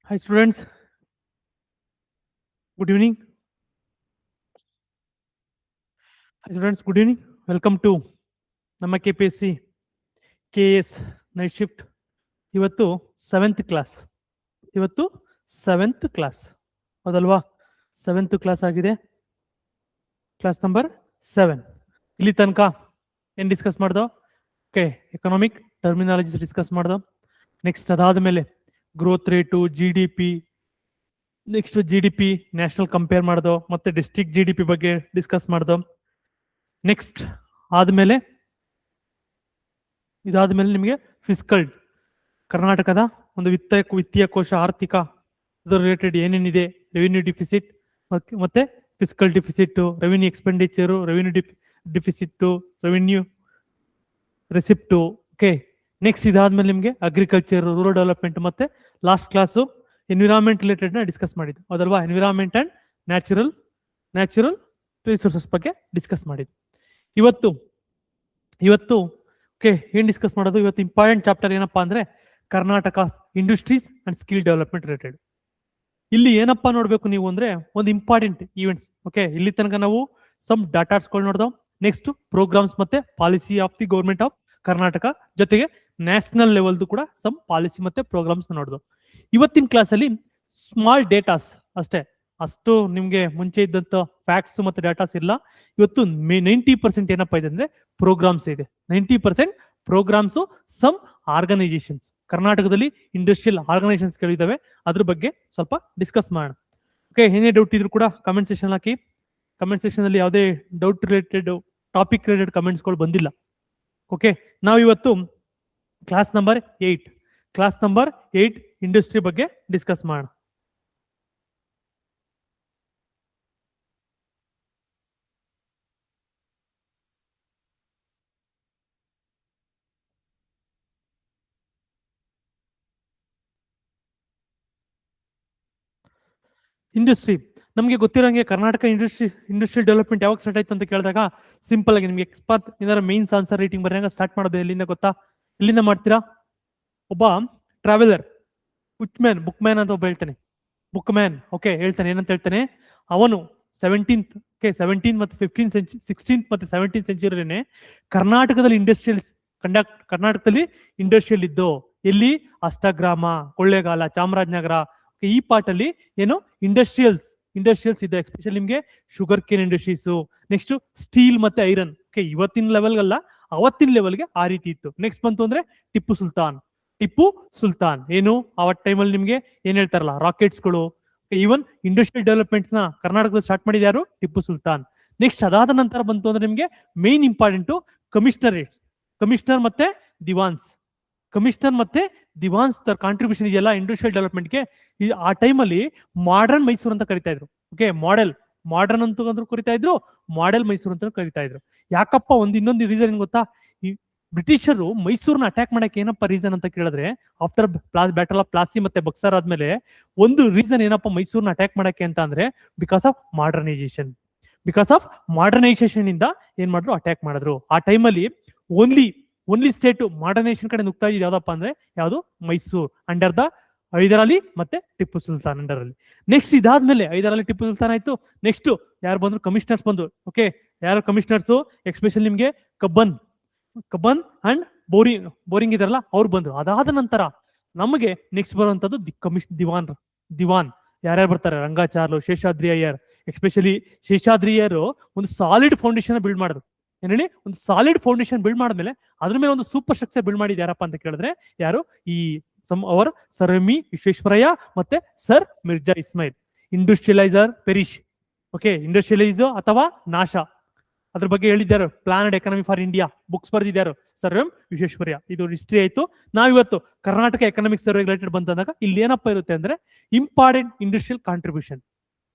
Hi students, good evening. Hi students, good evening. Welcome to ನಮ್ಮ KPSC KS night shift. ಇವತ್ತು 7th class. ಇವತ್ತು 7th class ಹೌದಲ್ವಾ? 7th class ಆಗಿದೆ. Class number 7. ಇಲ್ಲಿ ತನಕ ಏನು ಡಿಸ್ಕಸ್ ಮಾಡ್ದೋ? ಓಕೆ, ಎಕನಾಮಿಕ್ ಟರ್ಮಿನಾಲಜೀಸ್ ಡಿಸ್ಕಸ್ ಮಾಡ್ದೋ. ನೆಕ್ಸ್ಟ್ ಅದಾದ ಮೇಲೆ growth rate, GDP, next GDP national compare ಮಾಡ್ದೋ, ಮತ್ತೆ ಡಿಸ್ಟ್ರಿಕ್ಟ್ GDP ಬಗ್ಗೆ ಡಿಸ್ಕಸ್ ಮಾಡ್ದೋ. ನೆಕ್ಸ್ಟ್ ಆದಮೇಲೆ ಇದಾದ್ಮೇಲೆ ನಿಮಗೆ ಫಿಸ್ಕಲ್, ಕರ್ನಾಟಕದ ಒಂದು ವಿತ್ತೀಯ ಕೋಶ, ಆರ್ಥಿಕ ಅದರ ರಿಲೇಟೆಡ್ ಏನೇನಿದೆ, ರೆವಿನ್ಯೂ ಡಿಫಿಸಿಟ್ ಮತ್ತೆ fiscal deficit, revenue expenditure, revenue deficit, revenue receipt. Okay, next ಇದಾದ್ಮೇಲೆ ನಿಮಗೆ ಅಗ್ರಿಕಲ್ಚರ್, ರೂರಲ್ ಡೆವಲಪ್ಮೆಂಟ್, ಮತ್ತೆ ಲಾಸ್ಟ್ ಕ್ಲಾಸು ಎನ್ವಿರಾನ್ಮೆಂಟ್ ರಿಲೇಟೆಡ್ ನ ಡಿಸ್ಕಸ್ ಮಾಡಿದ್ದು ಹೌದಲ್ವಾ? ಎನ್ವಿರಾನ್ಮೆಂಟ್ ಅಂಡ್ ನ್ಯಾಚುರಲ್ ರಿಸೋರ್ಸಸ್ ಬಗ್ಗೆ ಡಿಸ್ಕಸ್ ಮಾಡಿದ್ದು. ಇವತ್ತು ಓಕೆ, ಏನ್ ಡಿಸ್ಕಸ್ ಮಾಡೋದು? ಇವತ್ತು ಇಂಪಾರ್ಟೆಂಟ್ ಚಾಪ್ಟರ್ ಏನಪ್ಪಾ ಅಂದ್ರೆ Karnataka industries and skill development related. ಇಲ್ಲಿ ಏನಪ್ಪಾ ನೋಡ್ಬೇಕು ನೀವು ಅಂದ್ರೆ ಒಂದು ಇಂಪಾರ್ಟೆಂಟ್ ಈವೆಂಟ್ಸ್. ಓಕೆ, ಇಲ್ಲಿ ತನಕ ನಾವು ಸಮ್ ಡಾಟಾಸ್ಗಳು ನೋಡ್ದೋ. ನೆಕ್ಸ್ಟ್ ಪ್ರೋಗ್ರಾಮ್ಸ್ ಮತ್ತೆ policy of the government of Karnataka, ಜೊತೆಗೆ ನ್ಯಾಷನಲ್ ಲೆವೆಲ್ದು ಕೂಡ ಸಮ್ ಪಾಲಿಸಿ ಮತ್ತೆ ಪ್ರೋಗ್ರಾಮ್ಸ್ ನೋಡ್ದೋ. ಇವತ್ತಿನ ಕ್ಲಾಸಲ್ಲಿ ಸ್ಮಾಲ್ ಡೇಟಾಸ್ ಅಷ್ಟೇ, ಅಷ್ಟು ನಿಮ್ಗೆ ಮುಂಚೆ ಇದ್ದಂತ ಫ್ಯಾಕ್ಟ್ಸ್ ಮತ್ತೆ ಡಾಟಾಸ್ ಇಲ್ಲ. ಇವತ್ತು 90% ಏನಪ್ಪಾ ಇದೆ ಅಂದ್ರೆ ಪ್ರೋಗ್ರಾಮ್ಸ್ ಇದೆ. 90% ಪ್ರೋಗ್ರಾಮ್ಸ್, ಸಮ್ ಆರ್ಗನೈಸೇಷನ್ಸ್, ಕರ್ನಾಟಕದಲ್ಲಿ ಇಂಡಸ್ಟ್ರಿಯಲ್ ಆರ್ಗನೈಸೇಷನ್ಸ್ ಗಳಿದಾವೆ, ಅದ್ರ ಬಗ್ಗೆ ಸ್ವಲ್ಪ ಡಿಸ್ಕಸ್ ಮಾಡೋಣ. ಓಕೆ, ಏನೇ ಡೌಟ್ ಇದ್ರು ಕೂಡ ಕಮೆಂಟ್ ಸೆಕ್ಷನ್ ಹಾಕಿ. ಕಮೆಂಟ್ ಸೆಕ್ಷನ್ ಅಲ್ಲಿ ಯಾವುದೇ ಡೌಟ್ ರಿಲೇಟೆಡ್, ಟಾಪಿಕ್ ರಿಲೇಟೆಡ್ ಕಮೆಂಟ್ಸ್ಗಳು ಬಂದಿಲ್ಲ. ಓಕೆ, ನಾವಿವತ್ತು ಕ್ಲಾಸ್ ನಂಬರ್ 8 ಇಂಡಸ್ಟ್ರಿ ಬಗ್ಗೆ ಡಿಸ್ಕಸ್ ಮಾಡೋಣ. ಇಂಡಸ್ಟ್ರಿ ನಮಗೆ ಗೊತ್ತಿರೋಂಗೆ ಕರ್ನಾಟಕ ಇಂಡಸ್ಟ್ರಿಯಲ್ ಡೆವಲಪ್ಮೆಂಟ್ ಯಾವಾಗ ಸ್ಟಾರ್ಟ್ ಆಯ್ತು ಅಂತ ಕೇಳಿದಾಗ ಸಿಂಪಲ್ ಆಗಿ ನಿಮಗೆ ಎಕ್ಸ್ಪರ್ಟ್ ಇದರ ಮೇನ್ಸ್ ಆನ್ಸರ್ ರೈಟಿಂಗ್ ಬರೆಯಾಗ ಸ್ಟಾರ್ಟ್ ಮಾಡೋದು ಎಲ್ಲಿಂದ ಗೊತ್ತಾ? ಎಲ್ಲಿಂದ ಮಾಡ್ತೀರಾ? ಒಬ್ಬ ಟ್ರಾವೆಲರ್, ಬುಕ್ ಮ್ಯಾನ್ ಅಂತ ಒಬ್ಬ ಹೇಳ್ತಾನೆ. ಬುಕ್ ಮ್ಯಾನ್ ಓಕೆ ಹೇಳ್ತಾನೆ, ಏನಂತ ಹೇಳ್ತಾನೆ? ಅವನು 17th ಮತ್ತು 16th ಮತ್ತು 17th ಸೆಂಚುರಿನೇ ಕರ್ನಾಟಕದಲ್ಲಿ ಕರ್ನಾಟಕದಲ್ಲಿ ಇಂಡಸ್ಟ್ರಿಯಲ್ ಇದ್ದು. ಎಲ್ಲಿ? ಅಷ್ಟಗ್ರಾಮ, ಕೊಳ್ಳೇಗಾಲ, ಚಾಮರಾಜನಗರ, ಈ ಪಾರ್ಟಲ್ಲಿ ಏನು ಇಂಡಸ್ಟ್ರಿಯಲ್ಸ್ ಇದೆ. ಎಸ್ಪೆಷಲಿ ನಿಮಗೆ sugar cane industries, next steel ಮತ್ತೆ ಐರನ್. ಓಕೆ, ಇವತ್ತಿನ ಲೆವೆಲ್ಗಲ್ಲ, ಅವತ್ತಿನ ಲೆವೆಲ್ಗೆ ಆ ರೀತಿ ಇತ್ತು. ನೆಕ್ಸ್ಟ್ ಬಂತು ಅಂದ್ರೆ ಟಿಪ್ಪು ಸುಲ್ತಾನ್ ಏನು ಅವತ್ ಟೈಮಲ್ಲಿ ನಿಮ್ಗೆ ಏನ್ ಹೇಳ್ತಾರಲ್ಲ, ರಾಕೆಟ್ಸ್ಗಳು, ಈವನ್ ಇಂಡಸ್ಟ್ರಿಯಲ್ ಡೆವಲಪ್ಮೆಂಟ್ಸ್ ನ ಕರ್ನಾಟಕದಲ್ಲಿ ಸ್ಟಾರ್ಟ್ ಮಾಡಿದ ಯಾರು? ಟಿಪ್ಪು ಸುಲ್ತಾನ್. ನೆಕ್ಸ್ಟ್ ಅದಾದ ನಂತರ ಬಂತು ಅಂದ್ರೆ ನಿಮ್ಗೆ ಮೇನ್ ಇಂಪಾರ್ಟೆಂಟು ಕಮಿಷನರ್ ಮತ್ತೆ ದಿವಾನ್ಸ್ ಕಾಂಟ್ರಿಬ್ಯೂಷನ್ ಇದೆಯಲ್ಲ ಇಂಡಸ್ಟ್ರಿಯಲ್ ಡೆವಲಪ್ಮೆಂಟ್ಗೆ. ಆ ಟೈಮಲ್ಲಿ ಮಾಡರ್ನ್ ಮೈಸೂರು ಅಂತ ಕರಿತಾ ಇದ್ರು. ಓಕೆ, ಮಾಡರ್ನ್ ಅಂತ ಕರಿತಾ ಇದ್ರು, ಮಾಡೆಲ್ ಮೈಸೂರು ಅಂತ ಕರಿತಾ ಇದ್ರು. ಯಾಕಪ್ಪ? ಇನ್ನೊಂದು ರೀಸನ್ ಏನ್ ಗೊತ್ತಾ? ಈ ಬ್ರಿಟಿಷರು ಮೈಸೂರನ್ನ ಅಟ್ಯಾಕ್ ಮಾಡಕ್ಕೆ ಏನಪ್ಪ ರೀಸನ್ ಅಂತ ಕೇಳಿದ್ರೆ, ಆಫ್ಟರ್ ಬ್ಯಾಟಲ್ ಆಫ್ ಪ್ಲಾಸಿ ಮತ್ತೆ ಬಕ್ಸರ್ ಆದ್ಮೇಲೆ ಒಂದು ರೀಸನ್ ಏನಪ್ಪ ಮೈಸೂರನ್ನ ಅಟ್ಯಾಕ್ ಮಾಡಕ್ಕೆ ಅಂತ ಅಂದ್ರೆ ಬಿಕಾಸ್ ಆಫ್ ಮಾಡರ್ನೈಸೇಷನ್ ಇಂದ ಏನ್ ಮಾಡಿದ್ರು? ಅಟ್ಯಾಕ್ ಮಾಡಿದ್ರು. ಆ ಟೈಮಲ್ಲಿ ಓನ್ಲಿ ಸ್ಟೇಟ್ ಮಾಡರ್ನೈಸೇಷನ್ ಕಡೆ ನುಗ್ತಾ ಇದ್ದು ಯಾವ್ದಪ್ಪ ಅಂದ್ರೆ ಯಾವುದು? ಮೈಸೂರು, ಅಂಡರ್ ದ ಹೈದರಾಲಿ ಮತ್ತೆ ಟಿಪ್ಪು ಸುಲ್ತಾನ್ ಅಂಡರ್ ಅಲ್ಲಿ. ನೆಕ್ಸ್ಟ್ ಇದಾದ್ಮೇಲೆ ಹೈದರಾಲಿ ಟಿಪ್ಪು ಸುಲ್ತಾನ್ ಆಯ್ತು. ನೆಕ್ಸ್ಟ್ ಯಾರು ಬಂದ್ರು? ಕಮಿಷನರ್ಸ್ ಬಂದ್ರು. ಓಕೆ, ಯಾರು ಕಮಿಷನರ್ಸ್? ಎಸ್ಪೆಷಲಿ ನಿಮ್ಗೆ ಕಬ್ಬನ್ ಅಂಡ್ ಬೋರಿಂಗ್ ಇದಾರಲ್ಲ, ಅವ್ರು ಬಂದ್ರು. ಅದಾದ ನಂತರ ನಮಗೆ ನೆಕ್ಸ್ಟ್ ಬರುವಂತದ್ದು ದಿವಾನ್ ಯಾರ್ಯಾರು ಬರ್ತಾರೆ? ರಂಗಾಚಾರ್ಲು, ಶೇಷಾದ್ರಿ ಅಯ್ಯರ್. ಎಸ್ಪೆಷಲಿ ಶೇಷಾದ್ರಿ ಅಯ್ಯರ್ ಒಂದು ಸಾಲಿಡ್ ಫೌಂಡೇಶನ್ ಬಿಲ್ಡ್ ಮಾಡಿದ್ರು. ಏನೇಳಿ? ಒಂದು ಸಾಲಿಡ್ ಫೌಂಡೇಶನ್ ಬಿಲ್ಡ್ ಮಾಡಿದ್ಮೇಲೆ ಅದ್ರ ಮೇಲೆ ಒಂದು ಸೂಪರ್ ಸ್ಟ್ರಕ್ಚರ್ ಬಿಲ್ಡ್ ಮಾಡಿದ್ ಯಾರಪ್ಪ ಅಂತ ಕೇಳಿದ್ರೆ ಯಾರು? ಈ ಸರ್ ಎಂ ವಿಶ್ವೇಶ್ವರಯ್ಯ ಮತ್ತೆ sir Mirza Ismail. Industrialise or perish. Okay, industrialise ಅಥವಾ ನಾಶ, ಅದ್ರ ಬಗ್ಗೆ ಹೇಳಿದ್ದಾರೆ. Planned economy for India books ಬರೆದಿದ್ದಾರೆ ಸರ್ ಎಂ ವಿಶ್ವೇಶ್ವರಯ್ಯ. ಇದು ಹಿಸ್ಟ್ರಿ ಆಯ್ತು. ನಾವಿವತ್ತು ಕರ್ನಾಟಕ ಎಕನಾಮಿಕ್ ಸರ್ವೆ ರಿಲೇಟೆಡ್ ಬಂದಾಗ ಇಲ್ಲಿ ಏನಪ್ಪ ಇರುತ್ತೆ ಅಂದ್ರೆ ಇಂಪಾರ್ಟೆಂಟ್ ಇಂಡಸ್ಟ್ರಿಯಲ್ ಕಾಂಟ್ರಿಬ್ಯೂಷನ್.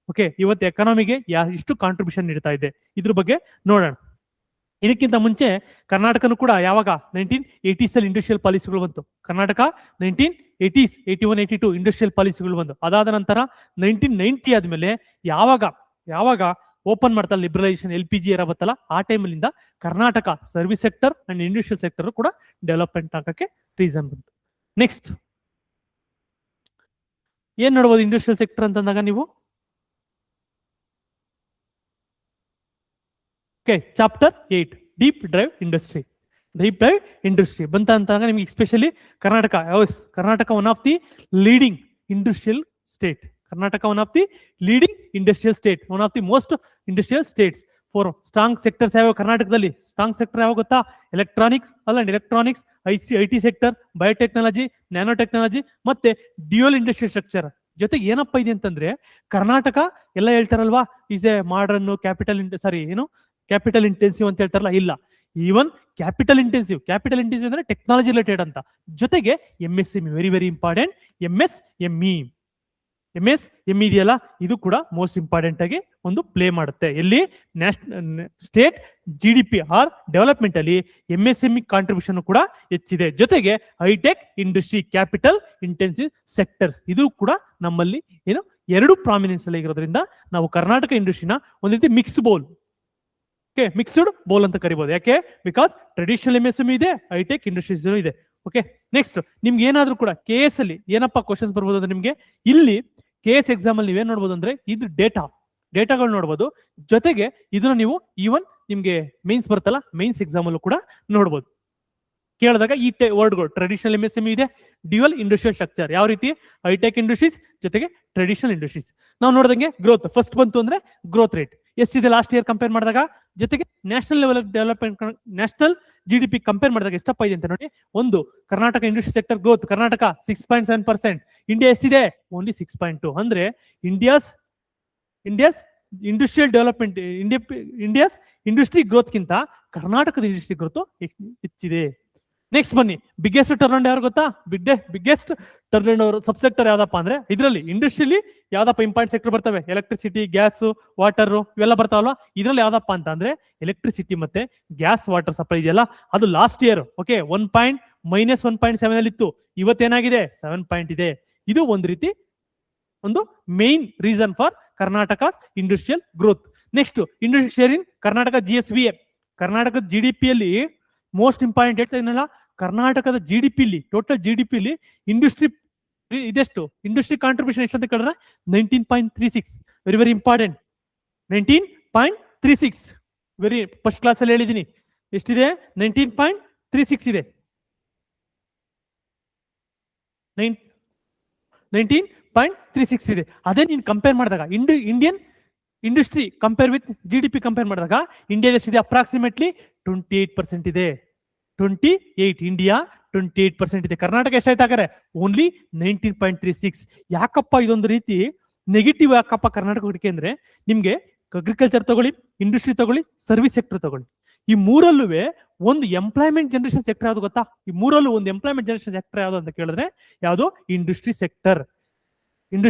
ಓಕೆ, ಇವತ್ತು ಎಕನಾಮಿಗೆ ಎಷ್ಟು ಕಾಂಟ್ರಿಬ್ಯೂಷನ್ ನೀಡ್ತಾ ಇದೆ ಇದ್ರ ಬಗ್ಗೆ ನೋಡೋಣ. ಇದಕ್ಕಿಂತ ಮುಂಚೆ ಕರ್ನಾಟಕನು ಕೂಡ ಯಾವಾಗ 1980s ಅಲ್ಲಿ ಇಂಡಸ್ಟ್ರಿಯಲ್ ಪಾಲಿಸಿಗಳು ಬಂತು. ಕರ್ನಾಟಕ 1980s 81 82 ಇಂಡಸ್ಟ್ರಿಯಲ್ ಪಾಲಿಸಿಗಳು ಬಂತು. ಅದಾದ ನಂತರ 1990 ಆದ್ಮೇಲೆ ಯಾವಾಗ ಓಪನ್ ಮಾಡ್ತಾ ಲಿಬರಲೈಸೇಷನ್, LPG ಏರ ಬತ್ತಲ್ಲ, ಆ ಟೈಮಲ್ಲಿಂದ Karnataka service sector and industrial sector ಕೂಡ ಡೆವಲಪ್ಮೆಂಟ್ ಆಗಕ್ಕೆ ರೀಸನ್ ಬಂತು. ನೆಕ್ಸ್ಟ್ ಏನ್ ನೋಡ್ಬೋದು ಇಂಡಸ್ಟ್ರಿಯಲ್ ಸೆಕ್ಟರ್ ಅಂತಂದಾಗ ನೀವು? Okay, chapter 8 deep drive industry. Deep drive industry ಬಂತ ಅಂತಾಗ ನಿಮ್ಗೆ especially Karnataka one of the leading industrial state. Karnataka one of the leading industrial state, one of the most industrial states. Four strong sectors ಯಾವ ಕರ್ನಾಟಕದಲ್ಲಿ? Strong sector ಯಾವ ಗೊತ್ತಾ? Electronics, IT sector, biotechnology, nano technology ಮತ್ತೆ dual industrial structure. ಜೊತೆಗೆ ಏನಪ್ಪಾ ಇದೆ ಅಂತಂದ್ರೆ ಕರ್ನಾಟಕ ಎಲ್ಲ ಹೇಳ್ತಾರಲ್ವಾ is a modern capital intensive ಅಂತ ಹೇಳ್ತಾರಲ್ಲ, ಇಲ್ಲ, ಈವನ್ ಕ್ಯಾಪಿಟಲ್ ಇಂಟೆನ್ಸಿವ್ ಅಂದ್ರೆ ಟೆಕ್ನಾಲಜಿ ರಿಲೇಟೆಡ್ ಅಂತ. ಜೊತೆಗೆ MSME very very important. MSME ಇದೆಯಲ್ಲ, ಇದು ಕೂಡ ಮೋಸ್ಟ್ ಇಂಪಾರ್ಟೆಂಟ್ ಆಗಿ ಒಂದು ಪ್ಲೇ ಮಾಡುತ್ತೆ. ಎಲ್ಲಿ? ಸ್ಟೇಟ್ GDP ಆರ್ ಡೆವಲಪ್ಮೆಂಟ್ ಅಲ್ಲಿ MSME ಕಾಂಟ್ರಿಬ್ಯೂಷನ್ ಕೂಡ ಹೆಚ್ಚಿದೆ. ಜೊತೆಗೆ high tech industry, capital intensive sectors, ಇದು ಕೂಡ ನಮ್ಮಲ್ಲಿ ಎರಡು ಪ್ರಾಮಿನೆನ್ಸ್ ಅಲ್ಲಿ ಇರೋದ್ರಿಂದ ನಾವು ಕರ್ನಾಟಕ ಇಂಡಸ್ಟ್ರಿನ ಒಂದ್ ರೀತಿ ಮಿಕ್ಸ್ ಮಿಕ್ಸ್ಡ್ ಬೋಲ್ ಅಂತ ಕರಿಬಹುದು. ಯಾಕೆ? ಬಿಕಾಸ್ ಟ್ರೆಡಿಷನಲ್ MSME ಇದೆ, ಹೈಟೆಕ್ ಇಂಡಸ್ಟ್ರೀಸ್ ಇದೆ. ಓಕೆ, ನೆಕ್ಸ್ಟ್ ನಿಮ್ಗೆ ಏನಾದ್ರೂ ಕೂಡ KS ಅಲ್ಲಿ ಏನಪ್ಪಾ ಕ್ವಶನ್ಸ್ ಬರ್ಬೋದು ಅಂದ್ರೆ ನಿಮ್ಗೆ ಇಲ್ಲಿ KS ಎಕ್ಸಾಮ್ ಅಲ್ಲಿ ನೀವೇನ್ ನೋಡ್ಬೋದು ಅಂದ್ರೆ ಇದು ಡೇಟಾಗಳು ನೋಡ್ಬೋದು. ಜೊತೆಗೆ ಇದನ್ನ ನೀವು ಈವನ್ ನಿಮ್ಗೆ ಮೈನ್ಸ್ ಬರುತ್ತಲ್ಲ, ಮೈನ್ಸ್ ಎಕ್ಸಾಮ್ ಅಲ್ಲೂ ಕೂಡ ನೋಡ್ಬೋದು. ಕೇಳಿದಾಗ ಈ ವರ್ಡ್ಗಳು ಟ್ರೆಡಿಷನಲ್ MSME ಇದೆ, ಡ್ಯೂಯಲ್ ಇಂಡಸ್ಟ್ರಿಯಲ್ ಸ್ಟ್ರಕ್ಚರ್, ಯಾವ ರೀತಿ? ಹೈಟೆಕ್ ಇಂಡಸ್ಟ್ರೀಸ್ ಜೊತೆಗೆ ಟ್ರೆಡಿಷನಲ್ ಇಂಡಸ್ಟ್ರೀಸ್. ನಾವು ನೋಡಿದಂಗೆ ಗ್ರೋತ್ ಫಸ್ಟ್ ಬಂತು ಅಂದ್ರೆ ಗ್ರೋತ್ ರೇಟ್ ಎಷ್ಟಿದೆ ಲಾಸ್ಟ್ ಇಯರ್ ಕಂಪೇರ್ ಮಾಡಿದಾಗ, ಜೊತೆಗೆ national level development, national GDP compare ಮಾಡಿದಾಗ ಎಷ್ಟಪ್ಪ ಇದೆ ಅಂತ ನೋಡಿ. ಒಂದು Karnataka industry sector growth, Karnataka 6.7%, India ಎಷ್ಟಿದೆ? ಓನ್ಲಿ 6.2. ಅಂದ್ರೆ India's industrial development, India's industry ಗ್ರೋತ್ಗಿಂತ ಕರ್ನಾಟಕದ ಇಂಡಸ್ಟ್ರಿ ಗ್ರೋತ್ ಹೆಚ್ಚಿದೆ. ನೆಕ್ಸ್ಟ್ ಬನ್ನಿ, ಬಿಗ್ಗೆಸ್ಟ್ ಟರ್ನ್ ಯಾರು ಗೊತ್ತಾ? ಬಿಗ್ಗೆಸ್ಟ್ ಟರ್ನ್ ಓವರ್ ಸಬ್ ಸೆಕ್ಟರ್ ಯಾವ್ದಪ್ಪ ಅಂದ್ರೆ ಇದರಲ್ಲಿ ಇಂಡಸ್ಟ್ರಿಯಲ್ಲಿ ಯಾವ್ದಪ್ಪ ಇಂಪಾರ್ಟೆಂಟ್ ಸೆಕ್ಟರ್ ಬರ್ತವೆ? ಎಲೆಕ್ಟ್ರಿಸಿಟಿ, ಗ್ಯಾಸ್, ವಾಟರ್ ಇವೆಲ್ಲ ಬರ್ತಾವಲ್ವಾ. ಇದರಲ್ಲಿ ಯಾವ್ದಪ್ಪ ಅಂತ ಅಂದ್ರೆ ಎಲೆಕ್ಟ್ರಿಸಿಟಿ ಮತ್ತೆ ಗ್ಯಾಸ್ ವಾಟರ್ ಸಪ್ಲೈ ಇದೆಯಲ್ಲ, ಅದು ಲಾಸ್ಟ್ ಇಯರ್ -1.7 ಅಲ್ಲಿ ಇತ್ತು. ಇವತ್ತೇನಾಗಿದೆ? 7 ಇದೆ. ಇದು ಒಂದು ರೀತಿ ಒಂದು main reason for Karnataka industrial growth. Next industry share in Karnataka GSVA, ಕರ್ನಾಟಕದ GDP ಅಲ್ಲಿ ಮೋಸ್ಟ್ ಇಂಪಾರ್ಟೆಂಟ್ ಹೇಳ್ತಾ ಇದನ್ನಲ್ಲ, ಕರ್ನಾಟಕದ GDP ಇಲ್ಲಿ ಟೋಟಲ್ GDP ಇಲ್ಲಿ ಇಂಡಸ್ಟ್ರಿ ಇದೆಷ್ಟು? ಇಂಡಸ್ಟ್ರಿ ಕಾಂಟ್ರಿಬ್ಯೂಷನ್ ಎಷ್ಟು ಅಂತ ಕೇಳಿದ್ರೆ 19.36. Very very important. 19.36 very first class ಅಲ್ಲಿ ಹೇಳಿದೀನಿ. ಎಷ್ಟಿದೆ? 19.36 ಇದೆ. 19.36 ಇದೆ. ಅದೇ ನೀನು ಕಂಪೇರ್ ಮಾಡಿದಾಗ Indian industry compare with GDP compare ಮಾಡಿದಾಗ ಇಂಡಿಯಾ ಎಷ್ಟಿದೆ? ಅಪ್ರಾಕ್ಸಿಮೇಟ್ಲಿ 28% ಇದೆ. 28, ಇಂಡಿಯಾ 28% ಇದೆ. ಕರ್ನಾಟಕ ಎಷ್ಟಾಯ್ತು ಹಾಗಾದ್ರೆ? ಓನ್ಲಿ 19.36. ಯಾಕಪ್ಪ ಇದೊಂದು ರೀತಿ ನೆಗೆಟಿವ್ ಯಾಕಪ್ಪ ಕರ್ನಾಟಕಕ್ಕೆ ಅಂದ್ರೆ, ನಿಮ್ಗೆ ಅಗ್ರಿಕಲ್ಚರ್ ತಗೊಳ್ಳಿ, ಇಂಡಸ್ಟ್ರಿ ತಗೊಳ್ಳಿ, ಸರ್ವಿಸ್ ಸೆಕ್ಟರ್ ತಗೊಳ್ಳಿ, ಈ ಮೂರಲ್ಲೂ ಒಂದು ಎಂಪ್ಲಾಯ್ಮೆಂಟ್ ಜನರೇಷನ್ ಸೆಕ್ಟರ್ ಯಾವ್ದು ಗೊತ್ತಾ? ಈ ಮೂರಲ್ಲೂ ಒಂದು ಎಂಪ್ಲಾಯ್ಮೆಂಟ್ ಜನರೇಷನ್ ಸೆಕ್ಟರ್ ಯಾವ್ದು ಅಂತ ಕೇಳಿದ್ರೆ ಯಾವುದು? Industry sector.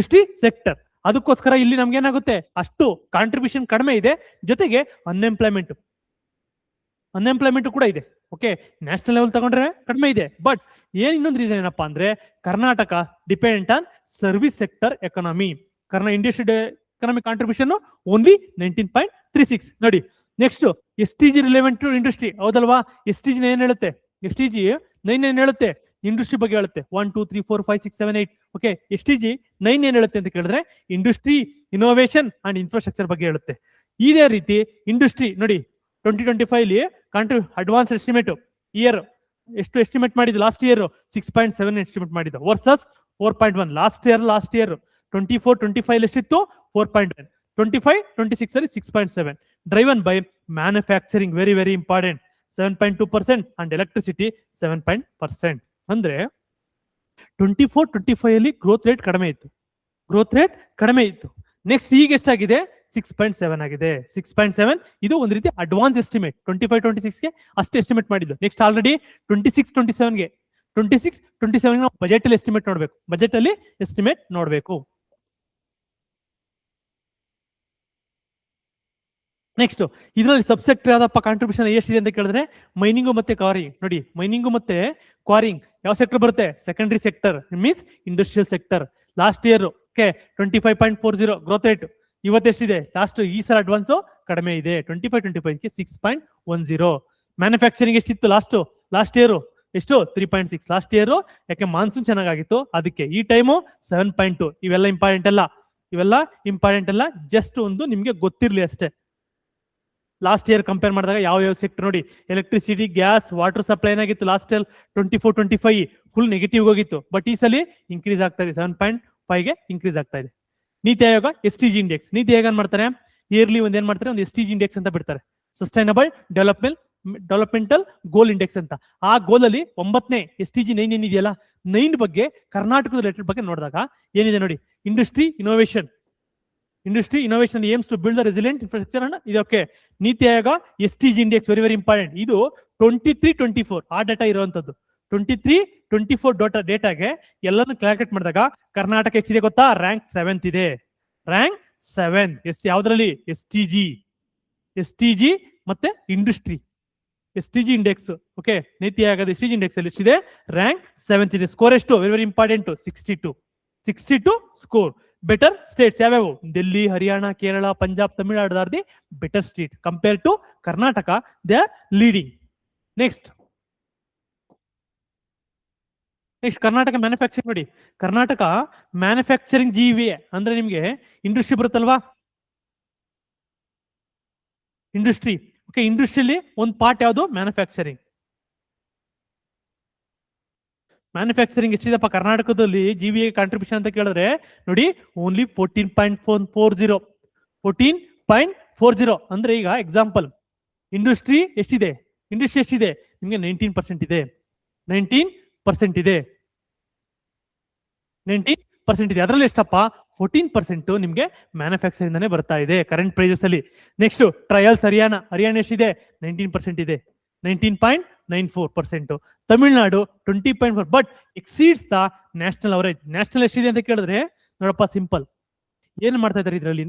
ಅದಕ್ಕೋಸ್ಕರ ಇಲ್ಲಿ ನಮ್ಗೆ ಏನಾಗುತ್ತೆ? ಅಷ್ಟು ಕಾಂಟ್ರಿಬ್ಯೂಷನ್ ಕಡಿಮೆ ಇದೆ. ಜೊತೆಗೆ ಅನ್ಎಂಪ್ಲಾಯ್ಮೆಂಟ್ ಕೂಡ ಇದೆ. ಓಕೆ, ನ್ಯಾಷನಲ್ ಲೆವೆಲ್ ತಗೊಂಡ್ರೆ ಕಡಿಮೆ ಇದೆ. ಬಟ್ ಇನ್ನೊಂದು ರೀಸನ್ ಏನಪ್ಪಾ ಅಂದ್ರೆ Karnataka dependent on service sector economy. Industry economy contribution only 19.36 ನೋಡಿ. Next STG relevant to industry, ಹೌದಲ್ವಾ? STG ಏನ್ ಹೇಳುತ್ತೆ? STG 9 ಏನ್ ಹೇಳುತ್ತೆ? ಇಂಡಸ್ಟ್ರಿ ಬಗ್ಗೆ ಹೇಳುತ್ತೆ. 1 2 3 4 5 6 7 8. ಓಕೆ, STG 9 ಏನ್ ಹೇಳುತ್ತೆ ಅಂತ ಕೇಳಿದ್ರೆ ಇಂಡಸ್ಟ್ರಿ, ಇನೋವೇಷನ್ ಅಂಡ್ ಇನ್ಫ್ರಾಸ್ಟ್ರಕ್ಚರ್ ಬಗ್ಗೆ ಹೇಳುತ್ತೆ. ಇದೇ ರೀತಿ ಇಂಡಸ್ಟ್ರಿ ನೋಡಿ 2025 ಕಂಟ್ರಿ ಅಡ್ವಾನ್ಸ್ ಎಸ್ಟಿಮೇಟ್ ಇಯರ್ ಎಷ್ಟು ಎಸ್ಟಿಮೇಟ್ ಮಾಡಿದ್ದು? ಲಾಸ್ಟ್ ಇಯರ್ 6.7 ಎಸ್ಟಿಮೇಟ್ ಮಾಡಿದ್ದು ವರ್ಸಸ್ 4.1 ಲಾಸ್ಟ್ ಇಯರ್ 24-25 ಎಷ್ಟಿತ್ತು? 4.1. 25-26 ಅಲ್ಲಿ 6.7. Driven by manufacturing, very very important, 7.2% and electricity 7%. ಅಂದ್ರೆ 24-25 ಅಲ್ಲಿ ಗ್ರೋತ್ ರೇಟ್ ಕಡಿಮೆ ಇತ್ತು. ನೆಕ್ಸ್ಟ್ ಈಗ ಎಷ್ಟಾಗಿದೆ? 6.7 ಆಗಿದೆ. 6.7 ಇದು ಒಂದು ರೀತಿ ಅಡ್ವಾನ್ಸ್ ಎಸ್ಟಿಮೇಟ್. 25-26ಗೆ ಅಷ್ಟು ಎಸ್ಟಿಮೇಟ್ ಮಾಡಿದ್ದು. ನೆಕ್ಸ್ಟ್ ಆಲ್ರೆಡಿ 26-27ಗೆ ನಾವು ಬಜೆಟ್ ಅಲ್ಲಿ ಎಸ್ಟಿಮೇಟ್ ನೋಡಬೇಕು. ನೆಕ್ಸ್ಟ್ ಇದರಲ್ಲಿ ಸಬ್ಸೆಕ್ಟರ್ ಯಾವ್ದಪ್ಪ ಕಾಂಟ್ರಿಬ್ಯೂಷನ್ ಎಷ್ಟಿದೆ ಅಂತ ಕೇಳಿದ್ರೆ ಮೈನಿಂಗು ಮತ್ತೆ ಕ್ವಾರಿಂಗ್. ನೋಡಿ, ಮೈನಿಂಗು ಮತ್ತೆ ಕ್ವಾರಿಂಗ್ ಯಾವ ಸೆಕ್ಟರ್ ಬರುತ್ತೆ? Secondary sector, means industrial sector. Last year 25.40 growth rate. ಇವತ್ತೆಷ್ಟಿದೆ? ಈ ಸಲ ಅಡ್ವಾನ್ಸ್ ಕಡಿಮೆ ಇದೆ. 25-25ಗೆ 6.10. ಮ್ಯಾನುಫ್ಯಾಕ್ಚರಿಂಗ್ ಎಷ್ಟಿತ್ತು? ಲಾಸ್ಟ್ ಇಯರ್ ಎಷ್ಟು 3.6 ಲಾಸ್ಟ್ ಇಯರ್, ಯಾಕೆ ಮಾನ್ಸೂನ್ ಚೆನ್ನಾಗಿತ್ತು ಅದಕ್ಕೆ. ಈ ಟೈಮು 7.2. ಇವೆಲ್ಲ ಇಂಪಾರ್ಟೆಂಟ್ ಅಲ್ಲ, ಜಸ್ಟ್ ಒಂದು ನಿಮ್ಗೆ ಗೊತ್ತಿರ್ಲಿ ಅಷ್ಟೇ. ಲಾಸ್ಟ್ ಇಯರ್ ಕಂಪೇರ್ ಮಾಡಿದಾಗ ಯಾವ ಸೆಕ್ಟರ್ ನೋಡಿ, ಎಲೆಕ್ಟ್ರಿಸಿಟಿ, ಗ್ಯಾಸ್, ವಾಟರ್ ಸಪ್ಲೈ ಏನಾಗಿತ್ತು ಲಾಸ್ಟ್ ಇಯರ್ 24-25 ಫುಲ್ ನೆಗೆಟಿವ್ ಹೋಗಿತ್ತು. ಬಟ್ ಈ ಸಲ ಇನ್ಕ್ರೀಸ್ ಆಗ್ತಾ ಇದೆ, 7.5ಗೆ ಇನ್ಕ್ರೀಸ್ ಆಗ್ತಾ ಇದೆ. ನೀತಿ ಆಯೋಗ SDG ಇಂಡೆಕ್ಸ್, ನೀತಿ ಆಯೋಗ ಏನ್ ಮಾಡ್ತಾರೆ, ಇಯರ್ಲಿ ಒಂದ್ ಏನ್ ಮಾಡ್ತಾರೆ, ಒಂದು SDG ಇಂಡೆಕ್ಸ್ ಅಂತ ಬಿಡ್ತಾರೆ, ಸಸ್ಟೈನಬಲ್ ಡೆವಲಪ್ಮೆಂಟಲ್ ಗೋಲ್ ಇಂಡೆಕ್ಸ್ ಅಂತ. ಆ ಗೋಲ್ ಅಲ್ಲಿ 9ನೇ SDG 9 ಏನಿದೆಯಲ್ಲ, 9 ಬಗ್ಗೆ ಕರ್ನಾಟಕದ ರಿಲೇಟೆಡ್ ಬಗ್ಗೆ ನೋಡಿದಾಗ ಏನಿದೆ ನೋಡಿ, industry innovation aims to build the resilient infrastructure ಅನ್ನ ಇದಕ್ಕೆ NITI Aayog SDG index very important. ಇದು 23-24 ಆ ಡೇಟಾ ಇರುವಂತದ್ದು. 23-24 ಡೇಟಾಗೆ ಎಲ್ಲಾನು ಕ್ಯಾಲ್ಕುಲೇಟ್ ಮಾಡಿದಾಗ ಕರ್ನಾಟಕ ಎಷ್ಟಿದೆ ಗೊತ್ತಾ, ರ್ಯಾಂಕ್ 7th ಇದೆ. ರ್ಯಾಂಕ್ 7 ಯಾವ್ದ್ರಲ್ಲಿ, SDG ಮತ್ತೆ ಇಂಡಸ್ಟ್ರಿ SDG ಇಂಡೆಕ್ಸ್. ಓಕೆ, ನೀತಿ ಆಯೋಗದ SDG ಇಂಡೆಕ್ಸ್ ಅಲ್ಲಿ ಎಷ್ಟಿದೆ, ರ್ಯಾಂಕ್ 7th ಇದೆ. ಸ್ಕೋರ್ ಎಷ್ಟು, very important, 62 score. Better states ಯಾವ್ಯಾವು, Delhi, Haryana, Kerala, Punjab, Tamil Nadu are the better state compare to Karnataka, they are leading. Next Karnataka manufacturing ನೋಡಿ, ಕರ್ನಾಟಕ ಮ್ಯಾನುಫ್ಯಾಕ್ಚರಿಂಗ್ GVA ಅಂದ್ರೆ ನಿಮ್ಗೆ ಇಂಡಸ್ಟ್ರಿ ಬರುತ್ತಲ್ವಾ, ಇಂಡಸ್ಟ್ರಿ. ಓಕೆ, ಇಂಡಸ್ಟ್ರಿಯಲ್ಲಿ ಒಂದು ಪಾರ್ಟ್ ಯಾವುದು, ಮ್ಯಾನುಫ್ಯಾಕ್ಚರಿಂಗ್ ಎಷ್ಟಿದೆಪ್ಪ ಕರ್ನಾಟಕದಲ್ಲಿ GVA ಕಾಂಟ್ರಿಬ್ಯೂಷನ್ ಅಂತ ಕೇಳಿದ್ರೆ ನೋಡಿ, ಓನ್ಲಿ 14.40 ಅಂದ್ರೆ ಈಗ ಎಕ್ಸಾಂಪಲ್ ಇಂಡಸ್ಟ್ರಿ ಎಷ್ಟಿದೆ ನಿಮ್ಗೆ 19% ಇದೆ. 19% ಇದೆ. ಅದರಲ್ಲಿ ಎಷ್ಟಪ್ಪ, 14% ನಿಮ್ಗೆ ಮ್ಯಾನುಫ್ಯಾಕ್ಚರಿಂಗ್ ಇಂದಾನೆ ಬರ್ತಾ ಇದೆ ಕರೆಂಟ್ ಪ್ರೈಸಸ್ ಅಲ್ಲಿ. ನೆಕ್ಸ್ಟ್ ಟ್ರಯಲ್ಸ್ ಹರಿಯಾಣ ಎಷ್ಟಿದೆ, 19% ಇದೆ, 19.94%. Tamil Nadu 20.4, but exceeds the national average. National ಎಷ್ಟಿದೆ ಅಂತ ಕೇಳಿದ್ರೆ ನೋಡಪ್ಪ, ಸಿಂಪಲ್ ಏನ್ ಮಾಡ್ತಾ ಇದ್ದಾರೆ ಇದರಲ್ಲಿ,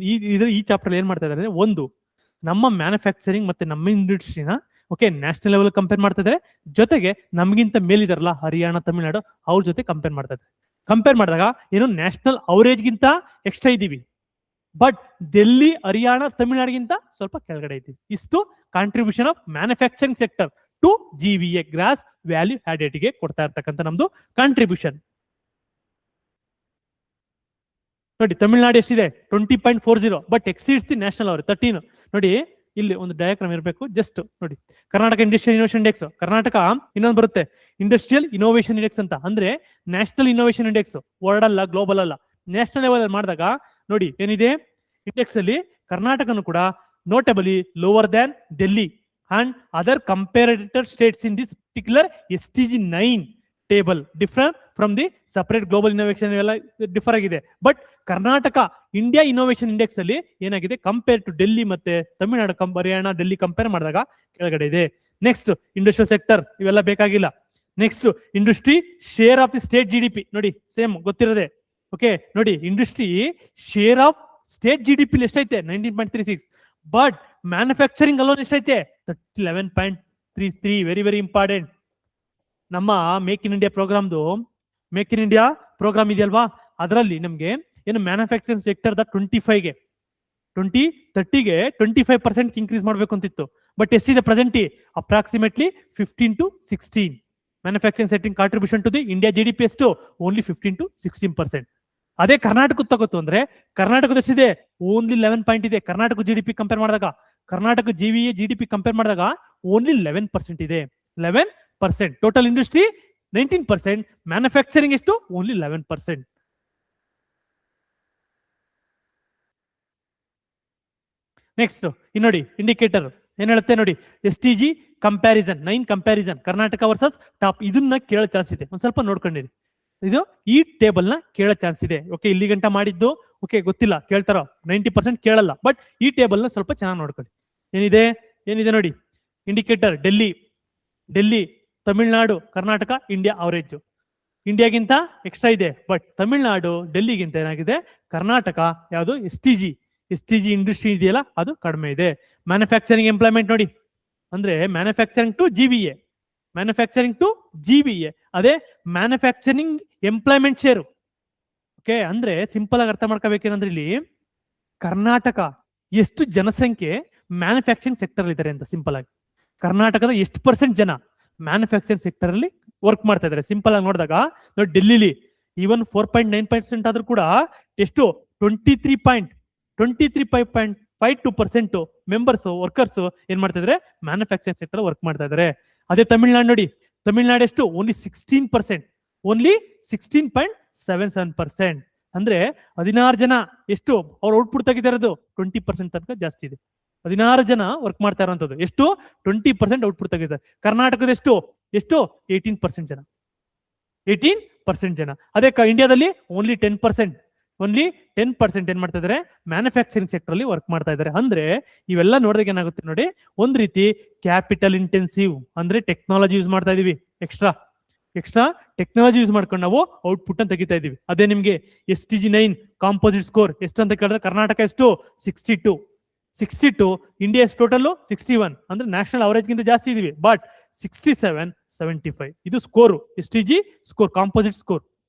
ಈ ಚಾಪ್ಟರ್ ಏನ್ ಮಾಡ್ತಾ ಇದ್ದಾರೆ, ಒಂದು ನಮ್ಮ ಮ್ಯಾನುಫ್ಯಾಕ್ಚರಿಂಗ್ ಮತ್ತೆ ನಮ್ಮ ಇಂಡಸ್ಟ್ರಿನ ಓಕೆ ನ್ಯಾಷನಲ್ ಲೆವೆಲ್ ಕಂಪೇರ್ ಮಾಡ್ತಾ ಇದ್ದಾರೆ, ಜೊತೆಗೆ ನಮಗಿಂತ ಮೇಲಿದಾರಲ್ಲ ಹರಿಯಾಣ, ತಮಿಳುನಾಡು, ಅವ್ರ ಜೊತೆ ಕಂಪೇರ್ ಮಾಡ್ತಾ ಇದ್ದಾರೆ. ಕಂಪೇರ್ ಮಾಡಿದಾಗ ಏನು ನ್ಯಾಷನಲ್ ಅವರೇಜ್ಗಿಂತ ಎಕ್ಸ್ಟ್ರಾ ಇದ್ದೀವಿ, ಬಟ್ ಡೆಲ್ಲಿ, ಹರಿಯಾಣ, ತಮಿಳುನಾಡಿಗಿಂತ ಸ್ವಲ್ಪ ಕೆಳಗಡೆ ಇದ್ದೀವಿ. ಇಷ್ಟು contribution of manufacturing sector to GVA gross value added ಗೆ ಕೊಡ್ತಾ ಇರ್ತಕ್ಕಂಥ ನಮ್ದು ಕಾಂಟ್ರಿಬ್ಯೂಷನ್. ನೋಡಿ ತಮಿಳುನಾಡು ಎಷ್ಟಿದೆ, 20.40, but exceeds the national average 13. ನೋಡಿ ಇಲ್ಲಿ ಒಂದು ಡಯಾಗ್ರಾಮ್ ಇರಬೇಕು, ಜಸ್ಟ್ ನೋಡಿ. Karnataka industrial innovation index, Karnataka ಇನ್ನೊಂದು ಬರುತ್ತೆ ಇಂಡಸ್ಟ್ರಿಯಲ್ ಇನೋವೇಷನ್ ಇಂಡೆಕ್ಸ್ ಅಂತ, ಅಂದ್ರೆ ನ್ಯಾಷನಲ್ ಇನೋವೇಷನ್ ಇಂಡೆಕ್ಸ್, ವರ್ಲ್ಡ್ ಅಲ್ಲ, ಗ್ಲೋಬಲ್ ಅಲ್ಲ, ನ್ಯಾಷನಲ್ ಲೆವೆಲ್ ಅಲ್ಲಿ ಮಾಡಿದಾಗ ನೋಡಿ ಏನಿದೆ ಇಂಡೆಕ್ಸ್ ಅಲ್ಲಿ ಕರ್ನಾಟಕನು ಕೂಡ notably lower than Delhi and other comparator states in this particular SDG 9 table. Different from the separate global innovation ಎಲ್ಲ ಡಿಫರ್ ಆಗಿದೆ. But Karnataka India innovation index ಅಲ್ಲಿ ಏನಾಗಿದೆ, ಕಂಪೇರ್ ಟು ಡೆಲ್ಲಿ ಮತ್ತೆ ತಮಿಳುನಾಡು, ಹರಿಯಾಣ, ಡೆಲ್ಲಿ ಕಂಪೇರ್ ಮಾಡಿದಾಗ ಕೆಳಗಡೆ ಇದೆ. ನೆಕ್ಸ್ಟ್ ಇಂಡಸ್ಟ್ರಿಯಲ್ ಸೆಕ್ಟರ್, ಇವೆಲ್ಲ ಬೇಕಾಗಿಲ್ಲ. Next industry share of the state GDP, ನೋಡಿ ಸೇಮ್ ಗೊತ್ತಿರದೆ. ಓಕೆ ನೋಡಿ, industry share of state GDP ಎಷ್ಟೈತೆ, 19.36, ಬಟ್ ಮ್ಯಾನುಫ್ಯಾಕ್ಚರಿಂಗ್ ಅಲ್ಲೋನ್ ಎಷ್ಟೈತೆ, 11.33. Very important. ನಮ್ಮ ಮೇಕ್ ಇನ್ ಇಂಡಿಯಾ ಪ್ರೋಗ್ರಾಮ್ ಇದೆಯಲ್ವಾ, ಅದರಲ್ಲಿ ನಮ್ಗೆ ಏನು ಮ್ಯಾನುಫ್ಯಾಕ್ಚರಿಂಗ್ ಸೆಕ್ಟರ್ 2030ಗೆ 25% ಇನ್ಕ್ರೀಸ್ ಮಾಡ್ಬೇಕು ಅಂತಿತ್ತು. ಬಟ್ ಎಷ್ಟಿದೆ present, approximately 15-16. Manufacturing sector contribution to the India GDP ಎಷ್ಟು, ಓನ್ಲಿ 15-16%. ಅದೇ ಕರ್ನಾಟಕ ತಗೋತು ಅಂದ್ರೆ ಕರ್ನಾಟಕದ ಎಷ್ಟಿದೆ, ಓನ್ಲಿ 11 ಪಾಯಿಂಟ್ ಇದೆ. ಕರ್ನಾಟಕ GDP ಕಂಪೇರ್ ಮಾಡಿದಾಗ, ಕರ್ನಾಟಕ GVA GDP ಕಂಪೇರ್ ಮಾಡಿದಾಗ ಓನ್ಲಿ 11% ಇದೆ. 11%. ಟೋಟಲ್ ಇಂಡಸ್ಟ್ರಿ 19%, ಮ್ಯಾನುಫ್ಯಾಕ್ಚರಿಂಗ್ ಎಷ್ಟು, ಓನ್ಲಿ 11%. ನೆಕ್ಸ್ಟ್ ನೋಡಿ ಇಂಡಿಕೇಟರ್ ಏನ್ ಹೇಳುತ್ತೆ ನೋಡಿ, SDG comparison 9 comparison Karnataka versus top. ಇದನ್ನ ಕೇಳೋ ಚಾನ್ಸ್ ಇದೆ, ಒಂದ್ ಸ್ವಲ್ಪ ನೋಡ್ಕೊಂಡಿರಿ. ಇದು ಈ ಟೇಬಲ್ ನ ಕೇಳೋ ಚಾನ್ಸ್ ಇದೆ. ಓಕೆ, ಇಲ್ಲಿ ಗಂಟ ಮಾಡಿದ್ದು ಓಕೆ ಗೊತ್ತಿಲ್ಲ, ಕೇಳ್ತಾರೋ 90% ಕೇಳಲ್ಲ, ಬಟ್ ಈ ಟೇಬಲ್ ನ ಸ್ವಲ್ಪ ಚೆನ್ನಾಗಿ ನೋಡ್ಕೊಳ್ಳಿ. ಏನಿದೆ ನೋಡಿ, indicator Delhi, Tamil Nadu, Karnataka, India average. ಇಂಡಿಯಾಗಿಂತ ಎಕ್ಸ್ಟ್ರಾ ಇದೆ, ಬಟ್ ತಮಿಳುನಾಡು ಡೆಲ್ಲಿಗಿಂತ ಏನಾಗಿದೆ, ಕರ್ನಾಟಕ ಯಾವುದು SDG ಇಂಡಸ್ಟ್ರಿ ಇದೆಯಲ್ಲ ಅದು ಕಡಿಮೆ ಇದೆ. ಮ್ಯಾನುಫ್ಯಾಕ್ಚರಿಂಗ್ ಎಂಪ್ಲಾಯ್ಮೆಂಟ್ ನೋಡಿ, ಅಂದ್ರೆ ಮ್ಯಾನುಫ್ಯಾಕ್ಚರಿಂಗ್ ಟು GVA, ಅದೇ ಮ್ಯಾನುಫ್ಯಾಕ್ಚರಿಂಗ್ ಎಂಪ್ಲಾಯ್ಮೆಂಟ್ ಶೇರು. ಓಕೆ, ಅಂದ್ರೆ ಸಿಂಪಲ್ ಆಗಿ ಅರ್ಥ ಮಾಡ್ಕೋಬೇಕೇನಂದ್ರೆ ಇಲ್ಲಿ ಕರ್ನಾಟಕ ಎಷ್ಟು ಜನಸಂಖ್ಯೆ ಮ್ಯಾನುಫ್ಯಾಕ್ಚರಿಂಗ್ ಸೆಕ್ಟರ್ ಇದ್ದಾರೆ ಅಂತ. ಸಿಂಪಲ್ ಆಗಿ ಕರ್ನಾಟಕದ ಎಷ್ಟು % ಜನ ಮ್ಯಾನುಫ್ಯಾಕ್ಚರಿಂಗ್ ಸೆಕ್ಟರ್ ಅಲ್ಲಿ ವರ್ಕ್ ಮಾಡ್ತಾ ಇದ್ದಾರೆ. ಸಿಂಪಲ್ ಆಗಿ ನೋಡಿದಾಗ ನೋಡಿ, ಡೆಲ್ಲಿಲಿ ಈವನ್ 4.9% ಆದ್ರೂ ಕೂಡ ಎಷ್ಟು 23.52% ಮೆಂಬರ್ಸ್ ವರ್ಕರ್ಸ್ ಏನ್ ಮಾಡ್ತಾ ಇದಾರೆ, ಮ್ಯಾನುಫ್ಯಾಕ್ಚರಿಂಗ್ ಸೆಕ್ಟರ್ ವರ್ಕ್ ಮಾಡ್ತಾ ಇದ್ದಾರೆ. ಅದೇ ತಮಿಳ್ನಾಡು ನೋಡಿ, ತಮಿಳ್ನಾಡು ಎಷ್ಟು ಓನ್ಲಿ 16%, ಓನ್ಲಿ 16.77%. ಅಂದ್ರೆ 16 ಜನ ಎಷ್ಟು ಅವ್ರ ಔಟ್ಪುಟ್ ತೆಗಿತಿರೋದು 20% ತನಕ ಜಾಸ್ತಿ ಇದೆ. 16 ಜನ ವರ್ಕ್ ಮಾಡ್ತಾ ಇರೋಂಥದ್ದು ಎಷ್ಟು 20% ಔಟ್ಪುಟ್ ತೆಗಿತಾರೆ. ಕರ್ನಾಟಕದ ಎಷ್ಟು 18% ಜನ, 18% ಜನ. ಅದೇ ಇಂಡಿಯಾದಲ್ಲಿ ಓನ್ಲಿ 10%, ಓನ್ಲಿ 10% ಏನ್ ಮಾಡ್ತಾ ಇದಾರೆ, ಮ್ಯಾನುಫ್ಯಾಕ್ಚರಿಂಗ್ ಸೆಕ್ಟರ್ ಅಲ್ಲಿ ವರ್ಕ್ ಮಾಡ್ತಾ ಇದ್ದಾರೆ. ಅಂದ್ರೆ ಇವೆಲ್ಲ ನೋಡಿದಾಗ ಏನಾಗುತ್ತೆ ನೋಡಿ, ಒಂದ್ ರೀತಿ ಕ್ಯಾಪಿಟಲ್ ಇಂಟೆನ್ಸಿವ್, ಅಂದ್ರೆ ಟೆಕ್ನಾಲಜಿ ಯೂಸ್ ಮಾಡ್ತಾ ಇದೀವಿ, ಎಕ್ಸ್ಟ್ರಾ ಟೆಕ್ನಾಲಜಿ ಯೂಸ್ ಮಾಡ್ಕೊಂಡು ನಾವು ಔಟ್ಪುಟ್ ಅನ್ನು ತೆಗಿತಾ ಇದೀವಿ. ಅದೇ ನಿಮ್ಗೆ STG 9 ಕಾಂಪೋಸಿಟ್ ಸ್ಕೋರ್ ಎಷ್ಟು ಅಂತ ಕೇಳಿದ್ರೆ ಕರ್ನಾಟಕ ಎಷ್ಟು 62, ಇಂಡಿಯಾ ಟೋಟಲ್ 61, ಅಂದ್ರೆ ನ್ಯಾಷನಲ್ ಅವರೇಜ್ ಗಿಂತ ಜಾಸ್ತಿ ಇದೀವಿ. ಬಟ್ 67-75 ಇದು score, STG score, composite score.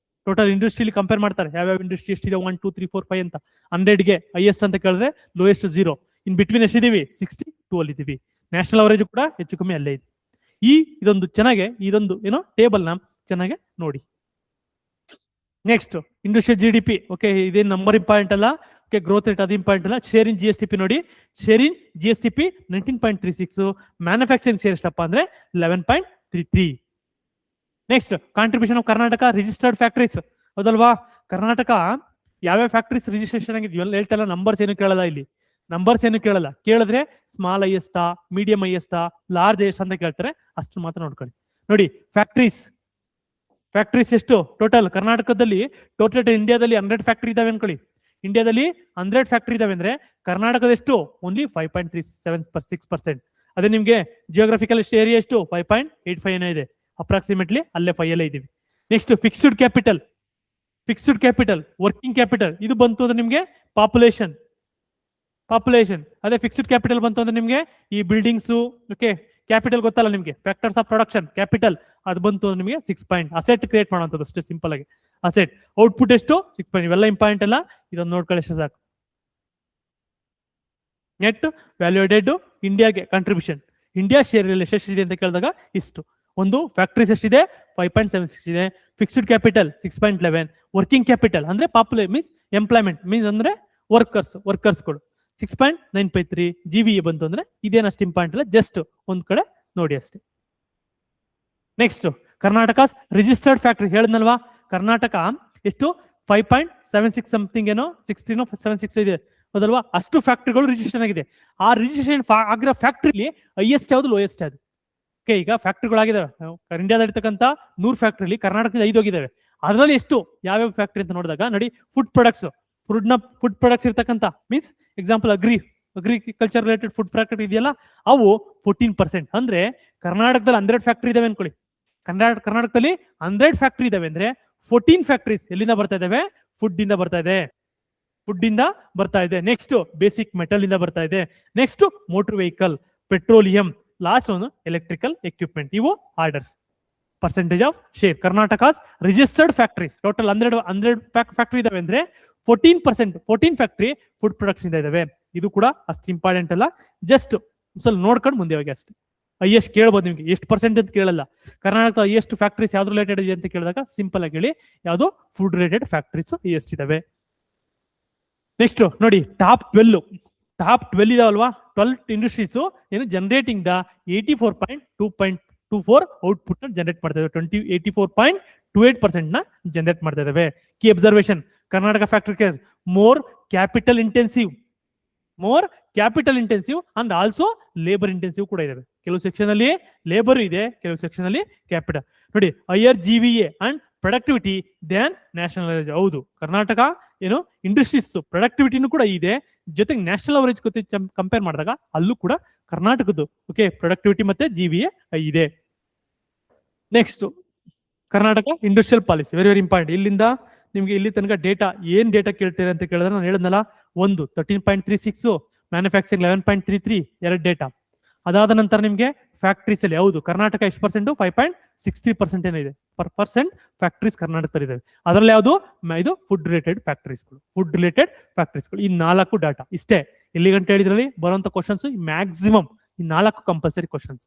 Total ಇಂಡಸ್ಟ್ರಿಯಲ್ಲಿ ಕಂಪೇರ್ ಮಾಡ್ತಾರೆ, ಯಾವ್ಯಾವ ಇಂಡಸ್ಟ್ರಿ ಎಷ್ಟಿದೆ 1 2 3 4 5 ಅಂತ. 100ಗೆ ಹೈಯೆಸ್ಟ್ ಅಂತ ಕೇಳಿದ್ರೆ ಲೋಯೆಸ್ಟ್ 0, ಇನ್ ಬಿಟ್ವೀನ್ ಎಷ್ಟಿದೀವಿ 62 ಅಲ್ಲಿ ಇದೀವಿ. ನ್ಯಾಷನಲ್ ಅವರೇಜ್ ಕೂಡ ಹೆಚ್ಚು ಕಮ್ಮಿ ಅಲ್ಲೇ ಇದೆ. ಇದೊಂದು ಚೆನ್ನಾಗೆ, ಇದೊಂದು ಏನೋ ಟೇಬಲ್ ನ ಚೆನ್ನಾಗೆ ನೋಡಿ. Next industrial GDP. ಓಕೆ, ಇದೇನು ನಂಬರ್ ಇಂಪಾರ್ಟೆಂಟ್ ಅಲ್ಲ. ಓಕೆ, ಗ್ರೋತ್ ರೇಟ್ ಅದು ಇಂಪಾರ್ಟೆಂಟ್ ಅಲ್ಲ. ಶೇರ್ ಇನ್ GSTP ನೋಡಿ, share in GSTP 19.36, manufacturing share ಎಷ್ಟಪ್ಪ ಅಂದ್ರೆ 11.33. Next contribution of Karnataka registered factories. ಹೌದಲ್ವಾ, ಕರ್ನಾಟಕ ಯಾವ್ಯಾವ ಫ್ಯಾಕ್ಟರೀಸ್ ರಿಜಿಸ್ಟ್ರೇಷನ್ ಆಗಿದ್ವಿ ಎಲ್ಲ ಹೇಳ್ತಾ ಇಲ್ಲ. ನಂಬರ್ಸ್ ಏನು ಕೇಳಲ್ಲ ಇಲ್ಲಿ, ನಂಬರ್ಸ್ ಏನು ಕೇಳಲ್ಲ. ಕೇಳಿದ್ರೆ ಸ್ಮಾಲ್ ಹೈಯೆಸ್ಟಾ, ಮೀಡಿಯಂ ಹೈಯೆಸ್ಟಾ, ಲಾರ್ಜ್ ಹೈಯೆಸ್ಟ್ ಅಂತ ಕೇಳ್ತಾರೆ, ಅಷ್ಟು ಮಾತ್ರ ನೋಡ್ಕೊಳ್ಳಿ. ನೋಡಿ ಫ್ಯಾಕ್ಟರೀಸ್ ಎಷ್ಟು ಟೋಟಲ್ ಕರ್ನಾಟಕದಲ್ಲಿ, ಟೋಟಲ್ ಇಂಡಿಯಾದಲ್ಲಿ 100 ಫ್ಯಾಕ್ಟರಿ ಇದಾವೆ ಅನ್ಕೊಳ್ಳಿ. ಇಂಡಿಯಾದಲ್ಲಿ 100 ಫ್ಯಾಕ್ಟರಿ ಇದಾವೆ ಅಂದ್ರೆ ಕರ್ನಾಟಕದ ಎಷ್ಟು ಓನ್ಲಿ 5.36%. ಅದೇ ನಿಮ್ಗೆ ಜಿಯೋಗ್ರಫಿಕಲ್ ಏರಿಯಾ ಎಷ್ಟು 5.85 ಏನೋ ಇದೆ, ಅಪ್ರಾಕ್ಸಿಮೇಟ್ಲಿ ಅಲ್ಲೇ 5 ಅಲ್ಲೇ ಇದೀವಿ. Next fixed capital, working capital ಇದು ಬಂತು ಅಂದ್ರೆ ನಿಮ್ಗೆ ಪಾಪ್ಯುಲೇಷನ್. ಅದೇ ಫಿಕ್ಸ್ಡ್ ಕ್ಯಾಪಿಟಲ್ ಬಂತು ಅಂದ್ರೆ ನಿಮ್ಗೆ ಈ ಬಿಲ್ಡಿಂಗ್ಸ್. ಓಕೆ, ಕ್ಯಾಪಿಟಲ್ ಗೊತ್ತಲ್ಲ ನಿಮ್ಗೆ, ಫ್ಯಾಕ್ಟರ್ಸ್ ಆಫ್ ಪ್ರೊಡಕ್ಷನ್ ಕ್ಯಾಪಿಟಲ್, ಅದು ಬಂತು ನಿಮಗೆ 6 ಪಾಯಿಂಟ್. ಅಸೆಟ್ ಕ್ರಿಯೇಟ್ ಮಾಡುವಂಥದ್ದು ಅಷ್ಟೇ ಸಿಂಪಲ್ ಆಗಿ. ಅಸೆಟ್ ಔಟ್ಪುಟ್ ಎಷ್ಟು 6 ಪಾಯಿಂಟ್. ಇವೆಲ್ಲ ಇಂಪಾರ್ಟೆಂಟ್ ಅಲ್ಲ, ಇದೊಂದು ನೋಡ್ಕೊಳ್ಳಿ ಅಷ್ಟೇ ಸಾಕು. ನೆಟ್ ವ್ಯಾಲ್ಯೂ ಎಡೆಡ್ ಇಂಡಿಯಾಗೆ ಕಾಂಟ್ರಿಬ್ಯೂಷನ್, ಇಂಡಿಯಾ ಶೇರ್ ಎಷ್ಟಿದೆ ಅಂತ ಕೇಳಿದಾಗ ಇಷ್ಟು. ಒಂದು ಫ್ಯಾಕ್ಟರೀಸ್ ಎಷ್ಟಿದೆ 5.76 ಇದೆ, ಫಿಕ್ಸ್ಡ್ ಕ್ಯಾಪಿಟಲ್ 6.11, ವರ್ಕಿಂಗ್ ಕ್ಯಾಪಿಟಲ್ ಅಂದ್ರೆ ಮೀನ್ಸ್ ಎಂಪ್ಲಾಯ್ಮೆಂಟ್ ಮೀನ್ಸ್ ಅಂದ್ರೆ ವರ್ಕರ್ಸ್ಗಳು 6.953, GVA ಬಂತು ಅಂದ್ರೆ ಇದೇನಷ್ಟು ಇಂಪಾರ್ಟೆಂಟ್ ಅಲ್ಲ, ಜಸ್ಟ್ ಒಂದ್ ಕಡೆ ನೋಡಿ ಅಷ್ಟೇ. ನೆಕ್ಸ್ಟ್ ಕರ್ನಾಟಕ ರಿಜಿಸ್ಟರ್ಡ್ ಫ್ಯಾಕ್ಟರಿ ಹೇಳಿದ್ನಲ್ವಾ, ಕರ್ನಾಟಕ ಎಷ್ಟು 5.76 ಸಮಥಿಂಗ್ ಏನೋ 6376 ಇದೆ, ಹೌದಲ್ವಾ. ಅಷ್ಟು ಫ್ಯಾಕ್ಟರಿಗಳು ರಿಜಿಸ್ಟ್ರೇಷನ್ ಆಗಿದೆ. ಆ ರಿಜಿಸ್ಟ್ರೇಷನ್ ಆಗಿರೋ ಫ್ಯಾಕ್ಟರಿಲಿ ಹೈಯೆಸ್ಟ್ ಯಾವುದು, ಲೋಯೆಸ್ಟ್ ಯಾವುದು. ಓಕೆ, ಈಗ ಫ್ಯಾಕ್ಟರಿಗಳಾಗಿದ್ದಾವೆ ಇಂಡಿಯಾದಲ್ಲಿರ್ತಕ್ಕಂಥ 100 ಫ್ಯಾಕ್ಟರಿಲಿ ಕರ್ನಾಟಕದಲ್ಲಿ 5 ಹೋಗಿದ್ದಾವೆ. ಅದರಲ್ಲಿ ಎಷ್ಟು ಯಾವ್ಯಾವ ಫ್ಯಾಕ್ಟರಿ ಅಂತ ನೋಡಿದಾಗ ನೋಡಿ, ಫುಡ್ ಪ್ರೊಡಕ್ಟ್ಸ್ ಇರ್ತಕ್ಕಂಥ means example agriculture related food factory ಇದೆಯಲ್ಲ, ಅವು 14%. ಅಂದ್ರೆ ಕರ್ನಾಟಕದಲ್ಲಿ 100 ಫ್ಯಾಕ್ಟರಿ ಇದಾವೆ ಅನ್ಕೊಳ್ಳಿ. ಕರ್ನಾಟಕದಲ್ಲಿ 100 ಫ್ಯಾಕ್ಟರಿ ಇದಾವೆ ಅಂದ್ರೆ 14 ಫ್ಯಾಕ್ಟರೀಸ್ ಎಲ್ಲಿಂದ ಬರ್ತಾ ಇದಾವೆ, ಫುಡ್ ಇಂದ ಬರ್ತಾ ಇದೆ. ನೆಕ್ಸ್ಟ್ ಬೇಸಿಕ್ ಮೆಟಲ್ ಇಂದ ಬರ್ತಾ ಇದೆ. Next motor vehicle, petroleum, last ಒಂದು ಎಲೆಕ್ಟ್ರಿಕಲ್ ಎಕ್ವಿಪ್ಮೆಂಟ್. ಇವು orders. Percentage of share Karnataka's registered factories total 100 factory ಇದಾವೆ ಅಂದ್ರೆ 14 ಫ್ಯಾಕ್ಟರಿ ಫುಡ್ ಪ್ರೊಡಕ್ಟ್ಸ್ ಇಂದ ಇದಾವೆ. ಇದು ಕೂಡ ಅಷ್ಟು ಇಂಪಾರ್ಟೆಂಟ್ ಅಲ್ಲ, ಜಸ್ಟ್ ಸ್ವಲ್ಪ ನೋಡ್ಕೊಂಡು ಮುಂದೆ ಹೋಗಿ ಅಷ್ಟೇ. ಹೈಯೆಸ್ಟ್ ಕೇಳ್ಬೋದು ನಿಮ್ಗೆ, ಎಷ್ಟು ಪರ್ಸೆಂಟ್ ಅಂತ ಕೇಳಲ್ಲ. ಕರ್ನಾಟಕ ಹೈಯೆಸ್ಟ್ ಫ್ಯಾಕ್ಟರೀಸ್ ಯಾವ್ದು ರಿಲೇಟೆಡ್ ಇದೆ ಅಂತ ಕೇಳಿದಾಗ ಸಿಂಪಲ್ ಆಗಿ ಹೇಳಿ, ಯಾವುದು ಫುಡ್ ರಿಲೇಟೆಡ್ ಫ್ಯಾಕ್ಟರೀಸ್ ಎಷ್ಟಿದಾವೆ. ನೆಕ್ಸ್ಟ್ ನೋಡಿ ಟಾಪ್ 12 ಇದಾವಲ್ವಾ, 12 ಇಂಡಸ್ಟ್ರೀಸ್ ಏನು ಜನರೇಟಿಂಗ್ ದ 84.24 ಔಟ್ಪುಟ್ ನ ಜನರೇಟ್ ಮಾಡ್ತಾ ಇದಾವೆ. 84.28% ನ ಜನರೇಟ್ ಮಾಡ್ತಾ ಇದಾವೆ. Key observation, Karnataka factory case more capital intensive and also labour intensive ಕೂಡ ಇದಾವೆ. ಕೆಲವು ಸೆಕ್ಷನ್ ಅಲ್ಲಿ ಲೇಬರ್ ಇದೆ, ಕೆಲವು ಸೆಕ್ಷನ್ ಅಲ್ಲಿ ಕ್ಯಾಪಿಟಲ್. ನೋಡಿ higher GVA and productivity than national average. ಹೌದು, ಕರ್ನಾಟಕ ಏನು ಇಂಡಸ್ಟ್ರೀಸ್ ಪ್ರೊಡಕ್ಟಿವಿಟಿನೂ ಕೂಡ ಇದೆ, ಜೊತೆಗೆ ನ್ಯಾಷನಲ್ ಅವರೇಜ್ ಕಂಪೇರ್ ಮಾಡಿದಾಗ ಅಲ್ಲೂ ಕೂಡ ಕರ್ನಾಟಕದ್ದು ಓಕೆ ಪ್ರೊಡಕ್ಟಿವಿಟಿ ಮತ್ತೆ GVA ಇದೆ. Next Karnataka industrial policy, very very important. ಇಲ್ಲಿಂದ ನಿಮ್ಗೆ ಇಲ್ಲಿ ತನಕ ಡೇಟಾ ಏನ್ ಡೇಟಾ ಕೇಳ್ತೀರಾ ಅಂತ ಕೇಳಿದ್ರೆ ನಾನು ಹೇಳಿದ್ನಲ್ಲ, 13.36, ಮ್ಯಾನುಫ್ಯಾಕ್ಚರಿಂಗ್ 11.33, 2 ಡೇಟಾ. ಅದಾದ ನಂತರ ನಿಮ್ಗೆ ಫ್ಯಾಕ್ಟರೀಸ್ ಅಲ್ಲಿ ಹೌದು ಕರ್ನಾಟಕ ಎಷ್ಟು ಪರ್ಸೆಂಟ್ 5.63% ಏನಿದೆ ಪರ್ಸೆಂಟ್ ಫ್ಯಾಕ್ಟರೀಸ್ ಕರ್ನಾಟಕದಲ್ಲಿ ಇದಾವೆ. ಅದರಲ್ಲಿ ಯಾವುದು ಇದು ಫುಡ್ ರಿಲೇಟೆಡ್ ಫ್ಯಾಕ್ಟರೀಸ್ಗಳು. ಈ 4 ಡಾಟಾ ಇಷ್ಟೇ. ಇಲ್ಲಿ ಗಂಟೆ ಹೇಳಿದ್ರಲ್ಲಿ ಬರುವಂತ ಕ್ವಶನ್ಸ್ ಮ್ಯಾಕ್ಸಿಮಮ್ ಈ 4 ಕಂಪಲ್ಸರಿ ಕ್ವಶನ್ಸ್,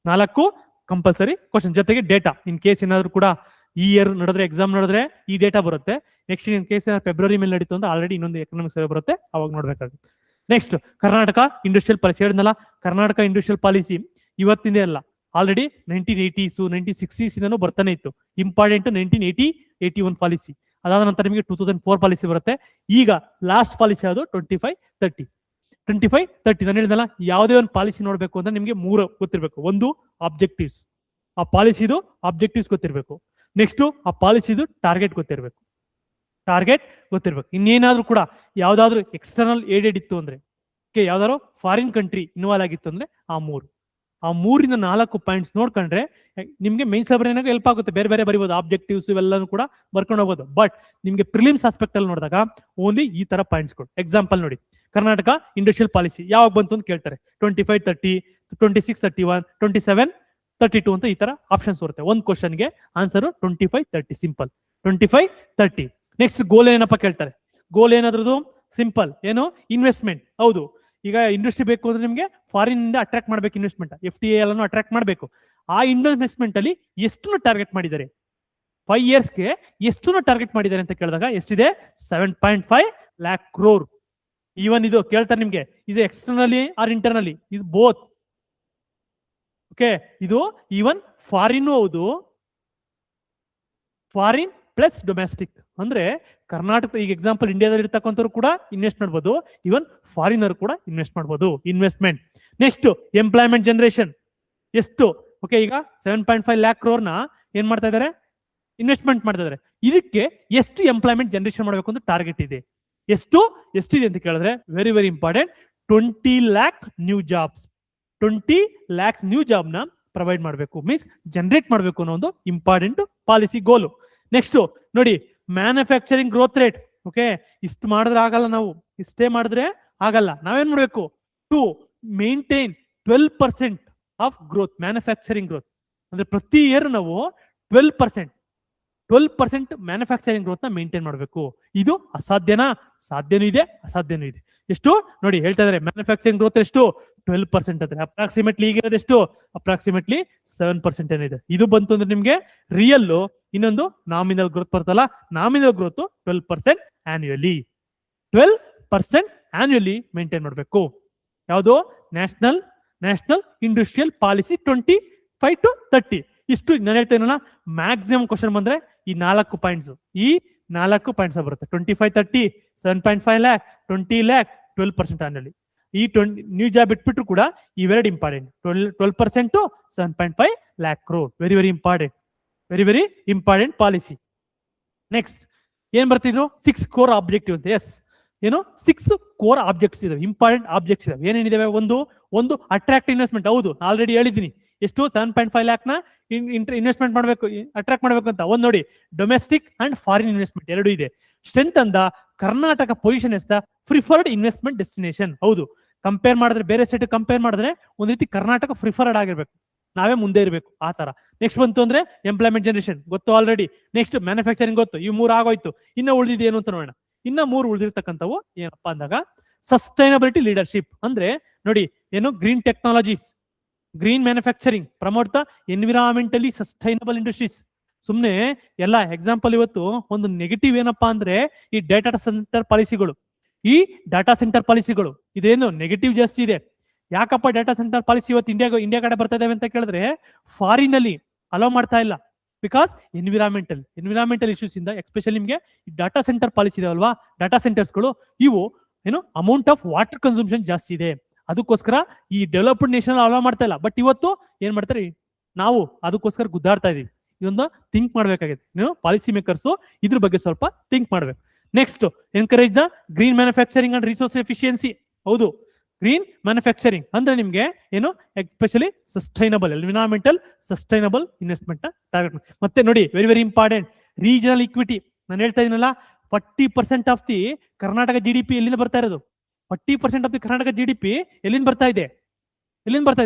4 ಕಂಪಲ್ಸರಿ ಕ್ವಶನ್ ಜೊತೆಗೆ ಡೇಟಾ ಇನ್ ಕೇಸ್ ಏನಾದ್ರು ಕೂಡ ಈ ಇಯರ್ ನಡೆದ್ರೆ ಎಕ್ಸಾಮ್ ನಡೆದ್ರೆ ಈ ಡೇಟಾ ಬರುತ್ತೆ. ನೆಕ್ಸ್ಟ್ ಇನ್ ಕೇಸ್ ಫೆಬ್ರವರಿ ಮೇಲೆ ನಡೀತು ಅಂದ್ರೆ ಆಲ್ರೆಡಿ ಇನ್ನೊಂದು ಎಕನಾಮಿಕ್ಸ್ ಬರುತ್ತೆ, ಅವಾಗ ನೋಡ್ಬೇಕಾಗುತ್ತೆ. ನೆಕ್ಸ್ಟ್ ಕರ್ನಾಟಕ ಇಂಡಸ್ಟ್ರಿಯಲ್ ಪಾಲಿಸಿ ಹೇಳಿದ್ನಲ್ಲ, ಕರ್ನಾಟಕ ಇಂಡಸ್ಟ್ರಿಯಲ್ ಪಾಲಿಸಿ ಇವತ್ತಿಂದೇ ಅಲ್ಲ, ಆಲ್ರೆಡಿ 1980s 1960s ಇಂದನೂ ಬರ್ತಾನೆ ಇತ್ತು. ಇಂಪಾರ್ಟೆಂಟ್ 1981 ಪಾಲಿಸಿ, ಅದಾದ ನಂತರ ನಿಮಗೆ 2004 ಪಾಲಿಸಿ ಬರುತ್ತೆ. ಈಗ ಲಾಸ್ಟ್ ಪಾಲಿಸಿ ಯಾವುದು 25-30. ನಾನು ಹೇಳಿದಲ್ಲ, ಯಾವುದೇ ಒಂದು ಪಾಲಿಸಿ ನೋಡ್ಬೇಕು ಅಂದ್ರೆ ನಿಮಗೆ 3 ಗೊತ್ತಿರಬೇಕು. ಒಂದು ಆಬ್ಜೆಕ್ಟಿವ್ಸ್, ಆ ಪಾಲಿಸಿದು ಆಬ್ಜೆಕ್ಟಿವ್ಸ್ ಗೊತ್ತಿರಬೇಕು. ನೆಕ್ಸ್ಟ್ ಆ ಪಾಲಿಸಿದು ಟಾರ್ಗೆಟ್ ಗೊತ್ತಿರಬೇಕು. ಇನ್ನೇನಾದ್ರೂ ಕೂಡ ಯಾವ್ದಾದ್ರು ಎಕ್ಸ್ಟರ್ನಲ್ ಏಡೆಡ್ ಇತ್ತು ಅಂದ್ರೆ, ಯಾವ್ದಾದ್ರು ಫಾರಿನ್ ಕಂಟ್ರಿ ಇನ್ವಾಲ್ವ್ ಆಗಿತ್ತು ಅಂದ್ರೆ ಆ ಮೂರಿಂದ 4 ಪಾಯಿಂಟ್ಸ್ ನೋಡ್ಕೊಂಡ್ರೆ ನಿಮ್ಗೆ ಮೈನ್ಸ್ ಬರೆಯೋಕೆ ಹೆಲ್ಪ್ ಆಗುತ್ತೆ. ಬೇರೆ ಬೇರೆ ಬರಿಬೋದು, ಆಬ್ಜೆಕ್ಟಿವ್ಸ್ ಇವೆಲ್ಲನೂ ಕೂಡ ಬರ್ಕೊಂಡು ಹೋಗ್ಬೋದು. ಬಟ್ ನಿಮ್ಗೆ ಪ್ರಿಲಿಮ್ಸ್ ಆಸ್ಪೆಕ್ಟ್ ಅಲ್ಲಿ ನೋಡಿದಾಗ ಓನ್ಲಿ ಈ ತರ ಪಾಯಿಂಟ್ಸ್ಗಳು. ಎಕ್ಸಾಂಪಲ್ ನೋಡಿ, ಕರ್ನಾಟಕ ಇಂಡಸ್ಟ್ರಿಯಲ್ ಪಾಲಿಸಿ ಯಾವಾಗ ಬಂತು ಅಂತ ಕೇಳ್ತಾರೆ. 25-30, 26-31, 27-32 ಅಂತ ಈ ತರ ಆಪ್ಷನ್ಸ್ ಬರುತ್ತೆ. ಒಂದು ಕ್ವಶನ್ಗೆ ಆನ್ಸರ್ 25-30, ಸಿಂಪಲ್ 25-30. ನೆಕ್ಸ್ಟ್ ಗೋಲ್ ಏನಪ್ಪ ಕೇಳ್ತಾರೆ. ಗೋಲ್ ಏನಾದ್ರದ್ದು ಸಿಂಪಲ್, ಏನು ಇನ್ವೆಸ್ಟ್ಮೆಂಟ್. ಹೌದು, ಈಗ ಇಂಡಸ್ಟ್ರಿ ಬೇಕು ಅಂದ್ರೆ ನಿಮ್ಗೆ ಫಾರಿನ್ ಇಂದ ಅಟ್ರಾಕ್ಟ್ ಮಾಡ್ಬೇಕು ಇನ್ವೆಸ್ಟ್ಮೆಂಟ್, FTA ಎಲ್ಲಾನು ಅಟ್ರಾಕ್ಟ್ ಮಾಡಬೇಕು. ಆ ಇನ್ವೆಸ್ಟ್ಮೆಂಟ್ ಅಲ್ಲಿ ಎಷ್ಟು ಟಾರ್ಗೆಟ್ ಮಾಡಿದ್ದಾರೆ, 5 yearsಗೆ ಎಷ್ಟು ಟಾರ್ಗೆಟ್ ಮಾಡಿದ್ದಾರೆ ಅಂತ ಕೇಳಿದಾಗ ಎಷ್ಟಿದೆ, 7.5 lakh crore. ಈವನ್ ಇದು ಕೇಳ್ತಾರೆ ನಿಮ್ಗೆ, ಇದು ಎಕ್ಸ್ಟರ್ನಲಿ ಆರ್ ಇಂಟರ್ನಲಿ, ಇದು ಬೋತ್. ಓಕೆ, ಇದು ಈವನ್ ಫಾರಿನ್ ಹೌದು, ಫಾರಿನ್ ಪ್ಲಸ್ ಡೊಮೆಸ್ಟಿಕ್. ಅಂದ್ರೆ ಕರ್ನಾಟಕ, ಈಗ ಎಕ್ಸಾಂಪಲ್ ಇಂಡಿಯಾದಲ್ಲಿ ಇರ್ತಕ್ಕಂಥವ್ರು ಕೂಡ ಇನ್ವೆಸ್ಟ್ ಮಾಡ್ಬೋದು, ಈವನ್ ಫಾರಿನರ್ ಕೂಡ ಇನ್ವೆಸ್ಟ್ ಮಾಡ್ಬೋದು. ಇನ್ವೆಸ್ಟ್ಮೆಂಟ್. ನೆಕ್ಸ್ಟ್ ಎಂಪ್ಲಾಯ್ಮೆಂಟ್ ಜನರೇಷನ್ ಎಷ್ಟು, ಓಕೆ, ಈಗ 7.5 lakh crore ಏನ್ ಮಾಡ್ತಾ ಇದಾರೆ, ಇನ್ವೆಸ್ಟ್ಮೆಂಟ್ ಮಾಡ್ತಾ ಇದಾರೆ. ಇದಕ್ಕೆ ಎಷ್ಟು ಎಂಪ್ಲಾಯ್ಮೆಂಟ್ ಜನರೇಷನ್ ಮಾಡಬೇಕು ಅಂತ ಟಾರ್ಗೆಟ್ ಇದೆ. ಎಷ್ಟಿದೆ ಅಂತ ಕೇಳಿದ್ರೆ very very important, 20 lakh new jobs. 20 lakhs new job ನ ಪ್ರೊವೈಡ್ ಮಾಡಬೇಕು, ಮೀನ್ಸ್ ಜನರೇಟ್ ಮಾಡಬೇಕು ಅನ್ನೋ ಒಂದು ಇಂಪಾರ್ಟೆಂಟ್ ಪಾಲಿಸಿ ಗೋಲು. ನೆಕ್ಸ್ಟ್ ನೋಡಿ, ಮ್ಯಾನುಫ್ಯಾಕ್ಚರಿಂಗ್ ಗ್ರೋತ್ ರೇಟ್. ಓಕೆ, ಇಷ್ಟು ಮಾಡಿದ್ರೆ ಆಗಲ್ಲ, ನಾವು ಇಷ್ಟೇ ಮಾಡಿದ್ರೆ ಆಗಲ್ಲ. ನಾವೇನ್ ಮಾಡ್ಬೇಕು, to maintain 12% of growth, manufacturing growth. ಅಂದ್ರೆ ಪ್ರತಿ ಇಯರ್ ನಾವು 12% ಮ್ಯಾನುಫ್ಯಾಕ್ಚರಿಂಗ್ ಗ್ರೋತ್ ನ ಮೇಂಟೈನ್ ಮಾಡಬೇಕು. ಇದು ಅಸಾಧ್ಯನಾ? ಸಾಧ್ಯನೂ ಇದೆ, ಅಸಾಧ್ಯನೂ ಇದೆ. ಎಷ್ಟು ನೋಡಿ ಹೇಳ್ತಾ ಇದಾರೆ, ಮ್ಯಾನುಫ್ಯಾಕ್ಚರಿಂಗ್ ಗ್ರೋತ್ ಎಷ್ಟು 12% ಅಂದ್ರೆ ಅಪ್ರಾಕ್ಸಿಮೇಟ್ಲಿ ಈಗಿರೋದು ಎಷ್ಟು, ಅಪ್ರಾಕ್ಸಿಮೇಟ್ಲಿ 7% ಏನಿದೆ. ಇದು ಬಂತು ಅಂದ್ರೆ ನಿಮ್ಗೆ ರಿಯಲ್. ಇನ್ನೊಂದು ನಾಮಿನಲ್ ಗ್ರೋತ್ ಬರ್ತಲ್ಲ, nominal growth 12% annually, 12% annually maintain ಮಾಡಬೇಕು. ಯಾವುದು, ನ್ಯಾಷನಲ್ ಇಂಡಸ್ಟ್ರಿಯಲ್ ಪಾಲಿಸಿ 25-30. ಇಷ್ಟು ನಾನು ಹೇಳ್ತೇನಲ್ಲ, ಮ್ಯಾಕ್ಸಿಮಮ್ ಕ್ವಶನ್ ಬಂದ್ರೆ ಈ 4 ಪಾಯಿಂಟ್ಸ್, ಈ 4 ಪಾಯಿಂಟ್ಸ್ ಬರುತ್ತೆ. 25-30, 7.5 lakh, 20 lakh, 12% ಆನ್ಯುಯಲಿ. ಈ ನ್ಯೂ ಜಾಬ್ ಬಿಟ್ಬಿಟ್ರು ಕೂಡ ಇವೆರಡು important. 12% 7.5 lakh crore, very very important, very very important policy. Next ಏನ್ ಬರ್ತಿದ್ರು, 6 core ಆಬ್ಜೆಕ್ಟಿವ್ ಅಂತ. ಎಸ್, ಏನು 6 core ಆಬ್ಜೆಕ್ಟ್ಸ್ ಇದಾವೆ, ಇಂಪಾರ್ಟೆಂಟ್ ಆಬ್ಜೆಕ್ಟ್ಸ್ ಇದಾವೆ. ಏನೇನಿದಾವೆ, ಒಂದು ಅಟ್ರಾಕ್ಟ್ ಇನ್ವೆಸ್ಟ್ಮೆಂಟ್. ಹೌದು, ಆಲ್ರೆಡಿ ಹೇಳಿದ್ದೀನಿ ಎಷ್ಟು, 7.5 lakh ಇನ್ವೆಸ್ಟ್ಮೆಂಟ್ ಮಾಡಬೇಕು, ಅಟ್ರಾಕ್ಟ್ ಮಾಡಬೇಕು ಅಂತ. ಒಂದು ನೋಡಿ, ಡೊಮೆಸ್ಟಿಕ್ ಅಂಡ್ ಫಾರಿನ್ ಇನ್ವೆಸ್ಟ್ಮೆಂಟ್ ಎರಡು ಇದೆ. ಸ್ಟ್ರೆಂತ್ ಅಂದ Karnataka position as the preferred investment destination. ಹೌದು, ಕಂಪೇರ್ ಮಾಡಿದ್ರೆ, ಬೇರೆ ಸ್ಟೇಟ್ ಕಂಪೇರ್ ಮಾಡಿದ್ರೆ ಒಂದ್ ರೀತಿ ಕರ್ನಾಟಕ ಪ್ರಿಫರ್ಡ್ ಆಗಿರ್ಬೇಕು, ನಾವೇ ಮುಂದೆ ಇರಬೇಕು ಆ ತರ. ನೆಕ್ಸ್ಟ್ ಬಂತು ಅಂದ್ರೆ ಎಂಪ್ಲಾಯ್ಮೆಂಟ್ ಜನರೇಷನ್ ಗೊತ್ತು ಆಲ್ರೆಡಿ. ನೆಕ್ಸ್ಟ್ ಮ್ಯಾನುಫ್ಯಾಕ್ಚರಿಂಗ್ ಗೊತ್ತು, ಈ 3 ಆಗೋಯ್ತು. ಇನ್ನ ಉಳಿದಿದೆ ಏನು ಅಂತ ನೋಡೋಣ. ಇನ್ನ 3 ಉಳಿದಿರ್ತಕ್ಕಂಥವು ಏನಪ್ಪಾ ಅಂದಾಗ, ಸಸ್ಟೈನಬಿಲಿಟಿ ಲೀಡರ್ಶಿಪ್. ಅಂದ್ರೆ ನೋಡಿ, ಏನು green technologies, green manufacturing, promote the environmentally sustainable industries. ಸುಮ್ನೆ ಎಲ್ಲ ಎಕ್ಸಾಂಪಲ್. ಇವತ್ತು ಒಂದು ನೆಗೆಟಿವ್ ಏನಪ್ಪಾ ಅಂದ್ರೆ ಈ ಡೇಟಾ ಸೆಂಟರ್ ಪಾಲಿಸಿಗಳು, ಇದೇನು ನೆಗೆಟಿವ್ ಜಾಸ್ತಿ ಇದೆ. ಯಾಕಪ್ಪ ಡೇಟಾ ಸೆಂಟರ್ ಪಾಲಿಸಿ ಇವತ್ತು ಇಂಡಿಯಾ ಕಡೆ ಬರ್ತಾ ಇದಾವೆ ಅಂತ ಕೇಳಿದ್ರೆ, ಫಾರಿನ್ ಅಲ್ಲಿ ಅಲೋ ಮಾಡ್ತಾ ಇಲ್ಲ. ಬಿಕಾಸ್ ಎನ್ವಿರಾನ್ಮೆಂಟಲ್ ಇಶ್ಯೂಸ್ ಇಂದ, ಎಸ್ಪೆಷಲಿ ನಿಮ್ಗೆ ಡಾಟಾ ಸೆಂಟರ್ ಪಾಲಿಸಿ ಇದಾವಲ್ವಾ, ಡಾಟಾ ಸೆಂಟರ್ಸ್ಗಳು ಇವು ಏನು ಅಮೌಂಟ್ ಆಫ್ ವಾಟರ್ ಕನ್ಸಂಪ್ಷನ್ ಜಾಸ್ತಿ ಇದೆ. ಅದಕ್ಕೋಸ್ಕರ ಈ ಡೆವಲಪ್ಡ್ ನೇಷನ್ ಅಲೋ ಮಾಡ್ತಾ ಇಲ್ಲ. ಬಟ್ ಇವತ್ತು ಏನ್ ಮಾಡ್ತಾರೆ, ನಾವು ಅದಕ್ಕೋಸ್ಕರ ಗುದ್ದಾಡ್ತಾ ಇದೀವಿ. ಇದೊಂದು ಥಿಂಕ್ ಮಾಡ್ಬೇಕಾಗಿದೆ, ನೀವು ಪಾಲಿಸಿ ಮೇಕರ್ಸ್ ಇದ್ರ ಬಗ್ಗೆ ಸ್ವಲ್ಪ ಥಿಂಕ್ ಮಾಡ್ಬೇಕು. Next, encourage the green manufacturing and resource efficiency. ಹೌದು, ಗ್ರೀನ್ ಮ್ಯಾನುಫ್ಯಾಕ್ಚರಿಂಗ್ ಅಂದ್ರೆ ನಿಮ್ಗೆ ಏನು, especially sustainable, environmental sustainable investment target. ಮತ್ತೆ ನೋಡಿ, very very important, regional equity. ನಾನು ಹೇಳ್ತಾ ಇದೀನಲ್ಲ, 40% ಆಫ್ ದಿ ಕರ್ನಾಟಕ GDP ಎಲ್ಲಿಂದ ಬರ್ತಾ ಇರೋದು, 40% ಆಫ್ ದಿ ಕರ್ನಾಟಕ GDP ಎಲ್ಲಿಂದ ಬರ್ತಾ ಇದೆ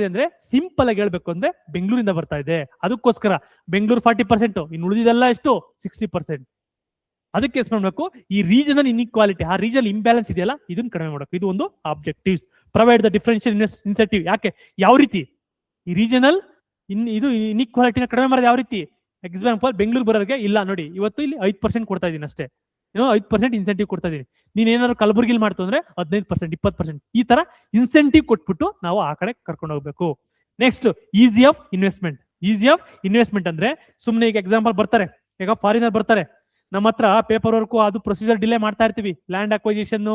ಅಂದ್ರೆ ಸಿಂಪಲ್ ಆಗಿ ಹೇಳ್ಬೇಕು ಅಂದ್ರೆ ಬೆಂಗಳೂರಿಂದ ಬರ್ತಾ ಇದೆ. ಅದಕ್ಕೋಸ್ಕರ ಬೆಂಗಳೂರು 40%, ಇನ್ನು ಉಳಿದಿದೆಲ್ಲ ಎಷ್ಟು, 60%. ಅದಕ್ಕೆ ಎಷ್ಟು ಮಾಡಬೇಕು, ಈ ರೀಜನಲ್ ಇನ್ಇಕ್ವಾಲಿಟಿ, ಆ ರೀಜನಲ್ ಇಂಬ್ಯಾಲೆನ್ಸ್ ಇದೆಯಲ್ಲ, ಇದನ್ನ ಕಡಿಮೆ ಮಾಡಬೇಕು. ಇದು ಒಂದು objectives. Provide the differential incentive. ಯಾಕೆ, ಯಾವ ರೀತಿ ಈ ರೀಜನಲ್ ಇದು ಇನ್ಇಕ್ವಾಲಿಟಿನ ಕಡಿಮೆ ಮಾಡೋದು ಯಾವ ರೀತಿ? ಎಕ್ಸಾಂಪಲ್ ಬೆಂಗಳೂರು ಬರೋರಿಗೆ ಇಲ್ಲ ನೋಡಿ, ಇವತ್ತು ಇಲ್ಲಿ 5% ಕೊಡ್ತಾ ಇದೀನಿ ಅಷ್ಟೇ, 5% ಇನ್ಸೆಂಟಿವ್ ಕೊಡ್ತಾ ಇದೀನಿ. ನೀನ್ ಏನಾದ್ರು ಕಲಬುರಗಿಲಿ ಮಾಡ್ತು ಅಂದ್ರೆ 15%, 20%, ಈ ತರ ಇನ್ಸೆಂಟಿವ್ ಕೊಟ್ಬಿಟ್ಟು ನಾವು ಆ ಕಡೆ ಕರ್ಕೊಂಡು ಹೋಗ್ಬೇಕು. Next, easy of investment. Easy of investment ಅಂದ್ರೆ ಸುಮ್ನೆ ಈಗ ಎಕ್ಸಾಂಪಲ್ ಬರ್ತಾರೆ, ಈಗ ಫಾರಿನರ್ ಬರ್ತಾರೆ, ನಮ್ಮ ಹತ್ರ ಪೇಪರ್ ವರ್ಕ್ ಅದು ಪ್ರೊಸೀಜರ್ ಡಿಲೇ ಮಾಡ್ತಾ ಇರ್ತೀವಿ, ಲ್ಯಾಂಡ್ ಅಕ್ವೈಸಿಷನ್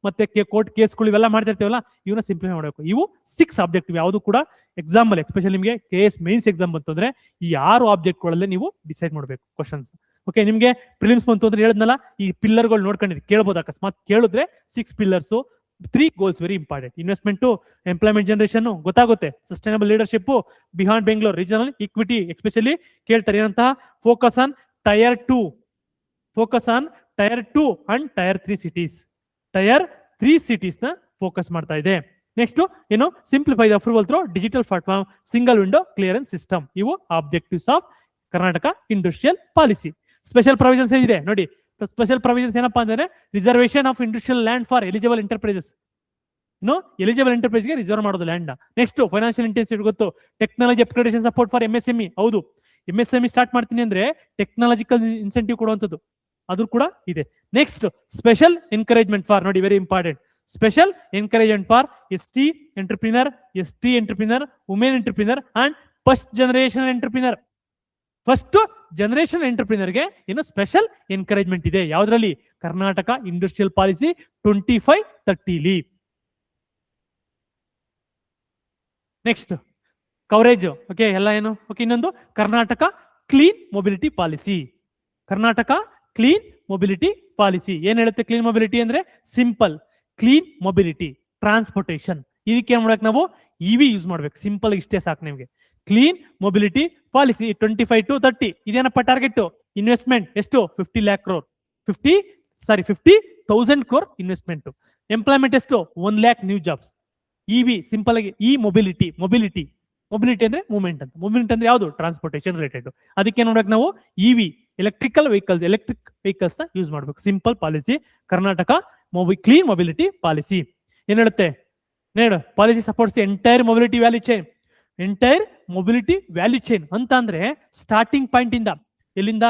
ಮತ್ತೆ ಕೋರ್ಟ್ ಕೇಸ್ಗಳು ಇವೆಲ್ಲ ಮಾಡ್ತಾ ಇರ್ತೀವಲ್ಲ, ಇವನ್ನ ಸಿಂಪ್ಲಿಫೈ ಮಾಡಬೇಕು. ಇವು 6 ಆಬ್ಜೆಕ್ಟಿವ್. ಯಾವುದು ಕೂಡ ಎಕ್ಸಾಂಪಲ್ ಎಸ್ಪೆಷಲಿ ನಿಮಗೆ KS ಮೇನ್ಸ್ ಎಕ್ಸಾಮ್ ಬಂತು ಅಂದ್ರೆ ಈ 6 ಆಬ್ಜೆಕ್ಟ್ಗಳಲ್ಲಿ ನೀವು ಡಿಸೈಡ್ ಮಾಡಬೇಕು ಕ್ವಶನ್ಸ್. ಓಕೆ, ನಿಮ್ಗೆ ಪ್ರಿಲಿಮ್ಸ್ ಬಂತು ಅಂದ್ರೆ ಹೇಳಿದ್ನಲ್ಲ, ಈ ಪಿಲ್ಲರ್ಗಳು ನೋಡ್ಕೊಂಡಿರಿ, ಕೇಳ್ಬೋದು, ಅಕಸ್ಮಾತ್ ಕೇಳಿದ್ರೆ 6 pillars, 3 goals very important. Investment, employment generation ಗೊತ್ತಾಗುತ್ತೆ, sustainable leadership, beyond Bengaluru, regional equity especially ಕೇಳ್ತಾರೆ. ಏನಂತ? Focus on tier 2, focus on tier 2 and tier 3 cities. Tier 3 cities ನ ಫೋಕಸ್ ಮಾಡ್ತಾ ಇದೆ. ನೆಕ್ಸ್ಟ್ ಏನು? Simplify the approval through digital platform, single window clearance system. ಇವು objectives of Karnataka industrial policy. Special provisions ಏನಿದೆ ನೋಡಿ, special provisions ಏನಪ್ಪಾ ಅಂದ್ರೆ reservation of industrial land for eligible enterprises. Eligible enterprise ಗೆ ರಿಸರ್ವ್ ಮಾಡೋದು ಲ್ಯಾಂಡ್. ನೆಕ್ಸ್ಟ್, ಫೈನಾನ್ಷಿಯಲ್ ಇಂಟೆನ್ಸಿಟಿ ಗೊತ್ತು, technology upgradation support for MSME. ಹೌದು, MSME start ಮಾಡ್ತೀನಿ ಅಂದ್ರೆ ಟೆಕ್ನಾಲಜಿಕಲ್ ಇನ್ಸೆಂಟಿವ್ ಕೊಡುವಂಥದ್ದು, ಅದು ಕೂಡ ಇದೆ. ನೆಕ್ಸ್ಟ್, ಸ್ಪೆಷಲ್ ಎನ್ಕರೇಜ್ಮೆಂಟ್ ಫಾರ್, ನೋಡಿ very important, special encouragement for ST entrepreneur, women entrepreneur and first generation entrepreneur. First generation ಎಂಟರ್ಪ್ರಿನರ್ಗೆ ಏನು ಸ್ಪೆಷಲ್ ಎನ್ಕರೇಜ್ಮೆಂಟ್ ಇದೆ. ಯಾವ್ದ್ರಲ್ಲಿ? Karnataka industrial policy 2530. Next, coverage. Okay, ಎಲ್ಲ ಏನು? ಓಕೆ, ಇನ್ನೊಂದು Karnataka clean mobility policy. Karnataka clean mobility policy ಏನ್ ಹೇಳುತ್ತೆ? ಕ್ಲೀನ್ ಮೊಬಿಲಿಟಿ ಅಂದ್ರೆ ಸಿಂಪಲ್ ಕ್ಲೀನ್ ಮೊಬಿಲಿಟಿ ಟ್ರಾನ್ಸ್ಪೋರ್ಟೇಷನ್. ಇದಕ್ಕೆ ಏನ್ ಮಾಡ್ಬೇಕು? ನಾವು EV ಯೂಸ್ ಮಾಡ್ಬೇಕು. ಸಿಂಪಲ್ ಇಷ್ಟೇ ಸಾಕು ನಿಮ್ಗೆ. Clean mobility policy 25 to 30. ಇದೇನಪ್ಪ ಟಾರ್ಗೆಟ್? ಇನ್ವೆಸ್ಟ್ಮೆಂಟ್ ಎಷ್ಟು? 50,00,000 crore, 50,000 crore ಇನ್ವೆಸ್ಟ್ಮೆಂಟ್. ಎಂಪ್ಲಾಯ್ಮೆಂಟ್ ಎಷ್ಟು? 1,00,000 ನ್ಯೂ ಜಾಬ್ಸ್. EV ಸಿಂಪಲ್ ಆಗಿ ಮೊಬಿಲಿಟಿ ಅಂದ್ರೆ ಮೂವ್ಮೆಂಟ್ ಅಂತ. ಮೂವ್ಮೆಂಟ್ ಅಂದ್ರೆ ಯಾವುದು? Transportation related. ಅದಕ್ಕೆ ನೋಡಕ್ ನಾವು EV ಎಲೆಕ್ಟ್ರಿಕ್ ವೆಹಿಕಲ್ಸ್ ನ ಯೂಸ್ ಮಾಡ್ಬೇಕು. Simple policy Karnataka clean mobility policy. ಏನ್ ಹೇಳುತ್ತೆ? Policy supports entire mobility value chain. Entire mobility value chain ಅಂತ ಅಂದ್ರೆ ಸ್ಟಾರ್ಟಿಂಗ್ ಪಾಯಿಂಟ್ ಇಂದ ಎಲ್ಲಿಂದ?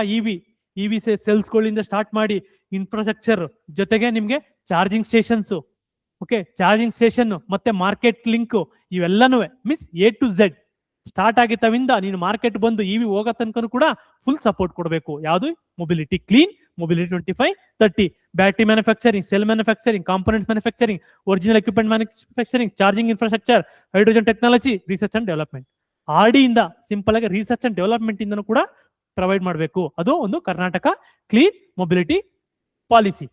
EV ಸೆಲ್ಸ್ಗಳಿಂದ ಸ್ಟಾರ್ಟ್ ಮಾಡಿ ಇನ್ಫ್ರಾಸ್ಟ್ರಕ್ಚರ್ ಜೊತೆಗೆ ನಿಮ್ಗೆ charging stations, okay, charging station ಮತ್ತೆ ಮಾರ್ಕೆಟ್ ಲಿಂಕ್, ಇವೆಲ್ಲನೂ means A to Z start ಆಗಿತ್ತವಿಂದ ನೀನು ಮಾರ್ಕೆಟ್ ಬಂದು EV ಹೋಗೋ ತನಕ ಕೂಡ ಫುಲ್ ಸಪೋರ್ಟ್ ಕೊಡಬೇಕು. ಯಾವುದು? Mobility, clean mobility 2530. Battery manufacturing, cell manufacturing, components manufacturing, original equipment manufacturing, charging infrastructure, hydrogen technology, research and development. ಇಂದ ಸಿಂಪಲ್ ಆಗಿ ರಿಸರ್ಚ್ ಅಂಡ್ ಡೆವಲಪ್ಮೆಂಟ್ ಇಂದನೂ ಕೂಡ ಪ್ರೊವೈಡ್ ಮಾಡಬೇಕು. ಅದು ಒಂದು Karnataka clean mobility policy.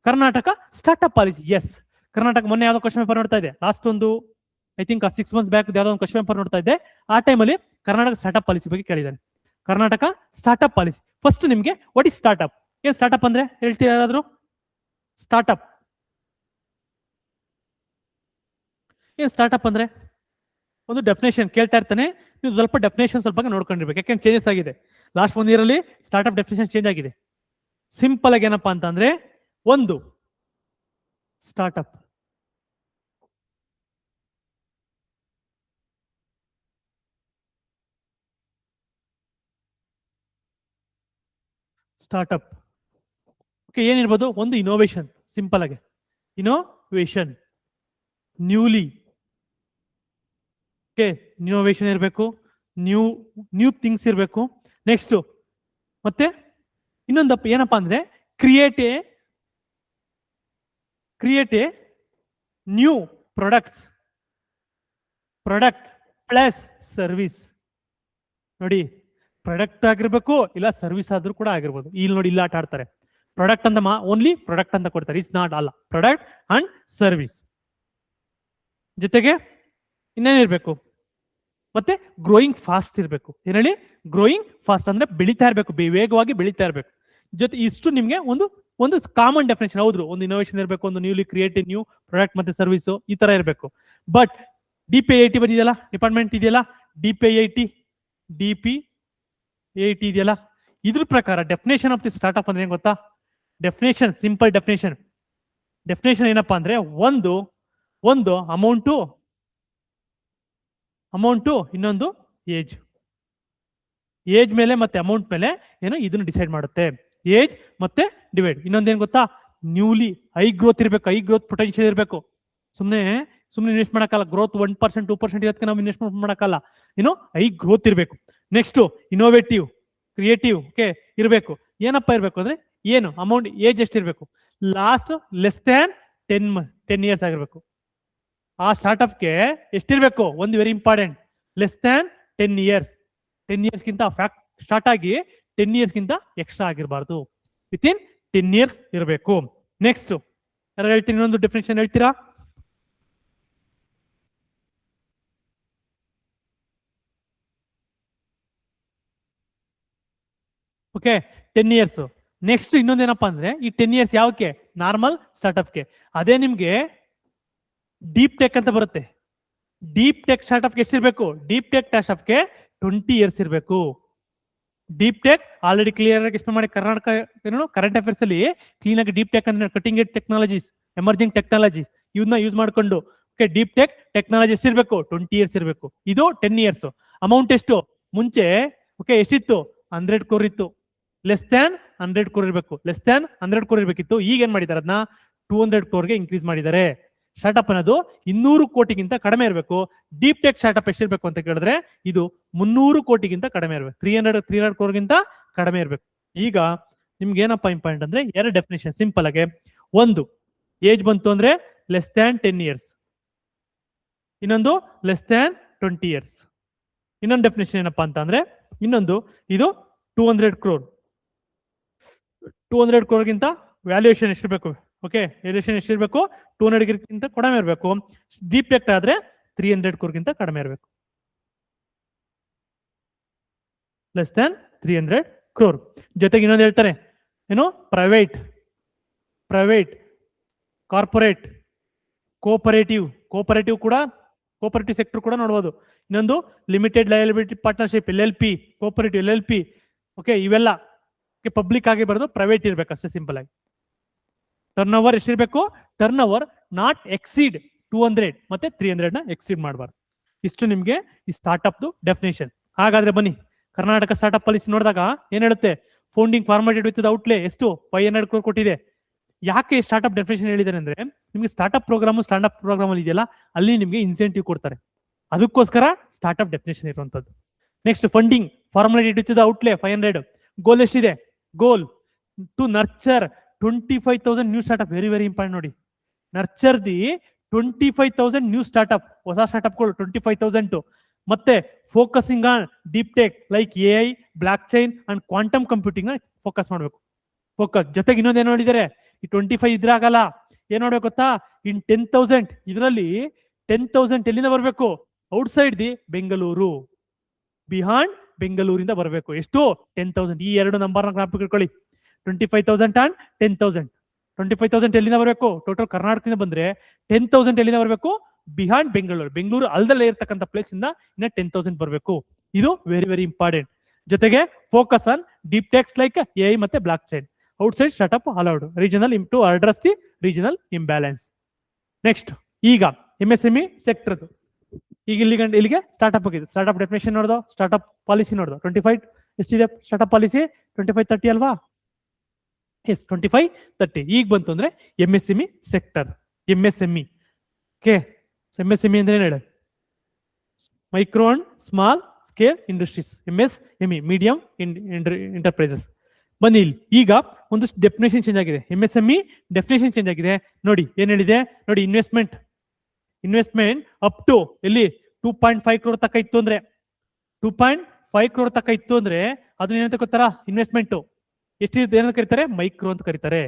Karnataka startup policy. Yes, Karnataka ಮೊನ್ನೆ ಯಾವ್ದೋ ಕ್ವಶನ್ ಪೇಪರ್ ನೋಡ್ತಾ ಇದೆ, ಲಾಸ್ಟ್ ಒಂದು ಐ ಥಿಂಕ್ 6 months ಬ್ಯಾಕ್ ಯಾವ್ದೋ ಒಂದು ಕ್ವಶನ್ ಪೇಪರ್ ನೋಡ್ತಾ ಇದ್ದೆ. ಆ ಟೈಮಲ್ಲಿ ಕರ್ನಾಟಕ ಸ್ಟಾರ್ಟ್ಅಪ್ ಪಾಲಿಸಿ ಬಗ್ಗೆ ಕೇಳಿದ್ದಾನೆ. Karnataka startup policy. ಫಸ್ಟ್ ನಿಮ್ಗೆ ವಾಟ್ ಇಸ್ ಸ್ಟಾರ್ಟ್ಅಪ್? ಏನ್ ಸ್ಟಾರ್ಟ್ಅಪ್ ಅಂದ್ರೆ ಹೇಳ್ತೀರಾ ಯಾರಾದ್ರೂ? ಸ್ಟಾರ್ಟ್ಅಪ್ ಏನ್? ಸ್ಟಾರ್ಟ್ಅಪ್ ಅಂದ್ರೆ ಒಂದು ಡೆಫಿನೇಷನ್ ಕೇಳ್ತಾ ಇರ್ತಾನೆ, ನೀವು ಸ್ವಲ್ಪ ಡೆಫಿನೇಷನ್ ಸ್ವಲ್ಪ ನೋಡ್ಕೊಂಡಿರ್ಬೇಕು. ಯಾಕೆಂದ್ರೆ ಚೇಂಜಸ್ ಆಗಿದೆ. ಲಾಸ್ಟ್ 1 year ಅಲ್ಲಿ ಸ್ಟಾರ್ಟ್ಅಪ್ ಡೆಫಿನೇಷನ್ ಚೇಂಜ್ ಆಗಿದೆ. ಸಿಂಪಲ್ ಆಗಿ ಏನಪ್ಪಾ ಅಂತ ಅಂದ್ರೆ, ಒಂದು ಸ್ಟಾರ್ಟ್ಅಪ್ ಓಕೆ, ಏನಿರ್ಬೋದು? ಒಂದು ಇನೋವೇಷನ್. ಸಿಂಪಲ್ ಆಗಿ ಇನೋವೇಷನ್, ನ್ಯೂಲಿ, ಓಕೆ, ಇನೋವೇಷನ್ ಇರಬೇಕು, ನ್ಯೂ ಥಿಂಗ್ಸ್ ಇರಬೇಕು. ನೆಕ್ಸ್ಟ್ ಮತ್ತೆ ಇನ್ನೊಂದಪ್ಪ ಏನಪ್ಪಾ ಅಂದ್ರೆ create A new product plus service. ನೋಡಿ, ಪ್ರಾಡಕ್ಟ್ ಆಗಿರ್ಬೇಕು, ಇಲ್ಲ ಸರ್ವಿಸ್ ಆದ್ರೂ ಕೂಡ ಆಗಿರ್ಬೋದು. ಇಲ್ಲಿ ನೋಡಿ, ಇಲ್ಲ ಆಟ ಆಡ್ತಾರೆ. ಪ್ರಾಡಕ್ಟ್ ಅಂತ ಓನ್ಲಿ ಪ್ರಾಡಕ್ಟ್ ಅಂತ ಕೊಡ್ತಾರೆ. ಇಟ್ಸ್ ನಾಟ್ ಅಲ್ಲ, ಪ್ರಾಡಕ್ಟ್ ಅಂಡ್ ಸರ್ವಿಸ್. ಜೊತೆಗೆ ಇನ್ನೇನಿರ್ಬೇಕು? ಮತ್ತೆ ಗ್ರೋಯಿಂಗ್ ಫಾಸ್ಟ್ ಇರಬೇಕು. ಏನ್ ಹೇಳಿ? ಗ್ರೋಯಿಂಗ್ ಫಾಸ್ಟ್ ಅಂದ್ರೆ ಬೆಳೀತಾ ಇರಬೇಕು, ವೇಗವಾಗಿ ಬೆಳೀತಾ ಇರಬೇಕು. ಜೊತೆ ಇಷ್ಟು ನಿಮ್ಗೆ ಒಂದು ಕಾಮನ್ ಡೆಫಿನೇಷನ್. ಹೌದು, ಒಂದು ಇನೋವೇಷನ್ ಇರಬೇಕು, ಒಂದು ನ್ಯೂಲಿ ಕ್ರಿಯೇಟೆಡ್ ನ್ಯೂ ಪ್ರಾಡಕ್ಟ್ ಮತ್ತೆ ಸರ್ವಿಸ್, ಈ ತರ ಇರಬೇಕು. ಬಟ್ DPIIT ಬಂದಿದೆಯಲ್ಲ, ಡಿಪಾರ್ಟ್ಮೆಂಟ್ ಇದೆಯಲ್ಲ, DPIIT ಇದೆಯಲ್ಲ, ಇದ್ರ ಪ್ರಕಾರ ಡೆಫಿನೇಷನ್ ಆಫ್ ದಿ ಸ್ಟಾರ್ಟ್ಅಪ್ ಅಂದ್ರೆ ಏನ್ ಗೊತ್ತಾ? ಡೆಫಿನೇಷನ್, ಸಿಂಪಲ್ ಡೆಫಿನೇಷನ್ ಏನಪ್ಪಾ ಅಂದ್ರೆ, ಒಂದು ಅಮೌಂಟು, ಇನ್ನೊಂದು ಏಜ್. ಏಜ್ ಮೇಲೆ ಮತ್ತೆ ಅಮೌಂಟ್ ಮೇಲೆ ಏನು ಇದನ್ನು ಡಿಸೈಡ್ ಮಾಡುತ್ತೆ. ಏಜ್ ಮತ್ತೆ ಡಿವೈಡ್. ಇನ್ನೊಂದೇನು ಗೊತ್ತಾ, ನ್ಯೂಲಿ ಹೈ ಗ್ರೋತ್ ಇರಬೇಕು, ಹೈ ಗ್ರೋತ್ ಪೊಟೆನ್ಶಿಯಲ್ ಇರಬೇಕು. ಸುಮ್ಮನೆ ಇನ್ವೆಸ್ಟ್ ಮಾಡಕ್ಕಲ್ಲ. ಗ್ರೋತ್ 1% 2% ಇರೋದಕ್ಕೆ ನಾವು ಇನ್ವೆಸ್ಟ್ಮೆಂಟ್ ಮಾಡಕ್ಕಲ್ಲ, ಏನು ಹೈ ಗ್ರೋತ್ ಇರಬೇಕು. ನೆಕ್ಸ್ಟ್ ಇನೋವೇಟಿವ್, ಕ್ರಿಯೇಟಿವ್ ಓಕೆ ಇರಬೇಕು. ಏನಪ್ಪ ಇರಬೇಕು ಅಂದ್ರೆ ಏನು ಅಮೌಂಟ್, ಏಜ್ ಎಷ್ಟಿರಬೇಕು, ಲಾಸ್ಟ್ ಲೆಸ್ ದ್ಯಾನ್ 10 ಇಯರ್ಸ್ ಆಗಿರ್ಬೇಕು. ಆ ಸ್ಟಾರ್ಟ್ಅಪ್ಗೆ ಎಷ್ಟಿರ್ಬೇಕು, ಒಂದು very important, less than 10 years. 10 ಇಯರ್ಸ್ಗಿಂತ ಫ್ಯಾಕ್ಟ್ ಸ್ಟಾರ್ಟ್ ಆಗಿ 10 ಇಯರ್ಸ್ಗಿಂತ ಎಕ್ಸ್ಟ್ರಾ ಆಗಿರಬಾರ್ದು, ವಿತಿನ್ 10 ಇಯರ್ಸ್ ಇರಬೇಕು. ನೆಕ್ಸ್ಟ್ ಯಾರು ಹೇಳ್ತೀನಿ, ಇನ್ನೊಂದು ಡೆಫಿನೇಷನ್ ಹೇಳ್ತೀರಾ? Okay 10 years. ನೆಕ್ಸ್ಟ್ ಇನ್ನೊಂದೇನಪ್ಪ ಅಂದ್ರೆ ಈ 10 ಇಯರ್ಸ್ ಯಾವಕ್ಕೆ, ನಾರ್ಮಲ್ ಸ್ಟಾರ್ಟ್ಅಪ್ಗೆ. ಅದೇ ನಿಮ್ಗೆ ಡೀಪ್ ಟೆಕ್ ಅಂತ ಬರುತ್ತೆ. ಡೀಪ್ ಟೆಕ್ ಸ್ಟಾರ್ಟ್ಅಪ್ಗೆ ಎಷ್ಟಿರ್ಬೇಕು, ಡೀಪ್ ಟೆಕ್ ಸ್ಟಾರ್ಟ್ಅಪ್ಗೆ 20 ಇಯರ್ಸ್ ಇರಬೇಕು. ಡೀಪ್ ಟೆಕ್ ಆಲ್ರೆಡಿ ಕ್ಲಿಯರ್ ಆಗಿ ಎಕ್ಸ್ಪ್ಲೇನ್ ಮಾಡಿ, ಕರ್ನಾಟಕ ಏನು ಕರೆಂಟ್ ಅಫೇರ್ಸ್ ಅಲ್ಲಿ ಕ್ಲೀನ್ ಆಗಿ ಡೀಪ್ ಟೆಕ್ ಅಂದ್ರೆ cutting edge technologies, emerging technologies ಇವನ್ನ ಯೂಸ್ ಮಾಡ್ಕೊಂಡು ಓಕೆ ಡೀಪ್ ಟೆಕ್ ಟೆಕ್ನಾಲಜಿ ಎಷ್ಟಿರ್ಬೇಕು, 20 ಇಯರ್ಸ್ ಇರಬೇಕು. ಇದು 10 ಇಯರ್ಸ್. ಅಮೌಂಟ್ ಎಷ್ಟು, ಮುಂಚೆ ಓಕೆ ಎಷ್ಟಿತ್ತು, 100 crore ಇತ್ತು. ಲೆಸ್ ದ್ಯಾನ್ 100 crore ಇರಬೇಕು, ಲೆಸ್ ದ್ಯಾನ್ 100 crore ಇರಬೇಕಿತ್ತು. ಈಗ ಏನ್ ಮಾಡಿದ್ದಾರೆ, ಅದನ್ನ 200 crore ಇನ್ಕ್ರೀಸ್ ಮಾಡಿದ್ದಾರೆ. ಸ್ಟಾರ್ಟ್ಅಪ್ ಅನ್ನೋದು 200 ಕೋಟಿಗಿಂತ ಕಡಿಮೆ ಇರಬೇಕು. ಡೀಪ್ ಟೆಕ್ ಸ್ಟಾರ್ಟ್ಅಪ್ ಎಷ್ಟಿರ್ಬೇಕು ಅಂತ ಕೇಳಿದ್ರೆ ಇದು 300 ಕೋಟಿಗಿಂತ ಕಡಿಮೆ ಇರಬೇಕು. 300 crore ಕಡಿಮೆ ಇರಬೇಕು. ಈಗ ನಿಮ್ಗೆ ಏನಪ್ಪಾ ಇಂಪಾರ್ಟೆಂಟ್ ಅಂದ್ರೆ ಎರಡು ಡೆಫಿನೇಷನ್ ಸಿಂಪಲ್ ಆಗಿ. ಒಂದು ಏಜ್ ಬಂತು ಅಂದ್ರೆ ಲೆಸ್ ದ್ಯಾನ್ 10 ಇಯರ್ಸ್, ಇನ್ನೊಂದು ಲೆಸ್ ದ್ಯಾನ್ 20 ಇಯರ್ಸ್. ಇನ್ನೊಂದು ಡೆಫಿನೇಷನ್ ಏನಪ್ಪಾ ಅಂತ ಅಂದ್ರೆ, ಇನ್ನೊಂದು ಇದು 200 crore. 200 crore ವ್ಯಾಲ್ಯೂಯೇಷನ್ ಎಷ್ಟಿರ್ಬೇಕು, ಓಕೆ ವ್ಯಾಲ್ಯೂಯೇಷನ್ ಎಷ್ಟಿರ್ಬೇಕು, 200 ಕಡಿಮೆ ಇರಬೇಕು. ಡೀಪ್ ಟೆಕ್ ಆದ್ರೆ 300 crore ಕಡಿಮೆ ಇರಬೇಕು, ಲೆಸ್ ದ್ಯಾನ್ 300 crore. ಜೊತೆಗೆ ಇನ್ನೊಂದು ಹೇಳ್ತಾರೆ ಏನು, ಪ್ರೈವೇಟ್, ಕಾರ್ಪೊರೇಟ್, ಕೋಪರೇಟಿವ್ ಕೂಡ, ಕೋಪರೇಟಿವ್ ಸೆಕ್ಟರ್ ಕೂಡ ನೋಡ್ಬೋದು. ಇನ್ನೊಂದು limited liability partnership, LLP, cooperative LLP okay ಇವೆಲ್ಲ ಪಬ್ಲಿಕ್ ಆಗಿ ಬರೋದು, ಪ್ರೈವೇಟ್ ಇರ್ಬೇಕು ಅಷ್ಟೇ ಸಿಂಪಲ್ ಆಗಿ. ಟರ್ನ್ ಓವರ್ ಎಷ್ಟಿರ್ಬೇಕು, ಟರ್ನ್ ಓವರ್ ನಾಟ್ ಎಕ್ಸೀಡ್ 200 ಮತ್ತೆ 300 ಎಕ್ಸೀಡ್ ಮಾಡಬಾರ್ದು. ಇಷ್ಟು ನಿಮ್ಗೆ ಈ ಸ್ಟಾರ್ಟ್ಅಪ್ ಡೆಫಿನೇಷನ್. ಹಾಗಾದ್ರೆ ಬನ್ನಿ, ಕರ್ನಾಟಕ ಸ್ಟಾರ್ಟ್ಅಪ್ ಪಾಲಿಸಿ ನೋಡಿದಾಗ ಏನ್ ಹೇಳುತ್ತೆ, ಫೌಂಡಿಂಗ್ ಫಾರ್ಮೇಟೆಡ್ ವಿತ್ ಔಟ್ಲೇ ಎಷ್ಟು 500 crore ಕೊಟ್ಟಿದೆ. ಯಾಕೆ ಸ್ಟಾರ್ಟ್ಅಪ್ ಡೆಫಿನೇಷನ್ ಹೇಳಿದ್ದಾರೆ ಅಂದ್ರೆ, ನಿಮ್ಗೆ ಸ್ಟಾರ್ಟ್ಅಪ್ ಪ್ರೋಗ್ರಾಮ್ ಅಲ್ಲಿ ಇದೆಯಲ್ಲ, ಅಲ್ಲಿ ನಿಮ್ಗೆ ಇನ್ಸೆಂಟಿವ್ ಕೊಡ್ತಾರೆ, ಅದಕ್ಕೋಸ್ಕರ ಸ್ಟಾರ್ಟ್ಅಪ್ ಡೆಫಿನೇಷನ್ ಇರುವಂತದ್ದು. Next funding formulated with outlay 500. Goal ಎಷ್ಟಿದೆ, goal to nurture 25,000 new startup. Very very important ನೋಡಿ, ನರ್ಚರ್ ದಿ 25,000 ನ್ಯೂ ಸ್ಟಾರ್ಟ್ಅಪ್, ಹೊಸ ಸ್ಟಾರ್ಟ್ಅಪ್ಗಳು 25,000. ಮತ್ತೆ focusing on deep tech like AI, blockchain and quantum computing focus ಮಾಡಬೇಕು. Focus ಜೊತೆಗೆ ಇನ್ನೊಂದು ಏನು ನೋಡಿದ್ದಾರೆ, ಈ 25 ಇದ್ರೆ ಆಗಲ್ಲ, ಏನ್ ನೋಡ್ಬೇಕು ಗೊತ್ತಾ, ಇನ್ 10,000 ಇದರಲ್ಲಿ 10,000 ಎಲ್ಲಿಂದ ಬರಬೇಕು, ಔಟ್ಸೈಡ್ ದಿ ಬೆಂಗಳೂರು, ಬಿಹಾಂಡ್ ಬೆಂಗಳೂರಿಂದ ಬರಬೇಕು. ಎಷ್ಟು, 10,000. ಈ ಎರಡು ನಂಬರ್ನ ಜ್ಞಾಪಕ ಇಟ್ಕೊಳ್ಳಿ, 25,000 ಅಂಡ್ 10,000. 25,000 ಎಲ್ಲಿಂದ ಬರಬೇಕು, ಟೋಟಲ್ ಕರ್ನಾಟಕದಿಂದ ಬಂದ್ರೆ 10,000 ಎಲ್ಲಿಂದ ಬರಬೇಕು, ಬಿಹಾಂಡ್ ಬೆಂಗಳೂರು ಅಲ್ದಲ್ಲೇ ಇರ್ತಕ್ಕಂಥ ಪ್ಲೇಸ್ ಇಂದ ಇನ್ನ 10,000 ಬರಬೇಕು. ಇದು ವೆರಿ ವೆರಿ ಇಂಪಾರ್ಟೆಂಟ್. ಜೊತೆಗೆ focus on deep techs like AI ಮತ್ತೆ blockchain. Outside startup allowed, regional to address the regional imbalance. Next ಈಗ MSME ಸೆಕ್ಟರ್. ಈಗ ಇಲ್ಲಿಗೆ ಸ್ಟಾರ್ಟ್ಅಪ್ ಆಗಿದೆ. ಸ್ಟಾರ್ಟ್ಅಪ್ ಡೆಫಿನೇಷನ್ ನೋಡ್ದು, ಸ್ಟಾರ್ಟ್ಅಪ್ ಪಾಲಿಸಿ ನೋಡ್ದು. 25 ಎಷ್ಟಿದೆ ಸ್ಟಾರ್ಟ್ಅಪ್ ಪಾಲಿಸಿ, 25-30 ಅಲ್ವಾ, ಎಸ್ 25-30. ಈಗ ಬಂತು ಅಂದ್ರೆ MSME sector. MSME okay, MSME ಅಂದ್ರೆ ಏನು ಹೇಳಿ, micro and small scale industries, MSME medium enterprises. ಬನ್ನಿ ಇಲ್ಲಿ ಈಗ ಒಂದಷ್ಟು ಡೆಫಿನೇಷನ್ ಚೇಂಜ್ ಆಗಿದೆ. MSME ಡೆಫಿನೇಷನ್ ಚೇಂಜ್ ಆಗಿದೆ ನೋಡಿ. ಏನ್ ಹೇಳಿದೆ ನೋಡಿ, ಇನ್ವೆಸ್ಟ್ಮೆಂಟ್ ಅಪ್ ಟು ಎಲ್ಲಿ 2.5 crore ತಕ್ಕ ಇತ್ತು ಅಂದ್ರೆ, 2.5 crore ತಕ್ಕ ಇತ್ತು ಅಂದ್ರೆ ಅದನ್ನ ಏನಂತ ಗೊತ್ತಾರ, ಇನ್ವೆಸ್ಟ್ಮೆಂಟ್ ಎಷ್ಟಿದೆ ಏನಂತ ಕರೀತಾರೆ, ಮೈಕ್ರೋ ಅಂತ ಕರೀತಾರೆ.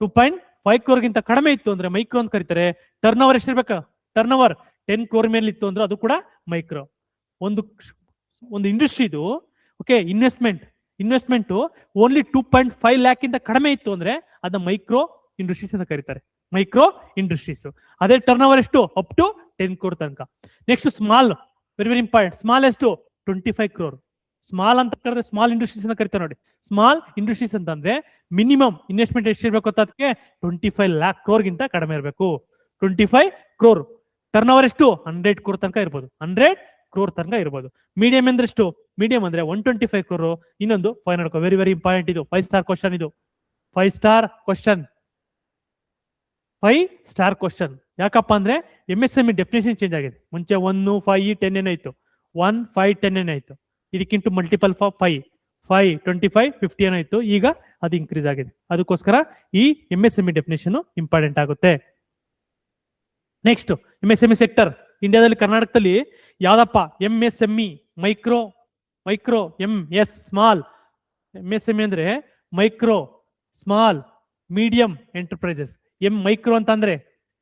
2.5 crore ಕಡಿಮೆ ಇತ್ತು ಅಂದ್ರೆ ಮೈಕ್ರೋ ಅಂತ ಕರೀತಾರೆ. ಟರ್ನ್ ಓವರ್ ಎಷ್ಟಿರ್ಬೇಕು, ಟರ್ನ್ ಓವರ್ 10 crore ಮೇಲೆ ಇತ್ತು ಅಂದ್ರೆ ಅದು ಕೂಡ ಮೈಕ್ರೋ. ಒಂದು ಇಂಡಸ್ಟ್ರಿದು ಓಕೆ ಇನ್ವೆಸ್ಟ್ಮೆಂಟ್ ಓನ್ಲಿ 2.5 lakh ಕಡಿಮೆ ಇತ್ತು ಅಂದ್ರೆ ಅದನ್ನ ಮೈಕ್ರೋ ಇಂಡಸ್ಟ್ರೀಸ್ ಅಂತ ಕರೀತಾರೆ, ಮೈಕ್ರೋ ಇಂಡಸ್ಟ್ರೀಸ್. ಅದೇ ಟರ್ನ್ ಓವರ್ ಎಷ್ಟು, ಅಪ್ ಟು 10 crore ತನಕ. Next small, very very important. Small ಎಷ್ಟು, 25 crore. ಸ್ಮಾಲ್ ಅಂತ ಕರೆದ್ರೆ ಸ್ಮಾಲ್ ಇಂಡಸ್ಟ್ರೀಸ್ ಅಂತ ಕರಿತಾರೆ ನೋಡಿ. ಸ್ಮಾಲ್ ಇಂಡಸ್ಟ್ರೀಸ್ ಅಂತಂದ್ರೆ ಮಿನಿಮಮ್ ಇನ್ವೆಸ್ಟ್ಮೆಂಟ್ ಎಷ್ಟಿರ್ಬೇಕು ಅಂತ, ಅದಕ್ಕೆ 25 lakh crore ಕಡಿಮೆ ಇರಬೇಕು. 25 crore. ಟರ್ನ್ ಓವರ್ ಎಷ್ಟು, 100 crore ತನಕ ಇರ್ಬೋದು, 100 crore ತನಕ ಇರ್ಬೋದು. ಮೀಡಿಯಂ ಅಂದ್ರೆ ಎಷ್ಟು, ಮೀಡಿಯಂ ಅಂದ್ರೆ 125 crore, ಇನ್ನೊಂದು 500 crore. ವೆರಿ ವೆರಿ ಇಂಪಾರ್ಟೆಂಟ್ ಇದು 5-star ಕ್ವಶನ್. ಇದು 5-star ಕ್ವಶನ್, 5-star ಕ್ವಶನ್. ಯಾಕಪ್ಪ ಅಂದ್ರೆ MSME ಡೆಫಿನೇಷನ್ ಚೇಂಜ್ ಆಗಿದೆ. ಮುಂಚೆ 1, 5, 10 ಏನಾಯ್ತು, 1, 5, 10 ಏನಾಯ್ತು, ಇದಕ್ಕಿಂತ ಮಲ್ಟಿಪಲ್ 5, 5, 25, 50 ಏನಾಯ್ತು, ಈಗ ಅದು ಇನ್ಕ್ರೀಸ್ ಆಗಿದೆ. ಅದಕ್ಕೋಸ್ಕರ ಈ MSME ಡೆಫಿನೇಷನ್ ಇಂಪಾರ್ಟೆಂಟ್ ಆಗುತ್ತೆ. ನೆಕ್ಸ್ಟ್ MSME ಸೆಕ್ಟರ್ ಇಂಡಿಯಾದಲ್ಲಿ, ಕರ್ನಾಟಕದಲ್ಲಿ ಯಾವ್ದಪ್ಪ? MSME micro, MS small. MSME ಅಂದ್ರೆ micro, small, medium enterprises. Micro ಅಂತ ಅಂದ್ರೆ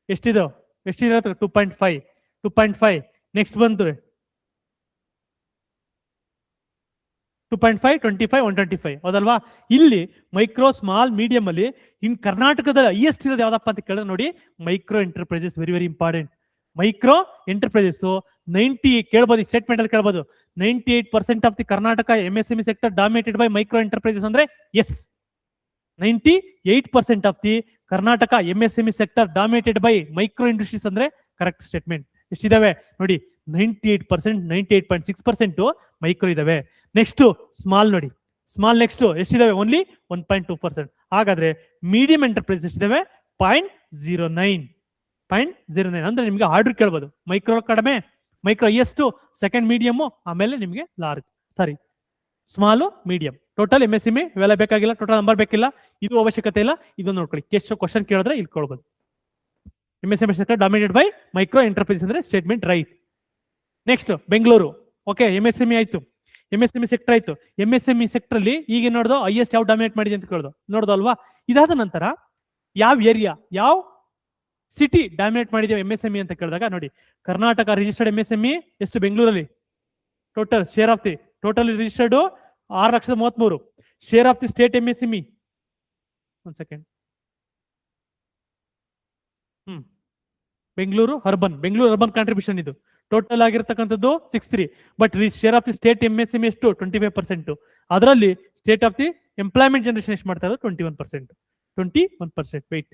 ಎಷ್ಟಿದೆ? 2.5. ನೆಕ್ಸ್ಟ್ ಬಂತು 2.5, 25, 125, ಹೌದಲ್ವಾ? ಇಲ್ಲಿ ಮೈಕ್ರೋ, ಸ್ಮಾಲ್, ಮೀಡಿಯಂ ಅಲ್ಲಿ ಇನ್ ಕರ್ನಾಟಕದ ಹೈಯೆಸ್ಟ್ ಇರೋದು ಯಾವ್ದಪ್ಪ ಅಂತ ಕೇಳಿದ್ರೆ ನೋಡಿ, micro enterprises. Very very important. Micro enterprises 90 ಕೇಳಬಹುದು, ಸ್ಟೇಟ್ಮೆಂಟ್ ಅಲ್ಲಿ ಕೇಳಬಹುದು. 98% of the Karnataka MSME sector dominated by micro enterprises ಅಂದ್ರೆ yes. 98% of the Karnataka MSME sector dominated by micro industries ಅಂದ್ರೆ ಕರೆಕ್ಟ್ ಸ್ಟೇಟ್ಮೆಂಟ್. ಎಷ್ಟಿದಾವೆ ನೋಡಿ? 98%, 98.6% ಮೈಕ್ರೋ ಇದಾವೆ. ನೆಕ್ಸ್ಟ್ ಸ್ಮಾಲ್ ನೋಡಿ, ಸ್ಮಾಲ್ ನೆಕ್ಸ್ಟ್ ಎಷ್ಟಿದಾವೆ? ಓನ್ಲಿ 1.2%. ಹಾಗಾದ್ರೆ ಮೀಡಿಯಂ ಎಂಟರ್ಪ್ರೈಸ್ ಎಷ್ಟಿದಾವೆ? 0.09 ಅಂದ್ರೆ ನಿಮ್ಗೆ ಆರ್ಡರ್ ಕೇಳ್ಬೋದು. ಮೈಕ್ರೋ ಕಡಿಮೆ, ಮೈಕ್ರೋ ಎಷ್ಟು, ಸೆಕೆಂಡ್ ಮೀಡಿಯಮ್, ಆಮೇಲೆ ನಿಮ್ಗೆ ಲಾರ್ಜ್, ಸಾರಿ ಸ್ಮಾಲ್, ಮೀಡಿಯಂ. ಟೋಟಲ್ MSME ಇವೆಲ್ಲ ಬೇಕಾಗಿಲ್ಲ, ಟೋಟಲ್ ನಂಬರ್ ಬೇಕಿಲ್ಲ, ಇದು ಅವಶ್ಯಕತೆ ಇಲ್ಲ. ಇದನ್ನು ನೋಡ್ಕೊಳ್ಳಿ, ಕ್ವಶನ್ ಕೇಳಿದ್ರೆ ಇಲ್ಲಿ ಕೊಡ್ಬೋದು. MSME sector dominated by micro enterprise ಅಂದ್ರೆ statement right. Next Bengaluru. Okay, MSME ಆಯ್ತು, MSME ಸೆಕ್ಟರ್ ಆಯ್ತು. MSME ಸೆಕ್ಟರ್ ಅಲ್ಲಿ ಈಗ ನೋಡ್ದು ಹೈಯೆಸ್ಟ್ ಯಾವ ಡಾಮಿನೇಟ್ ಮಾಡಿದೆ ಅಂತ ಕೇಳ್ದು, ನೋಡ್ದು ಅಲ್ವಾ? ಇದಾದ ನಂತರ ಯಾವ ಏರಿಯಾ, ಯಾವ ಸಿಟಿ ಡಾಮಿನೇಟ್ ಮಾಡಿದ್ದೇವೆ MSME ಅಂತ ಕೇಳಿದಾಗ ನೋಡಿ, ಕರ್ನಾಟಕ ರಿಜಿಸ್ಟರ್ಡ್ MSME ಎಷ್ಟು? ಬೆಂಗಳೂರಲ್ಲಿ total share of the total registered 6,33,000. Share of the state MSME, ಒಂದ್ ಸೆಕೆಂಡ್, ಬೆಂಗಳೂರು ಅರ್ಬನ್ ಕಾಂಟ್ರಿಬ್ಯೂಷನ್ ಇದು ಟೋಟಲ್ ಆಗಿರ್ತಕ್ಕಂಥದ್ದು 63. But share of the state MSME ಎಷ್ಟು? 25%. ಅದರಲ್ಲಿ state of the employment generation ಎಷ್ಟು ಮಾಡ್ತಾ ಇರೋದು? 21%. ವೆಯ್ಟ್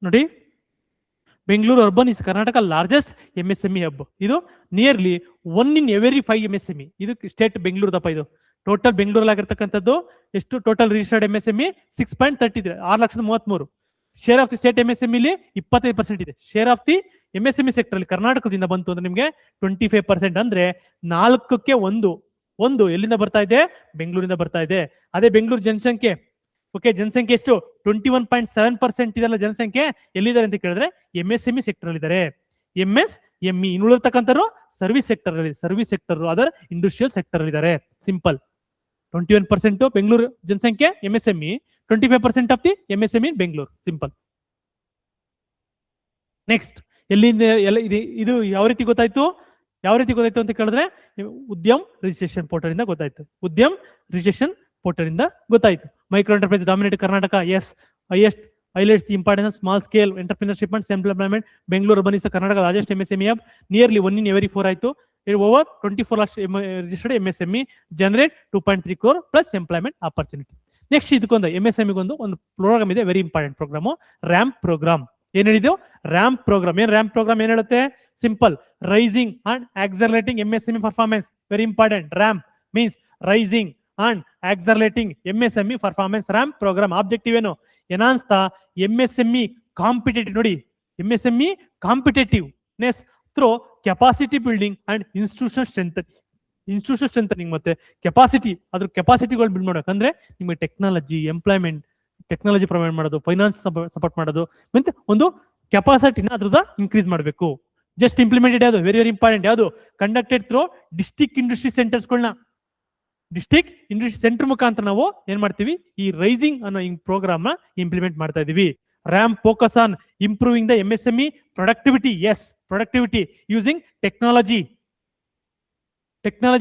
ನೋಡಿ, Bengaluru urban is Karnataka largest MSME hub. ಇದು ನಿಯರ್ಲಿ 1 in every 5 MSME. ಇದು ಸ್ಟೇಟ್ ಬೆಂಗಳೂರದಪ್ಪ. ಇದು ಟೋಟಲ್ ಬೆಂಗಳೂರಲ್ಲಿ ಆಗಿರ್ತಕ್ಕಂಥದ್ದು ಎಷ್ಟು? Total registered MSME 6.33, 6,33,000. Share of the state MSME ಇಲ್ಲಿ 25% ಇದೆ. Share of the MSME sector ಅಲ್ಲಿ ಕರ್ನಾಟಕದಿಂದ ಬಂತು ಅಂದ್ರೆ ನಿಮ್ಗೆ 25%. ಅಂದ್ರೆ 4ಕ್ಕೆ 1 ಎಲ್ಲಿಂದ ಬರ್ತಾ ಇದೆ? ಬೆಂಗಳೂರಿಂದ ಬರ್ತಾ ಇದೆ. ಅದೇ ಬೆಂಗಳೂರು ಜನಸಂಖ್ಯೆ, ಓಕೆ, ಜನಸಂಖ್ಯೆ ಎಷ್ಟು? 21.7% ಇದೆಲ್ಲ ಜನಸಂಖ್ಯೆ ಎಲ್ಲಿದ್ದಾರೆ ಅಂತ ಕೇಳಿದ್ರೆ MSME ಸೆಕ್ಟರ್ ಅಲ್ಲಿ ಇದ್ದಾರೆ. MSME ಇನ್ನುಳಿರ್ತಕ್ಕಂಥವ್ರು service sector, other industrial sector ಅಲ್ಲಿ ಇದ್ದಾರೆ. ಸಿಂಪಲ್. 21% ಬೆಂಗಳೂರು ಜನಸಂಖ್ಯೆ MSME, 25% of the MSME Bengaluru. Simple. Next ಎಲ್ಲಿಂದ ಇದು ಯಾವ ರೀತಿ ಗೊತ್ತಾಯ್ತು ಅಂತ ಕೇಳಿದ್ರೆ ಉದ್ಯಮ್ ರಿಜಿಸ್ಟ್ರೇಷನ್ ಪೋರ್ಟಲ್ ಇಂದ ಗೊತ್ತಾಯ್ತು. ಉದ್ಯಮ್ ರಿಜಿಸ್ಟ್ರೇಷನ್ ಪೋರ್ಟಲ್ ಇಂದ ಗೊತ್ತಾಯ್ತು. Micro enterprise dominate Karnataka. Yes, highlights the importance of small scale entrepreneurship and self-employment. Bangalore urban is the Karnataka largest MSME hub. Nearly 1 in every 4 ಆಯ್ತು. Over 24 lakh registered MSME generate 2.3 crore plus employment opportunity. Next ಇದಕ್ಕೊಂದು MSME ಒಂದು program ಇದೆ, very important program, RAMP program. ಏನ್ ಹೇಳಿದೆವು? RAMP program. RAMP program ಏನ್ ಹೇಳುತ್ತೆ? Simple, raising and accelerating MSME performance. Very important. RAMP means raising and accelerating MSME performance. RAMP program objective ಏನು? Enhance the MSME competitive. ನೋಡಿ, MSME competitiveness through capacity building and institution strengthening. ಮತ್ತೆ capacity, ಅದ್ರ ಕೆಪಾಸಿಟಿಗಳು build ಮಾಡೋಕಂದ್ರೆ ನಿಮಗೆ technology provide ಮಾಡೋದು, finance support ಮಾಡೋದು, ಮತ್ತೆ ಒಂದು ಕೆಪಾಸಿಟಿನ ಅದ್ರದ ಇನ್ಕ್ರೀಸ್ ಮಾಡಬೇಕು. ಜಸ್ಟ್ ಇಂಪ್ಲಿಮೆಂಟೆಡ್ ಯಾವುದು? Very very important. ಯಾವುದು? ಕಂಡಕ್ಟೆಡ್ ಥ್ರೂ ಡಿಸ್ಟ್ರಿಕ್ಟ್ ಇಂಡಸ್ಟ್ರಿ ಸೆಂಟರ್ಸ್ಗಳನ್ನ. ಡಿಸ್ಟ್ರಿಕ್ಟ್ ಇಂಡಸ್ಟ್ರಿ ಸೆಂಟರ್ ಮುಖಾಂತರ ನಾವು ಏನ್ ಮಾಡ್ತೀವಿ? ಈ ರೈಸಿಂಗ್ ಅನ್ನೋ ಇಂಪ್ಲಿಮೆಂಟ್ ಮಾಡ್ತಾ ಇದೀವಿ. RAMP focus on improving the MSME productivity. Yes, productivity using technology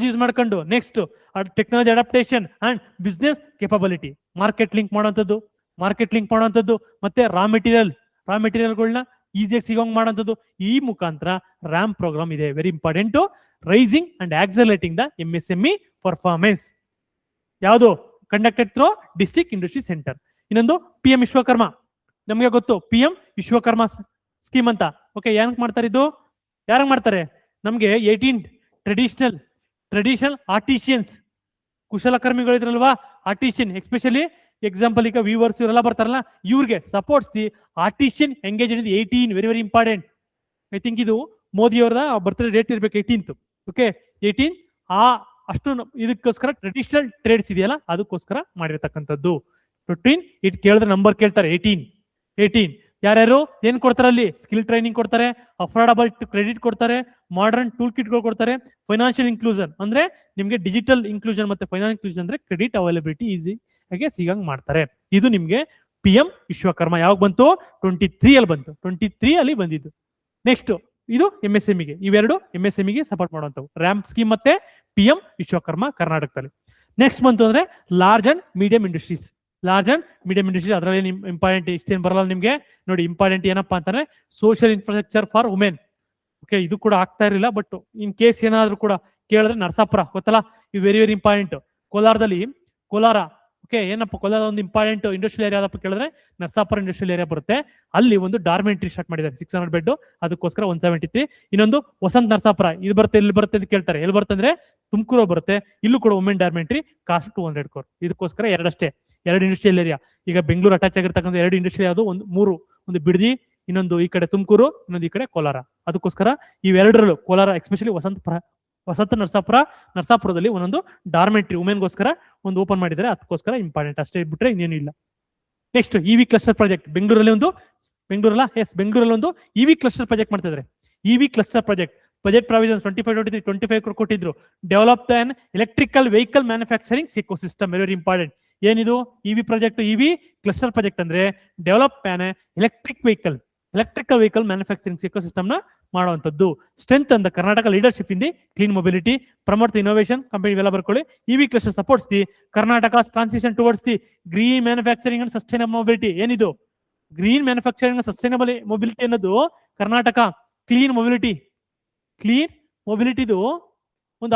use ಮಾಡ್ಕೊಂಡು. Next technology adaptation and business capability. Market link ಮಾಡೋಂಥದ್ದು, ಮತ್ತೆ ರಾ ಮೆಟೀರಿಯಲ್ಗಳನ್ನ ಈಸಿಯಾಗಿ ಸಿಗೋಂಗ್ ಮಾಡೋಂಥದ್ದು. ಈ ಮುಖಾಂತರ ರ್ಯಾಂಪ್ ಪ್ರೋಗ್ರಾಮ್ ಇದೆ, very important. Raising and accelerating the MSME performance. ಯಾವುದು? Conducted through district industry center. ಇನ್ನೊಂದು PM ವಿಶ್ವಕರ್ಮ. ನಮಗೆ ಗೊತ್ತು ಪಿ ಎಂ ವಿಶ್ವಕರ್ಮ ಸ್ಕೀಮ್ ಅಂತ. ಓಕೆ, ಏನಕ್ಕೆ ಮಾಡ್ತಾರೆ ಇದು? ಯಾರಂಗ್ ಮಾಡ್ತಾರೆ? ನಮ್ಗೆ 18 ಟ್ರೆಡಿಷನಲ್ ಆರ್ಟಿಷಿಯನ್ಸ್, ಕುಶಲಕರ್ಮಿಗಳಿದ್ರಲ್ವಾ, ಆರ್ಟಿಷಿಯನ್ ಎಸ್ಪೆಷಲಿ ಎಕ್ಸಾಂಪಲ್ ಈಗ ವೀವರ್ಸ್ ಇವರೆಲ್ಲ ಬರ್ತಾರಲ್ಲ, ಇವ್ರಿಗೆ supports the artisan engage in 18, very very important. I think ಇದು ಮೋದಿ ಅವರ ಬರ್ತ್ಡೇ ಡೇಟ್ ಇರ್ಬೇಕು 18th. ಓಕೆ, 18 ಆ ಅಷ್ಟು ಇದಕ್ಕೋಸ್ಕರ ಟ್ರೆಡಿಷನಲ್ ಟ್ರೇಡ್ಸ್ ಇದೆಯಲ್ಲ ಅದಕ್ಕೋಸ್ಕರ ಮಾಡಿರ್ತಕ್ಕಂಥದ್ದು. 15 ಇಟ್ ಕೇಳಿದ್ರೆ ನಂಬರ್ ಕೇಳ್ತಾರೆ 18. ಯಾರ್ಯಾರು ಏನ್ ಕೊಡ್ತಾರೆ ಅಲ್ಲಿ? ಸ್ಕಿಲ್ ಟ್ರೈನಿಂಗ್ ಕೊಡ್ತಾರೆ, ಅಫೋರ್ಡಬಲ್ ಕ್ರೆಡಿಟ್ ಕೊಡ್ತಾರೆ, ಮಾಡರ್ನ್ ಟೂಲ್ ಕಿಟ್ಗಳು ಕೊಡ್ತಾರೆ, ಫೈನಾನ್ಷಿಯಲ್ ಇನ್ಕ್ಲೂಷನ್ ಅಂದ್ರೆ ನಿಮ್ಗೆ ಡಿಜಿಟಲ್ ಇನ್ಕ್ಲೂಷನ್ ಮತ್ತೆ ಫೈನಾನ್ಷಿಯಲ್ ಇನ್ಕ್ಲೂಷನ್ ಅಂದ್ರೆ ಕ್ರೆಡಿಟ್ ಅವೈಲಬಿಲಿಟಿ ಈಸಿ ಹಾಗೆ ಸಿಗಂಗ್ ಮಾಡ್ತಾರೆ. ಇದು ನಿಮ್ಗೆ ಪಿ ಎಂ ವಿಶ್ವಕರ್ಮ ಯಾವಾಗ ಬಂತು? 23 ಅಲ್ಲಿ ಬಂತು. 23 ಅಲ್ಲಿ ಬಂದಿದ್ದು. ನೆಕ್ಸ್ಟ್ ಇದು MSME ಇವೆರಡು MSME ಸಪೋರ್ಟ್ ಮಾಡುವಂತವು, ರ್ಯಾಂಪ್ ಸ್ಕೀಮ್ ಮತ್ತೆ ಪಿ ಎಂ ವಿಶ್ವಕರ್ಮ ಕರ್ನಾಟಕದಲ್ಲಿ. ನೆಕ್ಸ್ಟ್ ಬಂತು ಅಂದ್ರೆ ಲಾರ್ಜ್ ಅಂಡ್ ಮೀಡಿಯಂ ಇಂಡಸ್ಟ್ರೀಸ್. ಅದರಲ್ಲಿ ಇಂಪಾರ್ಟೆಂಟ್ ಇಷ್ಟೇನು ಬರಲ್ಲ ನಿಮ್ಗೆ ನೋಡಿ. ಇಂಪಾರ್ಟೆಂಟ್ ಏನಪ್ಪಾ ಅಂತಂದ್ರೆ social infrastructure for women. Okay, ಇದು ಕೂಡ ಆಗ್ತಾ ಇರಲಿಲ್ಲ, ಬಟ್ ಇನ್ ಕೇಸ್ ಏನಾದ್ರು ಕೂಡ ಕೇಳಿದ್ರೆ ನರಸಾಪುರ ಗೊತ್ತಲ್ಲ, ಇದು very very important. Kolar okay, ಏನಪ್ಪ ಕೋಲಾರ ಒಂದು ಇಂಪಾರ್ಟೆಂಟ್ ಇಂಡಸ್ಟ್ರಿಯಲ್ ಏರಿಯಾ ಅದಪ್ಪ ಕೇಳಿದ್ರೆ ನರಸಾಪುರ ಇಂಡಸ್ಟ್ರಿಯಲ್ ಏರಿಯಾ ಬರುತ್ತೆ. ಅಲ್ಲಿ ಒಂದು ಡಾರ್ಮೆಂಟ್ರಿ ಸ್ಟಾರ್ಟ್ ಮಾಡಿದ್ದಾರೆ 600 ಬೆಡ್, ಅದಕ್ಕೋಸ್ಕರ 173. ಇನ್ನೊಂದು ವಸಂತ ನರಸಾಪುರ, ಇದು ಬರುತ್ತೆ ಎಲ್ಲಿ ಬರುತ್ತೆ ಅಂತ ಕೇಳ್ತಾರೆ. ಎಲ್ಲಿ ಬರುತ್ತೆ ಅಂದ್ರೆ ತುಮಕೂರು ಬರುತ್ತೆ. ಇಲ್ಲೂ ಕೂಡ ವುಮೆನ್ ಡಾರ್ಮೆಂಟ್ರಿ, ಕಾಸ್ಟ್ 200 crore. ಇದಕ್ಕೋಸ್ಕರ ಎರಡು ಇಂಡಸ್ಟ್ರಿಯಲ್ ಏರಿಯಾ. ಈಗ ಬೆಂಗಳೂರು ಅಟ್ಯಾಚ್ ಆಗಿರ್ತಕ್ಕಂಥ 2 ಇಂಡಸ್ಟ್ರಿ ಯಾವುದು? ಒಂದು ಬಿಡದಿ, ಇನ್ನೊಂದು ಈ ಕಡೆ ತುಮಕೂರು, ಇನ್ನೊಂದು ಈ ಕಡೆ ಕೋಲಾರ. ಅದಕ್ಕೋಸ್ಕರ ಇವೆರಡರಲ್ಲೂ ಕೋಲಾರ ಎಸ್ಪೆಷಲಿ ವಸಂತ ನರಸಾಪುರದಲ್ಲಿ ಒಂದೊಂದು ಡಾರ್ಮೆಂಟ್ರಿ ವುಮೆನ್ಗೋಸ್ಕರ ಒಂದು ಓಪನ್ ಮಾಡಿದ್ದಾರೆ. ಅದಕ್ಕೋಸ್ಕರ ಇಂಪಾರ್ಟೆಂಟ್ ಅಷ್ಟೇ, ಬಿಟ್ರೆ ಇನ್ನೇನು ಇಲ್ಲ. ನೆಕ್ಸ್ಟ್ ಇವಿ ಕ್ಲಸ್ಟರ್ ಪ್ರಾಜೆಕ್ಟ್ ಬೆಂಗಳೂರಲ್ಲಿ ಒಂದು ಇವಿ ಕ್ಲಸ್ಟರ್ ಪ್ರಾಜೆಕ್ಟ್ ಮಾಡ್ತಾ ಇದ್ದಾರೆ. EV cluster project budget provisions 25 crore ಕೊಟ್ಟಿದ್ರು. Develop on electrical vehicle manufacturing ecosystem, very important. ಏನಿದು EV project? EV cluster project ಅಂದ್ರೆ develop on electrical vehicle manufacturing ecosystem ನ ಮಾಡುವಂತದ್ದು. Strength ಅಂದ Karnataka leadership in the clean mobility, promote the innovation company ಇವೆಲ್ಲ ಬರ್ಕೊಳ್ಳಿ. EV cluster supports the Karnataka transition towards the green manufacturing and sustainable mobility. ಏನಿದು green manufacturing sustainable mobility ಅನ್ನೋದು Karnataka clean ಮೊಬಿಲಿಟಿದು ಒಂದು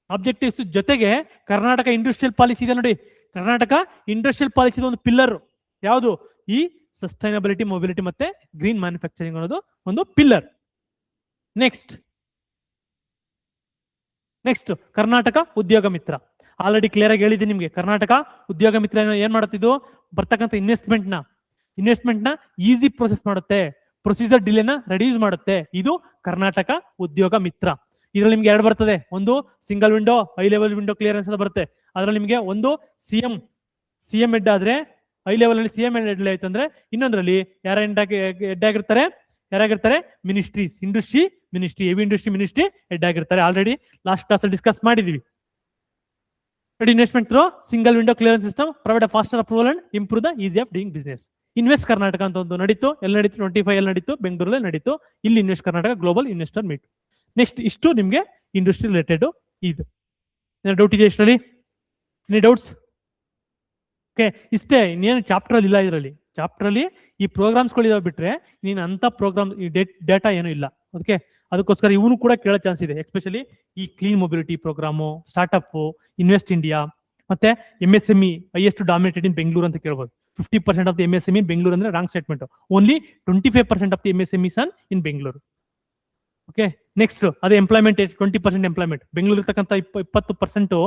objectives ಜೊತೆಗೆ Karnataka industrial policy ಇದೆ ನೋಡಿ. ಕರ್ನಾಟಕ ಇಂಡಸ್ಟ್ರಿಯಲ್ ಪಾಲಿಸಿದ ಒಂದು ಪಿಲ್ಲರ್ ಯಾವುದು? ಈ ಸಸ್ಟೈನಬಿಲಿಟಿ, ಮೊಬಿಲಿಟಿ ಮತ್ತೆ ಗ್ರೀನ್ ಮ್ಯಾನುಫ್ಯಾಕ್ಚರಿಂಗ್ ಅನ್ನೋದು ಒಂದು ಪಿಲ್ಲರ್. ನೆಕ್ಸ್ಟ್ ಕರ್ನಾಟಕ ಉದ್ಯೋಗ ಮಿತ್ರ. ಆಲ್ರೆಡಿ ಕ್ಲಿಯರ್ ಆಗಿ ಹೇಳಿದ್ದೀನಿ ನಿಮ್ಗೆ. ಕರ್ನಾಟಕ ಉದ್ಯೋಗ ಮಿತ್ರ ಏನ್ ಮಾಡುತ್ತಿದ್ದು? ಬರ್ತಕ್ಕಂಥ ಇನ್ವೆಸ್ಟ್ಮೆಂಟ್ ನ ಈಸಿ ಪ್ರೊಸೆಸ್ ಮಾಡುತ್ತೆ, ಪ್ರೊಸೀಜರ್ ಡಿಲೇನ ರೆಡ್ಯೂಸ್ ಮಾಡುತ್ತೆ. ಇದು ಕರ್ನಾಟಕ ಉದ್ಯೋಗ ಮಿತ್ರ. ಇದ್ರಲ್ಲಿ ನಿಮ್ಗೆ 2 ಬರ್ತದೆ. ಒಂದು single window, high level window clearance ಅಂತ ಬರುತ್ತೆ. ಅದ್ರಲ್ಲಿ ನಿಮ್ಗೆ ಒಂದು ಸಿಎಂ ಹೆಡ್ ಆದ್ರೆ ಹೈ ಲೆವೆಲ್ ಅಲ್ಲಿ ಸಿಎಂ ಹೆಡ್ ಆಯ್ತು ಅಂದ್ರೆ, ಇನ್ನೊಂದ್ರಲ್ಲಿ ಹೆಡ್ ಆಗಿರ್ತಾರೆ ministries, heavy industry ministry head ಆಗಿರ್ತಾರೆ. ಆಲ್ರೆಡಿ ಲಾಸ್ಟ್ ಕ್ಲಾಸ್ ಅಲ್ಲಿ ಡಿಸ್ಕಸ್ ಮಾಡಿದೀವಿ. Investment through single window clearance system provide faster approval and improve the easy of doing business. Invest Karnataka ಅಂತ ಒಂದು ನಡೀತು. ಎಲ್ಲಿ ನಡೀತು? 25 ಅಲ್ಲಿ ನಡೀತು, ಬೆಂಗಳೂರಲ್ಲಿ ನಡೀತು. ಇಲ್ಲಿ invest Karnataka global investor meet. Next ಇಷ್ಟು ನಿಮ್ಗೆ ಇಂಡಸ್ಟ್ರಿ ರಿಲೇಟೆಡ್. ಇದು ಡೌಟ್ ಇದೆ ಇಷ್ಟರಲ್ಲಿ? Any doubts? ಓಕೆ, ಇಷ್ಟೇ. ಇನ್ನೇನು ಚಾಪ್ಟರ್ ಅಲ್ಲಿ ಇಲ್ಲ. ಇದರಲ್ಲಿ ಚಾಪ್ಟರ್ ಅಲ್ಲಿ ಈ ಪ್ರೋಗ್ರಾಮ್ಸ್ಗಳು ಇದಾವೆ ಬಿಟ್ರೆ ನೀನು ಅಂತ ಪ್ರೋಗ್ರಾಮ್ ಡೇಟಾ ಏನು ಇಲ್ಲ. ಓಕೆ, ಅದಕ್ಕೋಸ್ಕರ ಇವನು ಕೂಡ ಕೇಳೋ ಚಾನ್ಸ್ ಇದೆ. ಎಸ್ಪೆಷಲಿ ಈ clean mobility programme, startup, invest India ಮತ್ತೆ MSME highest dominated in Bengaluru ಅಂತ ಕೇಳ್ಬೋದು. 50% of the MSME in Bengaluru ಅಂದ್ರೆ wrong statement. Only 25% of the MSMEs in Bengaluru. Okay, next ಅದೇ ಎಂಪ್ಲಾಯ್ಮೆಂಟ್ 20% ಎಂಪ್ಲಾಯ್ಮೆಂಟ್. ಬೆಂಗಳೂರು ಇರ್ತಕ್ಕಂಥ 20%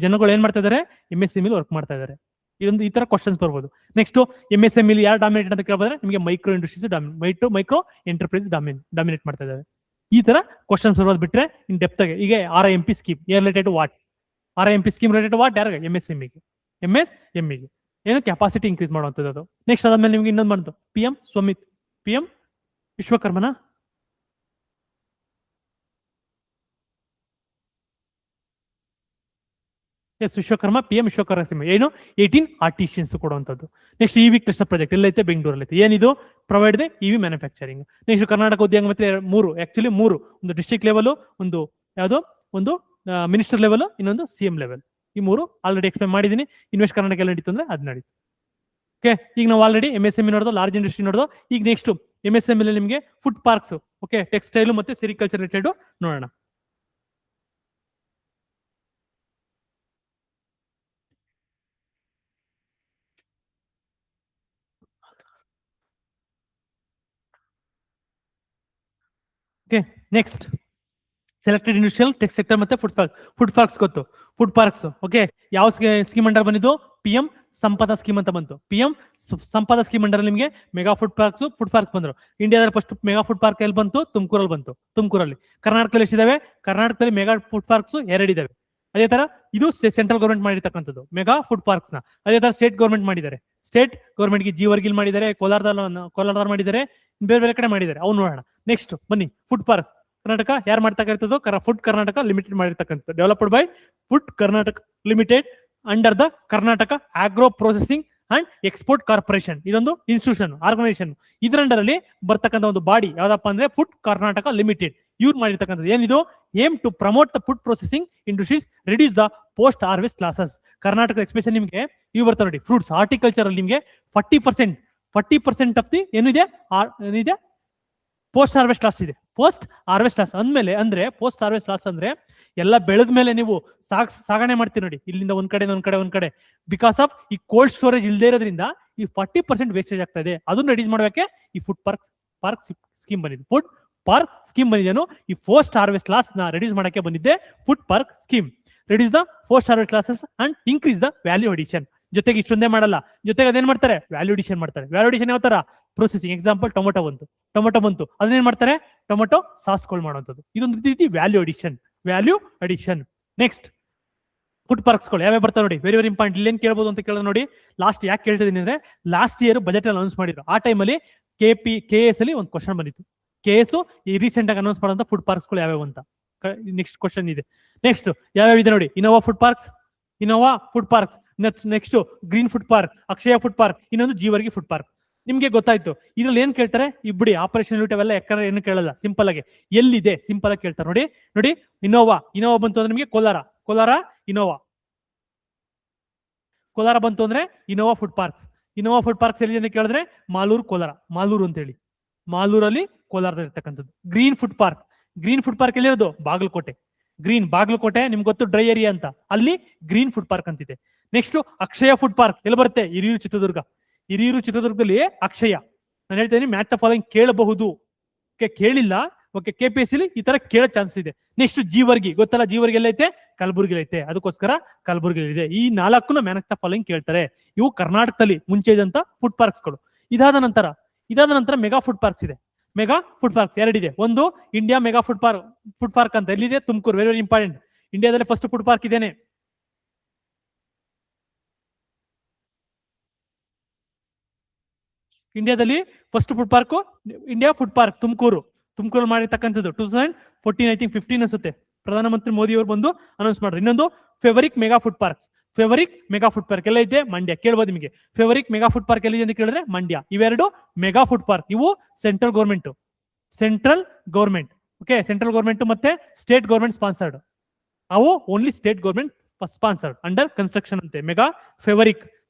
ಜನಗಳು ಏನ್ ಮಾಡ್ತಾ ಇದಾರೆ? MSME ವರ್ಕ್ ಮಾಡ್ತಾ ಇದಾರೆ. ಇದೊಂದು ಈ ತರ ಕ್ವಶನ್ಸ್ ಬರ್ಬೋದು. ನೆಕ್ಸ್ಟ್ MSME ಯಾರು ಡಾಮಿನೇಟ್ ಅಂತ ಕೇಳ್ಬೋದ್ರೆ ನಿಮಗೆ micro industries micro enterprise dominate ಮಾಡ್ತಾ ಇದಾವೆ. ಈ ತರ ಕ್ವಶನ್ಸ್ ಬರ್ಬೋದು. ಬಿಟ್ರೆ ಇನ್ ಡೆಪ್ತ್ ಆಗಿ ಈಗ RIMP scheme related what? RIMP scheme related what? ಯಾರಿಗೆ? MSME ಏನು ಕೆಪಾಸಿಟಿ ಇನ್ಕ್ರೀಸ್ ಮಾಡುವಂಥದ್ದು. ನೆಕ್ಸ್ಟ್ ಅದಾದ್ಮೇಲೆ ನಿಮ್ಗೆ ಇನ್ನೊಂದು ಬಂತು PM ವಿಶ್ವಕರ್ಮನ ವಿಶ್ವಕರ್ಮ PM ವಿಶ್ವಕರ್ಮ ಏನು 18 ಆರ್ಟಿಷಿಯನ್ಸ್ ಕೊಡುವಂಥದ್ದು. ನೆಕ್ಸ್ಟ್ ಇವಿ ಕ್ಲಸ್ಟರ್ ಪ್ರಾಜೆಕ್ಟ್ ಎಲ್ಲೈತೆ? ಬೆಂಗಳೂರಲ್ಲಿ ಐತೆ. ಏನಿದು? Provide the EV manufacturing. Next Karnataka ಉದ್ಯೋಗ ಮತ್ತೆ 3 ಒಂದು ಡಿಸ್ಟ್ರಿಕ್ಟ್ ಲೆವೆಲ್, ಒಂದು ಯಾವುದು? ಒಂದು ಮಿನಿಸ್ಟರ್ ಲೆವೆಲ್, ಇನ್ನೊಂದು CM ಲೆವೆಲ್. ಈ 3 ಆಲ್ರೆಡಿ ಎಕ್ಸ್ಪ್ಲೈನ್ ಮಾಡಿದ್ದೀನಿ. ಇನ್ವೆಸ್ಟ್ ಕರ್ನಾಟಕ ಎಲ್ಲ ನಡೀತು ಅಂದ್ರೆ ಅದು ನಡೀತು. ಓಕೆ, ಈಗ ನಾವು ಆಲ್ರೆಡಿ MSME ನೋಡೋದು, ಲಾರ್ಜ್ ಇಂಡಸ್ಟ್ರಿ ನೋಡೋದು. ಈಗ ನೆಕ್ಸ್ಟ್ MSME ನಿಮಗೆ ಫುಡ್ ಪಾರ್ಕ್ಸ್, ಓಕೆ, ಟೆಕ್ಸ್ಟೈಲ್ ಮತ್ತೆ ಸೆರಿಕಲ್ಚರ್ ರಿಲೇಟೆಡ್ ನೋಡೋಣ. Next selected industrial tech sector ಮತ್ತೆ ಫುಡ್ ಪಾರ್ಕ್ಸ್ ಗೊತ್ತು. ಫುಡ್ ಪಾರ್ಕ್ಸ್ ಓಕೆ, ಯಾವ ಸ್ಕೀಮ್ ಅಂಡರ್ ಬಂದಿದ್ದು? PM ಸಂಪದ ಸ್ಕೀಮ್ ಅಂತ ಬಂತು. PM ಸಂಪದ ಸ್ಕೀಮ್ ಅಂಡರ್ ನಿಮಗೆ ಮೆಗಾ ಫುಡ್ ಪಾರ್ಕ್ಸ್ ಬಂದ್ರು. ಇಂಡಿಯಾದಲ್ಲಿ ಫಸ್ಟ್ ಮೆಗಾ ಫುಡ್ ಪಾರ್ಕ್ ಎಲ್ಲಿ ಬಂತು? ತುಮಕೂರಲ್ಲಿ ಬಂತು. ತುಮಕೂರಲ್ಲಿ. ಕರ್ನಾಟಕದಲ್ಲಿ ಎಷ್ಟಿದಾವೆ? ಕರ್ನಾಟಕದಲ್ಲಿ ಮೆಗಾ ಫುಡ್ ಪಾರ್ಕ್ಸ್ 2 ಇದಾವೆ. ಅದೇ ತರ ಇದು ಸೆಂಟ್ರಲ್ ಗೌರ್ಮೆಂಟ್ ಮಾಡಿರ್ತಕ್ಕಂಥದ್ದು ಮೆಗಾ ಫುಡ್ ಪಾರ್ಕ್ಸ್ ನ. ಅದೇ ತರ ಸ್ಟೇಟ್ ಗೌರ್ಮೆಂಟ್ ಮಾಡಿದ್ದಾರೆ. ಸ್ಟೇಟ್ ಗೌರ್ಮೆಂಟ್ಗೆ ಜೀವರ್ಗಿಲ್ ಮಾಡಿದ್ದಾರೆ, ಕೋಲಾರದಲ್ಲಿ ಮಾಡಿದ್ದಾರೆ, ಬೇರೆ ಬೇರೆ ಕಡೆ ಮಾಡಿದ್ದಾರೆ. ಅವ್ನು ನೋಡೋಣ. ನೆಕ್ಸ್ಟ್ ಬನ್ನಿ, ಫುಡ್ ಪಾರ್ಕ್ ಕರ್ನಾಟಕ ಯಾರು ಮಾಡ್ತಕ್ಕಂಥದ್ದು? ಫುಡ್ ಕರ್ನಾಟಕ ಲಿಮಿಟೆಡ್ ಮಾಡಿರ್ತಕ್ಕಂಥದ್ದು. Developed by food Karnataka limited under the Karnataka agro processing and export corporation. ಇದೊಂದು ಇನ್ಸ್ಟಿಟ್ಯೂಷನ್, ಆರ್ಗನೈಸೇಷನ್. ಇದರ ಅಂಡರ್ ಅಲ್ಲಿ ಬರ್ತಕ್ಕಂಥ ಒಂದು ಬಾಡಿ ಯಾವ್ದಪ್ಪ ಅಂದ್ರೆ ಫುಡ್ ಕರ್ನಾಟಕ ಲಿಮಿಟೆಡ್. ಇವ್ರು ಮಾಡಿರ್ತಕ್ಕಂಥದ್ದು ಏನಿದು? Aim to promote the food processing industries, reduce the post harvest losses. Karnataka especial ನಿಮಗೆ ಇವು ಬರ್ತಾರೆ ನೋಡಿ, ಫ್ರೂಟ್ಸ್ ಹಾರ್ಟಿಕಲ್ಚರ್ ಅಲ್ಲಿ ನಿಮಗೆ 40% ಆಫ್ ದಿ ಏನಿದೆ ಪೋಸ್ಟ್ ಹಾರ್ವೆಸ್ಟ್ ಲಾಸ್ ಇದೆ. ಪೋಸ್ಟ್ ಹಾರ್ವೆಸ್ಟ್ ಲಾಸ್ ಅಂದ್ಮೇಲೆ ಅಂದ್ರೆ ಪೋಸ್ಟ್ ಹಾರ್ವೆಸ್ಟ್ ಲಾಸ್ ಅಂದ್ರೆ ಎಲ್ಲ ಬೆಳೆದ ಮೇಲೆ ನೀವು ಸಾಗಣೆ ಮಾಡ್ತೀರಿ ನೋಡಿ, ಇಲ್ಲಿಂದ ಒಂದ್ ಕಡೆ ಬಿಕಾಸ್ ಆಫ್ ಈ ಕೋಲ್ಡ್ ಸ್ಟೋರೇಜ್ ಇಲ್ಲದೆ ಇರೋದ್ರಿಂದ ಈ 40% ವೇಸ್ಟೇಜ್ ಆಗ್ತಾ ಇದೆ. ಅದನ್ನ ರಿಡ್ಯೂಸ್ ಮಾಡೋಕೆ ಈ ಫುಡ್ ಪಾರ್ಕ್ ಸ್ಕೀಮ್ ಬಂದಿದೆ. ಫುಡ್ ಪಾರ್ಕ್ ಸ್ಕೀಮ್ ಬಂದಿದ್ದೇನು? ಈ ಪೋಸ್ಟ್ ಹಾರ್ವೆಸ್ಟ್ ಲಾಸ್ ನ ರಿಡ್ಯೂಸ್ ಮಾಡಕ್ಕೆ ಬಂದಿದ್ದೆ food park scheme. Reduce the post harvest losses and increase the value addition. ಜೊತೆಗೆ ಇಷ್ಟೊಂದೇ ಮಾಡಲ್ಲ, ಜೊತೆಗೆ ಅದೇನ್ ಮಾಡ್ತಾರೆ? ವ್ಯಾಲ್ಯೂ ಅಡಿಷನ್ ಮಾಡ್ತಾರೆ. ವ್ಯಾಲ್ಯೂ ಅಡಿಷನ್ ಯಾವ ತರ? ಪ್ರೊಸೆಸಿಂಗ್. ಎಕ್ಸಾಂಪಲ್ ಟೊಮೊಟೊ ಬಂತು, ಅದನ್ನೇನ್ ಮಾಡ್ತಾರೆ? ಟೊಮೊಟೊ ಸಾಸ್ಗಳು ಮಾಡುವಂಥದ್ದು. ಇದೊಂದು ರೀತಿ ವ್ಯಾಲ್ಯೂ ಅಡಿಷನ್. ನೆಕ್ಸ್ಟ್ ಫುಡ್ ಪಾರ್ಕ್ಸ್ಗಳು ಯಾವ್ಯಾವ ಬರ್ತಾವೆ ನೋಡಿ, ವೆರಿ ವೆರಿ ಇಂಪಾರ್ಟೆಂಟ್. ಇಲ್ಲೇನ್ ಕೇಳ್ಬೋದು ಅಂತ ಕೇಳಿದ್ರೆ ನೋಡಿ, ಲಾಸ್ಟ್ ಯಾಕೆ ಕೇಳ್ತಿದ್ದೀನಿ ಅಂದ್ರೆ ಲಾಸ್ಟ್ ಇಯರ್ ಬಜೆಟ್ ಅಲ್ಲಿ ಅನೌನ್ಸ್ ಮಾಡಿದ್ರು. ಆ ಟೈಮಲ್ಲಿ KS ಅಲ್ಲಿ ಒಂದು ಕ್ವಶನ್ ಬಂದಿತ್ತು. KS ಈ ರೀಸೆಂಟ್ ಆಗಿ ಅನೌನ್ಸ್ ಮಾಡುವಂತ ಫುಡ್ ಪಾರ್ಕ್ಸ್ಗಳು ಯಾವ್ಯಾವ ಅಂತ ನೆಕ್ಸ್ಟ್ ಕ್ವಶನ್ ಇದೆ. ನೆಕ್ಸ್ಟ್ ಯಾವ್ಯಾವ ಇದೆ ನೋಡಿ, Innova food parks. Next green food park, Akshaya food park, ಇನ್ನೊಂದು ಜೀವರ್ಗಿ ಫುಡ್ ಪಾರ್ಕ್. ನಿಮ್ಗೆ ಗೊತ್ತಾಯ್ತು. ಇದ್ರಲ್ಲಿ ಏನ್ ಕೇಳ್ತಾರೆ? ಇಬ್ಬಡಿ ಆಪರೇಷನ್ ಯೂನಿಟ್ ಅವೆಲ್ಲ ಏನು ಕೇಳಲ್ಲ, ಸಿಂಪಲ್ ಆಗಿ ಎಲ್ಲಿದೆ ಸಿಂಪಲ್ ಆಗಿ ಕೇಳ್ತಾರೆ. ನೋಡಿ ಇನೋವಾ ಬಂತು ಅಂದ್ರೆ ನಿಮಗೆ ಕೋಲಾರ ಕೋಲಾರ ಬಂತು ಅಂದ್ರೆ ಇನೋವಾ ಫುಡ್ ಪಾರ್ಕ್ಸ್ ಎಲ್ಲಿದೆ ಅಂತ ಕೇಳಿದ್ರೆ ಮಾಲೂರು ಅಂತ ಹೇಳಿ, ಮಾಲೂರಲ್ಲಿ ಕೋಲಾರದಲ್ಲಿ ಇರ್ತಕ್ಕಂಥದ್ದು. ಗ್ರೀನ್ ಫುಡ್ ಪಾರ್ಕ್ ಎಲ್ಲಿರೋದು? ಬಾಗಲಕೋಟೆ ನಿಮ್ಗೆ ಗೊತ್ತು, ಡ್ರೈ ಏರಿಯಾ ಅಂತ, ಅಲ್ಲಿ ಗ್ರೀನ್ ಫುಡ್ ಪಾರ್ಕ್ ಅಂತಿದೆ. ನೆಕ್ಸ್ಟ್ ಅಕ್ಷಯ ಫುಡ್ ಪಾರ್ಕ್ ಎಲ್ಲಿ ಬರುತ್ತೆ? ಹಿರಿಯೂರು ಚಿತ್ರದುರ್ಗದಲ್ಲಿ ಅಕ್ಷಯ. ನಾನು ಹೇಳ್ತೇನೆ ಮ್ಯಾಚ್ ದ ಫಾಲೋಯಿಂಗ್ ಕೇಳಬಹುದು, ಕೇಳಿಲ್ಲ. ಓಕೆ, KPSC ಈ ತರ ಕೇಳೋ ಚಾನ್ಸ್ ಇದೆ. ನೆಕ್ಸ್ಟ್ ಜೀವರ್ಗಿ ಗೊತ್ತಲ್ಲ, ಜೀವರ್ಗಿ ಎಲ್ಲೈತೆ? ಕಲಬುರ್ಗಿ ಐತೆ, ಅದಕ್ಕೋಸ್ಕರ ಕಲಬುರ್ಗಿ ಇದೆ. ಈ 4 ಮ್ಯಾಚ್ ದ ಫಾಲೋಯಿಂಗ್ ಕೇಳ್ತಾರೆ. ಇವು ಕರ್ನಾಟಕದಲ್ಲಿ ಮುಂಚೆ ಇದ್ದಂತ ಫುಡ್ ಪಾರ್ಕ್ಸ್ಗಳು. ಇದಾದ ನಂತರ ಮೆಗಾ ಫುಡ್ ಪಾರ್ಕ್ಸ್ ಇದೆ. ಮೆಗಾ ಫುಡ್ ಪಾರ್ಕ್ಸ್ 2 ಇದೆ. ಒಂದು ಇಂಡಿಯಾ ಮೆಗಾ ಫುಡ್ ಪಾರ್ಕ್ ಅಂತ ಎಲ್ಲಿದೆ? ತುಮಕೂರು. Very very important. ಇಂಡಿಯಾದಲ್ಲಿ ಫಸ್ಟ್ ಫುಡ್ ಪಾರ್ಕ್ ಇದೇನೆ. ಇಂಡಿಯಾದಲ್ಲಿ first food park India food park Tumakuru ಮಾಡಿರ್ತಕ್ಕಂಥದ್ದು 2014 ಐ ಥಿಂಕ್ 15 ಅನ್ಸುತ್ತೆ. ಪ್ರಧಾನಮಂತ್ರಿ ಮೋದಿ ಅವರು ಬಂದು ಅನೌನ್ಸ್ ಮಾಡ್ರಿ. ಇನ್ನೊಂದು ಫೇವರಿಕ್ ಮೆಗಾ ಫುಡ್ ಪಾರ್ಕ್ ಎಲ್ಲ ಇದೆ? ಮಂಡ್ಯ. ಕೇಳ್ಬೋದು ನಿಮಗೆ ಫೇವರಿಕ್ ಮೆಗಾ ಫುಡ್ ಪಾರ್ಕ್ ಎಲ್ಲಿದೆ ಅಂತ ಕೇಳಿದ್ರೆ ಮಂಡ್ಯ. ಇವೆರಡು ಮೆಗಾ ಫುಡ್ ಪಾರ್ಕ್. ಇವು central government okay, central government ಮತ್ತೆ ಸ್ಟೇಟ್ ಗೌರ್ಮೆಂಟ್ ಸ್ಪಾನ್ಸರ್ಡ್. ಅವು only state government sponsored under construction ಅಂತೆ.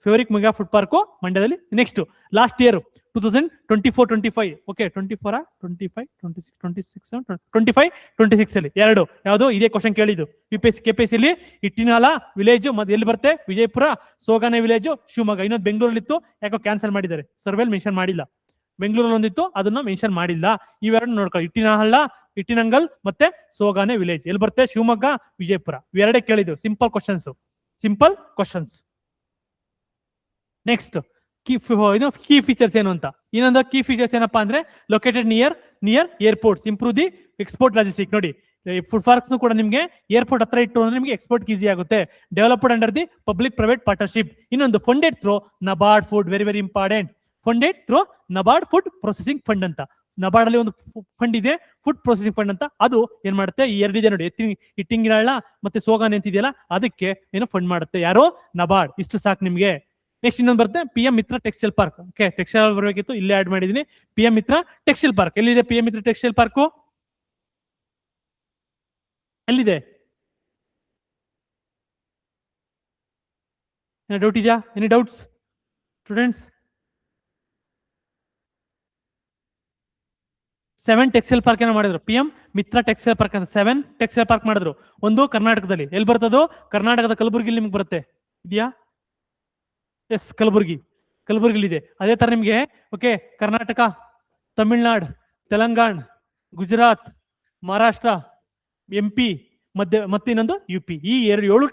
ಫೇವರಿಕ್ ಮೆಗಾ ಫುಡ್ ಪಾರ್ಕ್ ಮಂಡ್ಯದಲ್ಲಿ. ನೆಕ್ಸ್ಟ್ ಲಾಸ್ಟ್ ಇಯರ್ 2024-25 ಓಕೆ, 25-26 ಅಲ್ಲಿ ಯಾವುದು ಇದೇ ಕ್ವಶನ್ ಕೇಳಿದ್ದು KPSC ಅಲ್ಲಿ. ಇಟ್ಟಿನಾಲ ವಿಲೇಜ್ ಮತ್ತೆ ಎಲ್ಲಿ ಬರುತ್ತೆ? ವಿಜಯಪುರ, ಸೋಗಾನೆ ವಿಲೇಜ್, ಶಿವಮೊಗ್ಗ. ಇನ್ನೊಂದು ಬೆಂಗಳೂರಲ್ಲಿ ಇತ್ತು, ಯಾಕೋ ಕ್ಯಾನ್ಸಲ್ ಮಾಡಿದ್ದಾರೆ, ಸರ್ವೆಲ್ ಮೆನ್ಷನ್ ಮಾಡಿಲ್ಲ. ಬೆಂಗಳೂರಲ್ಲಿ ಒಂದಿತ್ತು, ಅದನ್ನ ಮೆನ್ಷನ್ ಮಾಡಿಲ್ಲ. ಇವೆರಡು ನೋಡ್ಕೊಳ್ಳಿ, ಇಟ್ಟಿನಂಗಲ್ ಮತ್ತೆ ಸೋಗಾನೆ ವಿಲೇಜ್ ಎಲ್ಲಿ ಬರುತ್ತೆ? ಶಿವಮೊಗ್ಗ, ವಿಜಯಪುರ. ಇವೆರಡೇ ಕೇಳಿದ್ದು. Simple questions. Next key features ಏನು ಅಂತ. ಇನ್ನೊಂದು ಕೀ ಫೀಚರ್ಸ್ ಏನಪ್ಪಾ ಅಂದ್ರೆ located near airports, improve the export logistic. ನೋಡಿ ಫುಡ್ ಪಾರ್ಕ್ಸ್ ಕೂಡ ನಿಮಗೆ ಏರ್ಪೋರ್ಟ್ ಹತ್ರ ಇಟ್ಟು ಅಂದ್ರೆ ನಿಮಗೆ ಎಕ್ಸ್ಪೋರ್ಟ್ ಈಸಿ ಆಗುತ್ತೆ. Developed under the public private partnership. ಇನ್ನೊಂದು funded through NABARD food, very very important. Funded through NABARD food processing fund ಅಂತ. ನಬಾರ್ಡ್ ಅಲ್ಲಿ ಒಂದು ಫಂಡ್ ಇದೆ, ಫುಡ್ ಪ್ರೊಸೆಸಿಂಗ್ ಫಂಡ್ ಅಂತ. ಅದು ಏನ್ ಮಾಡುತ್ತೆ? ಈ ಎರಡಿದೆ ನೋಡಿ, ಇಟ್ಟಿಂಗಿರಾಳ ಮತ್ತೆ ಸೋಗಾನೆ ಅಂತಿದೆಯಲ್ಲ, ಅದಕ್ಕೆ ಏನು ಫಂಡ್ ಮಾಡುತ್ತೆ? ಯಾರೋ ನಬಾರ್ಡ್. ಇಷ್ಟು ಸಾಕು ನಿಮ್ಗೆ. ನೆಕ್ಸ್ಟ್ ಇನ್ನೊಂದು ಬರುತ್ತೆ PM Mitra textile park. Okay, textile ಬರಬೇಕಿತ್ತು, ಇಲ್ಲೇ ಆಡ್ ಮಾಡಿದೀನಿ. PM ಮಿತ್ರ ಟೆಕ್ಸ್ಟೈಲ್ ಪಾರ್ಕ್ ಎಲ್ಲಿದೆ? PM ಮಿತ್ರ ಟೆಕ್ಸ್ಟೈಲ್ ಪಾರ್ಕ್ ಎಲ್ಲಿದೆ? ಡೌಟ್ ಇದೆಯಾ? Any doubts students? 7 textile park ಏನೋ ಮಾಡಿದ್ರು. PM ಮಿತ್ರ ಟೆಕ್ಸ್ಟೈಲ್ ಪಾರ್ಕ್ ಅಂತ 7 ಟೆಕ್ಸ್ಟೈಲ್ ಪಾರ್ಕ್ ಮಾಡಿದ್ರು. ಒಂದು ಕರ್ನಾಟಕದಲ್ಲಿ ಎಲ್ಲಿ ಬರ್ತದೋ? ಕರ್ನಾಟಕದ ಕಲಬುರಗಿಲಿ ನಿಮ್ಗೆ ಬರುತ್ತೆ. ಇದೆಯಾ? ಎಸ್, ಕಲಬುರಗಿಲಿ ಇದೆ. ಅದೇ ತರ ನಿಮ್ಗೆ ಓಕೆ, ಕರ್ನಾಟಕ, ತಮಿಳ್ನಾಡು, ತೆಲಂಗಾಣ, ಗುಜರಾತ್, ಮಹಾರಾಷ್ಟ್ರ, MP, ಮತ್ತೆ ಇನ್ನೊಂದು UP. ಈ 7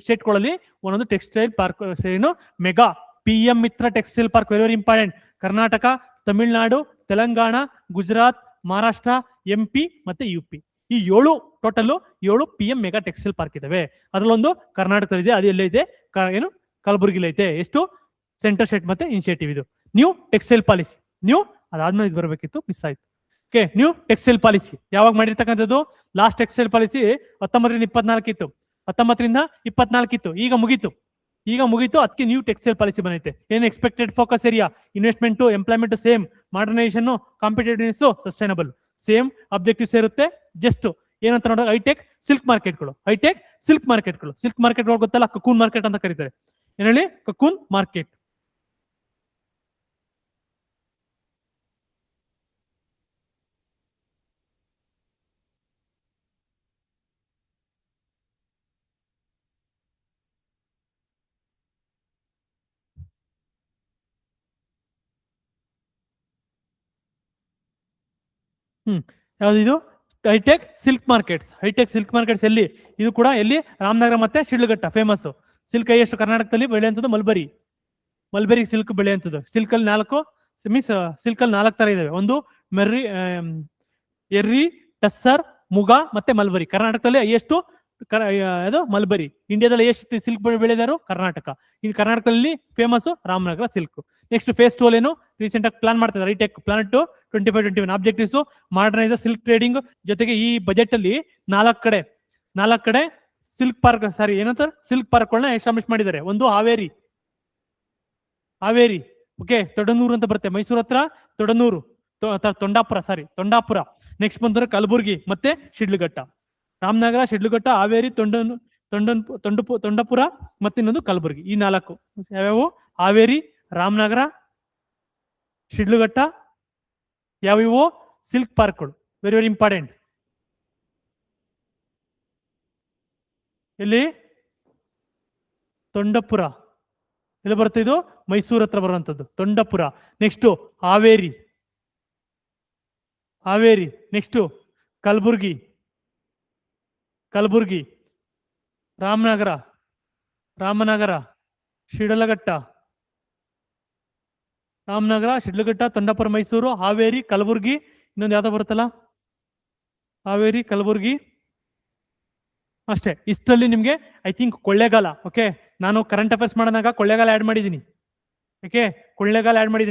ಸ್ಟೇಟ್ಗಳಲ್ಲಿ ಒಂದೊಂದು ಟೆಕ್ಸ್ಟೈಲ್ ಪಾರ್ಕ್ ಏನು mega PM Mitra textile park, very very important. Karnataka, Tamil Nadu, Telangana, Gujarat, Maharashtra, MP ಮತ್ತೆ UP. ಈ 7 PM ಮೆಗಾ ಟೆಕ್ಸ್ಟೈಲ್ ಪಾರ್ಕ್ ಇದಾವೆ. ಅದರಲ್ಲೊಂದು ಕರ್ನಾಟಕದಲ್ಲಿದೆ, ಅದು ಎಲ್ಲೈತೆ ಏನು ಕಲಬುರಗಿಲೈತೆ. ಎಷ್ಟು ಸೆಂಟರ್ ಸ್ಟೇಟ್ ಮತ್ತೆ ಇನಿಷಿಯೇಟಿವ್ ಇದು. ನ್ಯೂ ಟೆಕ್ಸ್ಟೈಲ್ ಪಾಲಿಸಿ, ನ್ಯೂ ಅದಾದ್ಮೇಲೆ ಇದು ಬರಬೇಕಿತ್ತು, ಮಿಸ್ ಆಯ್ತು. ಓಕೆ, ನ್ಯೂ ಟೆಕ್ಸ್ಟೈಲ್ ಪಾಲಿಸಿ ಯಾವಾಗ ಮಾಡಿರ್ತಕ್ಕಂಥದ್ದು? ಲಾಸ್ಟ್ ಟೆಕ್ಸ್ಟೈಲ್ ಪಾಲಿಸಿ 19ರಿಂದ 24 ಇತ್ತು, 19ರಿಂದ 24 ಇತ್ತು. ಈಗ ಮುಗೀತು. ಅದಕ್ಕೆ ನ್ಯೂ ಟೆಕ್ಸ್ಟೈಲ್ ಪಾಲಿಸಿ ಬಂದೈತೆ. ಏನು expected focus area? Investment, employment same, modernisation, competitiveness, sustainable same objectives ಇರುತ್ತೆ. ಜಸ್ಟ್ ಏನಂತ ನೋಡೋ ಹೈಟೆಕ್ ಸಿಲ್ಕ್ ಮಾರ್ಕೆಟ್ಗಳು, ಸಿಲ್ಕ್ ಮಾರ್ಕೆಟ್ಗಳು ಗೊತ್ತಲ್ಲ, ಕಕೂನ್ ಮಾರ್ಕೆಟ್ ಅಂತ ಕರೀತಾರೆ. ಏನ್ ಹೇಳಿ? Cocoon market. ಯಾವ್ದು? ಹೈಟೆಕ್ ಸಿಲ್ಕ್ ಮಾರ್ಕೆಟ್ಸ್ ಎಲ್ಲಿ? ಇದು ಕೂಡ ಎಲ್ಲಿ? ರಾಮನಗರ ಮತ್ತೆ ಶಿಡ್ಲಘಟ್ಟ ಫೇಮಸ್. ಸಿಲ್ಕ್ ಎಷ್ಟು ಕರ್ನಾಟಕದಲ್ಲಿ ಬೆಳೆಯುವಂಥದ್ದು? Mulberry silk ಬೆಳೆಯುವಂಥದ್ದು. ಸಿಲ್ಕಲ್ಲಿ 4 ತರ ಇದಾವೆ. ಒಂದು ಮೆರ್ರಿ, ಎರ್ರಿ, ಟಸ್ಸರ್, ಮುಗ ಮತ್ತೆ ಮಲ್ಬರಿ. ಕರ್ನಾಟಕದಲ್ಲಿ ಎಷ್ಟು ಅದು ಮಲ್ಬರಿ. ಇಂಡಿಯಾದಲ್ಲಿ ಎಷ್ಟು ಸಿಲ್ಕ್ ಬೆಳೆದಾರು? ಕರ್ನಾಟಕ. ಇನ್ನು ಕರ್ನಾಟಕದಲ್ಲಿ famous Ramanagara silk. Next phase 2 ಏನು ರೀಸೆಂಟ್ ಆಗಿ ಪ್ಲಾನ್ ಮಾಡ್ತಿದ್ದಾರೆ, hitech plan to 25-21 objectives modernise silk trading. ಜೊತೆಗೆ ಈ ಬಜೆಟ್ ಅಲ್ಲಿ 4 ಕಡೆ ಸಿಲ್ಕ್ ಪಾರ್ಕ್, ಏನಂತಾರೆ ಸಿಲ್ಕ್ ಪಾರ್ಕ್ಗಳನ್ನ ಎಸ್ಟಾಬ್ಲಿಷ್ ಮಾಡಿದ್ದಾರೆ. ಒಂದು ಹಾವೇರಿ, ಓಕೆ, ತೊಡನೂರು ಅಂತ ಬರುತ್ತೆ, ಮೈಸೂರು ಹತ್ರ ತೊಡನೂರು, ತೊಂಡಾಪುರ. ನೆಕ್ಸ್ಟ್ ಬಂದ್ರೆ ಕಲಬುರ್ಗಿ ಮತ್ತೆ ಶಿಡ್ಲಘಟ್ಟ. ರಾಮನಗರ, ಶಿಡ್ಲಘಟ್ಟ, ಹಾವೇರಿ, ತೊಂಡಪುರ ಮತ್ತೆ ಇನ್ನೊಂದು ಕಲಬುರ್ಗಿ. ಈ 4 ಯಾವ್ಯಾವು? ಹಾವೇರಿ, ರಾಮನಗರ, ಶಿಡ್ಲಘಟ್ಟ. ಯಾವ್ಯಾವು? ಸಿಲ್ಕ್ ಪಾರ್ಕ್ಗಳು, ವೆರಿ ವೆರಿ ಇಂಪಾರ್ಟೆಂಟ್. ಎಲ್ಲಿ? ತೊಂಡಪುರ. ಎಲ್ಲಿ ಬರುತ್ತೆ ಇದು? ಮೈಸೂರು ಹತ್ರ ಬರುವಂತದ್ದು ತೊಂಡಪುರ. ನೆಕ್ಸ್ಟ್ ಹಾವೇರಿ. ನೆಕ್ಸ್ಟ್ ಕಲಬುರ್ಗಿ, ರಾಮನಗರ, ಶಿಡ್ಲಘಟ್ಟ, ತೊಂಡಪುರ, ಮೈಸೂರು, ಹಾವೇರಿ, ಕಲಬುರ್ಗಿ. ಇನ್ನೊಂದು ಯಾವ್ದು ಬರುತ್ತಲ್ಲ? ಹಾವೇರಿ, ಕಲಬುರ್ಗಿ ಅಷ್ಟೇ. ಇಷ್ಟರಲ್ಲಿ ನಿಮ್ಗೆ ಐ ಥಿಂಕ್ ಕೊಳ್ಳೇಗಾಲ. ಓಕೆ, ನಾನು ಕರೆಂಟ್ ಅಫೇರ್ಸ್ ಮಾಡಿದಾಗ ಕೊಳ್ಳೇಗಾಲ ಆಡ್ ಮಾಡಿದ್ದೀನಿ.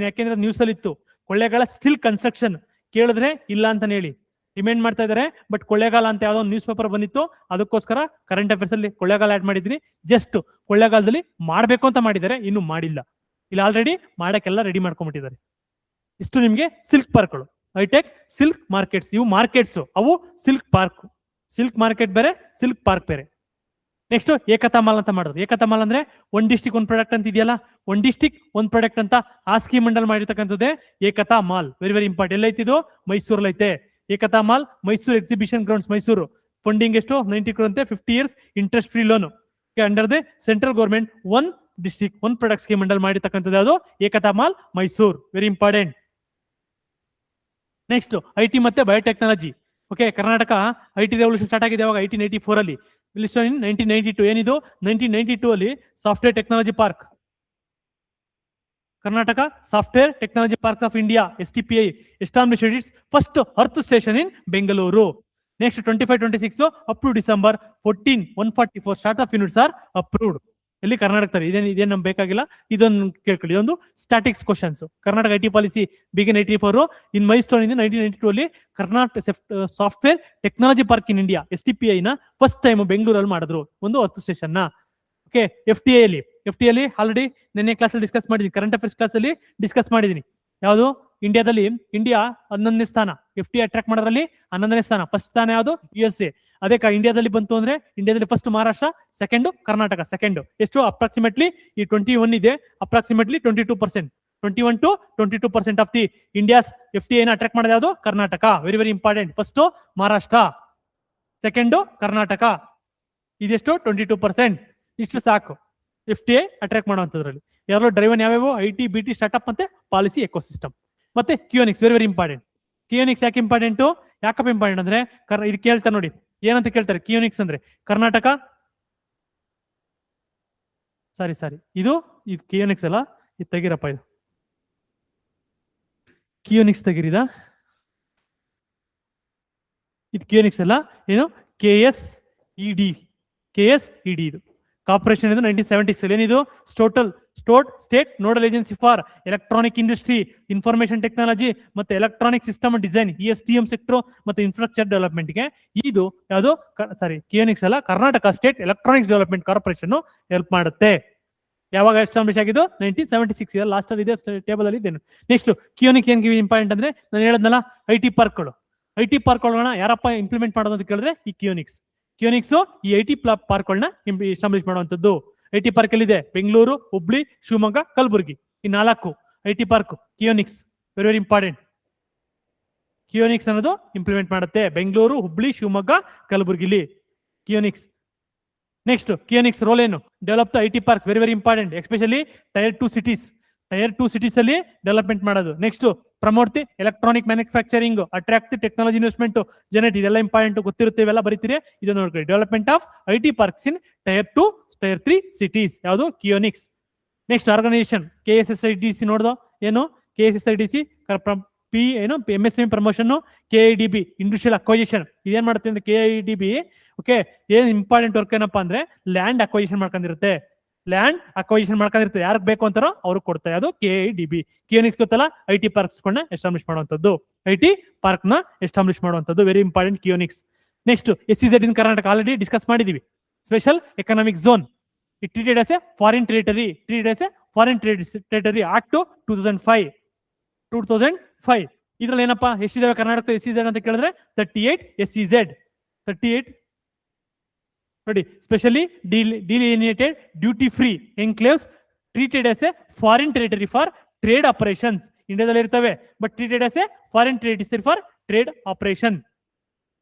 ಯಾಕೆಂದ್ರೆ ನ್ಯೂಸ್ ಅಲ್ಲಿ ಇತ್ತು. Kollegala still construction. ಕೇಳಿದ್ರೆ ಇಲ್ಲ ಅಂತಾನೆ ಹೇಳಿ ಡಿಮ್ಯಾಂಡ್ ಮಾಡ್ತಾ ಇದಾರೆ. ಬಟ್ ಕೊಳ್ಳೇಗಾಲ ಅಂತ ಯಾವ್ದೋ ನ್ಯೂಸ್ ಪೇಪರ್ ಬಂದಿತ್ತು, ಅದಕ್ಕೋಸ್ಕರ ಕರೆಂಟ್ ಅಫೇರ್ಸ್ ಅಲ್ಲಿ ಕೊಳ್ಳೇಗಾಲ ಆಡ್ ಮಾಡಿದ್ದೀನಿ. ಜಸ್ಟ್ ಕೊಳ್ಳೇಗಾಲದಲ್ಲಿ ಮಾಡ್ಬೇಕು ಅಂತ ಮಾಡಿದ್ದಾರೆ, ಇನ್ನು ಮಾಡಿಲ್ಲ. ಇಲ್ಲಿ ಆಲ್ರೆಡಿ ಮಾಡಕ್ಕೆಲ್ಲ ರೆಡಿ ಮಾಡ್ಕೊಂಡ್ಬಿಟ್ಟಿದ್ದಾರೆ. ಇಷ್ಟು ನಿಮ್ಗೆ ಸಿಲ್ಕ್ ಪಾರ್ಕ್ಗಳು, ಹೈಟೆಕ್ ಸಿಲ್ಕ್ ಮಾರ್ಕೆಟ್ಸ್. ಇವು ಮಾರ್ಕೆಟ್ಸ್, ಅವು ಸಿಲ್ಕ್ ಮಾರ್ಕೆಟ್ ಬೇರೆ, ಸಿಲ್ಕ್ ಪಾರ್ಕ್ ಬೇರೆ. ನೆಕ್ಸ್ಟ್ ಏಕತಾ ಮಾಲ್ ಅಂತ ಮಾಡಿದ್ರು. ಏಕತಾ ಮಾಲ್ ಅಂದ್ರೆ 1 ಡಿಸ್ಟಿಕ್ 1 ಪ್ರಾಡಕ್ಟ್ ಅಂತ ಇದೆಯಲ್ಲ, 1 ಡಿಸ್ಟಿಕ್ 1 ಪ್ರಾಡಕ್ಟ್ ಅಂತ ಆ ಸ್ಕೀಮ್ ಮಂಡಲ್ ಮಾಡಿರ್ತಕ್ಕಂಥದ್ದೇ Ekta mall. Very very important. ಎಲ್ಲೈತಿದು? ಮೈಸೂರಲ್ಲಿ ಐತೆ. Ekta mall, Mysuru exhibition grounds, Mysuru. Funding ಎಷ್ಟು? 90 crore ಅಂತೆ, 50 years interest free loan under the central government. 1 district 1 product scheme ಮಂಡಲ್ ಮಾಡಿರ್ತಕ್ಕಂಥದ್ದು ಯಾವುದು? Ekta mall, Mysuru. Very important. Next IT ಮತ್ತೆ biotechnology. Okay, Karnataka IT revolution start ಆಗಿದೆ ಯಾವಾಗ? 1884 ಅಲ್ಲಿ. 1992 ಏನಿದು? 1992 ಅಲ್ಲಿ software technology park, Karnataka software technology parks of India, STPI established it's first earth station in Bengaluru. Next 25-26 up to December 14, 144 start of units are approved. ಇಲ್ಲಿ ಕರ್ನಾಟಕದಲ್ಲಿ ಇದೇನು ನಮ್ಗೆ ಬೇಕಾಗಿಲ್ಲ, ಇದೊಂದು ಕೇಳ್ಕೊಳ್ಳಿ. ಇದೊಂದು statics questions. Karnataka IT policy begin 84 in milestone ಇಂದ 1992 ಅಲ್ಲಿ Karnataka software technology park in India, STPI ನ ಫಸ್ಟ್ ಟೈಮ್ ಬೆಂಗಳೂರಲ್ಲಿ ಮಾಡಿದ್ರು ಒಂದು ಅರ್ತ್ ಸ್ಟೇಷನ್ ನ. ಓಕೆ, FTA ಅಲ್ಲಿ ಆಲ್ರೆಡಿ ನೆನ್ನೆ ಕ್ಲಾಸಲ್ಲಿ ಡಿಸ್ಕಸ್ ಮಾಡಿದೀನಿ, ಕರೆಂಟ್ ಅಫೇರ್ಸ್ ಕ್ಲಾಸ್ ಅಲ್ಲಿ ಡಿಸ್ಕಸ್ ಮಾಡಿದೀನಿ. ಯಾವುದು? ಇಂಡಿಯಾ 11ನೇ ಸ್ಥಾನ, FTA ಅಟ್ರಾಕ್ಟ್ ಮಾಡೋದ್ರಲ್ಲಿ 11ನೇ ಸ್ಥಾನ. ಫಸ್ಟ್ ಸ್ಥಾನ ಯಾವುದು? USA. ಅದೇ ಇಂಡಿಯಾದಲ್ಲಿ ಬಂತು ಅಂದ್ರೆ ಇಂಡಿಯಾದಲ್ಲಿ first Maharashtra, second Karnataka. Second ಎಷ್ಟು? ಅಪ್ರಾಕ್ಸಿಮೇಟ್ಲಿ ಈ 21 ಇದೆ, approximately 22%, 21 to 22% of the India's FTA ನ ಅಟ್ರಾಕ್ಟ್ ಮಾಡೋದು ಯಾವುದು? Karnataka. Very very important. First Maharashtra, second Karnataka. ಇದೆಷ್ಟು? 22%. ಇಷ್ಟು ಸಾಕು FTA ಅಟ್ರಾಕ್ಟ್ ಮಾಡುವಂತದ್ರಲ್ಲಿ. ಯಾರು ಡ್ರೈವನ್ ಯಾವ್ಯಾವು? IT, BT, ಸ್ಟಾರ್ಟ್ಅಪ್ ಮತ್ತೆ ಪಾಲಿಸಿ ಎಕೋಸಿಸ್ಟಮ್. ಮತ್ತೆ QNX very very important. QNX ಯಾಕೆ ಇಂಪಾರ್ಟೆಂಟು? ಯಾಕಪ್ಪ ಇಂಪಾರ್ಟೆಂಟ್ ಅಂದ್ರೆ ಇದು ಕೇಳ್ತಾರೆ ನೋಡಿ, ಏನಂತ ಕೇಳ್ತಾರೆ ಕಿಯೋನಿಕ್ಸ್ ಅಂದ್ರೆ ಕರ್ನಾಟಕ, ಸಾರಿ ಇದು ಕಿಯೋನಿಕ್ಸ್ ಅಲ್ಲ, ಇದು ತೆಗಿರಪ್ಪ, ಇದು ಕಿಯೋನಿಕ್ಸ್ ತೆಗಿರಿದ, ಇದು ಕಿಯೋನಿಕ್ಸ್ ಅಲ್ಲ, ಏನು KSED ಇದು ಕಾರ್ಪೊರೇಷನ್ ಇದು 1976 ಏನಿದು state nodal agency for electronic industry, information technology ಮತ್ತೆ electronic system design, ESTM sector ಮತ್ತೆ ಇನ್ಫ್ರಾಸ್ಟ್ರಕ್ಚರ್ ಡೆವಲಪ್ಮೆಂಟ್ಗೆ ಇದು ಯಾವುದು ಕಿಯೋನಿಕ್ಸ್ ಅಲ್ಲ, Karnataka state electronics development corporation help ಮಾಡುತ್ತೆ. ಯಾವಾಗ ಎಸ್ಟಾಬ್ಲಿಷ್ ಆಗಿದ್ದು 1976, ಲಾಸ್ಟ್ ಅಲ್ಲಿ ಇದೆ ಟೇಬಲ್ ಅಲ್ಲಿ ಇದ್ದೇನೆ. ನೆಕ್ಸ್ಟ್ ಕಿಯೋನಿಕ್ಸ್ ಏನ್ ಇಂಪಾರ್ಟೆಂಟ್ ಅಂದ್ರೆ ನಾನು ಹೇಳದ್ನಲ್ಲ IT ಪಾರ್ಕ್ಗಳನ್ನ ಯಾರಪ್ಪ ಇಂಪ್ಲಿಮೆಂಟ್ ಮಾಡೋದು ಅಂತ ಕೇಳಿದ್ರೆ ಈ ಕಿಯೋನಿಕ್ಸ್ ಈ IT ಪಾರ್ಕ್ಗಳನ್ನ ಎಸ್ಟಾಬ್ಲಿಷ್ ಮಾಡುವಂತದ್ದು. IT ಪಾರ್ಕ್ ಅಲ್ಲಿ ಇದೆ ಬೆಂಗಳೂರು, ಹುಬ್ಳಿ, ಶಿವಮೊಗ್ಗ, ಕಲಬುರಗಿ, ಈ 4 IT park Keonics very important. Keonics ಅನ್ನೋದು ಇಂಪ್ಲಿಮೆಂಟ್ ಮಾಡುತ್ತೆ ಬೆಂಗಳೂರು, ಹುಬ್ಳಿ, ಶಿವಮೊಗ್ಗ, ಕಲಬುರಗಿಲಿ ಕಿಯೋನಿಕ್ಸ್. ನೆಕ್ಸ್ಟ್ ಕಿಯೋನಿಕ್ಸ್ ರೋಲ್ ಏನು, develop IT park very important, especially tyre 2 cities ಅಲ್ಲಿ ಡೆವಲಪ್ಮೆಂಟ್ ಮಾಡೋದು. Next promote the electronic manufacturing, attract technology investment generate, ಇದೆಲ್ಲ ಇಂಪಾರ್ಟೆಂಟ್ ಗೊತ್ತಿರುತ್ತೆ, ಇವೆಲ್ಲ ಬರೀತೀರಿ, ಇದು ನೋಡ್ಕೊಳ್ಳಿ. Development of IT parks in tyre 2, tyre 3 cities, ಯಾವುದು ಕಿಯೋನಿಕ್ಸ್. ನೆಕ್ಸ್ಟ್ ಆರ್ಗನೈಸೇಷನ್ KSSIDC ನೋಡ್ದು, ಏನು KSSIDC ಏನು MSME promotion, KIDB industrial acquisition, ಇದೇನ್ ಮಾಡುತ್ತೆ ಅಂದ್ರೆ KIDB ಓಕೆ ಏನ್ ಇಂಪಾರ್ಟೆಂಟ್ ವರ್ಕ್ ಏನಪ್ಪಾ ಅಂದ್ರೆ ಲ್ಯಾಂಡ್ ಅಕ್ವೈಸೇಷನ್ ಮಾಡ್ಕೊಂಡಿರುತ್ತೆ, ಯಾರಿಗೆ ಬೇಕು ಅಂತಾರೋ ಅವ್ರಿಗೆ ಕೊಡ್ತಾರೆ, ಅದು KIDB. ಕಿಯೋನಿಕ್ಸ್ ಗೊತ್ತಲ್ಲ, IT ಪಾರ್ಕ್ಸ್ ಎಸ್ಟಾಬ್ಲಿಷ್ ಮಾಡುವಂತದ್ದು, IT ಪಾರ್ಕ್ ನ ಎಸ್ಟಾಬ್ಲಿಷ್ ಮಾಡುವಂತದ್ದು very important Keonics. Next SEZ ಇನ್ ಕರ್ನಾಟಕ ಆಲ್ರೆಡಿ ಡಿಸ್ಕಸ್ ಮಾಡಿದೀವಿ. Special economic zone, it treated as a foreign territory act 2005. ಇದ್ರಲ್ಲಿ ಏನಪ್ಪಾ ಎಷ್ಟಿದಾವೆ ಕರ್ನಾಟಕ SEZ ಅಂತ ಕೇಳಿದ್ರೆ 38 SEZ, 38 ನೋಡಿ. Specially delineated duty free enclaves treated as a foreign territory for trade operations, ಇಂಡಿಯಾದಲ್ಲಿ ಇರ್ತವೆ but treated as a foreign territory for trade operation.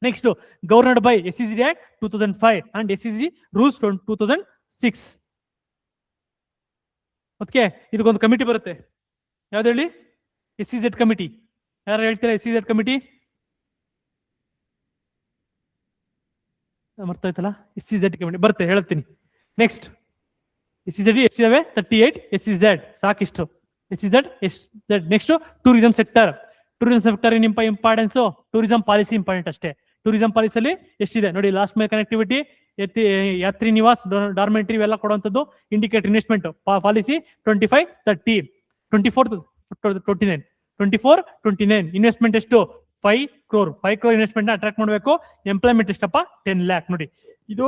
Next governed by SEZ Act 2005 and SEZ rules 2006. Okay, ಇದಕ್ಕೊಂದು committee ಬರುತ್ತೆ, ಯಾವ್ದು ಹೇಳಿ, SEZ committee. ಯಾರು ಹೇಳ್ತೀರಾ SEZ committee? ಮರ್ತಾಯ್ತಲ್ಲ, SEZ committee ಬರುತ್ತೆ, ಹೇಳ್ತೀನಿ. ನೆಕ್ಸ್ಟ್ SEZ ಎಷ್ಟಿದಾವೆ 38 SEZ, ಸಾಕಿಷ್ಟು SEZ. Next tourism sector importance, tourism policy important ಅಷ್ಟೇ. ಟೂರಿಸಂ ಪಾಲಿಸಿಯಲ್ಲಿ ಎಷ್ಟಿದೆ ನೋಡಿ, ಲಾಸ್ಟ್ ಮೈಲ್ ಕನೆಕ್ಟಿವಿಟಿ, ಯಾತ್ರಿ ನಿವಾಸ್, ಡಾರ್ಮೆಂಟ್ರಿ ಇವೆಲ್ಲ ಕೊಡುವಂಥದ್ದು. ಇಂಡಿಕೇಟ್ ಇನ್ವೆಸ್ಟ್ಮೆಂಟ್ ಪಾಲಿಸಿ 24-29 ಇನ್ವೆಸ್ಟ್ಮೆಂಟ್ ಎಷ್ಟು 5 crore ಇನ್ವೆಸ್ಟ್ಮೆಂಟ್ ಅಟ್ರಾಕ್ಟ್ ಮಾಡಬೇಕು. ಎಂಪ್ಲಾಯ್ಮೆಂಟ್ ಎಷ್ಟಪ್ಪ 10 lakh ನೋಡಿ, ಇದು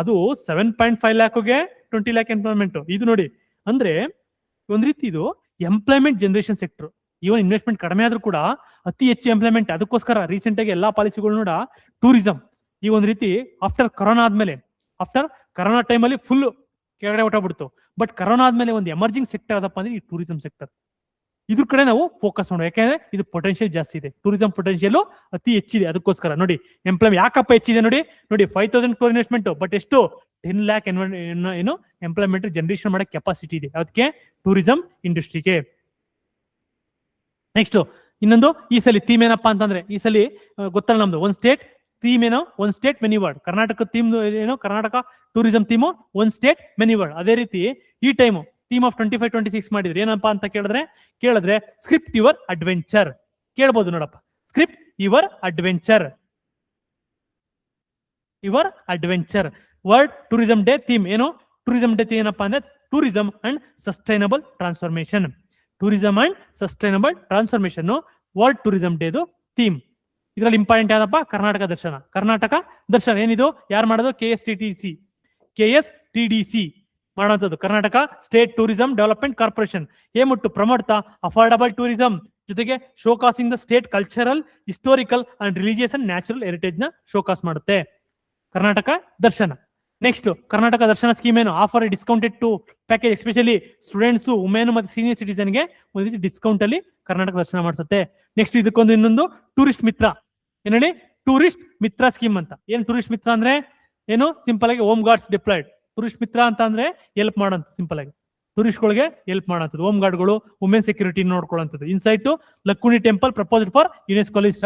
ಅದು 7.5 lakhಗೆ 20 lakh ಎಂಪ್ಲಾಯ್ಮೆಂಟ್. ಇದು ನೋಡಿ ಅಂದ್ರೆ ಒಂದ್ ರೀತಿ ಇದು employment generation sector. Even investment ಕಡಿಮೆ ಆದ್ರೂ ಕೂಡ ಅತಿ ಹೆಚ್ಚು ಎಂಪ್ಲಾಯ್ಮೆಂಟ್. ಅದಕ್ಕೋಸ್ಕರ ರೀಸೆಂಟ್ ಆಗಿ ಎಲ್ಲಾ ಪಾಲಿಸಿಗಳು ನೋಡ ಟೂರಿಸಂ ಈ ಒಂದ್ ರೀತಿ ಆಫ್ಟರ್ ಕರೋನಾ ಆದ್ಮೇಲೆ, ಕರೋನಾ ಟೈಮಲ್ಲಿ ಫುಲ್ ಕೆಳಗಡೆ ಹೊಟ್ಟಬಿಡ್ತು. ಬಟ್ ಕರೋನಾ ಆದ್ಮೇಲೆ ಒಂದು ಎಮರ್ಜಿಂಗ್ ಸೆಕ್ಟರ್ ಅದಪ್ಪ ಅಂದ್ರೆ ಈ ಟೂರಿಸಂ ಸೆಕ್ಟರ್. ಇದ್ರ ಕಡೆ ನಾವು ಫೋಕಸ್ ಮಾಡೋಣ, ಯಾಕಂದ್ರೆ ಇದು ಪೊಟೆನ್ಶಿಯಲ್ ಜಾಸ್ತಿ ಇದೆ, ಟೂರಿಸಂ ಪೊಟೆನ್ಶಿಯಲ್ ಅತಿ ಹೆಚ್ಚಿದೆ. ಅದಕ್ಕೋಸ್ಕರ ನೋಡಿ ಎಂಪ್ಲಾಯ್ಮೆಂಟ್ ಯಾಕಪ್ಪ ಹೆಚ್ಚಿದೆ ನೋಡಿ 5,000 crore ಇನ್ವೆಸ್ಟ್ಮೆಂಟ್, ಬಟ್ ಎಷ್ಟು 10 lakh ಏನು ಎಂಪ್ಲಾಯ್ಮೆಂಟ್ ಜನರೇಷನ್ ಮಾಡೋ ಕೆಪಾಸಿಟಿ ಇದೆ, ಅದಕ್ಕೆ ಟೂರಿಸಂ ಇಂಡಸ್ಟ್ರಿಗೆ. ನೆಕ್ಸ್ಟ್ ಇನ್ನೊಂದು ಈ ಸಲ ಥೀಮ್ ಏನಪ್ಪಾ ಅಂತಂದ್ರೆ, ಈ ಸಲ ಗೊತ್ತಲ್ಲ ನಮ್ದು ಒನ್ ಸ್ಟೇಟ್ ಥೀಮ್ ಏನೋ, one state many world. Karnataka theme ಏನೋ, Karnataka tourism theme one state many world. ಅದೇ ರೀತಿ ಈ ಟೈಮು ಥೀಮ್ ಆಫ್ 25-26 ಮಾಡಿದ್ರೆ ಏನಪ್ಪಾ ಅಂತ ಕೇಳಿದ್ರೆ ಸ್ಕ್ರಿಪ್ಟ್ ಯುವರ್ ಅಡ್ವೆಂಚರ್. ಕೇಳ್ಬೋದು ನೋಡಪ್ಪ, script your adventure. World tourism day theme ಏನು, ಟೂರಿಸಂ ಡೇ ಥೀಮ್ ಏನಪ್ಪಾ ಅಂದ್ರೆ tourism and sustainable transformation. World tourism ಡೇದು ಥೀಮ್. ಇದರಲ್ಲಿ ಇಂಪಾರ್ಟೆಂಟ್ ಯಾವ್ದಪ್ಪ, ಕರ್ನಾಟಕ ದರ್ಶನ ಏನಿದು, ಯಾರು ಮಾಡೋದು, KSTDC ಮಾಡುವಂಥದ್ದು, Karnataka state tourism development corporation. Aims to promote the affordable tourism, ಜೊತೆಗೆ showcasing the state cultural, historical and religious and natural heritage ನ ಶೋಕಾಸ್ ಮಾಡುತ್ತೆ ಕರ್ನಾಟಕ ದರ್ಶನ. ನೆಕ್ಸ್ಟ್ ಕರ್ನಾಟಕ ದರ್ಶನ ಸ್ಕೀಮ್ ಏನು, offer discounted to package, especially students, women ಮತ್ತು ಸೀನಿಯರ್ ಸಿಟಿಸನ್ಗೆ ಒಂದು ರೀತಿ discount ಅಲ್ಲಿ ಕರ್ನಾಟಕ ದರ್ಶನ ಮಾಡಿಸುತ್ತೆ. Next ಇದಕ್ಕೊಂದು ಇನ್ನೊಂದು ಟೂರಿಸ್ಟ್ ಮಿತ್ರ, ಏನ್ ಹೇಳಿ, ಟೂರಿಸ್ಟ್ ಮಿತ್ರ ಸ್ಕೀಮ್ ಅಂತ. ಏನ್ ಟೂರಿಸ್ಟ್ ಮಿತ್ರ ಅಂದ್ರೆ ಏನು, ಸಿಂಪಲ್ ಆಗಿ home guards deployed. Tourist Mitra ಅಂತ ಅಂದ್ರೆ ಹೆಲ್ಪ್ ಮಾಡೋಂಥ, ಸಿಂಪಲ್ ಆಗಿ ಟೂರಿಸ್ಟ್ಗಳಿಗೆ ಹೆಲ್ಪ್ ಮಾಡೋಂಥದ್ದು. ಹೋಮ್ ಗಾರ್ಡ್ಗಳು, ವುಮೆನ್ ಸೆಕ್ಯೂರಿಟಿ ನೋಡ್ಕೊಳ್ಳೋಂಥದ್ದು. Insight to Lakkundi temple proposed for UNESCO list.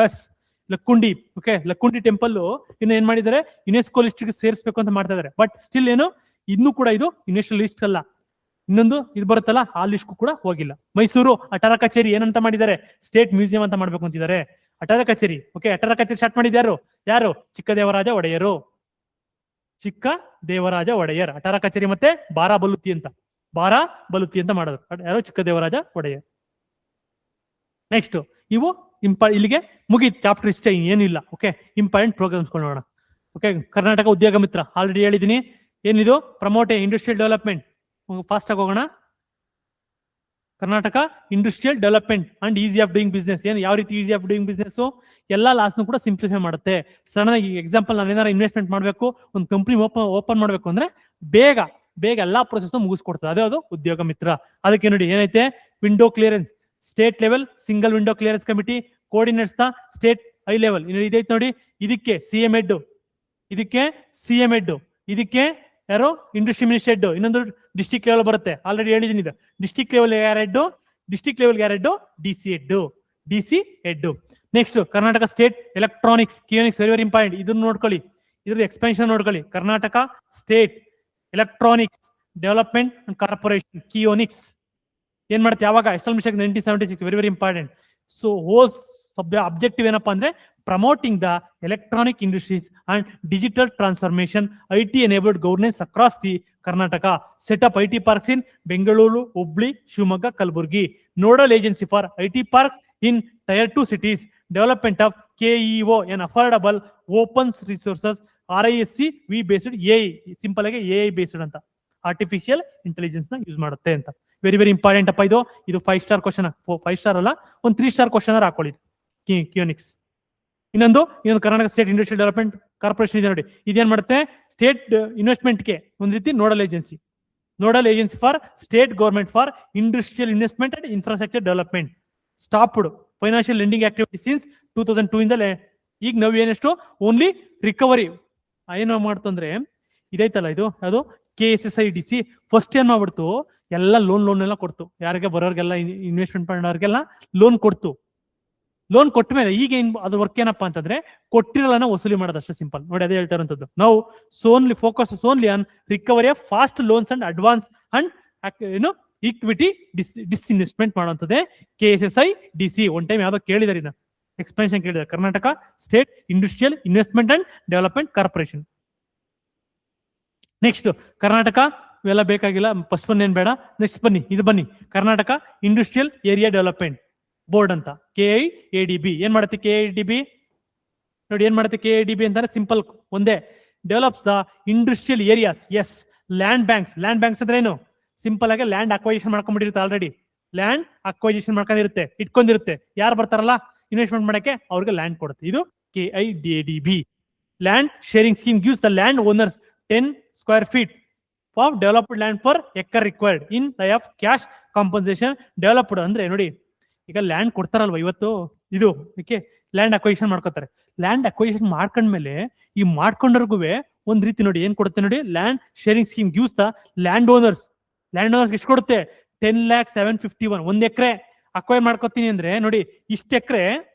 Lakkundi. Okay, Lakkundi temple ಇನ್ನು ಏನ್ ಮಾಡಿದ್ದಾರೆ, ಯುನೆಸ್ಕೋ ಲಿಸ್ಟ್ ಗೆ ಸೇರಿಸಬೇಕು ಅಂತ ಮಾಡ್ತಾ ಇದಾರೆ. ಬಟ್ ಸ್ಟಿಲ್ ಏನು, ಇನ್ನೂ ಕೂಡ ಇದು ಯುನೆಸ್ಕೋ ಲಿಸ್ಟ್ ಅಲ್ಲ. ಇನ್ನೊಂದು ಇದು ಬರುತ್ತಲ್ಲ, ಆ ಲಿಸ್ಟ್ ಕೂಡ ಹೋಗಿಲ್ಲ. ಮೈಸೂರು ಅಟರ ಕಚೇರಿ ಏನಂತ ಮಾಡಿದ್ದಾರೆ, ಸ್ಟೇಟ್ ಮ್ಯೂಸಿಯಂ ಅಂತ ಮಾಡ್ಬೇಕು ಅಂತಿದ್ದಾರೆ. ಅಟರ ಕಚೇರಿ, ಓಕೆ, ಅಟರ ಕಚೇರಿ ಸ್ಟಾರ್ಟ್ ಮಾಡಿದ್ಯಾರು, ಯಾರು, ಚಿಕ್ಕದೇವರಾಜ ಒಡೆಯರು. ಚಿಕ್ಕ ದೇವರಾಜ ಒಡೆಯರ್ ಅಟರ ಕಚೇರಿ ಮತ್ತೆ ಬಾರಾಬಲುತಿ ಅಂತ ಮಾಡೋದು ಯಾರು, ಚಿಕ್ಕದೇವರಾಜ ಒಡೆಯರ್. ನೆಕ್ಸ್ಟ್ ಇವು ಇಲ್ಲಿಗೆ ಮುಗೀತು ಚಾಪ್ಟರ್, ಇಷ್ಟ ಏನಿಲ್ಲ. ಓಕೆ, ಇಂಪಾರ್ಟೆಂಟ್ ಪ್ರೋಗ್ರಾಮ್ಸ್ ನೋಡೋಣ. ಓಕೆ, ಕರ್ನಾಟಕ ಉದ್ಯೋಗ ಮಿತ್ರ ಆಲ್ರೆಡಿ ಹೇಳಿದೀನಿ. ಏನಿದು, ಪ್ರಮೋಟ್ ಇಂಡಸ್ಟ್ರಿಯಲ್ ಡೆವಲಪ್ಮೆಂಟ್. ಫಾಸ್ಟ್ ಆಗಿ ಹೋಗೋಣ. Karnataka industrial development and easy of doing business. ಏನು, ಯಾವ ರೀತಿ ಈಸಿ ಆಫ್ ಡೂಯಿಂಗ್ ಬಿಸ್ನೆಸ್, ಎಲ್ಲ ಲಾಸ್ನು ಕೂಡ ಸಿಂಪ್ಲಿಫೈ ಮಾಡುತ್ತೆ. ಸಡನ್ ಆಗಿ ಎಕ್ಸಾಂಪಲ್, ನಾವೇನಾರ ಇನ್ವೆಸ್ಟ್ಮೆಂಟ್ ಮಾಡಬೇಕು, ಒಂದು ಕಂಪ್ನಿ ಓಪನ್ ಮಾಡಬೇಕು ಅಂದ್ರೆ ಬೇಗ ಎಲ್ಲಾ ಪ್ರೊಸೆಸ್ ಮುಗಿಸ್ಕೊಡ್ತದೆ. ಅದೇ ಅದು ಉದ್ಯೋಗ ಮಿತ್ರ. ಅದಕ್ಕೆ ನೋಡಿ ಏನೈತೆ, window clearance, state level single window clearance committee coordinates the state high level. ಇದೈತೆ ನೋಡಿ, ಇದಕ್ಕೆ ಸಿಎಂ ಹೆಡ್, ಇದಕ್ಕೆ ಯಾರು, ಇಂಡಸ್ಟ್ರಿ ಮಿನಿಸ್ಟರ್ ಹೆಡ್. ಇನ್ನೊಂದು ಡಿಸ್ಟ್ರಿಕ್ಟ್ ಲೆವೆಲ್ ಬರುತ್ತೆ, ಆಲ್ರೆಡಿ ಹೇಳಿದೀನಿ. ಇದು ಡಿಸ್ಟ್ರಿಕ್ಟ್ ಲೆವೆಲ್ ಯಾರು head, DC head. Next Karnataka state electronics Keonics, very very important. ಇದನ್ನ ನೋಡ್ಕೊಳ್ಳಿ, ಇದ್ರ ಎಕ್ಸ್ಪೆನ್ಷನ್ ನೋಡ್ಕೊಳ್ಳಿ. Karnataka state electronics development and corporation Keonics ಏನ್ ಮಾಡುತ್ತೆ, ಯಾವಾಗ, establish 1976, very very important. So hole objective ಏನಪ್ಪಾ ಅಂದ್ರೆ, promoting the electronic industries and digital transformation, IT enabled governance across the Karnataka, set up IT parks in Bengaluru, Hubli, Shivamogga, Kalburgi, nodal agency for IT parks in tier 2 cities, development of KEO, an affordable open resources RISC V based AI, simple ಆಗಿ AI based ಅಂತ, artificial intelligence ನ use ಮಾಡುತ್ತೆ ಅಂತ. Very very important ಅಪ್ಪ. ಇದು 5 star question, 5 star ಅಲ್ಲ, ಒಂದು 3 star question ಹಾಕೊಳ್ಳಿ ಕಿಯೋನಿಕ್ಸ್. ಇನ್ನೊಂದು Karnataka state industrial development corporation ಇದೆ ನೋಡಿ, ಇದೇನ್ ಮಾಡುತ್ತೆ, ಸ್ಟೇಟ್ ಇನ್ವೆಸ್ಟ್ಮೆಂಟ್ಗೆ ಒಂದು ರೀತಿ nodal agency for state government for industrial investment and infrastructure development. Stopped financial lending activity since 2002 ಇಂದಲೇ. ಈಗ ನಾವು ಏನೆಷ್ಟು ಓನ್ಲಿ ರಿಕವರಿ ಏನು ಮಾಡ್ತಂದ್ರೆ, ಇದೈತಲ್ಲ ಇದು ಅದು KSSIDC ಫಸ್ಟ್ ಏನ್ ಮಾಡ್ಬಿಡ್ತು, ಎಲ್ಲ ಲೋನ್ ಎಲ್ಲ ಕೊಡ್ತು, ಯಾರಿಗೆ ಬರೋರ್ಗೆಲ್ಲ ಇನ್ವೆಸ್ಟ್ಮೆಂಟ್ ಮಾಡೋರ್ಗೆಲ್ಲ ಲೋನ್ ಕೊಡ್ತು. ಲೋನ್ ಕೊಟ್ಟ ಮೇಲೆ ಈಗ ಅದ್ರ ವರ್ಕ್ ಏನಪ್ಪಾ ಅಂತಂದ್ರೆ, ಕೊಟ್ಟಿರಲ್ಲ ವಸೂಲಿ ಮಾಡೋದು ಅಷ್ಟೇ, ಸಿಂಪಲ್ ನೋಡಿ. ಅದೇ ಹೇಳ್ತಾ ಇರುವಂತದ್ದು. ನಾವು focus only on recovery of fast loans and advance and equity disinvestment ಮಾಡುವಂತದ್ದೇ KSSIDC. ಒನ್ ಟೈಮ್ ಯಾವ್ದೋ ಕೇಳಿದಾರೆ, ಎಕ್ಸ್ಪೆನ್ಷನ್ ಕೇಳಿದ್ದಾರೆ, Karnataka state industrial investment and development corporation. Next Karnataka, ಇವೆಲ್ಲ ಬೇಕಾಗಿಲ್ಲ, ಫಸ್ಟ್ ಒನ್ ಏನ್ ಬೇಡ. ನೆಕ್ಸ್ಟ್ ಬನ್ನಿ Karnataka industrial area development board ಅಂತ, KIADB. ಏನ್ ಮಾಡುತ್ತೆ KIADB ನೋಡಿ, ಏನ್ ಮಾಡುತ್ತೆ KIADB ಅಂತಾರೆ, ಸಿಂಪಲ್ ಒಂದೇ, develops the industrial areas. Yes, land banks ಅಂದ್ರೆ ಏನು, ಸಿಂಪಲ್ ಆಗಿ ಲ್ಯಾಂಡ್ ಅಕ್ವೈಸೇಷನ್ ಮಾಡ್ಕೊಂಡ್ಬಿಟ್ಟಿರುತ್ತೆ, ಆಲ್ರೆಡಿ ಲ್ಯಾಂಡ್ ಅಕ್ವೈಸೇಷನ್ ಮಾಡ್ಕೊಂಡಿರುತ್ತೆ, ಇಟ್ಕೊಂಡಿರುತ್ತೆ. ಯಾರು ಬರ್ತಾರಲ್ಲ ಇನ್ವೆಸ್ಟ್ಮೆಂಟ್ ಮಾಡಕ್ಕೆ, ಅವ್ರಿಗೆ ಲ್ಯಾಂಡ್ ಕೊಡುತ್ತೆ. ಇದು KIADB. Land sharing scheme gives the land owners 10 square feet of developed land per acre required in lieu of cash compensation. Developed ಅಂದ್ರೆ ನೋಡಿ, ಈಗ ಲ್ಯಾಂಡ್ ಕೊಡ್ತಾರಲ್ವ ಇವತ್ತು, ಇದು ಓಕೆ, ಲ್ಯಾಂಡ್ ಅಕ್ವೈಸೇಷನ್ ಮಾಡ್ಕೋತಾರೆ. ಲ್ಯಾಂಡ್ ಅಕ್ವೈಸೇಷನ್ ಮಾಡ್ಕೊಂಡ್ಮೇಲೆ ಈ ಮಾಡ್ಕೊಂಡವ್ರಿಗೂ ಒಂದ್ ರೀತಿ ನೋಡಿ ಏನ್ ಕೊಡುತ್ತೆ ನೋಡಿ, land sharing scheme gives the land owners ಎಷ್ಟು ಕೊಡುತ್ತೆ, 10,0751. 1 ಎಕರೆ ಅಕ್ವೈರ್ ಮಾಡ್ಕೋತೀನಿ ಅಂದ್ರೆ ನೋಡಿ, ಇಷ್ಟು ಎಕರೆ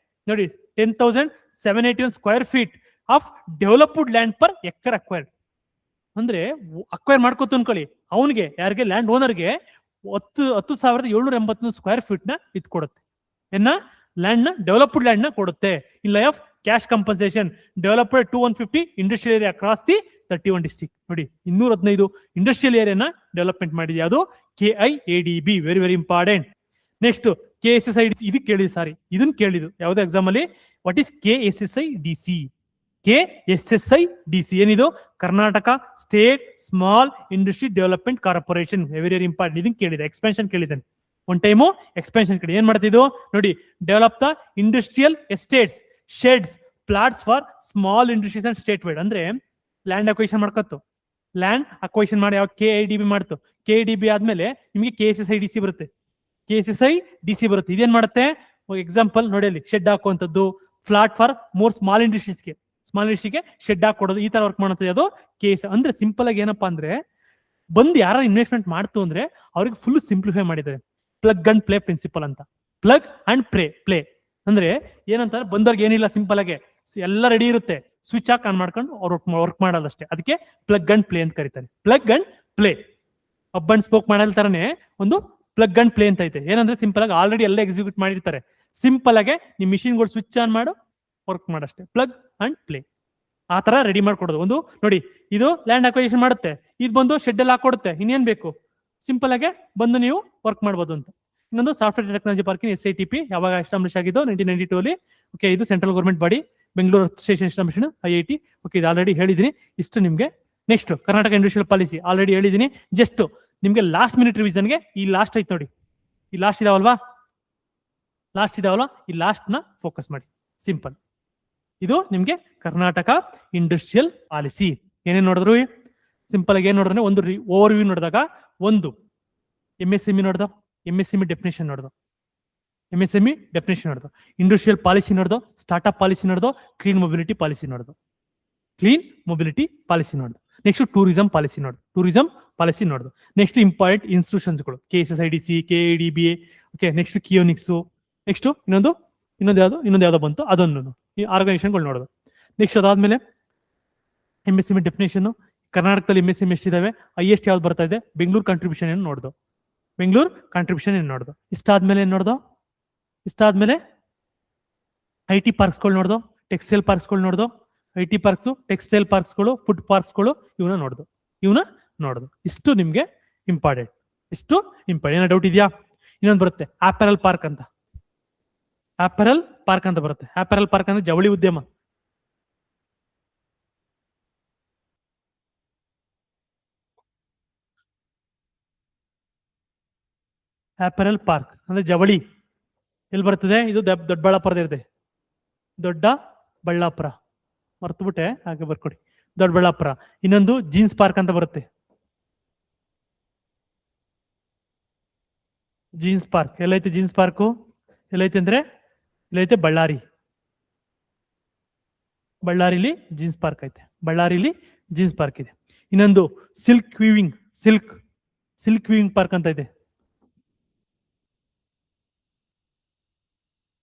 ನೋಡಿ, 10,781 square feet of developed land per acre acquired. ಅಂದ್ರೆ ಅಕ್ವೈರ್ ಮಾಡ್ಕೋತ ಅನ್ಕೊಳ್ಳಿ, ಅವನಿಗೆ ಯಾರಿಗೆ, ಲ್ಯಾಂಡ್ ಓನರ್ಗೆ 10,781 ಸ್ಕ್ವೇರ್ ಫೀಟ್ ನ ಇದು ಕೊಡುತ್ತೆ. ಲ್ಯಾಂಡ್ ನ ಡೆವಲಪ್ಡ್ ಲ್ಯಾಂಡ್ ನ ಕೊಡುತ್ತೆ. ಇನ್ ಲೈ of cash compensation developed 250 industrial area across the 31 district. ನೋಡಿ 215 ಇಂಡಸ್ಟ್ರಿಯಲ್ ಏರಿಯಾನ ಡೆವಲಪ್ಮೆಂಟ್ ಮಾಡಿದೆ, ಅದು KIADB. Very very important. Next KSSIDC, ಇದನ್ನ ಕೇಳಿದ್ದು ಯಾವುದೋ ಎಕ್ಸಾಮ್ ಅಲ್ಲಿ. What is KSSIDC? ಏನಿದು, Karnataka state small industry development corporation. Very very important. ಇದನ್ನ ಕೇಳಿದೆ, ಎಕ್ಸ್ಪೆನ್ಷನ್ ಕೇಳಿದ್ದಾನೆ ಒನ್ ಟೈಮು. ಎಕ್ಸ್ಪೆನ್ಷನ್ ಕೇಳಿ ಏನ್ ಮಾಡ್ತಿದ್ದು ನೋಡಿ, develop the industrial estates, sheds, plots for small industries and state wide. ಅಂದ್ರೆ ಲ್ಯಾಂಡ್ ಅಕ್ವೈಷನ್ ಮಾಡ್ಕೊತ್ತು, ಲ್ಯಾಂಡ್ ಅಕ್ವೈಷನ್ ಮಾಡಿ ಯಾವ KIADB ಮಾಡ್ತು. KIADB ಆದ್ಮೇಲೆ ನಿಮಗೆ KSSIDC ಬರುತ್ತೆ. ಇದೇನ್ ಮಾಡುತ್ತೆ, ಎಕ್ಸಾಂಪಲ್ ನೋಡಿ ಅಲ್ಲಿ, ಶೆಡ್ ಹಾಕುವಂಥದ್ದು, ಫ್ಲಾಟ್ ಫಾರ್ ಮೋರ್ ಸ್ಮಾಲ್ ಇಂಡಸ್ಟ್ರೀಸ್ಗೆ ಶೆಡ್ ಹಾಕೊಡೋದು, ಈ ತರ ವರ್ಕ್ ಮಾಡುತ್ತೆ ಅದು KS. ಅಂದ್ರೆ ಸಿಂಪಲ್ ಆಗಿ ಏನಪ್ಪಾ ಅಂದ್ರೆ, ಬಂದು ಯಾರು ಇನ್ವೆಸ್ಟ್ಮೆಂಟ್ ಮಾಡ್ತು ಅಂದ್ರೆ ಅವ್ರಿಗೆ ಫುಲ್ ಸಿಂಪ್ಲಿಫೈ ಮಾಡಿದ್ದಾರೆ. ಪ್ಲಗ್ ಅಂಡ್ ಪ್ಲೇ ಪ್ರಿನ್ಸಿಪಲ್ ಅಂತ. ಪ್ಲಗ್ ಅಂಡ್ ಪ್ಲೇ ಅಂದ್ರೆ ಏನಂತಾರೆ, ಬಂದವ್ರಿಗೆ ಏನಿಲ್ಲ, ಸಿಂಪಲ್ ಆಗಿ ಎಲ್ಲ ರೆಡಿ ಇರುತ್ತೆ, ಸ್ವಿಚ್ ಹಾಕಿ ಆನ್ ಮಾಡ್ಕೊಂಡು ಅವ್ರು ವರ್ಕ್ ಮಾಡೋದಷ್ಟೇ. ಅದಕ್ಕೆ ಪ್ಲಗ್ ಅಂಡ್ ಪ್ಲೇ ಅಂತ ಕರೀತಾರೆ. Plug and play, hub and spoke model ತರನೇ ಒಂದು ಪ್ಲಗ್ ಅಂಡ್ ಪ್ಲೇ ಅಂತ ಐತೆ. ಏನಂದ್ರೆ ಸಿಂಪಲ್ ಆಗಿ ಆಲ್ರೆಡಿ ಎಲ್ಲ ಎಕ್ಸಿಕ್ಯೂಟ್ ಮಾಡಿರ್ತಾರೆ, ಸಿಂಪಲ್ ಆಗಿ ನಿಮ್ ಮಿಷಿನ್ಗಳು ಸ್ವಿಚ್ ಆನ್ ಮಾಡು, ವರ್ಕ್ ಮಾಡಷ್ಟೇ. ಪ್ಲಗ್ ಅಂಡ್ ಪ್ಲೇ ಆ ತರ ರೆಡಿ ಮಾಡ್ಕೊಡೋದು. ಒಂದು ನೋಡಿ, ಇದು ಲ್ಯಾಂಡ್ ಅಕ್ವೈಸೇಷನ್ ಮಾಡುತ್ತೆ, ಇದು ಬಂದು ಶೆಡ್ ಅಲ್ಲಿ ಹಾಕೊಡುತ್ತೆ, ಇನ್ನೇನ್ ಬೇಕು, ಸಿಂಪಲ್ ಆಗಿ ಬಂದು ನೀವು ವರ್ಕ್ ಮಾಡ್ಬೋದು ಅಂತ. ಇನ್ನೊಂದು ಸಾಫ್ಟ್ವೇರ್ ಟೆಕ್ನಾಲಜಿ ಪಾರ್ಕ್ SITP ಯಾವಾಗ ಎಸ್ಟಾಬ್ಲಿಷ್ ಆಗಿದ್ದು 1992 ಅಲ್ಲಿ. ಓಕೆ, ಇದು central government body, Bengaluru station establish IIT. Okay, ಇದು ಆಲ್ರೆಡಿ ಹೇಳಿದೀನಿ, ಇಷ್ಟು ನಿಮ್ಗೆ. Next Karnataka industrial policy already ಹೇಳಿದೀನಿ. ಜಸ್ಟ್ ನಿಮ್ಗೆ ಲಾಸ್ಟ್ ಮಿನಿಟ್ ರಿವಿಷನ್ಗೆ ಈ ಲಾಸ್ಟ್ ಐತೆ ನೋಡಿ, ಈ ಲಾಸ್ಟ್ ಇದಾವಲ್ವಾ, ಈ ಲಾಸ್ಟ್ ನ ಫೋಕಸ್ ಮಾಡಿ. ಸಿಂಪಲ್, ಇದು ನಿಮ್ಗೆ ಕರ್ನಾಟಕ ಇಂಡಸ್ಟ್ರಿಯಲ್ ಪಾಲಿಸಿ. ಏನೇನ್ ನೋಡಿದ್ರು, ಸಿಂಪಲ್ ಆಗಿ ಏನ್ ನೋಡಿದ್ರೆ, ಒಂದು ಓವರ್ ವ್ಯೂ ನೋಡಿದಾಗ, ಒಂದು MSME ನೋಡ್ದು, MSME ಡೆಫಿನೇಷನ್ ನೋಡ್ದು, ಇಂಡಸ್ಟ್ರಿಯಲ್ ಪಾಲಿಸಿ ನೋಡ್ದು, ಸ್ಟಾರ್ಟ್ಅಪ್ ಪಾಲಿಸಿ ನೋಡ್ದು, ಕ್ಲೀನ್ ಮೊಬಿಲಿಟಿ ಪಾಲಿಸಿ ನೋಡ್ದು. ನೆಕ್ಸ್ಟ್ ಟೂರಿಸಂ ಪಾಲಿಸಿ ನೋಡ್ದು, ನೆಕ್ಸ್ಟ್ ಇಂಪಾರ್ಟೆಂಟ್ ಇನ್ಸ್ಟಿಟ್ಯೂಷನ್ಸ್ಗಳು KSSIDC, KIDBA. Okay, next Keonics, next ಇನ್ನೊಂದು ಯಾವ್ದೋ ಬಂತು, ಅದೊಂದು ಈ ಆರ್ಗನೈಸೇಷನ್ಗಳು ನೋಡೋದು. ನೆಕ್ಸ್ಟ್ ಅದಾದ್ಮೇಲೆ MSME ಡೆಫಿನೇಷನ್, ಕರ್ನಾಟಕದಲ್ಲಿ MSME ಎಷ್ಟಿದಾವೆ, ಹೈಯೆಸ್ಟ್ ಯಾವ್ದು ಬರ್ತಾ ಇದೆ, ಬೆಂಗಳೂರು ಕಾಂಟ್ರಿಬ್ಯೂಷನ್ ಏನು ನೋಡ್ದು. ಇಷ್ಟಾದ್ಮೇಲೆ ಏನ್ ನೋಡ್ದು, IT ಪಾರ್ಕ್ಸ್ಗಳು ನೋಡ್ದು, ಟೆಕ್ಸ್ಟೈಲ್ ಪಾರ್ಕ್ಸ್ಗಳು ನೋಡ್ದು, IT ಪಾರ್ಕ್ಸ್, ಟೆಕ್ಸ್ಟೈಲ್ ಪಾರ್ಕ್ಸ್ಗಳು, ಫುಡ್ ಪಾರ್ಕ್ಸ್ಗಳು, ಇವನ್ನ ನೋಡ್ದು. ಇಷ್ಟು ನಿಮ್ಗೆ ಇಂಪಾರ್ಟೆಂಟ್. ಏನೋ ಡೌಟ್ ಇದೆಯಾ? ಇನ್ನೊಂದು ಬರುತ್ತೆ ಆಪರಲ್ ಪಾರ್ಕ್ ಅಂತ ಬರುತ್ತೆ. ಆಪರಲ್ ಪಾರ್ಕ್ ಅಂದ್ರೆ ಜವಳಿ ಉದ್ಯಮ. ಆಪರಲ್ ಪಾರ್ಕ್ ಅಂದ್ರೆ ಜವಳಿ ಎಲ್ಲಿ ಬರ್ತದೆ? ಇದು ದೊಡ್ಡಬಳ್ಳಾಪುರದ ಇದೆ, ದೊಡ್ಡಬಳ್ಳಾಪುರ. ಮರ್ತುಬಿಟ್ಟೆ, ಹಾಗೆ ಬರ್ಕೊಡಿ, ದೊಡ್ಡಬಳ್ಳಾಪುರ. ಇನ್ನೊಂದು ಜೀನ್ಸ್ ಪಾರ್ಕ್ ಅಂತ ಬರುತ್ತೆ. ಜೀನ್ಸ್ ಪಾರ್ಕ್ ಎಲ್ಲೈತೆ? ಜೀನ್ಸ್ ಪಾರ್ಕು ಎಲ್ಲೈತೆ ಅಂದ್ರೆ ಇಲ್ಲೈತೆ ಬಳ್ಳಾರಿಲಿ ಜೀನ್ಸ್ ಪಾರ್ಕ್ ಐತೆ. ಜೀನ್ಸ್ ಪಾರ್ಕ್ ಇದೆ. ಇನ್ನೊಂದು ಸಿಲ್ಕ್ ವೀವಿಂಗ್ ಪಾರ್ಕ್ ಅಂತ ಇದೆ.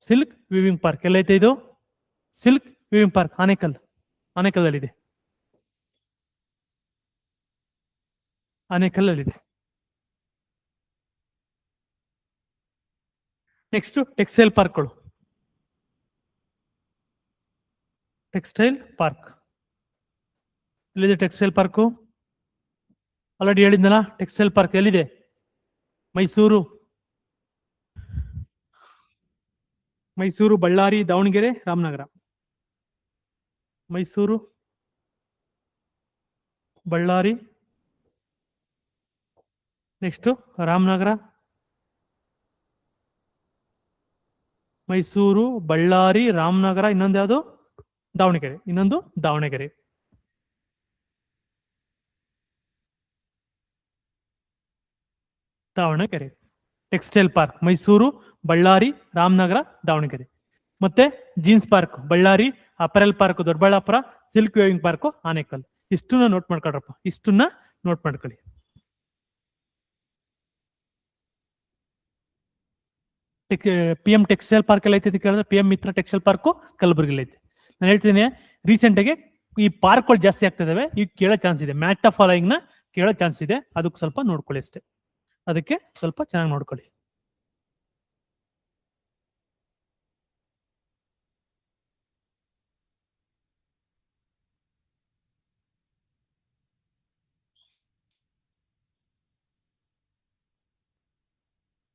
ಸಿಲ್ಕ್ ವೀವಿಂಗ್ ಪಾರ್ಕ್ ಎಲ್ಲೈತೆ? ಇದು ಸಿಲ್ಕ್ ವೀವಿಂಗ್ ಪಾರ್ಕ್ ಆನೇಕಲ್ಲಲ್ಲಿದೆ. ನೆಕ್ಸ್ಟ್ ಟೆಕ್ಸ್ಟೈಲ್ ಪಾರ್ಕ್ ಎಲ್ಲಿದೆ? ಟೆಕ್ಸ್ಟೈಲ್ ಪಾರ್ಕು ಆಲ್ರೆಡಿ ಹೇಳಿದ್ನಲ್ಲ. ಟೆಕ್ಸ್ಟೈಲ್ ಪಾರ್ಕ್ ಎಲ್ಲಿದೆ? ಮೈಸೂರು, ಬಳ್ಳಾರಿ, ದಾವಣಗೆರೆ, ರಾಮನಗರ. ಮೈಸೂರು, ಬಳ್ಳಾರಿ, ನೆಕ್ಸ್ಟ್ ರಾಮನಗರ. ಮೈಸೂರು, ಬಳ್ಳಾರಿ, ರಾಮನಗರ. ಇನ್ನೊಂದು ಯಾವುದು? ದಾವಣಗೆರೆ. Textile park Mysuru, Ballari, Ramanagara, Davanagere. ಮತ್ತೆ jeans park Ballari, ಅಪರೆಲ್ park Doddaballapura, silk weaving park Anekal. ಇಷ್ಟನ್ನ ನೋಟ್ ಮಾಡ್ಕೊಳ್ರಪ್ಪ, PM ಟೆಕ್ಸ್ಟೈಲ್ ಪಾರ್ಕ್ ಎಲ್ಲ ಐತೆ ಕೇಳಿದ್ರೆ PM ಮಿತ್ರ ಟೆಕ್ಸ್ಟೈಲ್ ಪಾರ್ಕ್ ಕಲಬುರಗಿಲಿ ಐತೆ. ನಾನು ಹೇಳ್ತೀನಿ, ರೀಸೆಂಟ್ ಆಗಿ ಈ ಪಾರ್ಕ್ಗಳು ಜಾಸ್ತಿ ಆಗ್ತಾ ಇದಾವೆ, ಈಗ ಕೇಳೋ ಚಾನ್ಸ್ ಇದೆ, ಮ್ಯಾಟ್ ಆಫ್ ಫಾಲೋಯಿಂಗ್ ನ ಕೇಳೋ ಚಾನ್ಸ್ ಇದೆ. ಅದಕ್ಕೆ ಸ್ವಲ್ಪ ನೋಡ್ಕೊಳ್ಳಿ ಅಷ್ಟೇ, ಅದಕ್ಕೆ ಸ್ವಲ್ಪ ಚೆನ್ನಾಗಿ ನೋಡ್ಕೊಳ್ಳಿ.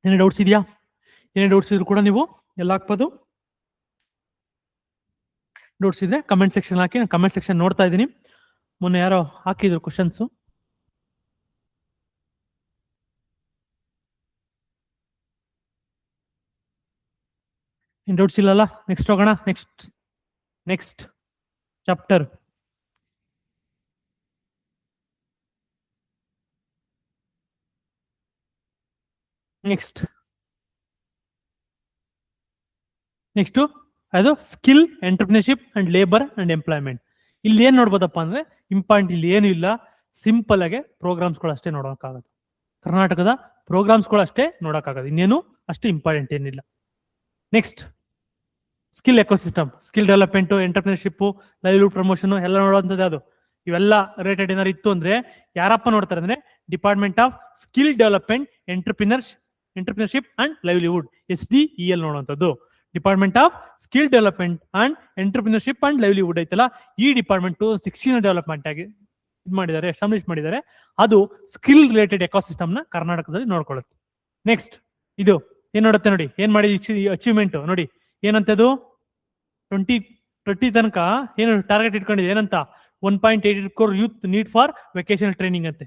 ಏನೇ ಡೌಟ್ಸ್ ಇದೆಯಾ? ಏನೇ ಡೌಟ್ಸ್ ಇದ್ರು ಕೂಡ ನೀವು ಎಲ್ಲ ಹಾಕ್ಬೋದು. ಡೌಟ್ಸ್ ಇದ್ರೆ ಕಮೆಂಟ್ ಸೆಕ್ಷನ್ ಹಾಕಿ. ನಾನು ಕಮೆಂಟ್ ಸೆಕ್ಷನ್ ನೋಡ್ತಾ ಇದ್ದೀನಿ. ಮೊನ್ನೆ ಯಾರೋ ಹಾಕಿದ್ರು ಕ್ವಶನ್ಸ್. ಏನ್ ಡೌಟ್ಸ್ ಇಲ್ಲಲ್ಲ? ನೆಕ್ಸ್ಟ್ ಹೋಗೋಣ. Next chapter. ನೆಕ್ಸ್ಟ್ ಅದು skill, entrepreneurship and labour and employment. ಇಲ್ಲಿ ಏನ್ ನೋಡ್ಬೋದಪ್ಪ ಅಂದ್ರೆ ಇಂಪಾರ್ಟೆಂಟ್ ಇಲ್ಲಿ ಏನು ಇಲ್ಲ, ಸಿಂಪಲ್ ಆಗಿ ಪ್ರೋಗ್ರಾಮ್ಸ್ಗಳು ಅಷ್ಟೇ ನೋಡೋಕ್ಕಾಗದು. ಕರ್ನಾಟಕದ ಪ್ರೋಗ್ರಾಮ್ಸ್ಗಳು ಅಷ್ಟೇ ನೋಡೋಕ್ಕಾಗದು, ಇನ್ನೇನು ಅಷ್ಟು ಇಂಪಾರ್ಟೆಂಟ್ ಏನಿಲ್ಲ. Next skill ecosystem, skill development, entrepreneurship, livelihood promotion ಎಲ್ಲ ನೋಡುವಂಥದ್ದು ಯಾವುದು, ಇವೆಲ್ಲ ರಿಲೇಟೆಡ್ ಏನಾರು ಇತ್ತು ಅಂದ್ರೆ ಯಾರಪ್ಪ ನೋಡ್ತಾರೆ ಅಂದ್ರೆ department of skill development, entrepreneurship and livelihood, SDEL ನೋಡುವಂಥದ್ದು. Department of skill development and entrepreneurship and livelihood ಐತಲ್ಲ, ಈ ಡಿಪಾರ್ಟ್ಮೆಂಟ್ 16 ಡೆವಲಪ್ಮೆಂಟ್ ಆಗಿ ಇದು ಮಾಡಿದ್ದಾರೆ, ಎಸ್ಟಾಬ್ಲಿಷ್ ಮಾಡಿದ್ದಾರೆ. ಅದು ಸ್ಕಿಲ್ ರಿಲೇಟೆಡ್ ಎಕೋಸಿಸ್ಟಮ್ ನ ಕರ್ನಾಟಕದಲ್ಲಿ ನೋಡ್ಕೊಳ್ಳುತ್ತೆ. ನೆಕ್ಸ್ಟ್ ಇದು ಏನ್ ನೋಡುತ್ತೆ ನೋಡಿ, ಏನ್ ಮಾಡಿ ಅಚೀವ್ಮೆಂಟ್ ನೋಡಿ, ಏನಂತದು 2030 ತನಕ ಏನು ಟಾರ್ಗೆಟ್ ಇಟ್ಕೊಂಡಿದೆ, ಏನಂತ 1.88 crore youth need for vocational training ಅಂತೆ.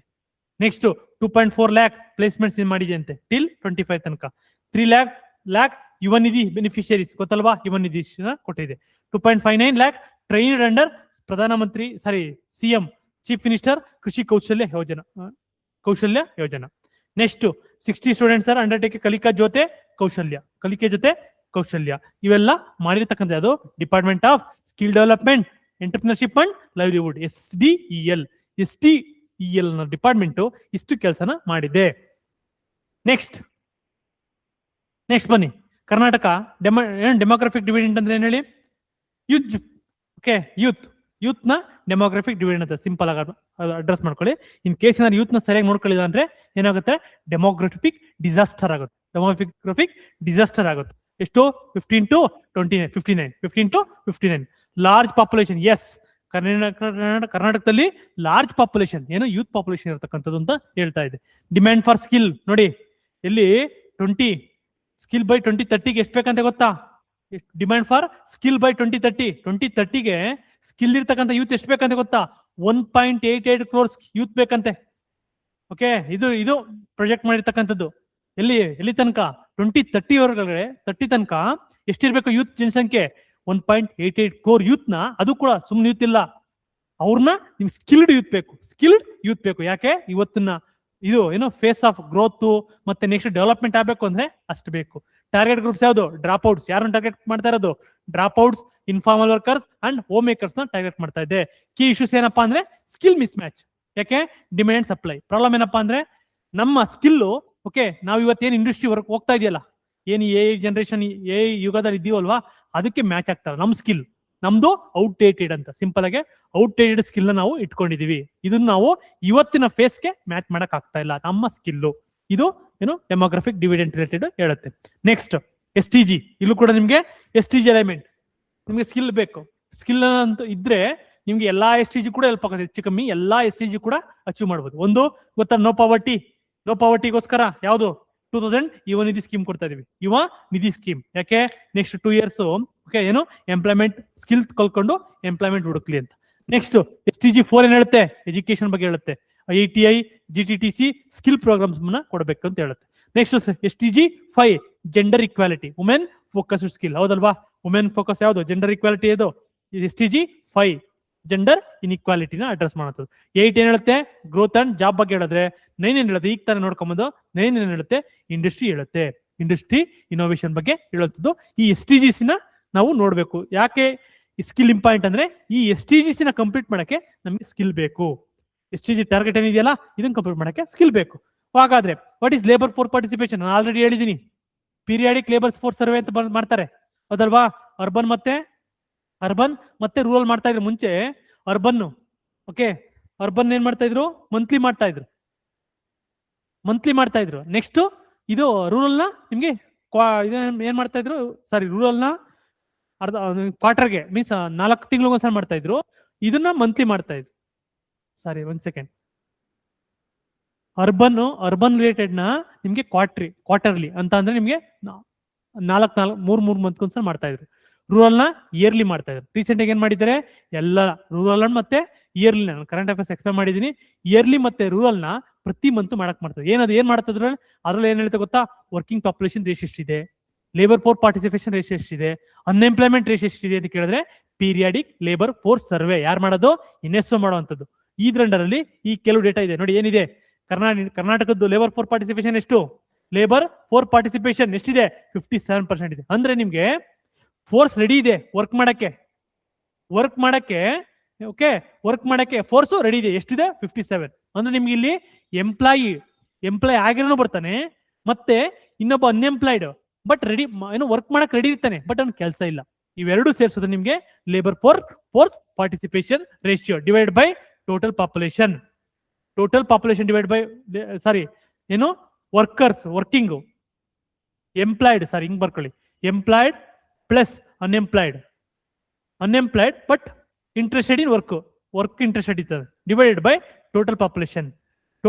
ನೆಕ್ಸ್ಟ್ 2.4 lakh ಪ್ಲೇಸ್ಮೆಂಟ್ಸ್ ಮಾಡಿದೆ ಅಂತೆ ಟಿಲ್ 25 ತನಕ. 3 lakh ಯುವ ನಿಧಿ ಬೆನಿಫಿಷಿಯರೀಸ್ ಗೊತ್ತಲ್ವಾ, ಯುವ ನಿಧಿ ಕೊಟ್ಟಿದೆ. 2.59 lakh ಟ್ರೈನ್ಡ್ ಅಂಡರ್ ಪ್ರಧಾನಮಂತ್ರಿ CM ಚೀಫ್ ಮಿನಿಸ್ಟರ್ ಕೃಷಿ Kaushalya Yojana. Next 60 students R undertake ಕಲಿಕೆ ಜೊತೆ ಕೌಶಲ್ಯ. ಇವೆಲ್ಲ ಮಾಡಿರ್ತಕ್ಕಂಥ ಅದು department of skill development, entrepreneurship and livelihood, SDEL ನ ಡಿಪಾರ್ಟ್ಮೆಂಟ್ ಇಷ್ಟು ಕೆಲಸನ ಮಾಡಿದೆ. ನೆಕ್ಸ್ಟ್ ಬನ್ನಿ, ಕರ್ನಾಟಕ ಡೆಮೋಗ್ರಫಿಕ್ ಡಿವಿಡೆಂಟ್ ಅಂದ್ರೆ ಏನ್ ಹೇಳಿ, ಯೂತ್ ನ ಡೆಮೋಗ್ರಫಿಕ್ ಡಿವಿಡೆಂಟ್ ಅಂತ ಸಿಂಪಲ್ ಆಗಿ ಅಡ್ರೆಸ್ ಮಾಡ್ಕೊಳ್ಳಿ. ಇನ್ ಕೇಸ್ ಏನಾದ್ರು ಯೂತ್ ನ ಸರಿಯಾಗಿ ನೋಡ್ಕೊಳ್ಳಿಲ್ಲ ಅಂದ್ರೆ ಏನಾಗುತ್ತೆ, ಡೆಮೋಗ್ರಫಿಕ್ ಡಿಸಾಸ್ಟರ್ ಆಗುತ್ತೆ. ಎಷ್ಟು 15 to 59 ಲಾರ್ಜ್ ಪಾಪ್ಯುಲೇಷನ್. ಎಸ್, ಕರ್ನಾಟಕದಲ್ಲಿ ಲಾರ್ಜ್ ಪಾಪ್ಯುಲೇಷನ್ ಏನು ಯೂತ್ ಪಾಪ್ಯುಲೇಷನ್ ಇರತಕ್ಕಂಥದ್ದು ಅಂತ ಹೇಳ್ತಾ ಇದೆ. ಡಿಮ್ಯಾಂಡ್ ಫಾರ್ ಸ್ಕಿಲ್ ನೋಡಿ, ಎಲ್ಲಿ 20 ಸ್ಕಿಲ್ ಬೈ 2030ಗೆ ಎಷ್ಟು ಬೇಕಂತ ಗೊತ್ತಾ, ಡಿಮ್ಯಾಂಡ್ ಫಾರ್ ಸ್ಕಿಲ್ ಬೈ 2030ಗೆ ಸ್ಕಿಲ್ ಇರ್ತಕ್ಕಂಥ ಯೂತ್ ಎಷ್ಟು ಬೇಕಂತ ಗೊತ್ತಾ, 1.88 crores ಯೂತ್ ಬೇಕಂತೆ. ಓಕೆ, ಇದು ಪ್ರೊಜೆಕ್ಟ್ ಮಾಡಿರ್ತಕ್ಕಂಥದ್ದು. ಎಲ್ಲಿ ತನಕ 2030 ತನಕ ಎಷ್ಟಿರ್ಬೇಕು ಯೂತ್ ಜನಸಂಖ್ಯೆ, 1.88 crore ಯೂತ್ ನ, ಅದು ಕೂಡ ಸುಮ್ಮನೆ ಯೂತ್ ಇಲ್ಲ, ಅವ್ರನ್ನ ನಿಮ್ ಸ್ಕಿಲ್ಡ್ ಯೂತ್ ಬೇಕು. ಯಾಕೆ, ಇವತ್ತಿನ ಇದು ಏನು ಫೇಸ್ ಆಫ್ ಗ್ರೋತ್ ಮತ್ತೆ ನೆಕ್ಸ್ಟ್ ಡೆವಲಪ್ಮೆಂಟ್ ಆಗ್ಬೇಕು ಅಂದ್ರೆ ಅಷ್ಟು ಬೇಕು. ಟಾರ್ಗೆಟ್ ಗ್ರೂಪ್ಸ್ ಯಾವುದು, ಡ್ರಾಪ್ ಔಟ್ಸ್. ಯಾರನ್ನ ಟಾರ್ಗೆಟ್ ಮಾಡ್ತಾ ಇರೋದು, drop outs, informal workers and home makers ನ ಟಾರ್ಗೆಟ್ ಮಾಡ್ತಾ ಇದೆ. ಕೀ ಇಶ್ಯೂಸ್ ಏನಪ್ಪಾ ಅಂದ್ರೆ ಸ್ಕಿಲ್ ಮಿಸ್ ಮ್ಯಾಚ್. ಯಾಕೆ, ಡಿಮ್ಯಾಂಡ್ ಅಂಡ್ ಸಪ್ಲೈ ಪ್ರಾಬ್ಲಮ್ ಏನಪ್ಪಾ ಅಂದ್ರೆ ನಮ್ಮ ಸ್ಕಿಲ್, ಓಕೆ, ನಾವು ಇವತ್ತೇನು ಇಂಡಸ್ಟ್ರಿ ವರ್ಕ್ ಹೋಗ್ತಾ ಇದೆಯಲ್ಲ, ಏನು AI ಜನರೇಷನ್ AI ಯುಗದಲ್ಲಿ ಇದೀವಲ್ವಾ, ಅದಕ್ಕೆ ಮ್ಯಾಚ್ ಆಗ್ತಾರೆ ನಮ್ಮ ಸ್ಕಿಲ್. ನಮ್ದು ಔಟ್ಡೇಟೆಡ್ ಅಂತ, ಸಿಂಪಲ್ ಆಗಿ ಔಟ್ಡೇಟೆಡ್ ಸ್ಕಿಲ್ ನಾವು ಇಟ್ಕೊಂಡಿದೀವಿ. ಇದನ್ನ ನಾವು ಇವತ್ತಿನ ಫೇಸ್ಗೆ ಮ್ಯಾಚ್ ಮಾಡಕ್ ಆಗ್ತಾ ಇಲ್ಲ ನಮ್ಮ ಸ್ಕಿಲ್. ಇದು ಏನು ಡೆಮೋಗ್ರಫಿಕ್ ಡಿವಿಡೆಂಟ್ ರಿಲೇಟೆಡ್ ಹೇಳುತ್ತೆ. ನೆಕ್ಸ್ಟ್ STG, ಇಲ್ಲೂ ಕೂಡ ನಿಮ್ಗೆ STG ಎಲಿಮೆಂಟ್, ನಿಮ್ಗೆ ಸ್ಕಿಲ್ ಬೇಕು. ಸ್ಕಿಲ್ ಅಂತ ಇದ್ರೆ ನಿಮ್ಗೆ ಎಲ್ಲಾ STG ಕೂಡ ಹೆಲ್ಪ್ ಆಗುತ್ತೆ. ಹೆಚ್ಚು ಕಮ್ಮಿ ಎಲ್ಲಾ STG ಕೂಡ ಅಚೀವ್ ಮಾಡ್ಬೋದು. ಒಂದು ಗೊತ್ತಾ, ನೋ ಪಾವರ್ಟಿಗೋಸ್ಕರ ಯಾವುದು 2000 ಯುವ ನಿಧಿ ಸ್ಕೀಮ್ ಕೊಡ್ತಾ ಇದೀವಿ, ಯುವ ನಿಧಿ ಸ್ಕೀಮ್. ಯಾಕೆ, ನೆಕ್ಸ್ಟ್ 2 years ಓಕೆ ಏನು ಎಂಪ್ಲಾಯ್ಮೆಂಟ್ ಸ್ಕಿಲ್ ಕಲ್ಕೊಂಡು ಎಂಪ್ಲಾಯ್ಮೆಂಟ್ ಹುಡುಕ್ಲಿ ಅಂತ. ನೆಕ್ಸ್ಟ್ STG 4 ಏನ್ ಹೇಳುತ್ತೆ, ಎಜುಕೇಶನ್ ಬಗ್ಗೆ ಹೇಳುತ್ತೆ. ITI GTTC ಸ್ಕಿಲ್ ಪ್ರೋಗ್ರಾಮ್ಸ್ ಕೊಡಬೇಕು ಅಂತ ಹೇಳುತ್ತೆ. Next STG 5 gender equality, women focused skill. ಹೌದಲ್ವಾ, ವುಮೆನ್ ಫೋಕಸ್ ಯಾವುದು, ಜೆಂಡರ್ ಇಕ್ವಾಲಿಟಿ. ಇದು STG 5 ಜೆಂಡರ್ ಇನ್ಇಕ್ವಾಲಿಟಿನ ಅಡ್ರೆಸ್ ಮಾಡುತ್ತದೆ. 8 ಏನ್ ಹೇಳುತ್ತೆ, ಗ್ರೋತ್ ಅಂಡ್ ಜಾಬ್ ಬಗ್ಗೆ ಹೇಳಿದ್ರೆ. 9 ಏನ್ ಹೇಳುತ್ತೆ, ಈಗ ತಾನೇ ನೋಡ್ಕೊಂಬಂದು 9 ಏನ್ ಹೇಳುತ್ತೆ, ಇಂಡಸ್ಟ್ರಿ ಹೇಳುತ್ತೆ. ಇಂಡಸ್ಟ್ರಿ ಇನೋವೇಷನ್ ಬಗ್ಗೆ ಹೇಳುವಂಥದ್ದು. ಈ STGs ನ ನಾವು ನೋಡ್ಬೇಕು. ಯಾಕೆ ಈ ಸ್ಕಿಲ್ ಇಂಪಾರ್ಟೆಂಟ್ ಅಂದ್ರೆ, ಈ STGs ನ ಕಂಪ್ಲೀಟ್ ಮಾಡಕ್ಕೆ ನಮಗೆ ಸ್ಕಿಲ್ ಬೇಕು. STG ಟಾರ್ಗೆಟ್ ಏನಿದೆಯಲ್ಲ, ಇದನ್ನ ಕಂಪ್ಲೀಟ್ ಮಾಡಕ್ಕೆ ಸ್ಕಿಲ್ ಬೇಕು. ಹಾಗಾದ್ರೆ what is labour four participation, ನಾನು ಆಲ್ರೆಡಿ ಹೇಳಿದೀನಿ. ಪೀರಿಯಾಡಿಕ್ ಲೇಬರ್ ಫೋರ್ಸ್ ಸರ್ವೆ ಅಂತ ಮಾಡ್ತಾರೆ, ಹೌದಲ್ವಾ. ಅರ್ಬನ್ ಮತ್ತೆ ರೂರಲ್ ಮಾಡ್ತಾ ಇದ್ರು ಮುಂಚೆ. ಅರ್ಬನ್ ಏನ್ ಮಾಡ್ತಾ ಇದ್ರು, ಮಂತ್ಲಿ ಮಾಡ್ತಾ ಇದ್ರು. ನೆಕ್ಸ್ಟ್ ಇದು ರೂರಲ್ ನ ನಿಮ್ಗೆ ಏನ್ ಮಾಡ್ತಾ ಇದ್ರು, ರೂರಲ್ ನ ಕ್ವಾರ್ಟರ್ಗೆ ಮೀನ್ಸ್ 4 ತಿಂಗಳಿಗೋಸ್ಕರ ಮಾಡ್ತಾ ಇದ್ರು. ಇದನ್ನ ಮಂತ್ಲಿ ಮಾಡ್ತಾ ಇದ್ರು. ಒಂದ್ ಸೆಕೆಂಡ್. ಅರ್ಬನ್ ರಿಲೇಟೆಡ್ ನ ನಿಮ್ಗೆ ಕ್ವಾರ್ಟರ್ಲಿ ಅಂತ ಅಂದ್ರೆ ನಿಮ್ಗೆ 3 ಮಂತ್ಗೊಂದ್ಸಲ ಮಾಡ್ತಾ ಇದ್ರು. ರೂರಲ್ ನ ಇಯರ್ಲಿ ಮಾಡ್ತಾ ಇದ್ರು. ರೀಸೆಂಟ್ ಆಗಿ ಏನ್ ಮಾಡಿದ್ದಾರೆ, ಎಲ್ಲ ರೂರಲ್ ಮತ್ತೆ ಇಯರ್ಲಿ, ನಾನು ಕರೆಂಟ್ ಅಫೇರ್ಸ್ ಎಕ್ಸ್ಪ್ಲೇನ್ ಮಾಡಿದೀನಿ. ಇಯರ್ಲಿ ಮತ್ತೆ ರೂರಲ್ ನ ಪ್ರತಿ ಮಂತ್ ಮಾಡ್ತಾರೆ. ಏನ್ ಮಾಡ್ತಿದ್ರು ಅದ್ರಲ್ಲಿ ಏನ್ ಹೇಳ್ತಾ ಗೊತ್ತಾ, ವರ್ಕಿಂಗ್ ಪಾಪ್ಯುಲೇಷನ್ ರೇಷ್ ಎಷ್ಟಿದೆ, ಲೇಬರ್ ಫೋರ್ ಪಾರ್ಟಿಸಿಪೇಷನ್ ರೇಷ್ ಎಷ್ಟಿದೆ, ಅನ್ಎಂಪ್ಲಾಯ್ಮೆಂಟ್ ರೇಷ್ ಎಷ್ಟಿದೆ ಅಂತ ಕೇಳಿದ್ರೆ ಪೀರಿಯಾಡಿಕ್ ಲೇಬರ್ ಫೋರ್ಸ್ ಸರ್ವೆ ಯಾರು ಮಾಡೋದು, NSO ಮಾಡುವಂಥದ್ದು. ಇದರಲ್ಲಿ ಈ ಕೆಲವು ಡೇಟಾ ಇದೆ ನೋಡಿ. ಏನಿದೆ, ಕರ್ನಾಟಕದ್ದು ಲೇಬರ್ ಫೋರ್ ಪಾರ್ಟಿಸಿಪೇಷನ್ ಎಷ್ಟು, ಲೇಬರ್ ಫೋರ್ ಪಾರ್ಟಿಸಿಪೇಷನ್ ಎಷ್ಟಿದೆ, 57% ಇದೆ. ಅಂದ್ರೆ ನಿಮ್ಗೆ ಫೋರ್ಸ್ ರೆಡಿ ಇದೆ ವರ್ಕ್ ಮಾಡಕ್ಕೆ. ಓಕೆ, ವರ್ಕ್ ಮಾಡಕ್ಕೆ ಫೋರ್ಸ್ ರೆಡಿ ಇದೆ. ಎಷ್ಟಿದೆ, 57. ಅಂದ್ರೆ ನಿಮ್ಗೆ ಇಲ್ಲಿ ಎಂಪ್ಲಾಯ್ ಆಗಿರೋನು ಬರ್ತಾನೆ, ಮತ್ತೆ ಇನ್ನೊಬ್ಬ ಅನ್ಎಂಪ್ಲಾಯ್ಡ್ ಬಟ್ ರೆಡಿ, ಏನು ವರ್ಕ್ ಮಾಡಕ್ ರೆಡಿ ಇರ್ತಾನೆ, ಬಟ್ ಅವ್ನ ಕೆಲಸ ಇಲ್ಲ. ಇವೆರಡು ಸೇರಿಸಿದ್ರೆ ನಿಮ್ಗೆ labour force participation ratio divide by total population. Total population divide by ಸಾರಿ ಏನು ವರ್ಕರ್ಸ್ ವರ್ಕಿಂಗ್ ಎಂಪ್ಲಾಯ್ಡ್ ಸಾರಿ ಹಿಂಗ್ ಬರ್ಕೊಳ್ಳಿ employed plus unemployed but interested in work interested ಇರ್ತದೆ ಡಿವೈಡೆಡ್ ಬೈ ಟೋಟಲ್ ಪಾಪ್ಯುಲೇಷನ್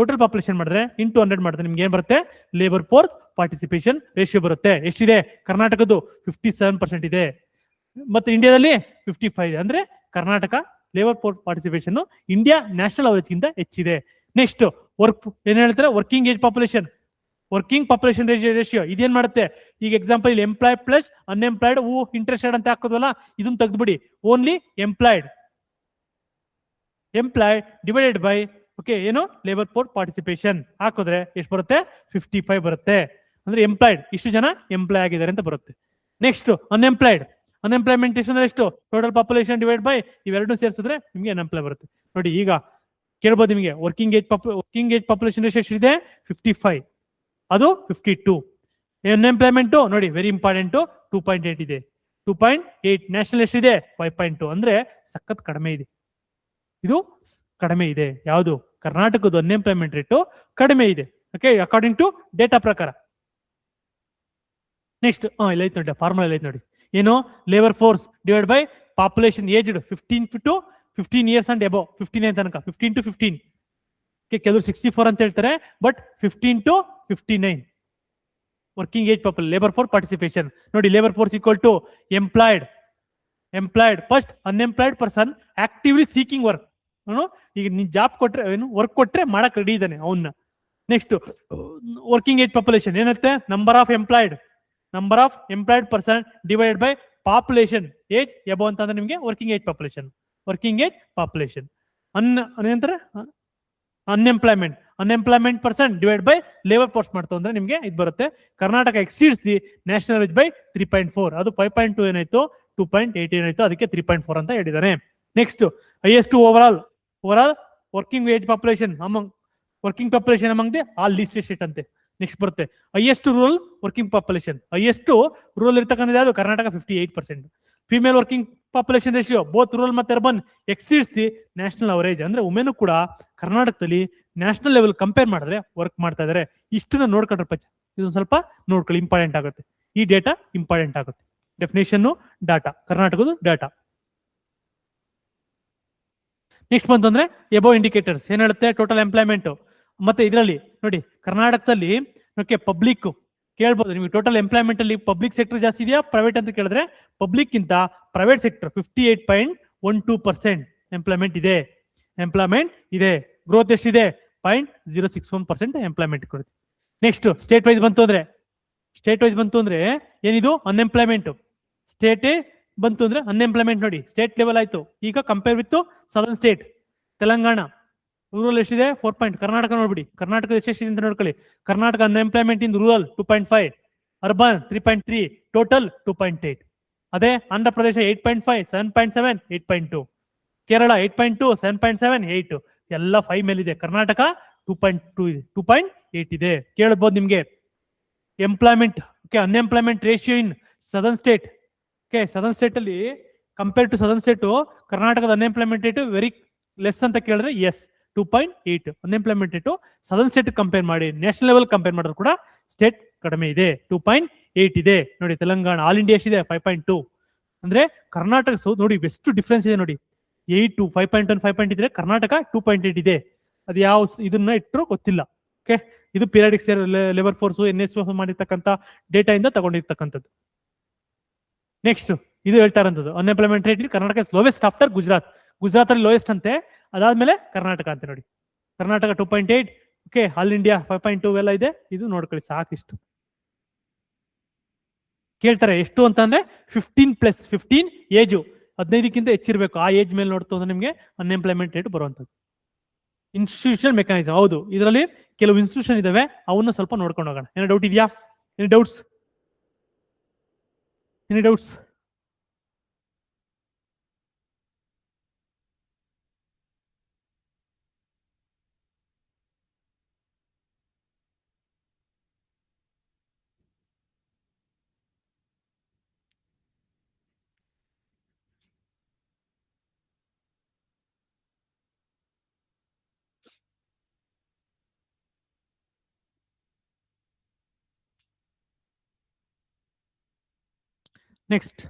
ಮಾಡಿದ್ರೆ ಇಂಟು 100 ಮಾಡಿದ್ರೆ ನಿಮ್ಗೆ ಏನ್ ಬರುತ್ತೆ ಲೇಬರ್ ಫೋರ್ಸ್ ಪಾರ್ಟಿಸಿಪೇಷನ್ ರೇಷಿಯೋ ಬರುತ್ತೆ. ಎಷ್ಟಿದೆ ಕರ್ನಾಟಕದ್ದು 57% ಇದೆ ಮತ್ತೆ ಇಂಡಿಯಾದಲ್ಲಿ 55 ಇದೆ. ಅಂದ್ರೆ Karnataka labour force participation India national ಅವರೇಜ್ಗಿಂತ ಹೆಚ್ಚಿದೆ. ನೆಕ್ಸ್ಟ್ ಏನ್ ಹೇಳ್ತಾರೆ ವರ್ಕಿಂಗ್ ಪಾಪ್ಯುಲೇಷನ್ ರೇಷಿಯೋ ಇದೇನ್ ಮಾಡುತ್ತೆ ಈಗ ಎಕ್ಸಾಂಪಲ್ ಇಲ್ಲಿ ಎಂಪ್ಲಾಯ್ ಪ್ಲಸ್ ಅನ್ಎಂಪ್ಲಾಯ್ಡ್ ಇಂಟ್ರೆಸ್ಟೆಡ್ ಅಂತ ಹಾಕೋದ್ವಲ್ಲ ಇದನ್ನ ತೆಗೆದ್ಬಿಡಿ only employed divided by okay ಏನು ಲೇಬರ್ ಫೋರ್ಸ್ ಪಾರ್ಟಿಸಿಪೇಷನ್ ಹಾಕಿದ್ರೆ ಎಷ್ಟು ಬರುತ್ತೆ 55 ಬರುತ್ತೆ. ಅಂದ್ರೆ ಎಂಪ್ಲಾಯ್ಡ್ ಇಷ್ಟು ಜನ ಎಂಪ್ಲಾಯ್ ಆಗಿದ್ದಾರೆ ಅಂತ ಬರುತ್ತೆ. ನೆಕ್ಸ್ಟ್ ಅನ್ಎಂಪ್ಲಾಯ್ಮೆಂಟ್ ಎಷ್ಟು ಟೋಟಲ್ ಪಾಪ್ಯುಲೇಷನ್ ಡಿವೈಡ್ ಬೈ ಇವೆರಡು ಸೇರಿಸಿದ್ರೆ ನಿಮ್ಗೆ ಅನ್ಎಂಪ್ಲಾಯ್ ಬರುತ್ತೆ. ನೋಡಿ ಈಗ ಕೇಳ್ಬೋದು ನಿಮಗೆ ವರ್ಕಿಂಗ್ ಏಜ್ ಪಾಪ್ಯುಲೇಷನ್ ಎಷ್ಟಿದೆ 55 ಅದು 52. ಅನ್ಎಂಪ್ಲಾಯ್ಮೆಂಟ್ ನೋಡಿ ವೆರಿ ಇಂಪಾರ್ಟೆಂಟ್ 2.8 ಇದೆ 2.8 ನ್ಯಾಷನಲ್ ಎಷ್ಟಿದೆ 5.2 ಅಂದ್ರೆ ಸಖತ್ ಕಡಿಮೆ ಇದೆ. ಇದು ಕಡಿಮೆ ಇದೆ ಯಾವುದು ಕರ್ನಾಟಕದ ಅನ್ಎಂಪ್ಲಾಯ್ಮೆಂಟ್ ರೇಟು ಕಡಿಮೆ ಇದೆ ಓಕೆ ಅಕಾರ್ಡಿಂಗ್ ಟು ಡೇಟಾ ಪ್ರಕಾರ. ನೆಕ್ಸ್ಟ್ ಇಲ್ಲ ಐತೆ ನೋಡಿ ಫಾರ್ಮುಲಾ ಐತೆ ನೋಡಿ ಏನು labour force divide by population aged 15 years and above 15 ತನಕ 15 to 15 ಕೆಲವರು 64 ಅಂತ ಹೇಳ್ತಾರೆ but 15 to 59 working age population labour force participation. ನೋಡಿ labour force equal to employed first unemployed person actively seeking work. ಈಗ ನೀನ್ ಜಾಬ್ ಕೊಟ್ರೆ ಏನು ವರ್ಕ್ ಕೊಟ್ರೆ ಮಾಡಕ್ ರೆಡಿ ಇದ್ದಾನೆ ಅವನ್ನ. ನೆಕ್ಸ್ಟ್ ವರ್ಕಿಂಗ್ ಏಜ್ ಪಾಪ್ಯುಲೇಷನ್ ಏನಿರುತ್ತೆ number of employed person divided by population age above ಅಂತ ಅಂದ್ರೆ ನಿಮಗೆ working age population. Unemployment person divide by labour force ಮಾಡ್ತಾ ಅಂದ್ರೆ ನಿಮಗೆ ಇದು ಬರುತ್ತೆ. Karnataka exceeds the national average by 3.4 ಅದು 5.2 ಏನಾಯ್ತು 2.8 ಏನಾಯ್ತು ಅದಕ್ಕೆ 3.4 ಅಂತ ಹೇಳಿದ್ದಾರೆ. Next highest over all working age population among the all least state ಅಂತೆ. ನೆಕ್ಸ್ಟ್ ಬರುತ್ತೆ highest rural working population rural ಇರ್ತಕ್ಕಂಥ ಯಾವುದು Karnataka 58%. Female working population ratio both rural ಮತ್ತೆ urban exceeds the national average ಅಂದ್ರೆ ವುಮೆನ್ ಕೂಡ ಕರ್ನಾಟಕದಲ್ಲಿ ನ್ಯಾಷನಲ್ ಲೆವೆಲ್ ಕಂಪೇರ್ ಮಾಡಿದ್ರೆ work ಮಾಡ್ತಾ ಇದಾರೆ. ಇಷ್ಟನ್ನ ನೋಡ್ಕೊಂಡ್ರೆ ಇದೊಂದು ಸ್ವಲ್ಪ ನೋಡ್ಕೊಳ್ಳಿ ಇಂಪಾರ್ಟೆಂಟ್ ಆಗುತ್ತೆ. ಈ ಡೇಟಾ ಇಂಪಾರ್ಟೆಂಟ್ ಆಗುತ್ತೆ. ಡೆಫಿನೇಷನ್ ಡಾಟಾ ಕರ್ನಾಟಕದ ಡಾಟಾ. ನೆಕ್ಸ್ಟ್ ಬಂತಂದ್ರೆ ಎಬೋ ಇಂಡಿಕೇಟರ್ಸ್ ಏನ್ ಹೇಳುತ್ತೆ ಟೋಟಲ್ ಎಂಪ್ಲಾಯ್ಮೆಂಟ್ ಮತ್ತೆ ಇದರಲ್ಲಿ ನೋಡಿ ಕರ್ನಾಟಕದಲ್ಲಿ ಓಕೆ ಪಬ್ಲಿಕ್ ಕೇಳ್ಬೋದು ನಿಮಗೆ ಟೋಟಲ್ ಎಂಪ್ಲಾಯ್ಮೆಂಟ್ ಅಲ್ಲಿ ಪಬ್ಲಿಕ್ ಸೆಕ್ಟರ್ ಜಾಸ್ತಿ ಇದೆಯಾ ಪ್ರೈವೇಟ್ ಅಂತ ಕೇಳಿದ್ರೆ ಪಬ್ಲಿಕ್ ಗಿಂತ ಪ್ರೈವೇಟ್ ಸೆಕ್ಟರ್ 58.12% ಎಂಪ್ಲಾಯ್ಮೆಂಟ್ ಇದೆ. ಗ್ರೋತ್ ಎಷ್ಟಿದೆ 0.061% ಎಂಪ್ಲಾಯ್ಮೆಂಟ್ ಕೊಡುತ್ತೆ. ನೆಕ್ಸ್ಟ್ ಸ್ಟೇಟ್ ವೈಸ್ ಬಂತು ಅಂದ್ರೆ ಏನಿದು ಅನ್ಎಂಪ್ಲಾಯ್ಮೆಂಟ್ ಸ್ಟೇಟ್ ಬಂತು ಅಂದ್ರೆ ಅನ್ಎಂಪ್ಲಾಯ್ಮೆಂಟ್ ನೋಡಿ ಸ್ಟೇಟ್ ಲೆವೆಲ್ ಆಯ್ತು. ಈಗ compare with southern state Telangana rural ಎಷ್ಟಿದೆ 4. ಕರ್ನಾಟಕ ನೋಡ್ಬಿಡಿ ಕರ್ನಾಟಕದ ಎಷ್ಟಿದೆ ಅಂತ ನೋಡ್ಕೊಳ್ಳಿ. Karnataka unemployment in rural 2.5 urban 3.3 total 2.8. ಅದೇ ಆಂಧ್ರ ಪ್ರದೇಶ 8.5 7.7 8.2 ಕೇರಳ 8.2 7.7 8 ಎಲ್ಲ 5 ಮೇಲಿದೆ. ಕರ್ನಾಟಕ 2.2 ಇದೆ 2.8 ಇದೆ. ಕೇಳಬಹುದು ನಿಮ್ಗೆ employment okay unemployment ratio in southern state okay southern state ಅಲ್ಲಿ ಕಂಪೇರ್ ಟು ಸದರ್ನ್ ಸ್ಟೇಟ್ ಕರ್ನಾಟಕದ ಅನ್ಎಂಪ್ಲಾಯ್ಮೆಂಟ್ ರೇಟ್ ವೆರಿ ಲೆಸ್ ಅಂತ ಕೇಳಿದ್ರೆ yes 2.8 unemployment rate southern state compare ಮಾಡಿ ನ್ಯಾಷನಲ್ ಲೆವೆಲ್ ಕಂಪೇರ್ ಮಾಡಿದ್ರು ಕೂಡ ಸ್ಟೇಟ್ ಕಡಿಮೆ ಇದೆ 2.8 ಇದೆ. ನೋಡಿ ತೆಲಂಗಾಣ ಆಲ್ ಇಂಡಿಯಾ ಎಷ್ಟಿದೆ 5.2 ಅಂದ್ರೆ ಕರ್ನಾಟಕ ನೋಡಿ ಎಷ್ಟು ಡಿಫ್ರೆನ್ಸ್ ಇದೆ ನೋಡಿ 8 5.1 5.8 ಇದ್ರೆ ಕರ್ನಾಟಕ 2.8 ಇದೆ. ಅದು ಯಾವ ಇದನ್ನ ಇಟ್ಟರು ಗೊತ್ತಿಲ್ಲ. ಓಕೆ ಇದು ಪೀರಿಯಾಡಿಕ್ ಲೇಬರ್ ಫೋರ್ಸ್ NSF ಮಾಡಿರ್ತಕ್ಕಂಥ ಡೇಟಾ ಇಂದ ತಗೊಂಡಿರ್ತಕ್ಕಂಥದ್ದು. ನೆಕ್ಸ್ಟ್ ಇದು ಹೇಳ್ತಾ ಇರೋದು unemployment rate Karnataka lowest after Gujarat ಅಲ್ಲಿ ಲೋಯೆಸ್ಟ್ ಅಂತೆ ಅದಾದ್ಮೇಲೆ ಕರ್ನಾಟಕ ಅಂತ ನೋಡಿ ಕರ್ನಾಟಕ 2.8 ಓಕೆ ಆಲ್ ಇಂಡಿಯಾ 5.2 ಎಲ್ಲ ಇದೆ. ಇದು ನೋಡ್ಕೊಳ್ಳಿ ಸಾಕಿಷ್ಟು. ಕೇಳ್ತಾರೆ ಎಷ್ಟು ಅಂತ ಅಂದ್ರೆ 15 ಏಜು 15ಕ್ಕಿಂತ ಹೆಚ್ಚಿರ್ಬೇಕು ಆ ಏಜ್ ಮೇಲೆ ನೋಡ್ತು ಅಂದ್ರೆ ನಿಮ್ಗೆ ಅನ್ಎಂಪ್ಲಾಯ್ಮೆಂಟ್ ರೇಟ್ ಬರುವಂತದ್ದು. ಇನ್ಸ್ಟಿಟ್ಯೂಷನ್ ಮೆಕ್ಯಾನಿಸಮ್ ಹೌದು ಇದರಲ್ಲಿ ಕೆಲವು ಇನ್ಸ್ಟಿಟ್ಯೂಷನ್ ಇದಾವೆ ಅವನ್ನ ಸ್ವಲ್ಪ ನೋಡ್ಕೊಂಡು ಹೋಗೋಣ. ಏನೋ ಡೌಟ್ ಇದೆಯಾ? Any doubts? Next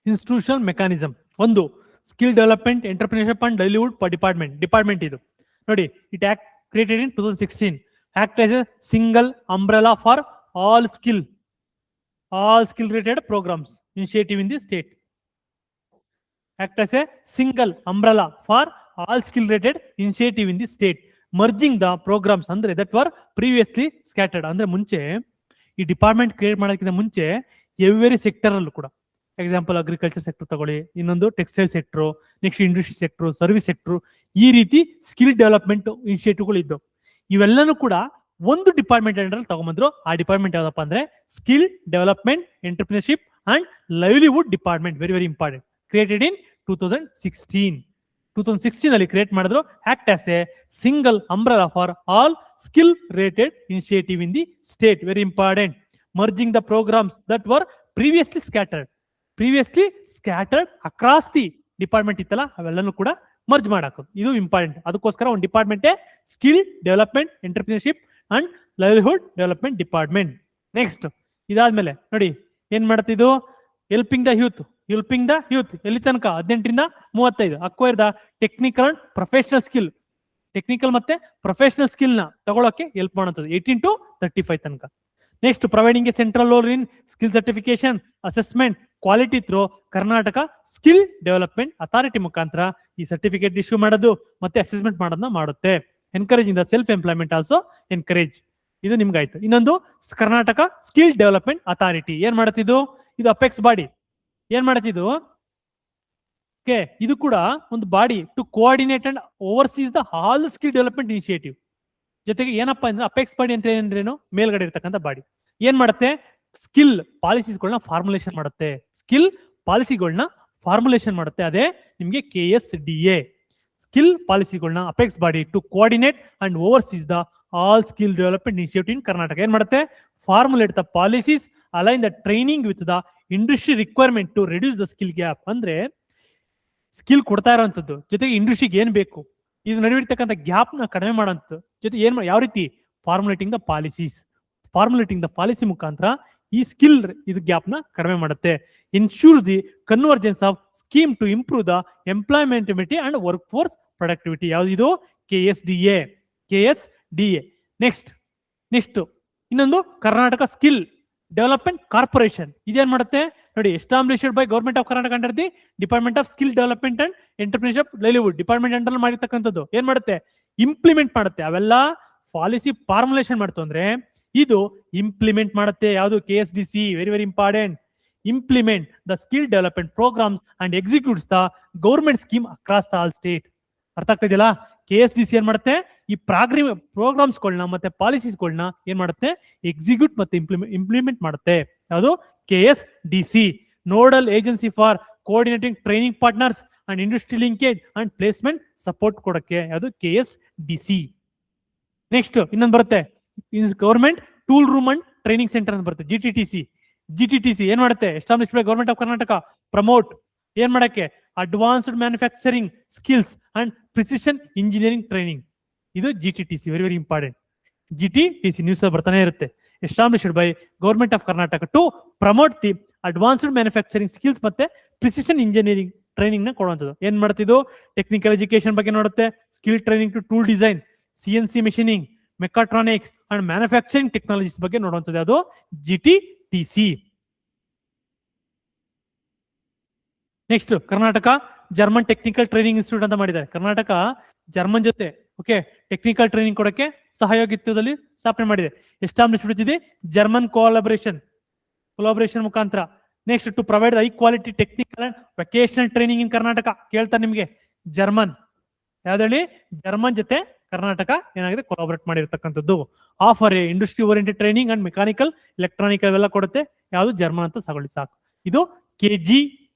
institutional mechanism. ಒಂದು skill development entrepreneurship and livelihood department ಇದು ನೋಡಿ. It act created in 2016, act as a single umbrella for all skill related programs initiative in the state. Act as a single umbrella for all skill related initiative in the state, merging the programs andre that were previously scattered. ಅಂದ್ರೆ ಮುಂಚೆ ಈ department create ಮಾಡೋದಕ್ಕಿಂತ ಮುಂಚೆ every sector ಅಲ್ಲೂ ಕೂಡ, example agriculture sector ತಗೊಳ್ಳಿ, ಇನ್ನೊಂದು textile sector, next industry sector, service sector, ಈ ರೀತಿ ಸ್ಕಿಲ್ ಡೆವಲಪ್ಮೆಂಟ್ ಇನಿಷಿಯೇಟಿವ್ಗಳು ಇದ್ದು ಇವೆಲ್ಲನೂ ಕೂಡ ಒಂದು ಡಿಪಾರ್ಟ್ಮೆಂಟ್ ಅಂಡರ್ ತಗೊಂಡ್ಬಂದ್ರು. ಆ ಡಿಪಾರ್ಟ್ಮೆಂಟ್ ಯಾವ್ದಪ್ಪ ಅಂದ್ರೆ skill development entrepreneurship and livelihood department. Very very important. Created in 2016 ಅಲ್ಲಿ ಕ್ರಿಯೇಟ್ ಮಾಡಿದ್ರು. Act as a single umbrella for all skill related initiative in the state. Very important. Merging the programmes that were previously scattered across the department ಇತ್ತಲ್ಲ ಅವೆಲ್ಲನೂ ಕೂಡ merge ಮಾಡಾಕೋದು. ಇದು important. ಅದಕ್ಕೋಸ್ಕರ ಒಂದು department skill development entrepreneurship and livelihood development department. Next ಇದಾದ್ಮೇಲೆ ನೋಡಿ ಏನ್ ಮಾಡ್ತಿದ್ದು, ಹೆಲ್ಪಿಂಗ್ ದ ಯೂತ್ ಎಲ್ಲಿ ತನಕ 18ರಿಂದ 35 acquire the technical and professional skill. Technical ಮತ್ತೆ ಪ್ರೊಫೆಷನಲ್ ಸ್ಕಿಲ್ ನ ತಗೊಳಕ್ಕೆ ಹೆಲ್ಪ್ ಮಾಡುತ್ತದೆ 18 to 35 ತನಕ. Next providing A central role in skill certification assessment quality through Karnataka skill development authority ಮುಖಾಂತರ ಈ ಸರ್ಟಿಫಿಕೇಟ್ ಇಶ್ಯೂ ಮಾಡೋದು ಮತ್ತೆ ಅಸೆಸ್ಮೆಂಟ್ ಮಾಡೋದನ್ನ ಮಾಡುತ್ತೆ. Encouraging the self employment also encourage. ಇದು ನಿಮ್ಗೆ ಆಯ್ತು. ಇನ್ನೊಂದು ಕರ್ನಾಟಕ ಸ್ಕಿಲ್ ಡೆವಲಪ್ಮೆಂಟ್ ಅಥಾರಿಟಿ ಏನ್ ಮಾಡುತ್ತಿದ್ದು, ಇದು ಅಪೆಕ್ಸ್ ಬಾಡಿ. ಏನ್ ಮಾಡುತ್ತಿದ್ದು, ಓಕೆ, ಇದು ಕೂಡ ಒಂದು body to coordinate and overseas the all skill development initiative. ಜೊತೆಗೆ ಏನಪ್ಪಾ ಅಂದ್ರೆ ಅಪೆಕ್ಸ್ ಬಾಡಿ ಅಂತ ಏನ್ರೇನು, ಮೇಲ್ಗಡೆ ಇರ್ತಕ್ಕಂಥ ಬಾಡಿ ಏನ್ ಮಾಡುತ್ತೆ, ಸ್ಕಿಲ್ ಪಾಲಿಸೀಸ್ಗಳನ್ನ ಫಾರ್ಮುಲೇಷನ್ ಮಾಡುತ್ತೆ. ಅದೇ ನಿಮ್ಗೆ KSDA ಸ್ಕಿಲ್ ಪಾಲಿಸಿಗಳನ್ನ apex body to coordinate and overseas the all skill development initiative in Karnataka. ಏನ್ ಮಾಡುತ್ತೆ, formulate the policies, align the training with the industry requirement to reduce the skill gap. ಅಂದ್ರೆ skill ಕೊಡ್ತಾ ಇರೋಂಥದ್ದು ಜೊತೆಗೆ ಇಂಡಸ್ಟ್ರಿಗೆ ಏನ್ ಬೇಕು ಇದು ನಡುವಿರ್ತಕ್ಕಂಥ ಗ್ಯಾಪ್ ನ ಕಡಿಮೆ ಮಾಡೋಂಥದ್ದು. ಜೊತೆ ಯಾವ ರೀತಿ ಫಾರ್ಮುಲೇಟಿಂಗ್ ದ ಪಾಲಿಸಿ ಮುಖಾಂತರ ಈ ಸ್ಕಿಲ್ ಇದು ಗ್ಯಾಪ್ ನ ಕಡಿಮೆ ಮಾಡುತ್ತೆ. Ensures the convergence of scheme to improve the employability and work force productivity. ಯಾವ್ದು, KSDA. ನೆಕ್ಸ್ಟ್ ಇನ್ನೊಂದು ಕರ್ನಾಟಕ ಸ್ಕಿಲ್ ಡೆವಲಪ್ಮೆಂಟ್ ಕಾರ್ಪೊರೇಷನ್. ಇದೇನ್ ಮಾಡುತ್ತೆ ನೋಡಿ, established by government of Karnataka under the department of skill development and entrepreneurship livelihood department under ಮಾಡಿರ್ತಕ್ಕಂಥದ್ದು. ಏನ್ ಮಾಡುತ್ತೆ, implement ಮಾಡುತ್ತೆ. ಅವೆಲ್ಲ ಪಾಲಿಸಿ ಫಾರ್ಮುಲೇಷನ್ ಮಾಡ್ತು ಅಂದ್ರೆ ಇದು ಇಂಪ್ಲಿಮೆಂಟ್ ಮಾಡುತ್ತೆ. ಯಾವುದು, KSDC. Very very important. Implement the skill development programmes and executes the government scheme across the all state. ಅರ್ಥ ಆಗ್ತಾ ಇದೆಯಲ್ಲ? KSDC ಏನ್ ಮಾಡುತ್ತೆ, ಈ ಪ್ರೋಗ್ರಾಮ್ಸ್ಗಳನ್ನ ಮತ್ತೆ ಪಾಲಿಸೀಸ್ಗಳನ್ನ ಏನ್ ಮಾಡುತ್ತೆ, ಎಕ್ಸಿಕ್ಯೂಟ್ ಮತ್ತೆ ಇಂಪ್ಲಿಮೆಂಟ್ ಮಾಡುತ್ತೆ. ಯಾವುದು, KSDC. Nodal agency for coordinating training partners and industry linkage and placement support ಕೊಡಕ್ಕೆ ಯಾವುದು, KSDC. ನೆಕ್ಸ್ಟ್ ಇನ್ನೊಂದು ಬರುತ್ತೆ, government tool room and training centre ಅಂತ ಬರುತ್ತೆ, GTTC. ಏನ್ ಮಾಡುತ್ತೆ, established by government of Karnataka, promote ಏನ್ ಮಾಡಕ್ಕೆ, advanced manufacturing skills and precision engineering training. ಇದು GTTC. Very very important. GTTC news ಬರ್ತಾನೆ ಇರುತ್ತೆ. Established by government of Karnataka to promote the advanced manufacturing skills ಮತ್ತೆ ಪ್ರಿಸಿಷನ್ ಇಂಜಿನಿಯರಿಂಗ್ ಟ್ರೈನಿಂಗ್ ನ ಕೊಡುವಂಥದ್ದು. ಏನ್ ಮಾಡ್ತಿದ್ದು, ಟೆಕ್ನಿಕಲ್ ಎಜುಕೇಶನ್ ಬಗ್ಗೆ ನೋಡುತ್ತೆ, skill training to tool design, CNC machining, mechatronics and manufacturing technologies ಬಗ್ಗೆ ನೋಡುವಂಥದ್ದು. ಅದು GTTC. Next Karnataka German technical training institute ಅಂತ ಮಾಡಿದ್ದಾರೆ. ಕರ್ನಾಟಕ ಜರ್ಮನ್ ಜೊತೆ ಟೆಕ್ನಿಕಲ್ ಟ್ರೈನಿಂಗ್ ಕೊಡಕ್ಕೆ ಸಹಯೋಗಿತ್ವದಲ್ಲಿ ಸ್ಥಾಪನೆ ಮಾಡಿದೆ. ಎಸ್ಟಾಬ್ಲಿಷ್ಡ್ ಇದೆ ಜರ್ಮನ್ ಕೊಲಾಬರೇಷನ್ ಮುಖಾಂತರ. Next to provide high quality technical and vocational training in Karnataka. ಕೇಳ್ತಾರೆ ನಿಮಗೆ, ಜರ್ಮನ್ ಯಾವ್ದು, ಜರ್ಮನ್ ಜೊತೆ ಕರ್ನಾಟಕ ಏನಾಗಿದೆ, ಕೊಲಾಬರೇಟ್ ಮಾಡಿರ್ತಕ್ಕಂಥದ್ದು. Offer industry oriented training and mechanical electronical ಅವೆಲ್ಲ ಕೊಡುತ್ತೆ. ಯಾವುದು, ಜರ್ಮನ್ ಅಂತ ತಗೊಳ್ಳಿ ಸಾಕು. ಇದು KG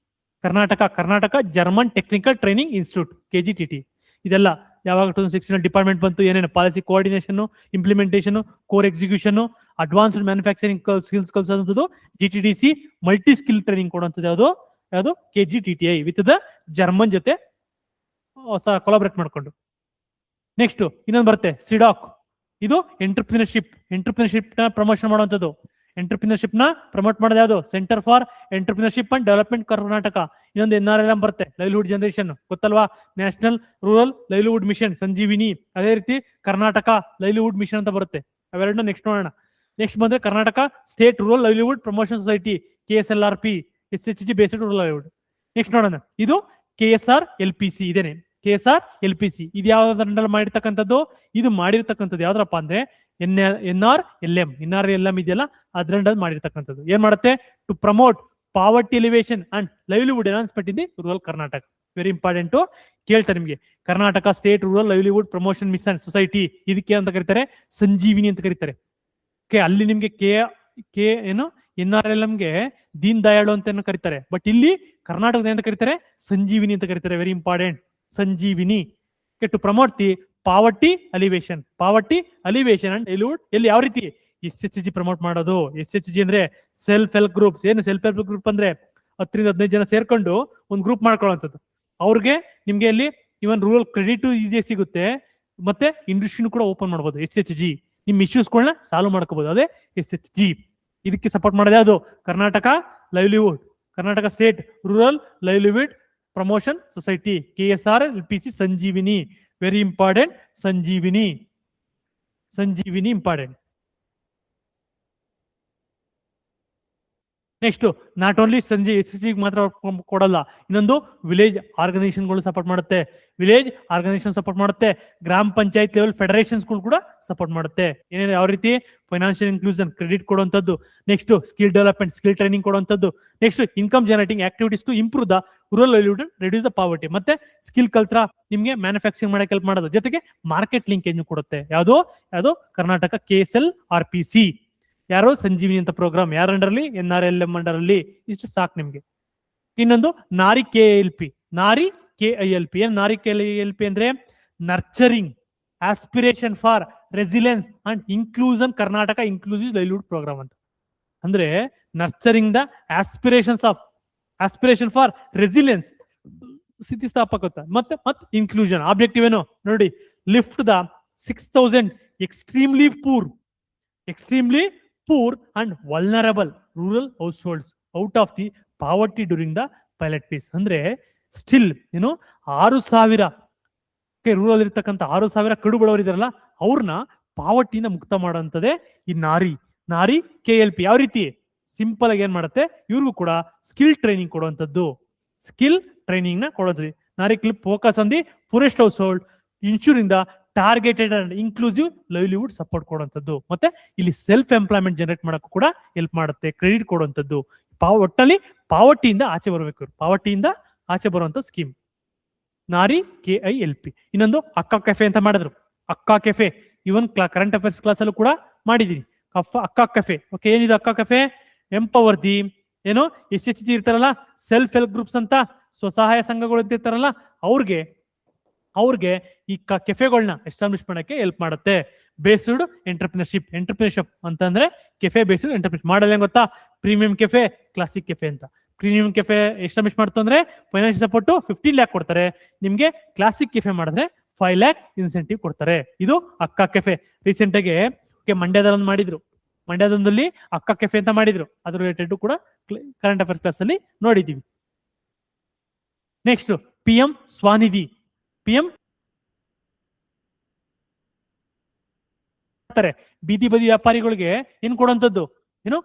Karnataka German technical training institute, KGTT. ಇದೆಲ್ಲ ಯಾವಾಗ 2016 ಡಿಪಾರ್ಟ್ಮೆಂಟ್ ಬಂತು, ಏನೇನು policy coordination, implementation, core execution, advanced manufacturing skills ಕಲಿಸುವಂಥದ್ದು GTTC. ಮಲ್ಟಿ ಸ್ಕಿಲ್ ಟ್ರೈನಿಂಗ್ ಕೊಡುವಂಥದ್ದು ಯಾವುದು KGTTI ವಿತ್ ದ ಜರ್ಮನ್ ಜೊತೆ ಕೊಲಾಬರೇಟ್ ಮಾಡ್ಕೊಂಡು. ನೆಕ್ಸ್ಟ್ ಇನ್ನೊಂದು ಬರುತ್ತೆ, ಸಿಡಾಕ್. ಇದು ಎಂಟರ್ಪ್ರಿನರ್ಶಿಪ್ ನ ಪ್ರಮೋಷನ್ ಮಾಡುವಂಥದ್ದು. ಎಂಟರ್ಪ್ರಿನರ್ಶಿಪ್ ನ ಪ್ರಮೋಟ್ ಮಾಡೋದು ಯಾವುದು? Centre for entrepreneurship and development Karnataka. ಇನ್ನೊಂದು NRLM ಬರುತ್ತೆ, ಲೈವ್ಲಿಹುಡ್ ಜನರೇಷನ್, ಗೊತ್ತಲ್ವಾ? ನ್ಯಾಷನಲ್ ರೂರಲ್ ಲೈವ್ಲಿಹುಡ್ ಮಿಷನ್ ಸಂಜೀವಿನಿ. ಅದೇ ರೀತಿ ಕರ್ನಾಟಕ ಲೈವ್ಲಿಹುಡ್ ಮಿಷನ್ ಅಂತ ಬರುತ್ತೆ. ಅವೆರಡನ್ನ ನೆಕ್ಸ್ಟ್ ನೋಡೋಣ. ನೆಕ್ಸ್ಟ್ ಬಂದ್ರೆ Karnataka state rural livelihood promotion society, KSLRP, SHG based rural livelihood. Next ನೋಡೋಣ, ಇದು KSRLPC ಇದೇನೆ. KSRLPC ಇದು ಯಾವ್ದ್ರಲ್ಲಿ ಮಾಡಿರ್ತಕ್ಕಂಥದ್ದು? ಇದು ಮಾಡಿರ್ತಕ್ಕಂಥದ್ದು ಯಾವ್ದ್ರಪ್ಪ ಅಂದ್ರೆ NRLM ಇದೆಯಲ್ಲ, ಅದ್ರಲ್ಲಿ ಮಾಡಿರ್ತಕ್ಕಂಥದ್ದು. ಏನ್ ಮಾಡುತ್ತೆ? To promote poverty alleviation and livelihood enhancement in the rural Karnataka. Very important ಕೇಳ್ತಾರೆ ನಿಮಗೆ. Karnataka state rural livelihood promotion mission society, ಇದಕ್ಕೆ ಅಂತ ಕರೀತಾರೆ ಸಂಜೀವಿನಿ ಅಂತ ಕರೀತಾರೆ. ಅಲ್ಲಿ ನಿಮ್ಗೆ ಏನು NRLMಗೆ ದೀನ್ ದಯಾಳು ಅಂತ ಕರೀತಾರೆ, ಬಟ್ ಇಲ್ಲಿ ಕರ್ನಾಟಕದ ಅಂತ ಕರೀತಾರೆ ಸಂಜೀವಿನಿ ಅಂತ ಕರೀತಾರೆ. Very important, Sanjeevini. To promote the poverty alleviation and livelihood. ಎಲ್ಲಿ ಯಾವ ರೀತಿ? SHG ಪ್ರಮೋಟ್ ಮಾಡೋದು. SHG ಅಂದ್ರೆ ಸೆಲ್ಫ್ ಹೆಲ್ಪ್ ಗ್ರೂಪ್ಸ್. ಏನು ಸೆಲ್ಫ್ ಹೆಲ್ಪ್ ಗ್ರೂಪ್ ಅಂದ್ರೆ 10-15 ಜನ ಸೇರ್ಕೊಂಡು ಒಂದು ಗ್ರೂಪ್ ಮಾಡ್ಕೊಳ್ಳೋಂಥದ್ದು. ಅವ್ರಿಗೆ ನಿಮ್ಗೆ ಅಲ್ಲಿ ಇವನ್ ರೂರಲ್ ಕ್ರೆಡಿಟ್ ಈಸಿಯಾಗಿ ಸಿಗುತ್ತೆ, ಮತ್ತೆ ಇಂಡಸ್ಟ್ರಿನೂ ಕೂಡ ಓಪನ್ ಮಾಡ್ಬೋದು. SHG ನಿಮ್ ಇಶ್ಯೂಸ್ಗಳನ್ನ ಸಾಲ್ವ್ ಮಾಡ್ಕೋಬಹುದು, ಅದೇ SHG. ಇದಕ್ಕೆ ಸಪೋರ್ಟ್ ಮಾಡೋದು ಯಾವುದು? Karnataka livelihood, Karnataka state rural livelihood promotion society, KSRLPC Sanjeevini. Very important, Sanjeevini important. Next not only SHG ಮಾತ್ರ ಕೊಡಲ್ಲ, ಇನ್ನೊಂದು ವಿಲೇಜ್ ಆರ್ಗನೈಸೇಷನ್ಗಳು ಸಪೋರ್ಟ್ ಮಾಡುತ್ತೆ. ಸಪೋರ್ಟ್ ಮಾಡುತ್ತೆ. ಗ್ರಾಮ ಪಂಚಾಯತ್ ಲೆವೆಲ್ ಫೆಡರೇಷನ್ಸ್ಗಳು ಕೂಡ ಸಪೋರ್ಟ್ ಮಾಡುತ್ತೆ. ಏನೇನು ಯಾವ ರೀತಿ? ಫೈನಾನ್ಷಿಯಲ್ ಇನ್ಕ್ಲೂಷನ್, ಕ್ರೆಡಿಟ್ ಕೊಡುವಂಥದ್ದು. Next skill development, skill training ಕೊಡುವಂಥದ್ದು. Next income generating activities to improve the rural livelihood, reduce the poverty. ಮತ್ತೆ ಸ್ಕಿಲ್ ಕಲ್ತ್ರ ನಿಮ್ಗೆ ಮ್ಯಾನುಫ್ಯಾಕ್ಚರಿಂಗ್ ಮಾಡಕ್ಕೆ ಹೆಲ್ಪ್ ಮಾಡೋದು, ಜೊತೆಗೆ ಮಾರ್ಕೆಟ್ ಲಿಂಕೇಜ್ ಕೊಡುತ್ತೆ. ಯಾವುದು ಕರ್ನಾಟಕ KSLRPC. ಯಾರೋ ಸಂಜೀವಿನಿ ಅಂತ ಪ್ರೋಗ್ರಾಮ್ ಯಾರ ಅಂಡರ್ಲಿ? NRLM ಅಂಡರಲ್ಲಿ. ಇಷ್ಟು ಸಾಕು ನಿಮ್ಗೆ. ಇನ್ನೊಂದು ನಾರಿ KILP. ಏನ್ ನಾರಿ KILP ಅಂದ್ರೆ nurturing aspiration for resilience and inclusion Karnataka inclusive livelihood programme ಅಂತ. ಅಂದ್ರೆ nurturing the aspiration for resilience, ಸ್ಥಿತಿಸ್ಥಾಪಕತ್ವ ಮತ್ತೆ ಇನ್ಕ್ಲೂಷನ್. ಆಬ್ಜೆಕ್ಟಿವ್ ಏನು ನೋಡಿ? Lift the 6,000 extremely poor and vulnerable rural households out of the poverty during the pilot phase. ಅಂದ್ರೆ still 6,000 rural ಇರ್ತಕ್ಕಂಥ 6,000 ಕಡು ಬಡವರು ಇದಾರಲ್ಲ, ಅವ್ರನ್ನ ಪಾವರ್ಟಿನ ಮುಕ್ತ ಮಾಡುವಂಥದ್ದೇ ಈ ನಾರಿ KLP. ಯಾವ ರೀತಿ? ಸಿಂಪಲ್ ಆಗಿ ಏನ್ ಮಾಡುತ್ತೆ? ಇವ್ರಿಗೂ ಕೂಡ ಸ್ಕಿಲ್ ಟ್ರೈನಿಂಗ್ ಕೊಡುವಂಥದ್ದು. ನಾರಿ ಕ್ಲಿಪ್ focus on the poorest household, ensuring the targeted and inclusive livelihood support ಕೊಡುವಂಥದ್ದು. ಮತ್ತೆ ಇಲ್ಲಿ ಸೆಲ್ಫ್ ಎಂಪ್ಲಾಯ್ಮೆಂಟ್ ಜನರೇಟ್ ಮಾಡಕ್ಕೂ ಕೂಡ ಹೆಲ್ಪ್ ಮಾಡುತ್ತೆ, ಕ್ರೆಡಿಟ್ ಕೊಡುವಂಥದ್ದು. ಒಟ್ಟಲ್ಲಿ ಪಾವರ್ಟಿಯಿಂದ ಆಚೆ ಬರುವಂತ ಸ್ಕೀಮ್ ನಾರಿ KILP. ಇನ್ನೊಂದು ಅಕ್ಕಾ ಕೆಫೆ ಅಂತ ಮಾಡಿದ್ರು. ಅಕ್ಕಾ ಕೆಫೆ ಇವನ್ ಕರೆಂಟ್ ಅಫೇರ್ಸ್ ಕ್ಲಾಸ್ ಅಲ್ಲೂ ಕೂಡ ಮಾಡಿದೀನಿ. ಅಕ್ಕಾ ಕೆಫೆ. ಓಕೆ, ಏನಿದೆ ಅಕ್ಕಾ ಕೆಫೆ? ಎಂಪವರ್ ದಿ SHG ಇರ್ತಾರಲ್ಲ, ಸೆಲ್ಫ್ ಹೆಲ್ಪ್ ಗ್ರೂಪ್ಸ್ ಅಂತ ಸ್ವಸಹಾಯ ಸಂಘಗಳು ಅಂತ ಇರ್ತಾರಲ್ಲ, ಅವ್ರಿಗೆ ಈ ಕೆಫೆಗಳನ್ನ ಎಸ್ಟಾಬ್ಲಿಷ್ ಮಾಡಕ್ಕೆ ಹೆಲ್ಪ್ ಮಾಡುತ್ತೆ. ಬೇಸ್ಡ್ ಎಂಟರ್ಪ್ರಿನರ್ಶಿಪ್ ಅಂತಂದ್ರೆ ಕೆಫೆ ಬೇಸ್ಡ್ ಎಂಟರ್ಪ್ರಿನರ್ಶಿಪ್ ಮಾಡಲ್ಲ. ಏನ್ ಗೊತ್ತಾ? ಪ್ರೀಮಿಯಂ ಕೆಫೆ, ಕ್ಲಾಸಿಕ್ ಕೆಫೆ ಅಂತ. ಪ್ರೀಮಿಯಂ ಕೆಫೆ ಎಸ್ಟಾಬ್ಲಿಷ್ ಮಾಡ್ತು ಅಂದ್ರೆ ಫೈನಾನ್ಷಿಯಲ್ ಸಪೋರ್ಟ್ 15 lakh ಕೊಡ್ತಾರೆ ನಿಮ್ಗೆ. ಕ್ಲಾಸಿಕ್ ಕೆಫೆ ಮಾಡಿದ್ರೆ 5 lakh ಇನ್ಸೆಂಟಿವ್ ಕೊಡ್ತಾರೆ. ಇದು ಅಕ್ಕಾ ಕೆಫೆ. ರೀಸೆಂಟ್ ಆಗಿ ಮಂಡ್ಯದಲ್ಲಿ ಮಾಡಿದ್ರು. ಮಂಡ್ಯದಲ್ಲಿ ಅಕ್ಕಾ ಕೆಫೆ ಅಂತ ಮಾಡಿದ್ರು. ಅದ್ರ ರಿಲೇಟೆಡ್ ಕೂಡ ಕರೆಂಟ್ ಅಫೇರ್ಸ್ ಕ್ಲಾಸ್ ಅಲ್ಲಿ ನೋಡಿದೀವಿ. Next PM Svanidhi. ಬೀದಿ ಬದಿ ವ್ಯಾಪಾರಿಗಳಿಗೆ ಏನ್ ಕೊಡುವಂಥದ್ದು?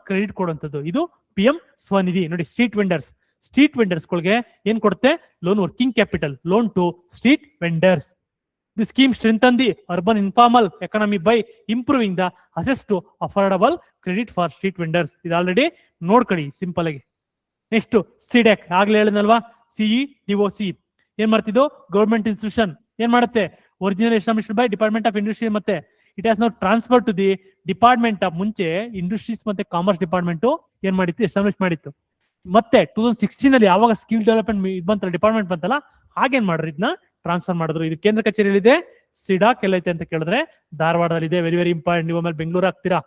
ಕ್ರೆಡಿಟ್ ಕೊಡುವಂಥದ್ದು. ಇದು PM ಸ್ವನಿಧಿ. ನೋಡಿ, ಸ್ಟ್ರೀಟ್ ವೆಂಡರ್ಸ್ಗಳಿಗೆ ಏನ್ ಕೊಡುತ್ತೆ? Loan, working capital loan to street vendors. The scheme strengthen the urban informal economy by improving the access to affordable credit for street vendors. ಇದು ಆಲ್ರೆಡಿ ನೋಡ್ಕೊಳ್ಳಿ ಸಿಂಪಲ್ ಆಗಿ. ನೆಕ್ಸ್ಟ್ ಸಿಡೆಕ್, ಆಗ್ಲೇ ಹೇಳಿದ್ನಲ್ವಾ, CEDOC ಏನ್ ಮಾಡ್ತಿದ್ದು? Government institution. ಏನ್ ಮಾಡುತ್ತೆ? Original established by department of industry, ಮತ್ತೆ it has now transfer to the department of. ಮುಂಚೆ ಇಂಡಸ್ಟ್ರೀಸ್ ಮತ್ತೆ ಕಾಮರ್ಸ್ ಡಿಪಾರ್ಟ್ಮೆಂಟ್ ಏನ್ ಮಾಡಿತ್ತು? ಎಸ್ಟಾಬ್ಲಿಷ್ ಮಾಡಿತ್ತು. ಮತ್ತೆ 2016 ಅಲ್ಲಿ ಯಾವಾಗ ಸ್ಕಿಲ್ ಡೆವಲಪ್ಮೆಂಟ್ ಬಂತಲ್ಲ, ಡಿಪಾರ್ಟ್ಮೆಂಟ್ ಬಂತಲ್ಲ, ಹಾಗೇನ್ ಮಾಡಿದ್ರು? ಇದನ್ನ ಟ್ರಾನ್ಸ್ಫರ್ ಮಾಡಿದ್ರು. ಇದು ಕೇಂದ್ರ ಕಚೇರಿಯಲ್ಲಿದೆ. ಸಿಡಾಕ್ ಎಲ್ಲೈತೆ ಅಂತ ಕೇಳಿದ್ರೆ ಧಾರವಾಡದಲ್ಲಿ ಇದೆ. Very very important. ನೀವು ಆಮೇಲೆ ಬೆಂಗಳೂರು ಹಾಕ್ತೀರಾ,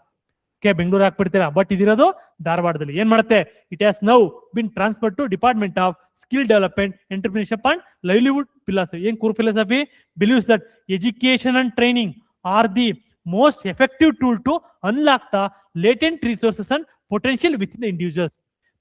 ಬೆಂಗಳೂರು ಹಾಕ್ಬಿಡ್ತೀರಾ, ಬಟ್ ಇದಿರೋದು ಧಾರವಾಡದಲ್ಲಿ. ಏನ್ ಮಾಡುತ್ತೆ? It has now been transfer to department of skill development, entrepreneurship and livelihood philosophy. ಏನ್ core philosophy? Believes that education and training are the most effective tool to unlock the latent resources and potential with the individuals.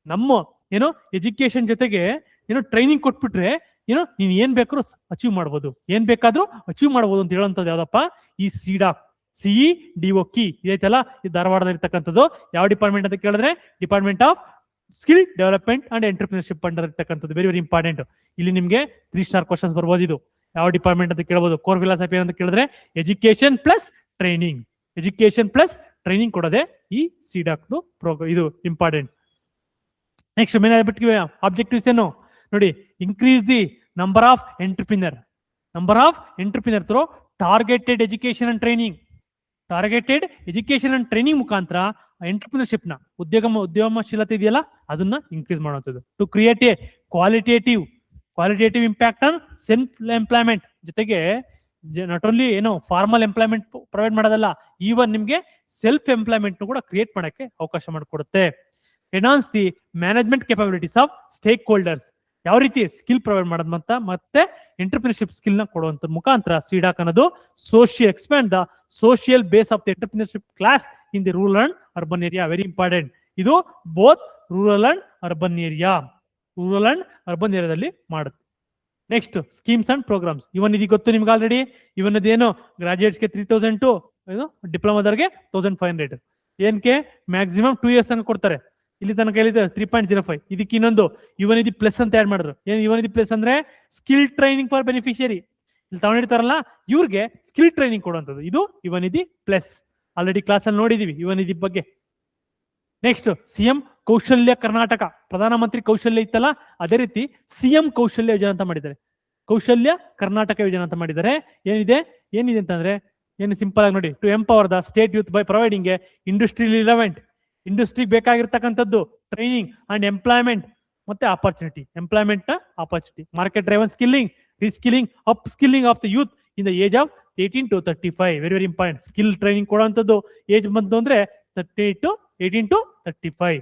ನಮ್ಮ ಏನೋ education ಜೊತೆಗೆ ಏನೋ training ಕೊಟ್ಬಿಟ್ರೆ ಏನೋ ನೀನ್ ಏನ್ ಬೇಕಾದ್ರೂ ಅಚೀವ್ ಮಾಡ್ಬೋದು, ಏನ್ ಬೇಕಾದ್ರೂ ಅಚೀವ್ ಮಾಡ್ಬೋದು ಅಂತ ಹೇಳೋಂಥದ್ದು ಯಾವ್ದಪ್ಪ, ಈ ಸಿಡಾಕ್, ಸಿಇ DOKI ಇದೈತಲ್ಲ, ಇದು ಧಾರವಾಡದಲ್ಲಿ ಇರ್ತಕ್ಕಂಥದ್ದು. ಯಾವ ಡಿಪಾರ್ಟ್ಮೆಂಟ್ ಅಂತ ಕೇಳಿದ್ರೆ department of skill development and entrepreneurship under ಇರ್ತಕ್ಕಂಥದ್ದು. Very very important. ಇಲ್ಲಿ ನಿಮ್ಗೆ 3 ಸ್ಟಾರ್ ಕ್ವಶನ್ಸ್ ಬರ್ಬೋದು. ಇದು ಯಾವ ಡಿಪಾರ್ಟ್ಮೆಂಟ್ ಅಂತ ಕೇಳಬಹುದು. ಕೋರ್ ಫಿಲಾಸಫಿ ಅಂತ ಕೇಳಿದ್ರೆ education plus training, education plus training ಕೊಡೋದೆ ಈ ಸಿಡಾಕ್ದು ಇದು ಇಂಪಾರ್ಟೆಂಟ್. ನೆಕ್ಸ್ಟ್ ಮೇನ್ ಆಬ್ಜೆಕ್ಟಿವ್ಸ್ ಏನು ನೋಡಿ, increase the number of entrepreneur, number of entrepreneur through targeted education and training. Targeted education and training ಮುಖಾಂತರ ಎಂಟರ್ಪ್ರಿನರ್ಶಿಪ್ ನ ಉದ್ಯಮಶೀಲತೆ ಇದೆಯಲ್ಲ ಅದನ್ನ ಇನ್ಕ್ರೀಸ್ ಮಾಡುವಂಥದ್ದು. To create a qualitative impact on self employment. ಜೊತೆಗೆ not only ಏನೋ ಫಾರ್ಮಲ್ ಎಂಪ್ಲಾಯ್ಮೆಂಟ್ ಪ್ರೊವೈಡ್ ಮಾಡೋದಲ್ಲ, even ನಿಮ್ಗೆ ಸೆಲ್ಫ್ ಎಂಪ್ಲಾಯ್ಮೆಂಟ್ ಕೂಡ ಕ್ರಿಯೇಟ್ ಮಾಡಕ್ಕೆ ಅವಕಾಶ ಮಾಡಿಕೊಡುತ್ತೆ. Enhance the management capabilities of stake holders. ಯಾವ ರೀತಿ ಸ್ಕಿಲ್ ಪ್ರೊವೈಡ್ ಮಾಡೋದು ಮತ್ತೆ ಎಂಟರ್ಪ್ರಿನರ್ಶಿಪ್ ಸ್ಕಿಲ್ ನ ಕೊಡುವಂತ ಮುಖಾಂತರ ಸಿಡಾಕ್ ಅನ್ನೋದು expand the social base of the entrepreneurship class in the rural and urban area. Very important. ಇದು ಬೋತ್ ರೂರಲ್ ಅಂಡ್ ಅರ್ಬನ್ ಏರಿಯಾದಲ್ಲಿ ಮಾಡುತ್ತೆ. Next schemes and programmes. Even ಇದು ಗೊತ್ತು ನಿಮ್ಗೆ ಆಲ್ರೆಡಿ. ಇವನದೇನು ಗ್ರಾಜುಯೇಟ್ಸ್ಗೆ 3000 ಏನು ಡಿಪ್ಲೊಮಾದವ್ರಿಗೆ 1500. ಏನಕ್ಕೆ ಮ್ಯಾಕ್ಸಿಮಮ್ 2 years ತನಕ ಕೊಡ್ತಾರೆ. ಇಲ್ಲಿ ತನಕ ಹೇಳಿದ್ರೆ 3.05. ಇದಕ್ಕೆ ಇನ್ನೊಂದು ಯುವನಿಧಿ ಪ್ಲಸ್ ಅಂತ ಆಡ್ ಮಾಡಿದ್ರು. ಏನ್ ಯುವನಿಧಿ ಪ್ಲಸ್ ಅಂದ್ರೆ ಸ್ಕಿಲ್ ಟ್ರೈನಿಂಗ್ ಫಾರ್ ಬೆನಿಫಿಷಿಯರಿ. ಇಲ್ಲಿ ತಗೊಂಡಿರ್ತಾರಲ್ಲ ಇವ್ರಿಗೆ ಸ್ಕಿಲ್ ಟ್ರೈನಿಂಗ್ ಕೊಡುವಂಥದ್ದು. ಇದು ಯುವನಿಧಿ ಪ್ಲಸ್. ಆಲ್ರೆಡಿ ಕ್ಲಾಸ್ ಅಲ್ಲಿ ನೋಡಿದೀವಿ ಯುವನಿಧಿ ಬಗ್ಗೆ. ನೆಕ್ಸ್ಟ್ ಸಿಎಂ ಕೌಶಲ್ಯ ಕರ್ನಾಟಕ. ಪ್ರಧಾನಮಂತ್ರಿ ಕೌಶಲ್ಯ ಇತ್ತಲ್ಲ, ಅದೇ ರೀತಿ ಸಿಎಂ ಕೌಶಲ್ಯ ಯೋಜನೆ ಅಂತ ಮಾಡಿದ್ದಾರೆ. ಕೌಶಲ್ಯ ಕರ್ನಾಟಕ ಯೋಜನೆ ಅಂತ ಮಾಡಿದ್ದಾರೆ. ಏನಿದೆ ಅಂತಂದ್ರೆ ಏನು ಸಿಂಪಲ್ ಆಗಿ ನೋಡಿ, to empower the state youth by providing a industry relevant, ಇಂಡಸ್ಟ್ರಿಗೆ ಬೇಕಾಗಿರ್ತಕ್ಕಂಥದ್ದು ಟ್ರೈನಿಂಗ್ ಅಂಡ್ ಎಂಪ್ಲಾಯ್ಮೆಂಟ್ ಮತ್ತೆ ಆಪರ್ಚುನಿಟಿ, ಎಂಪ್ಲಾಯ್ಮೆಂಟ್ ನ opportunity, market driven skilling, reskilling, upskilling of the youth in the age of 18 to 35. Very very important. Skill training ಕೊಡುವಂಥದ್ದು age ಬಂತು ಅಂದ್ರೆ 18 to 35.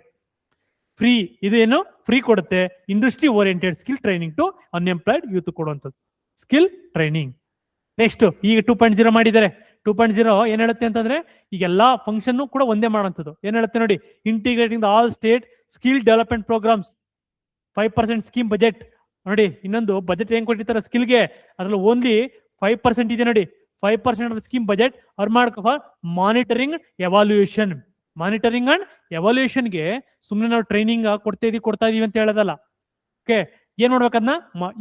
Free. ಇದು ಏನು free ಕೊಡುತ್ತೆ. Industry oriented skill training to unemployed youth ಕೊಡುವಂಥದ್ದು skill training. Next ಈಗ 2.0 ಮಾಡಿದ್ದಾರೆ. 2.0 ಏನ್ ಹೇಳುತ್ತೆ ಅಂತಂದ್ರೆ ಈಗ ಎಲ್ಲಾ ಫಂಕ್ಷನ್ ಕೂಡ ಒಂದೇ ಮಾಡುವಂಥದ್ದು. ಏನ್ ಹೇಳುತ್ತೆ ನೋಡಿ, integrating the all state skill development programmes, 5% scheme budget. ನೋಡಿ ಇನ್ನೊಂದು ಬಜೆಟ್ ಹೆಂಗ್ ಕೊಟ್ಟಿರ್ತಾರೆ ಸ್ಕಿಲ್ಗೆ, ಅದ್ರಲ್ಲಿ ಓನ್ಲಿ 5% ಇದೆ ನೋಡಿ. 5% of scheme budget earmark for monitoring evaluation. Monitoring and ಎವಾಲ್ಯೂಯೇಷನ್ಗೆ ಸುಮ್ಮನೆ ನಾವು ಟ್ರೈನಿಂಗ್ ಕೊಡ್ತಾ ಇದೀವಿ ಅಂತ ಹೇಳೋದಲ್ಲ. ಓಕೆ, ಏನ್ ಮಾಡ್ಬೇಕನ್ನ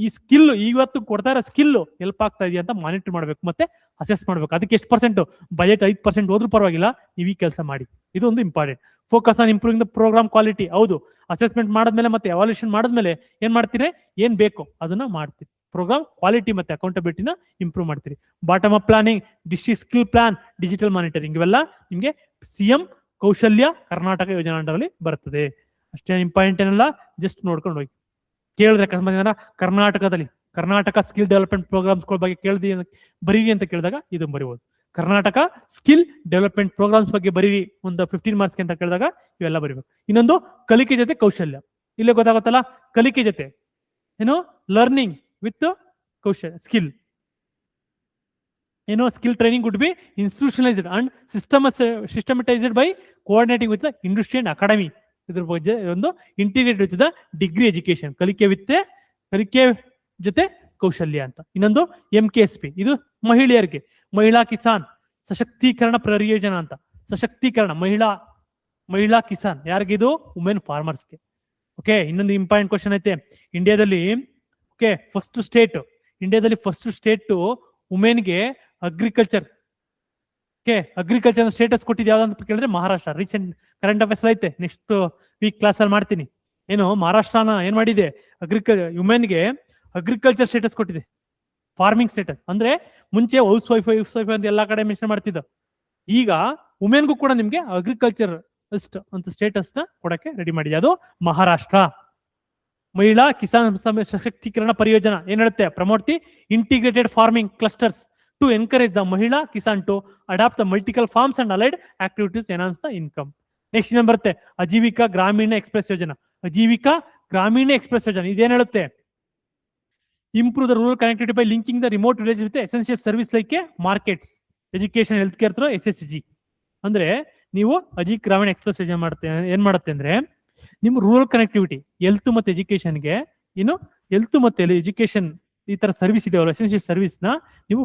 ಈ ಸ್ಕಿಲ್ ಇವತ್ತು ಕೊಡ್ತಾ ಇರೋ ಸ್ಕಿಲ್ ಹೆಲ್ಪ್ ಆಗ್ತಾ ಇದೆಯಾ ಅಂತ ಮಾನಿಟರ್ ಮಾಡ್ಬೇಕು ಮತ್ತೆ ಅಸೆಸ್ ಮಾಡ್ಬೇಕು. ಅದಕ್ಕೆ ಎಷ್ಟು ಪರ್ಸೆಂಟ್ ಬಜೆಟ್ 5% ಹೋದ್ರೂ ಪರವಾಗಿಲ್ಲ, ನೀವು ಈ ಕೆಲಸ ಮಾಡಿ. ಇದು ಒಂದು important. Focus on improving the programme quality. ಹೌದು, ಅಸೆಸ್ಮೆಂಟ್ ಮಾಡಿದ್ಮೇಲೆ ಮತ್ತೆ ಎವಾಲ್ಯೂಷನ್ ಮಾಡಿದ್ಮೇಲೆ ಏನ್ ಮಾಡ್ತೀರಿ, ಏನ್ ಬೇಕು ಅದನ್ನ ಮಾಡ್ತೀರಿ. ಪ್ರೋಗ್ರಾಮ್ ಕ್ವಾಲಿಟಿ ಮತ್ತೆ ಅಕೌಂಟಬಿಲಿಟಿನ ಇಂಪ್ರೂವ್ ಮಾಡ್ತೀರಿ. Bottom up planning, district skill plan, digital monitoring ಇವೆಲ್ಲ ನಿಮ್ಗೆ ಸಿಎಂ ಕೌಶಲ್ಯ ಕರ್ನಾಟಕ ಯೋಜನಾ ಅಂಡರಲ್ಲಿ ಬರ್ತದೆ. ಅಷ್ಟೇ ಇಂಪಾರ್ಟೆಂಟ್ ಏನಲ್ಲ, ಜಸ್ಟ್ ನೋಡ್ಕೊಂಡು ಹೋಗಿ. ಕೇಳಿದ್ರೆ ಕರ್ನಾಟಕದಲ್ಲಿ ಕರ್ನಾಟಕ ಸ್ಕಿಲ್ ಡೆವಲಪ್ಮೆಂಟ್ ಪ್ರೋಗ್ರಾಮ್ಸ್ ಬಗ್ಗೆ ಬರೀರಿ ಅಂತ ಕೇಳಿದಾಗ ಇದು ಬರೀಬಹುದು. ಕರ್ನಾಟಕ ಸ್ಕಿಲ್ ಡೆವಲಪ್ಮೆಂಟ್ ಪ್ರೋಗ್ರಾಮ್ಸ್ ಬಗ್ಗೆ ಬರೀರಿ ಒಂದು 15 ಮಾರ್ಕ್ಸ್ ಅಂತ ಕೇಳಿದಾಗ ಇವೆಲ್ಲ ಬರೀಬೇಕು. ಇನ್ನೊಂದು ಕಲಿಕೆ ಜೊತೆ ಕೌಶಲ್ಯ. ಇಲ್ಲೇ ಗೊತ್ತಾಗುತ್ತಲ್ಲ, ಕಲಿಕೆ ಜೊತೆ ಏನು ಲರ್ನಿಂಗ್ ವಿತ್ ಕೌಶಲ್ಯ ಸ್ಕಿಲ್. ಏನು skill training would be institutionalised and systematised by coordinating with industry and academy. ಇದ್ರ ಬಗ್ಗೆ ಒಂದು integrated with the degree education, ಕಲಿಕೆ ಜೊತೆ ಕೌಶಲ್ಯ ಅಂತ. ಇನ್ನೊಂದು MKSP, ಇದು ಮಹಿಳೆಯರಿಗೆ, ಮಹಿಳಾ ಕಿಸಾನ್ ಸಶಕ್ತೀಕರಣ ಪರಿಯೋಜನಾ ಅಂತ. ಸಶಕ್ತೀಕರಣ ಮಹಿಳಾ ಕಿಸಾನ್ ಯಾರಿಗೆ, ಇದು ವುಮೆನ್ ಫಾರ್ಮರ್ಸ್ಗೆ. ಓಕೆ, ಇನ್ನೊಂದು ಇಂಪಾರ್ಟೆಂಟ್ ಕ್ವಶನ್ ಐತೆ. ಇಂಡಿಯಾದಲ್ಲಿ ಫಸ್ಟ್ ಸ್ಟೇಟ್ ವುಮೆನ್ಗೆ ಅಗ್ರಿಕಲ್ಚರ್ ಸ್ಟೇಟಸ್ ಕೊಟ್ಟಿದ್ದು ಯಾವ್ದಂತ ಕೇಳಿದ್ರೆ ಮಹಾರಾಷ್ಟ್ರ. ರೀಸೆಂಟ್ ಕರೆಂಟ್ ಅಫೇರ್ಸ್ ಐತೆ, ನೆಕ್ಸ್ಟ್ ವೀಕ್ ಕ್ಲಾಸ್ ಅಲ್ಲಿ ಮಾಡ್ತೀನಿ. ಏನು ಮಹಾರಾಷ್ಟ್ರನ ಏನ್ ಮಾಡಿದೆ, ವುಮೆನ್ಗೆ ಅಗ್ರಿಕಲ್ಚರ್ ಸ್ಟೇಟಸ್ ಕೊಟ್ಟಿದೆ. ಫಾರ್ಮಿಂಗ್ ಸ್ಟೇಟಸ್ ಅಂದ್ರೆ ಮುಂಚೆ ಹೌಸ್ ವೈಫ್ ಅಂತ ಎಲ್ಲಾ ಕಡೆ ಮೆನ್ಷನ್ ಮಾಡ್ತಿದ್ದ. ಈಗ ವುಮೆನ್ಗೂ ಕೂಡ ನಿಮ್ಗೆ ಅಗ್ರಿಕಲ್ಚರ್ ಅಂತ ಸ್ಟೇಟಸ್ ನ ಕೊಡಕ್ಕೆ ರೆಡಿ ಮಾಡಿದೆ. ಅದು ಮಹಾರಾಷ್ಟ್ರ. ಮಹಿಳಾ ಕಿಸಾನ್ ಸಶಕ್ತೀಕರಣ ಪರಿಯೋಜನಾ ಏನ್ ಹೇಳುತ್ತೆ, promote the integrated farming clusters to encourage the Mahila Kisan to adapt the multiple farms and allied activities enhance the income. Next ಇನ್ನೊಂದು ಬರುತ್ತೆ ಅಜೀವಿಕಾ ಗ್ರಾಮೀಣ ಎಕ್ಸ್ಪ್ರೆಸ್ ಯೋಜನಾ. ಇದೇನ್ ಹೇಳುತ್ತೆ, improve the rural connectivity by linking the remote village with essential service like markets, education, health care through SHG. ಅಂದ್ರೆ ನೀವು ಅಜಿತ್ ಗ್ರಾಮೀಣ express ಏನ್ ಮಾಡುತ್ತೆ ಅಂದ್ರೆ ನಿಮ್ಮ ರೂರಲ್ ಕನೆಕ್ಟಿವಿಟಿ ಹೆಲ್ತ್ ಮತ್ತೆ ಎಜುಕೇಶನ್ಗೆ ಏನು ಹೆಲ್ತ್ ಮತ್ತೆ ಎಜುಕೇಶನ್ ಈ ತರ ಸರ್ವಿಸ್ ಇದೆಯಲ್ಲ ಎಸೆನ್ಷಿಯಲ್ ಸರ್ವಿಸ್ ನ ನೀವು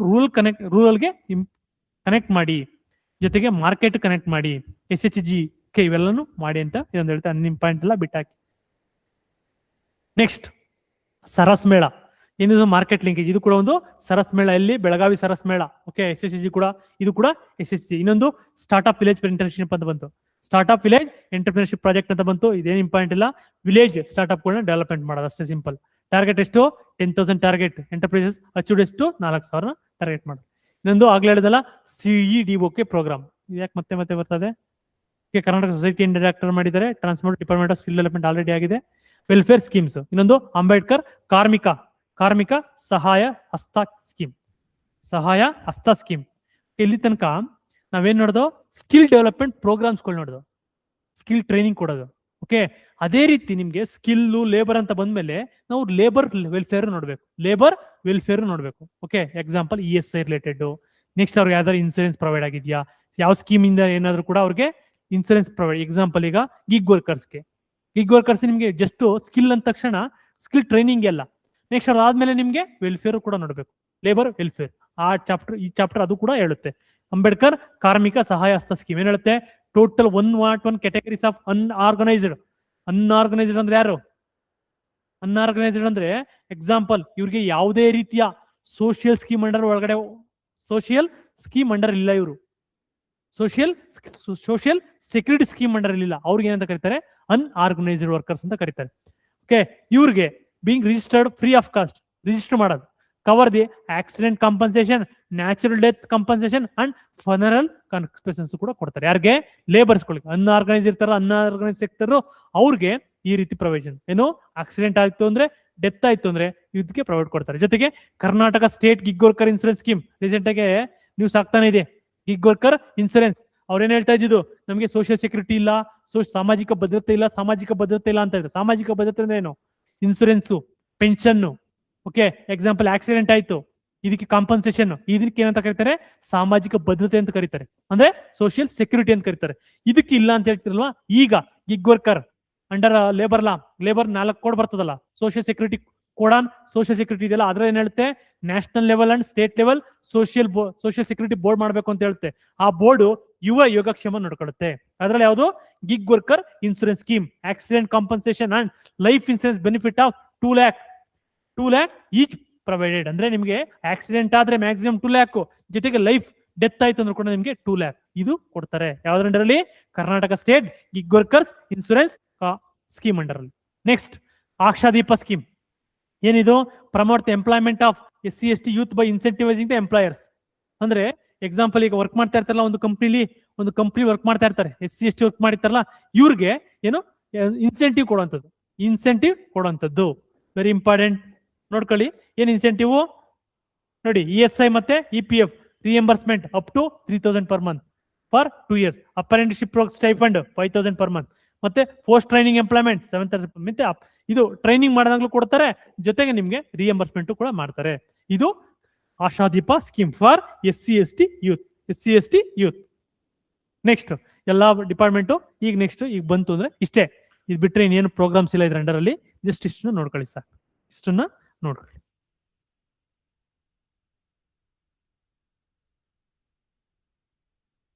ರೂರಲ್ಗೆ ಕನೆಕ್ಟ್ ಮಾಡಿ, ಜೊತೆಗೆ ಮಾರ್ಕೆಟ್ ಕನೆಕ್ಟ್ ಮಾಡಿ, SHG ಇವೆಲ್ಲನೂ ಮಾಡಿ ಅಂತ ಇದೊಂದು ಹೇಳ್ತಾ ನಿಮ್ಮ ಪಾಯಿಂಟ್ ಎಲ್ಲ ಬಿಟ್ಟಾಕಿ. ನೆಕ್ಸ್ಟ್ ಸರಸ್ ಮೇಳ ಏನಿದು ಮಾರ್ಕೆಟ್ ಲಿಂಕೇಜ್, ಇದು ಕೂಡ ಒಂದು ಸರಸ್ ಮೇಳ. ಎಲ್ಲಿ? ಬೆಳಗಾವಿ ಸರಸ್ ಮೇಳ. ಓಕೆ, SHG ಕೂಡ ಇದು ಕೂಡ SHG. ಇನ್ನೊಂದು ಸ್ಟಾರ್ಟ್ಅಪ್ ವಿಲೇಜ್ ಎಂಟರ್ಪ್ರಿನರ್ಶಿಪ್ ಅಂತ ಬಂತು, ಸ್ಟಾರ್ಟ್ಅಪ್ ವಿಲೇಜ್ ಎಂಟರ್ಪ್ರಿನರ್ಶಿಪ್ ಪ್ರಾಜೆಕ್ಟ್ ಅಂತ ಬಂತು. ಇದೇನು ಇಂಪಾರ್ಟೆಂಟ್ ಇಲ್ಲ, ವಿಲೇಜ್ ಸ್ಟಾರ್ಟ್ಅಪ್ ಗಳನ್ನ ಡೆವಲಪ್ಮೆಂಟ್ ಮಾಡೋದು ಅಷ್ಟೇ ಸಿಂಪಲ್. ಟಾರ್ಗೆಟ್ ಎಷ್ಟು? 10,000 ಟಾರ್ಗೆಟ್. ಎಂಟರ್ಪ್ರೈಸಸ್ ಅಚೀವ್ಡ್ ಎಷ್ಟು? 4,000 ಟಾರ್ಗೆಟ್ ಮಾಡೋದು. ಇನ್ನೊಂದು ಆಗ್ಲೇ ಹೇಳಿದಲ್ಲ CEDOK ಪ್ರೋಗ್ರಾಮ್. ಯಾಕೆ ಮತ್ತೆ ಮತ್ತೆ ಬರ್ತದೆ? ಕರ್ನಾಟಕ ಸೊಸೈಟಿ ಇಂಡಿಯಾ ಡೈರೆಕ್ಟರ್ ಮಾಡಿದ್ದಾರೆ. Transport department of skill development already ಆಗಿದೆ. ವೆಲ್ಫೇರ್ ಸ್ಕೀಮ್ಸ್, ಇನ್ನೊಂದು ಅಂಬೇಡ್ಕರ್ ಕಾರ್ಮಿಕ ಸಹಾಯ ಹಸ್ತ ಸ್ಕೀಮ್, ಸಹಾಯ ಹಸ್ತ ಸ್ಕೀಮ್. ಇಲ್ಲಿ ತನಕ ನಾವೇನ್ ನೋಡೋದು? ಸ್ಕಿಲ್ ಡೆವಲಪ್ಮೆಂಟ್ ಪ್ರೋಗ್ರಾಮ್ಸ್ಗಳು ನೋಡೋದು, ಸ್ಕಿಲ್ ಟ್ರೈನಿಂಗ್ ಕೊಡೋದು. ಓಕೆ, ಅದೇ ರೀತಿ ನಿಮ್ಗೆ ಸ್ಕಿಲ್ಲು ಲೇಬರ್ ಅಂತ ಬಂದ್ಮೇಲೆ ನಾವು ಲೇಬರ್ ವೆಲ್ಫೇರ್ ನೋಡ್ಬೇಕು. Okay, example ESI related. Next ಅವ್ರಿಗೆ ಯಾವ್ದಾದ್ರು ಇನ್ಸೂರೆನ್ಸ್ ಪ್ರೊವೈಡ್ ಆಗಿದ್ಯಾ, ಯಾವ ಸ್ಕೀಮ್ ಇಂದ ಏನಾದ್ರು ಕೂಡ ಅವ್ರಿಗೆ ಇನ್ಸೂರೆನ್ಸ್ ಪ್ರೊವೈಡ್. ಎಕ್ಸಾಂಪಲ್ ಈಗ ಗಿಗ್ ವರ್ಕರ್ಸ್ ನಿಮ್ಗೆ ಜಸ್ಟ್ ಸ್ಕಿಲ್ ಅಂದ ತಕ್ಷಣ ಸ್ಕಿಲ್ ಟ್ರೈನಿಂಗ್ ಎಲ್ಲ. ನೆಕ್ಸ್ಟ್ ಅವ್ರು ಆದ್ಮೇಲೆ ನಿಮ್ಗೆ ವೆಲ್ಫೇರ್ ಕೂಡ ನೋಡ್ಬೇಕು, ಲೇಬರ್ ವೆಲ್ಫೇರ್. ಆ ಈ ಚಾಪ್ಟರ್ ಅದು ಕೂಡ ಹೇಳುತ್ತೆ. ಅಂಬೇಡ್ಕರ್ ಕಾರ್ಮಿಕ ಸಹಾಯ ಹಸ್ತ ಸ್ಕೀಮ್ ಏನ್ ಹೇಳುತ್ತೆ? ಟೋಟಲ್ 101 ಕ್ಯಾಟಗರೀಸ್ ಆಫ್ ಅನ್ಆರ್ಗನೈಸ್ಡ್ ಅಂದ್ರೆ ಯಾರು? ಅನ್ಆರ್ಗನೈಸ್ಡ್ ಅಂದ್ರೆ ಎಕ್ಸಾಂಪಲ್ ಇವ್ರಿಗೆ ಯಾವುದೇ ರೀತಿಯ ಸೋಷಿಯಲ್ ಸ್ಕೀಮ್ ಅಂಡರ್ ಇಲ್ಲ. ಇವರು ಸೋಷಿಯಲ್ ಸೆಕ್ಯೂರಿಟಿ ಸ್ಕೀಮ್ ಅಂಡರ್ ಇಲ್ಲ. ಅವ್ರಿಗೆ ಏನಂತ ಕರೀತಾರೆ? ಅನ್ಆರ್ಗನೈಸ್ಡ್ ವರ್ಕರ್ಸ್ ಅಂತ ಕರೀತಾರೆ. ಓಕೆ, ಇವ್ರಿಗೆ being registered free of cost, register ಮಾಡೋದು, cover the accident compensation, natural death compensation and funeral compensations ಕೂಡ ಕೊಡ್ತಾರೆ. ಯಾರಿಗೆ? ಲೇಬರ್ಸ್ಗಳಿಗೆ. ಅನ್ಆರ್ಗನೈಸ್ ಇರ್ತಾರ, ಅನ್ಆರ್ಗನೈಸ್ ಸೆಕ್ಟರ್, ಅವ್ರಿಗೆ ಈ ರೀತಿ ಪ್ರೊವಿಷನ್. ಏನು? ಆಕ್ಸಿಡೆಂಟ್ ಆಯ್ತು ಅಂದ್ರೆ, ಡೆತ್ ಆಯ್ತು ಅಂದ್ರೆ ಇದಕ್ಕೆ ಪ್ರೊವೈಡ್ ಕೊಡ್ತಾರೆ. ಜೊತೆಗೆ Karnataka state gig worker insurance scheme recent ಆಗಿ ನ್ಯೂಸ್ ಆಗ್ತಾನೆ ಇದೆ. ಗಿಗ್ ವರ್ಕರ್ ಇನ್ಸೂರೆನ್ಸ್ ಅವ್ರೇನ್ ಹೇಳ್ತಾ ಇದ್ದಿದ್ದು? ನಮಗೆ ಸೋಷಿಯಲ್ ಸೆಕ್ಯೂರಿಟಿ ಇಲ್ಲ, ಸಾಮಾಜಿಕ ಭದ್ರತೆ ಇಲ್ಲ ಅಂತ ಇದ್ರು. ಸಾಮಾಜಿಕ ಭದ್ರತೆ ಅಂದ್ರೆ ಏನು? Insurance, pension. Okay, example accident ಆಯ್ತು, ಇದಕ್ಕೆ ಕಾಂಪನ್ಸೇಷನ್, ಇದಕ್ಕೆ ಏನಂತ ಕರೀತಾರೆ? ಸಾಮಾಜಿಕ ಭದ್ರತೆ ಅಂತ ಕರೀತಾರೆ, ಅಂದ್ರೆ ಸೋಷಿಯಲ್ ಸೆಕ್ಯೂರಿಟಿ ಅಂತ ಕರೀತಾರೆ. ಇದಕ್ಕೆ ಇಲ್ಲ ಅಂತ ಹೇಳ್ತಿರಲ್ವಾ? ಈಗ gig worker under labour 4 code ಬರ್ತದಲ್ಲ, social security code on social security ಇದೆಯಲ್ಲ, ಅದ್ರ ಏನ್ ಹೇಳುತ್ತೆ? National level and state level social security board ಮಾಡ್ಬೇಕು ಅಂತ ಹೇಳುತ್ತೆ. ಆ ಬೋರ್ಡ್ ಯೋಗಕ್ಷೇಮ ನೋಡ್ಕೊಳ್ಳುತ್ತೆ. ಅದ್ರಲ್ಲಿ ಯಾವುದು? Gig worker insurance scheme, accident compensation and life insurance benefit of 2 lakh each provided. ಅಂದ್ರೆ ನಿಮ್ಗೆ ಆಕ್ಸಿಡೆಂಟ್ ಆದ್ರೆ ಮ್ಯಾಕ್ಸಿಮಮ್ 2 lakh, ಜೊತೆಗೆ ಲೈಫ್ ಡೆತ್ ಆಯ್ತು ಅಂದ್ರೆ ಕೂಡ ನಿಮ್ಗೆ 2 lakh ಇದು ಕೊಡ್ತಾರೆ. ಯಾವ್ದ್ರ ಅಂಡರಲ್ಲಿ? Karnataka state gig workers insurance scheme ಅಂಡರಲ್ಲಿ. Next Ashadeepa scheme. ಏನಿದು? Promote the employment of SC/ST youth by incentivising the employers. ಅಂದ್ರೆ ಎಕ್ಸಾಂಪಲ್ ಈಗ ವರ್ಕ್ ಮಾಡ್ತಾ ಇರ್ತಾರಲ್ಲ, ಒಂದು ಕಂಪ್ನಿ ವರ್ಕ್ ಮಾಡ್ತಾ ಇರ್ತಾರೆ, SC/ST ವರ್ಕ್ ಮಾಡಿರ್ತಾರಲ್ಲ, ಇವ್ರಿಗೆ ಏನು ಇನ್ಸೆಂಟಿವ್ ಕೊಡುವಂಥದ್ದು. ವೆರಿ ಇಂಪಾರ್ಟೆಂಟ್, ನೋಡ್ಕೊಳ್ಳಿ. ಏನ್ ಇನ್ಸೆಂಟಿವ್ ನೋಡಿ? ESI ಮತ್ತೆ EPF reimbursement up to 3,000 per month for 2 years. Apprenticeship stipend 5,000 per month. ಮತ್ತೆ ಪೋಸ್ಟ್ ಟ್ರೈನಿಂಗ್ ಎಂಪ್ಲಾಯ್ಮೆಂಟ್ 7,000 ಮತ್ತೆ ಇದು ಟ್ರೈನಿಂಗ್ ಮಾಡಿದಾಗ್ಲೂ ಕೊಡ್ತಾರೆ, ಜೊತೆಗೆ ನಿಮ್ಗೆ ರಿಯಂಬರ್ಸ್ಮೆಂಟ್ ಕೂಡ ಮಾಡ್ತಾರೆ. ಇದು Ashadeepa scheme for SC/ST youth. Next ಎಲ್ಲಾ ಡಿಪಾರ್ಟ್ಮೆಂಟು ಈಗ ಬಂತು ಅಂದ್ರೆ ಇಷ್ಟೇ. ಇದು ಬಿಟ್ರೆ ಇನ್ನೇನು ಪ್ರೋಗ್ರಾಮ್ಸ್ ಇಲ್ಲ ಇದ್ರ ಅಂಡರ್ ಅಲ್ಲಿ. ಜಸ್ಟ್ ಇಷ್ಟನ್ನ ನೋಡ್ಕೊಳ್ಳಿ ಸರ್, ಇಷ್ಟನ್ನ ನೋಡ್ಕೊಳ್ಳಿ.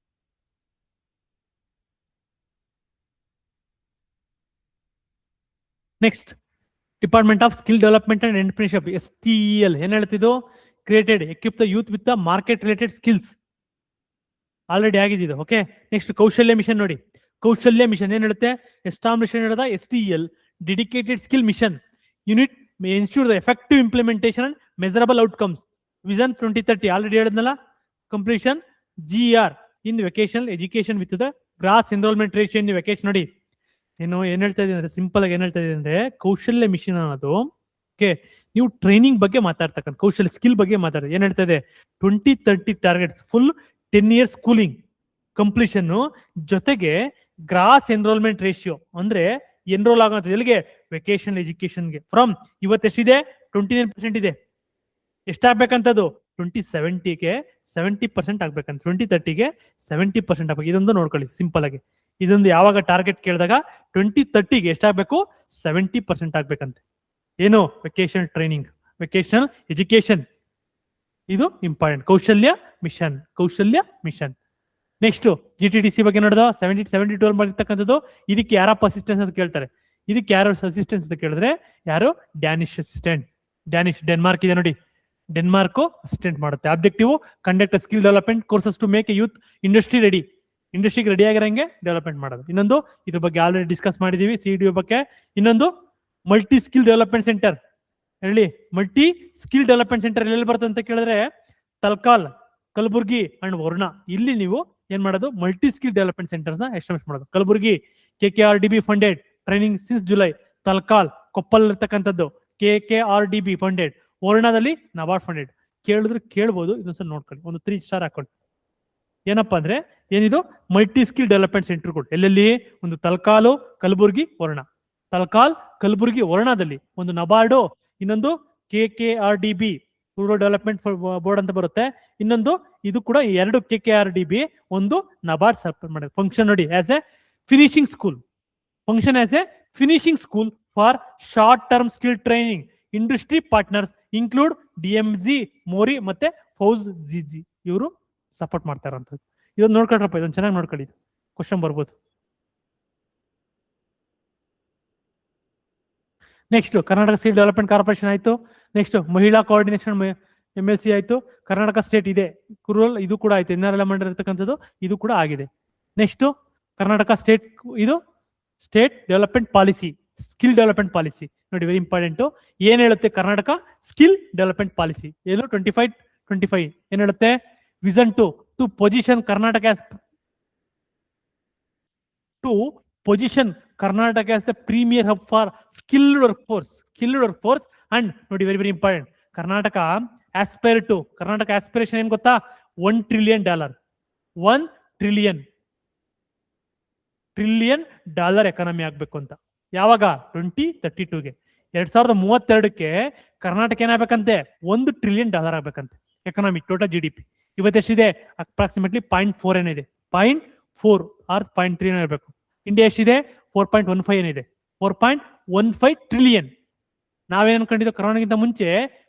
Next department of skill development and entrepreneurship, STEL ಏನ್ ಹೇಳ್ತಿದ್ದು? Created equip the youth with the market related skills. Already ಆಗಿದ್ದು. ಓಕೆ, ನೆಕ್ಸ್ಟ್ ಕೌಶಲ್ಯ ಮಿಷನ್ ನೋಡಿ. ಕೌಶಲ್ಯ ಮಿಷನ್ ಏನ್ ಹೇಳುತ್ತೆ? ಎಸ್ಟಾಬ್ಲಿಷನ್ ಹೇಳಿದ STEL dedicated skill mission unit may ensure the effective implementation and measurable outcomes. Vision 2030 already ಹೇಳಿದ್ನಲ್ಲ. Completion GR in vocational education with the gross enrolment ratio in vocation. ನೋಡಿ ಏನ್ ಹೇಳ್ತಾ ಇದೀನಿ ಅಂದ್ರೆ, ಸಿಂಪಲ್ ಆಗಿ ಏನ್ ಹೇಳ್ತಾ ಇದೀನಿ ಅಂದ್ರೆ, ಕೌಶಲ್ಯ ಮಿಷನ್ ಅನ್ನೋದು ಓಕೆ ನೀವು ಟ್ರೈನಿಂಗ್ ಬಗ್ಗೆ ಮಾತಾಡ್ತಕ್ಕಂಥ ಕೌಶಲ್ಯ ಸ್ಕಿಲ್ ಬಗ್ಗೆ ಮಾತಾಡ್ತಾರೆ. ಏನ್ ಹೇಳ್ತಾ ಇದೆ? 2030 targets, full 10 years schooling completion, ಜೊತೆಗೆ ಗ್ರಾಸ್ ಎನ್ರೋಲ್ಮೆಂಟ್ ರೇಷಿಯೋ ಅಂದ್ರೆ ಎನ್ರೋಲ್ ಆಗೋ ಎಲ್ಲಿಗೆ? ವೆಕೇಶನಲ್ ಎಜುಕೇಶನ್ಗೆ. ಫ್ರಮ್ ಇವತ್ತು ಎಷ್ಟಿದೆ? 29% ಇದೆ. ಎಷ್ಟಾಗ್ಬೇಕಂತದ್ದು? 2070ಗೆ 70% ಆಗ್ಬೇಕಂತ, 2030ಗೆ 70% ಆಗ್ಬೇಕು. ಇದೊಂದು ನೋಡ್ಕೊಳ್ಳಿ ಸಿಂಪಲ್ ಆಗಿ. ಇದೊಂದು ಯಾವಾಗ ಟಾರ್ಗೆಟ್ ಕೇಳಿದಾಗ 2030ಗೆ ಎಷ್ಟಾಗಬೇಕು, 70% ಆಗ್ಬೇಕಂತೆ. ಏನು, ವೆಕೇಶನಲ್ ಟ್ರೈನಿಂಗ್, ವೆಕೇಶನಲ್ ಎಜುಕೇಶನ್, ಇದು ಇಂಪಾರ್ಟೆಂಟ್. ಕೌಶಲ್ಯ ಮಿಷನ್. ನೆಕ್ಸ್ಟ್ GTDC ಬಗ್ಗೆ ನೋಡಿದ 72 ಮಾಡಿರ್ತಕ್ಕಂಥದ್ದು. ಇದಕ್ಕೆ ಯಾರಪ್ಪ ಅಸಿಸ್ಟೆನ್ಸ್ ಅಂತ ಕೇಳ್ತಾರೆ. ಇದಕ್ಕೆ ಯಾರು ಅಸಿಸ್ಟೆನ್ಸ್ ಅಂತ ಕೇಳಿದ್ರೆ ಯಾರು, ಡ್ಯಾನಿಶ್ ಅಸಿಸ್ಟೆಂಟ್. ಡೆನ್ಮಾರ್ಕ್ ಇದೆ ನೋಡಿ, ಡೆನ್ಮಾರ್ಕ್ ಅಸಿಸ್ಟೆಂಟ್ ಮಾಡುತ್ತೆ. Objective conduct skill development courses to make a youth industry ready. ಇಂಡಸ್ಟ್ರಿಗೆ ರೆಡಿ ಆಗಿರಂಗೆ ಡೆವಲಪ್ಮೆಂಟ್ ಮಾಡೋದು. ಇನ್ನೊಂದು ಇದ್ರ ಬಗ್ಗೆ ಆಲ್ರೆಡಿ ಡಿಸ್ಕಸ್ ಮಾಡಿದೀವಿ, CDO ಬಗ್ಗೆ. ಇನ್ನೊಂದು ಮಲ್ಟಿ ಸ್ಕಿಲ್ ಡೆವಲಪ್ಮೆಂಟ್ ಸೆಂಟರ್. ಹೇಳಿ, ಮಲ್ಟಿ ಸ್ಕಿಲ್ ಡೆವಲಪ್ಮೆಂಟ್ ಸೆಂಟರ್ ಎಲ್ಲಿ ಬರುತ್ತೆ ಅಂತ ಕೇಳಿದ್ರೆ ತಲ್ಕಾಲ್, ಕಲಬುರ್ಗಿ ಅಂಡ್ ವರುಣ. ಇಲ್ಲಿ ನೀವು ಏನ್ ಮಾಡೋದು, ಮಲ್ಟಿ ಸ್ಕಿಲ್ ಡೆವಲಪ್ಮೆಂಟ್ ಸೆಂಟರ್ಸ್ ನ ಎಸ್ಟಾಬ್ಲಿಷ್ ಮಾಡೋದು. Kalaburagi KKRDB funded training since July. ತಲ್ಕಾಲ್ ಕೊಪ್ಪಲ್ ಇರ್ತಕ್ಕಂಥದ್ದು KKRDB ಫಂಡೆಡ್. ವರುಣದಲ್ಲಿ ನಬಾರ್ಡ್ ಫಂಡೆಡ್. ಕೇಳಿದ್ರೆ ಕೇಳ್ಬೋದು, ಇದೊಂದ್ಸಲ ನೋಡ್ಕೊಳ್ಳಿ, ಒಂದು 3 ಸ್ಟಾರ್ ಹಾಕೊಳ್ಳಿ. ಏನಪ್ಪಾ ಅಂದ್ರೆ ಏನಿದು, ಮಲ್ಟಿ ಸ್ಕಿಲ್ ಡೆವಲಪ್ಮೆಂಟ್ ಸೆಂಟರ್ಗಳು ಎಲ್ಲೆಲ್ಲಿ, ಒಂದು ತಲ್ಕಾಲು, ಕಲಬುರ್ಗಿ, ವರುಣ. ತಲ್ಕಾಲ್, ಕಲಬುರ್ಗಿ, ವರುಣದಲ್ಲಿ ಒಂದು ನಬಾರ್ಡು, ಇನ್ನೊಂದು KKRDB ರೂರಲ್ ಡೆವಲಪ್ಮೆಂಟ್ ಬೋರ್ಡ್ ಅಂತ ಬರುತ್ತೆ. ಇನ್ನೊಂದು ಇದು ಕೂಡ 2 KKRDB, ಒಂದು ನಬಾರ್ಡ್ ಸಪೋರ್ಟ್ ಮಾಡಿದೆ. ಫಂಕ್ಷನ್ ನೋಡಿ, as A finishing school. Function as A finishing school for short term skill training. Industry partners include DMG, ಮೋರಿ ಮತ್ತೆ ಫೌಜ್ GG ಇವರು ಸಪೋರ್ಟ್ ಮಾಡ್ತಾರಂಥದ್ದು. ಇದೊಂದು ನೋಡ್ಕೊಳ್ರಪ್ಪ, ಇದೊಂದು ಚೆನ್ನಾಗಿ ನೋಡ್ಕೊಳ್ಳಿ, ಕ್ವಶನ್ ಬರ್ಬೋದು. Next Karnataka skill development corporation ಆಯ್ತು. ನೆಕ್ಸ್ಟ್ ಮಹಿಳಾ ಕೋಆರ್ಡಿನೇಷನ್ MLC ಆಯ್ತು. ಕರ್ನಾಟಕ ಸ್ಟೇಟ್ ಇದೆ, ರೂರಲ್ ಇದು ಕೂಡ ಆಯ್ತು. NRL ಮಾಡಿರ್ತಕ್ಕಂಥದ್ದು ಇದು ಕೂಡ ಆಗಿದೆ. ನೆಕ್ಸ್ಟ್ ಕರ್ನಾಟಕ ಸ್ಟೇಟ್, ಇದು state development policy, skill development policy ನೋಡಿ, ವೆರಿ ಇಂಪಾರ್ಟೆಂಟ್. ಏನ್ ಹೇಳುತ್ತೆ ಕರ್ನಾಟಕ ಸ್ಕಿಲ್ ಡೆವಲಪ್ಮೆಂಟ್ ಪಾಲಿಸಿ? ಏನು 25 ಏನ್ ಹೇಳುತ್ತೆ, vision to position Karnataka as the premier hub for skilled workforce and ನೋಡಿ very important, ಕರ್ನಾಟಕ aspiration ಏನ್ ಗೊತ್ತಾ, $1 trillion ಎಕಾನಮಿ ಆಗ್ಬೇಕು ಅಂತ. ಯಾವಾಗ, 2032ಗೆ 2032ಕ್ಕೆ ಕರ್ನಾಟಕ ಏನಾಗಬೇಕಂತೆ, $1 trillion ಆಗ್ಬೇಕಂತೆ ಎಕಾನಮಿ, ಟೋಟಲ್ GDP. ಇವತ್ತೆಷ್ಟಿದೆ, ಅಪ್ರಾಕ್ಸಿಮೇಟ್ಲಿ 0.4 ಏನಿದೆ, 0.4 ಆರ್ 0.3 ಇರಬೇಕು. ಇಂಡಿಯಾ ಎಷ್ಟಿದೆ, 4.15 ಏನಿದೆ, 4.15 ಟ್ರಿಲಿಯನ್. ನಾವೇನ್ ಅನ್ಕೊಂಡಿದ್ದೋ ಕರೋನಾಗಿಂತ ಮುಂಚೆ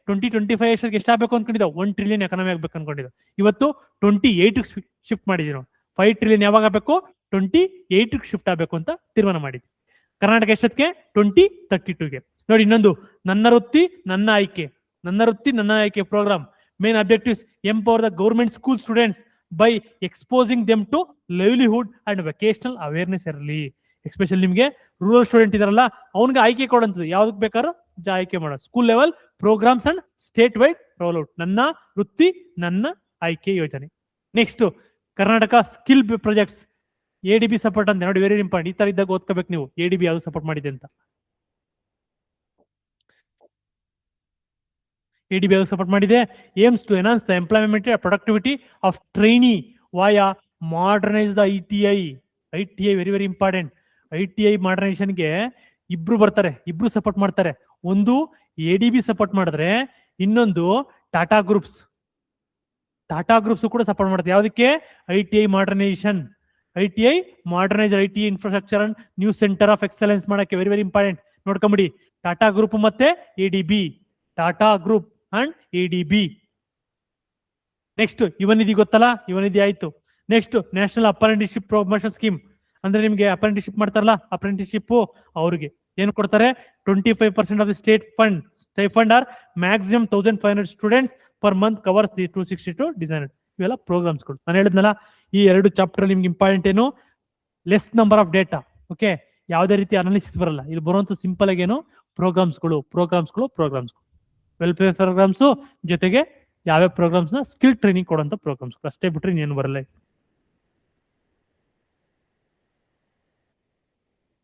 2025 ಎಷ್ಟಾಗಬೇಕು ಅನ್ಕೊಂಡಿದ್ದೋ, $1 trillion ಎಕಾನಮಿ ಆಗ್ಬೇಕು ಅನ್ಕೊಂಡಿದ್ದೋ. ಇವತ್ತು 28 ಶಿಫ್ಟ್ ಮಾಡಿದೀವಿ ನಾವು. 5 trillion ಯಾವಾಗ ಆಗಬೇಕು, 28 ಶಿಫ್ಟ್ ಆಗಬೇಕು ಅಂತ ತೀರ್ಮಾನ ಮಾಡಿದ್ವಿ. ಕರ್ನಾಟಕ ಎಷ್ಟೊತ್ತಿಗೆ, 2032ಗೆ. ನೋಡಿ ಇನ್ನೊಂದು, ನನ್ನ ವೃತ್ತಿ ನನ್ನ ಆಯ್ಕೆ programme. Main objectives, empower the government school students by exposing them to livelihood and vocational awareness ಇರಲಿ. ಎಸ್ಪೆಷಲಿ ನಿಮಗೆ ರೂರಲ್ ಸ್ಟೂಡೆಂಟ್ ಇದಾರಲ್ಲ, ಅವ್ನಿಗೆ ಆಯ್ಕೆ ಕೊಡಂತದ್ದು, ಯಾವ್ದಕ್ ಬೇಕಾದ್ರೂ ಆಯ್ಕೆ ಮಾಡೋದು. School level programmes and state wide roll out, ನನ್ನ ವೃತ್ತಿ ನನ್ನ ಆಯ್ಕೆ ಯೋಜನೆ. Next Karnataka skill projects, ADB support ಅಂತ ನೋಡಿ, ವೆರಿ ಇಂಪಾರ್ಟೆಂಟ್. ಈ ತರ ಇದ್ದಾಗ ಓದ್ಕೋಬೇಕು ನೀವು, ADB ಯಾವ್ದು ಸಪೋರ್ಟ್ ಮಾಡಿದೆ ಅಂತ. ADB ಯಾವ್ದು ಸಪೋರ್ಟ್ ಮಾಡಿದೆ, aims to enhance the employment productivity of trainee via modernise the ITI. Very important. ITI ಮಾಡರ್ನೈಸೇಷನ್ಗೆ ಇಬ್ರು ಸಪೋರ್ಟ್ ಮಾಡ್ತಾರೆ. ಒಂದು ADB ಸಪೋರ್ಟ್ ಮಾಡಿದ್ರೆ, ಇನ್ನೊಂದು ಟಾಟಾ ಗ್ರೂಪ್ಸ್ ಕೂಡ ಸಪೋರ್ಟ್ ಮಾಡುತ್ತೆ. ಯಾವ್ದಕ್ಕೆ, ITI modernisation. ITI infrastructure and new centre of excellence ಮಾಡಕ್ಕೆ ವೆರಿ ಇಂಪಾರ್ಟೆಂಟ್. ನೋಡ್ಕೊಂಬಿಡಿ, ಟಾಟಾ ಗ್ರೂಪ್ ಮತ್ತೆ ADB, Tata group and ADB. Next Yuvanidhi ಗೊತ್ತಲ್ಲ, ಯುವನಿಧಿ ಆಯ್ತು. Next national apprenticeship promotion scheme, ಅಂದ್ರೆ ನಿಮ್ಗೆ ಅಪ್ರೆಂಟಿಸ್ಶಿಪ್ ಮಾಡ್ತಾರಲ್ಲ, ಅಪ್ರೆಂಟಿಸ್ಶಿಪ್ ಅವ್ರಿಗೆ ಏನು ಕೊಡ್ತಾರೆ, 25% of the state fund or maximum 1500 students per month covers the 262 design. ಇವೆಲ್ಲ ಪ್ರೋಗ್ರಾಮ್ಸ್ಗಳು. ನಾನು ಹೇಳಿದ್ನಲ್ಲ, ಈ 2 ಚಾಪ್ಟರ್ ನಿಮ್ಗೆ ಇಂಪಾರ್ಟೆಂಟ್ ಏನು, less number of data. Okay, ಯಾವುದೇ ರೀತಿ ಅನಾಲಿಸಿಸ್ ಬರಲ್ಲ. ಇಲ್ಲಿ ಬರುವಂತ ಸಿಂಪಲ್ ಆಗಿ ಏನು, ಪ್ರೋಗ್ರಾಮ್ಸ್ಗಳು. ವೆಲ್ಫೇರ್ ಪ್ರೋಗ್ರಾಮ್ಸ್ ಜೊತೆಗೆ ಯಾವ್ಯಾವ ಪ್ರೋಗ್ರಾಮ್ಸ್ ನ ಸ್ಕಿಲ್ ಟ್ರೈನಿಂಗ್ ಕೊಡುವಂತ ಪ್ರೋಗ್ರಾಮ್ಸ್ ಅಷ್ಟೇ, ಬಿಟ್ರೆ ಇನ್ನೇನು ಬರಲ್ಲ.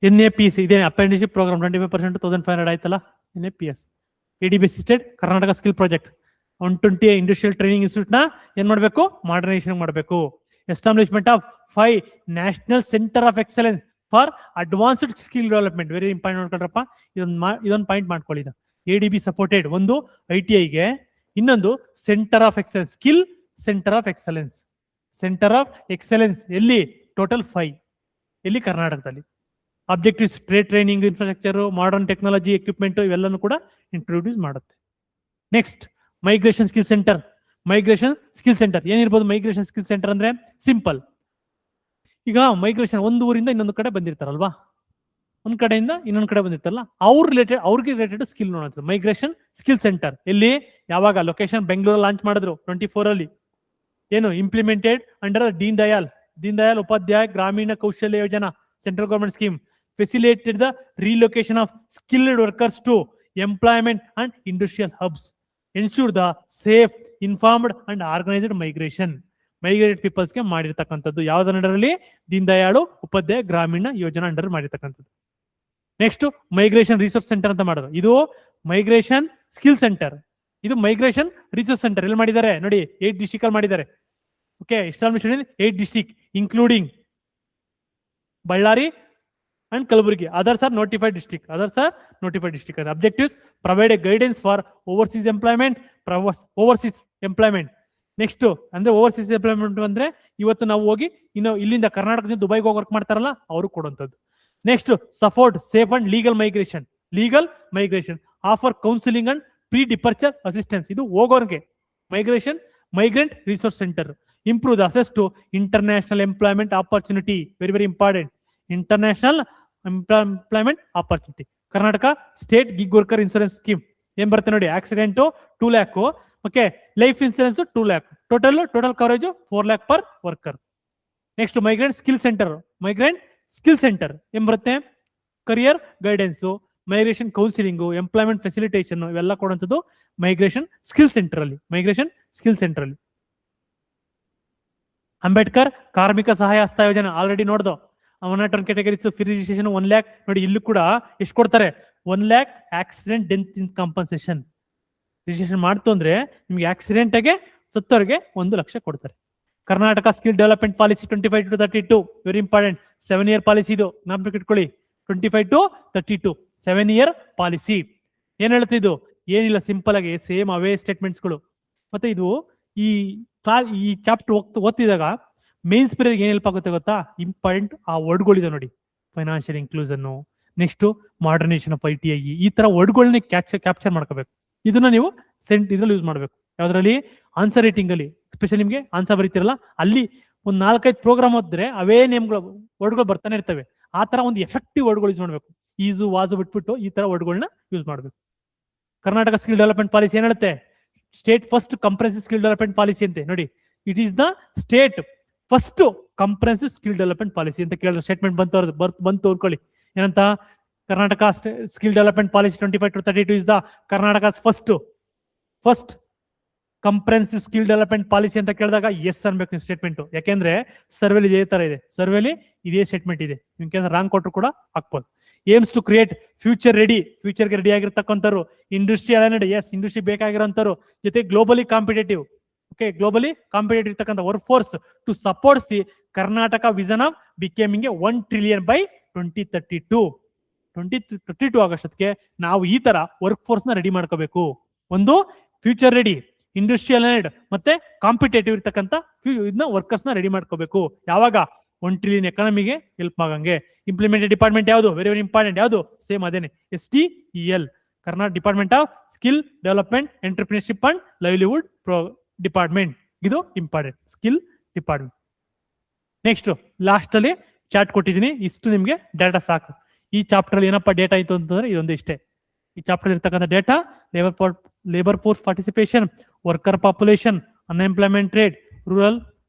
NAPS ಇದೆ, ಅಪ್ರೆಂಟಿಸ್ಶಿಪ್ ಪ್ರೋಗ್ರಾಮ್ 25% 1500 ಆಯ್ತಲ್ಲ, NAPS. ADB assisted Karnataka skill project 120 industrial training institute ನ ಏನ್ ಮಾಡಬೇಕು, ಮಾಡರ್ನೈಸೇಷನ್ ಮಾಡಬೇಕು. Establishment of 5 national centre of excellence for advanced skill development. Very important ನೋಡ್ಕೊಳ್ರಪ್ಪ, ಇದೊಂದು ಪಾಯಿಂಟ್ ಮಾಡ್ಕೊಳ್ಳಿ. ADB ಸಪೋರ್ಟೆಡ್ ಒಂದು ITIಗೆ, ಇನ್ನೊಂದು centre of excellence, skill centre of excellence. Centre of excellence ಎಲ್ಲಿ? ಟೋಟಲ್ 5. ಎಲ್ಲಿ? ಕರ್ನಾಟಕದಲ್ಲಿ. Objectives training, infrastructure, modern technology, equipment ಇವೆಲ್ಲನೂ ಕೂಡ ಇಂಟ್ರೊಡ್ಯೂಸ್ ಮಾಡುತ್ತೆ. Next migration skill centre. Migration skill centre ಏನಿರ್ಬೋದು? ಮೈಗ್ರೇಷನ್ ಸ್ಕಿಲ್ ಸೆಂಟರ್ ಅಂದ್ರೆ ಸಿಂಪಲ್. ಈಗ ಮೈಗ್ರೇಷನ್ ಒಂದು ಊರಿಂದ ಇನ್ನೊಂದು ಕಡೆ ಬಂದಿರ್ತಾರಲ್ವಾ, ಒಂದ್ ಕಡೆಯಿಂದ ಇನ್ನೊಂದ್ ಕಡೆ ಬಂದಿರ್ತಾರಲ್ಲ, ಅವ್ರಿಗೆ ರಿಲೇಟೆಡ್ ಸ್ಕಿಲ್ ನೋಡುತ್ತೆ ಮೈಗ್ರೇಷನ್ ಸ್ಕಿಲ್ ಸೆಂಟರ್. ಎಲ್ಲಿ? ಯಾವಾಗ? ಲೊಕೇಶನ್ ಬೆಂಗಳೂರಲ್ಲಿ ಲಾಂಚ್ ಮಾಡಿದ್ರು 24 ಅಲ್ಲಿ. ಏನು? Implemented under Deen Dayal Upadhyaya Grameen Kaushalya Yojana, central government scheme. Facilitated the relocation of skilled workers to employment and industrial hubs. Ensure the safe, informed and organised migration. Migrated ಪೀಪಲ್ಸ್ಗೆ ಮಾಡಿರ್ತಕ್ಕಂಥದ್ದು ಯಾವ್ದು ಅಂಡರಲ್ಲಿ? ದೀನ್ ದಯಾಳು ಉಪಾಧ್ಯಾಯ ಗ್ರಾಮೀಣ ಯೋಜನಾ ಅಂಡರ್ ಮಾಡಿರ್ತಕ್ಕಂಥದ್ದು. ನೆಕ್ಸ್ಟ್ ಮೈಗ್ರೇಷನ್ ರಿಸೋರ್ಸ್ ಸೆಂಟರ್ ಅಂತ ಮಾಡೋದು. ಇದು ಮೈಗ್ರೇಷನ್ ಸ್ಕಿಲ್ ಸೆಂಟರ್, ಇದು migration resource centre. ಎಲ್ಲಿ ಮಾಡಿದ್ದಾರೆ ನೋಡಿ? 8 ಡಿಸ್ಟ್ರಿಕ್ಟ್ ಅಲ್ಲಿ ಮಾಡಿದ್ದಾರೆ. Okay, established in 8 district including Ballari and Kalburgi. Others are notified district. Objectives: provide a guidance for overseas employment. Next ಅಂದ್ರೆ ಓವರ್ಸೀಸ್ ಎಂಪ್ಲಾಯ್ಮೆಂಟ್ ಅಂದ್ರೆ ಇವತ್ತು ನಾವು ಹೋಗಿ ಇನ್ನು ಇಲ್ಲಿಂದ ಕರ್ನಾಟಕದಿಂದ ದುಬೈಗೆ ಹೋಗಿ ವರ್ಕ್ ಮಾಡ್ತಾರಲ್ಲ ಅವರು ಕೊಡುವಂಥದ್ದು. Next support safe and legal migration. Offer counselling and pre departure assistance. ಇದು ಹೋಗೋರ್ಗೆ migrant resource centre. Improve the access to international employment opportunity. Very important. International employment opportunity. Karnataka state gig worker insurance scheme ಏನ್ ಬರುತ್ತೆ ನೋಡಿ? Accident 2 lakh, okay, life insurance 2 lakh, total coverage 4 lakh per worker. Next migrant skill centre ಏನ್ ಬರುತ್ತೆ? Career guidance, migration counselling, employment facilitation ಇವೆಲ್ಲ ಕೊಡುವಂಥದ್ದು migration skill centre ಅಲ್ಲಿ. ಅಂಬೇಡ್ಕರ್ ಕಾರ್ಮಿಕ ಸಹಾಯ ಹಸ್ತ ಯೋಜನೆ ಆಲ್ರೆಡಿ ನೋಡ್ದು. 101 ಕ್ಯಾಟಗರೀಸ್ ಫ್ರೀ ರಿಜಿಸ್ಟ್ರೇಷನ್ 1 lakh. ನೋಡಿ ಇಲ್ಲೂ ಕೂಡ ಎಷ್ಟು ಕೊಡ್ತಾರೆ? 1 lakh accident death in compensation. Registration ಮಾಡ್ತು ಅಂದ್ರೆ ನಿಮ್ಗೆ ಆಕ್ಸಿಡೆಂಟ್ ಆಗಿ ಸತ್ತವರಿಗೆ 1 ಲಕ್ಷ ಕೊಡ್ತಾರೆ. Karnataka skill development policy 25 to 32 very important. 7-year policy ಇದು, ಜ್ಞಾಪಕ ಇಟ್ಕೊಳ್ಳಿ. 25 to 32 7-year ಪಾಲಿಸಿ. ಏನ್ ಹೇಳ್ತಿದ್ದು? ಏನಿಲ್ಲ, ಸಿಂಪಲ್ ಆಗಿ ಸೇಮ್ ಅವೇ ಸ್ಟೇಟ್ಮೆಂಟ್ಸ್ಗಳು. ಮತ್ತೆ ಇದು ಈ ಚಾಪ್ಟರ್ ಓದ್ತಿದಾಗ ಮೇನ್ಸ್ ಪೀರಿಯಡ್ ಏನ್ ಹೆಲ್ಪ್ ಆಗುತ್ತೆ ಗೊತ್ತಾ? ಇಂಪಾರ್ಟೆಂಟ್ ಆ ವರ್ಡ್ಗಳಿದೆ ನೋಡಿ. Financial inclusion, next modernisation of ITI, ಈ ತರ ವರ್ಡ್ಗಳನ್ನ ಕ್ಯಾಪ್ಚರ್ ಮಾಡ್ಕೋಬೇಕು. ಇದನ್ನ ನೀವು ಇದ್ರಲ್ಲಿ ಯೂಸ್ ಮಾಡಬೇಕು. ಯಾವ್ದ್ರಲ್ಲಿ? ಆನ್ಸರ್ ರೈಟಿಂಗ್ ಅಲ್ಲಿ. ಸ್ಪೆಷಲಿ ನಿಮ್ಗೆ ಆನ್ಸರ್ ಬರೀತಿರಲ್ಲ, ಅಲ್ಲಿ ಒಂದು 4-5 ಪ್ರೋಗ್ರಾಮ್ ಓದಿದ್ರೆ ಅವೇ ವರ್ಡ್ಗಳು ಬರ್ತಾನೆ ಇರ್ತವೆ. ಆ ತರ ಒಂದು ಎಫೆಕ್ಟಿವ್ ವರ್ಡ್ಗಳು ಯೂಸ್ ಮಾಡಬೇಕು. ಈಸು ವಾಸು ಬಿಟ್ಬಿಟ್ಟು ಈ ತರ ವರ್ಡ್ಗಳನ್ನ ಯೂಸ್ ಮಾಡಬೇಕು. ಕರ್ನಾಟಕ ಸ್ಕಿಲ್ ಡೆವಲಪ್ಮೆಂಟ್ ಪಾಲಿಸಿ ಏನ್ ಹೇಳುತ್ತೆ? State first comprehensive skill development policy ಅಂತೆ. ನೋಡಿ, it is the state first comprehensive skill development policy ಅಂತ ಕೇಳಿದ್ರೆ ಸ್ಟೇಟ್ಮೆಂಟ್ ಬಂತು ಅನ್ಕೊಳ್ಳಿ. ಏನಂತ? Karnataka skill development policy 25 to 32 is the Karnataka first comprehensive skill development policy ಅಂತ ಕೇಳಿದಾಗ ಎಸ್ ಅನ್ಬೇಕು ನೀವು ಸ್ಟೇಟ್ಮೆಂಟ್. ಯಾಕೆಂದ್ರೆ ಸರ್ವೇಲಿ ಇದೇ ತರ ಇದೆ, ಸರ್ವೇಲಿ ಇದೇ ಸ್ಟೇಟ್ಮೆಂಟ್ ಇದೆ. ನಿಮ್ಗೆ ರಾಂಗ್ ಕೊಟ್ಟರು ಕೂಡ ಹಾಕ್ಬೋದು. ಏಮ್ಸ್ ಟು ಕ್ರಿಯೇಟ್ ಫ್ಯೂಚರ್ಗೆ ರೆಡಿ ಆಗಿರ್ತಕ್ಕಂಥವ್ರು. ಇಂಡಸ್ಟ್ರಿ ಅಲೈನ್ಡ್, ಎಸ್ ಇಂಡಸ್ಟ್ರಿ ಬೇಕಾಗಿರೋಂಥವ್ರು. ಜೊತೆ ಗ್ಲೋಬಲಿ ಕಾಂಪಿಟೇಟಿವ್ ಇರ್ತಕ್ಕಂಥ work force to supports the Karnataka vision of becoming a 1 trillion by 2032 ಆಗಷ್ಟಕ್ಕೆ ನಾವು ಈ ತರ ವರ್ಕ್ ಫೋರ್ಸ್ ನ ರೆಡಿ ಮಾಡ್ಕೋಬೇಕು. ಒಂದು ಫ್ಯೂಚರ್ ರೆಡಿ, ಇಂಡಸ್ಟ್ರಿಯಲ್ ಮತ್ತೆ ಕಾಂಪಿಟೇಟಿವ್ ಇರ್ತಕ್ಕಂಥ ಇದನ್ನ ವರ್ಕರ್ಸ್ ನ ರೆಡಿ ಮಾಡ್ಕೋಬೇಕು. ಯಾವಾಗ? 1 trillion ಎಕಾನಮಿಗೆ ಹೆಲ್ಪ್ ಆಗಂಗೆ. ಇಂಪ್ಲಿಮೆಂಟೆಡ್ ಡಿಪಾರ್ಟ್ಮೆಂಟ್ ಯಾವುದು? Very very important. ಯಾವುದು? ಸೇಮ್ ಅದೇನೆ, STEL, Karnataka department of skill development entrepreneurship and livelihood department. ಇದು important, skill department. Next last ಅಲ್ಲಿ ಚಾರ್ಟ್ ಕೊಟ್ಟಿದ್ದೀನಿ. ಇಷ್ಟು ನಿಮ್ಗೆ ಡೇಟಾ ಸಾಕು. ಈ ಚಾಪ್ಟರ್ ಅಲ್ಲಿ ಏನಪ್ಪ ಡೇಟಾ ಇತ್ತು ಅಂತಂದ್ರೆ ಇದೊಂದು ಇಷ್ಟೇ. ಈ ಚಾಪ್ಟರ್ ಇರ್ತಕ್ಕಂಥ data: labour force participation, worker population, unemployment rate, rural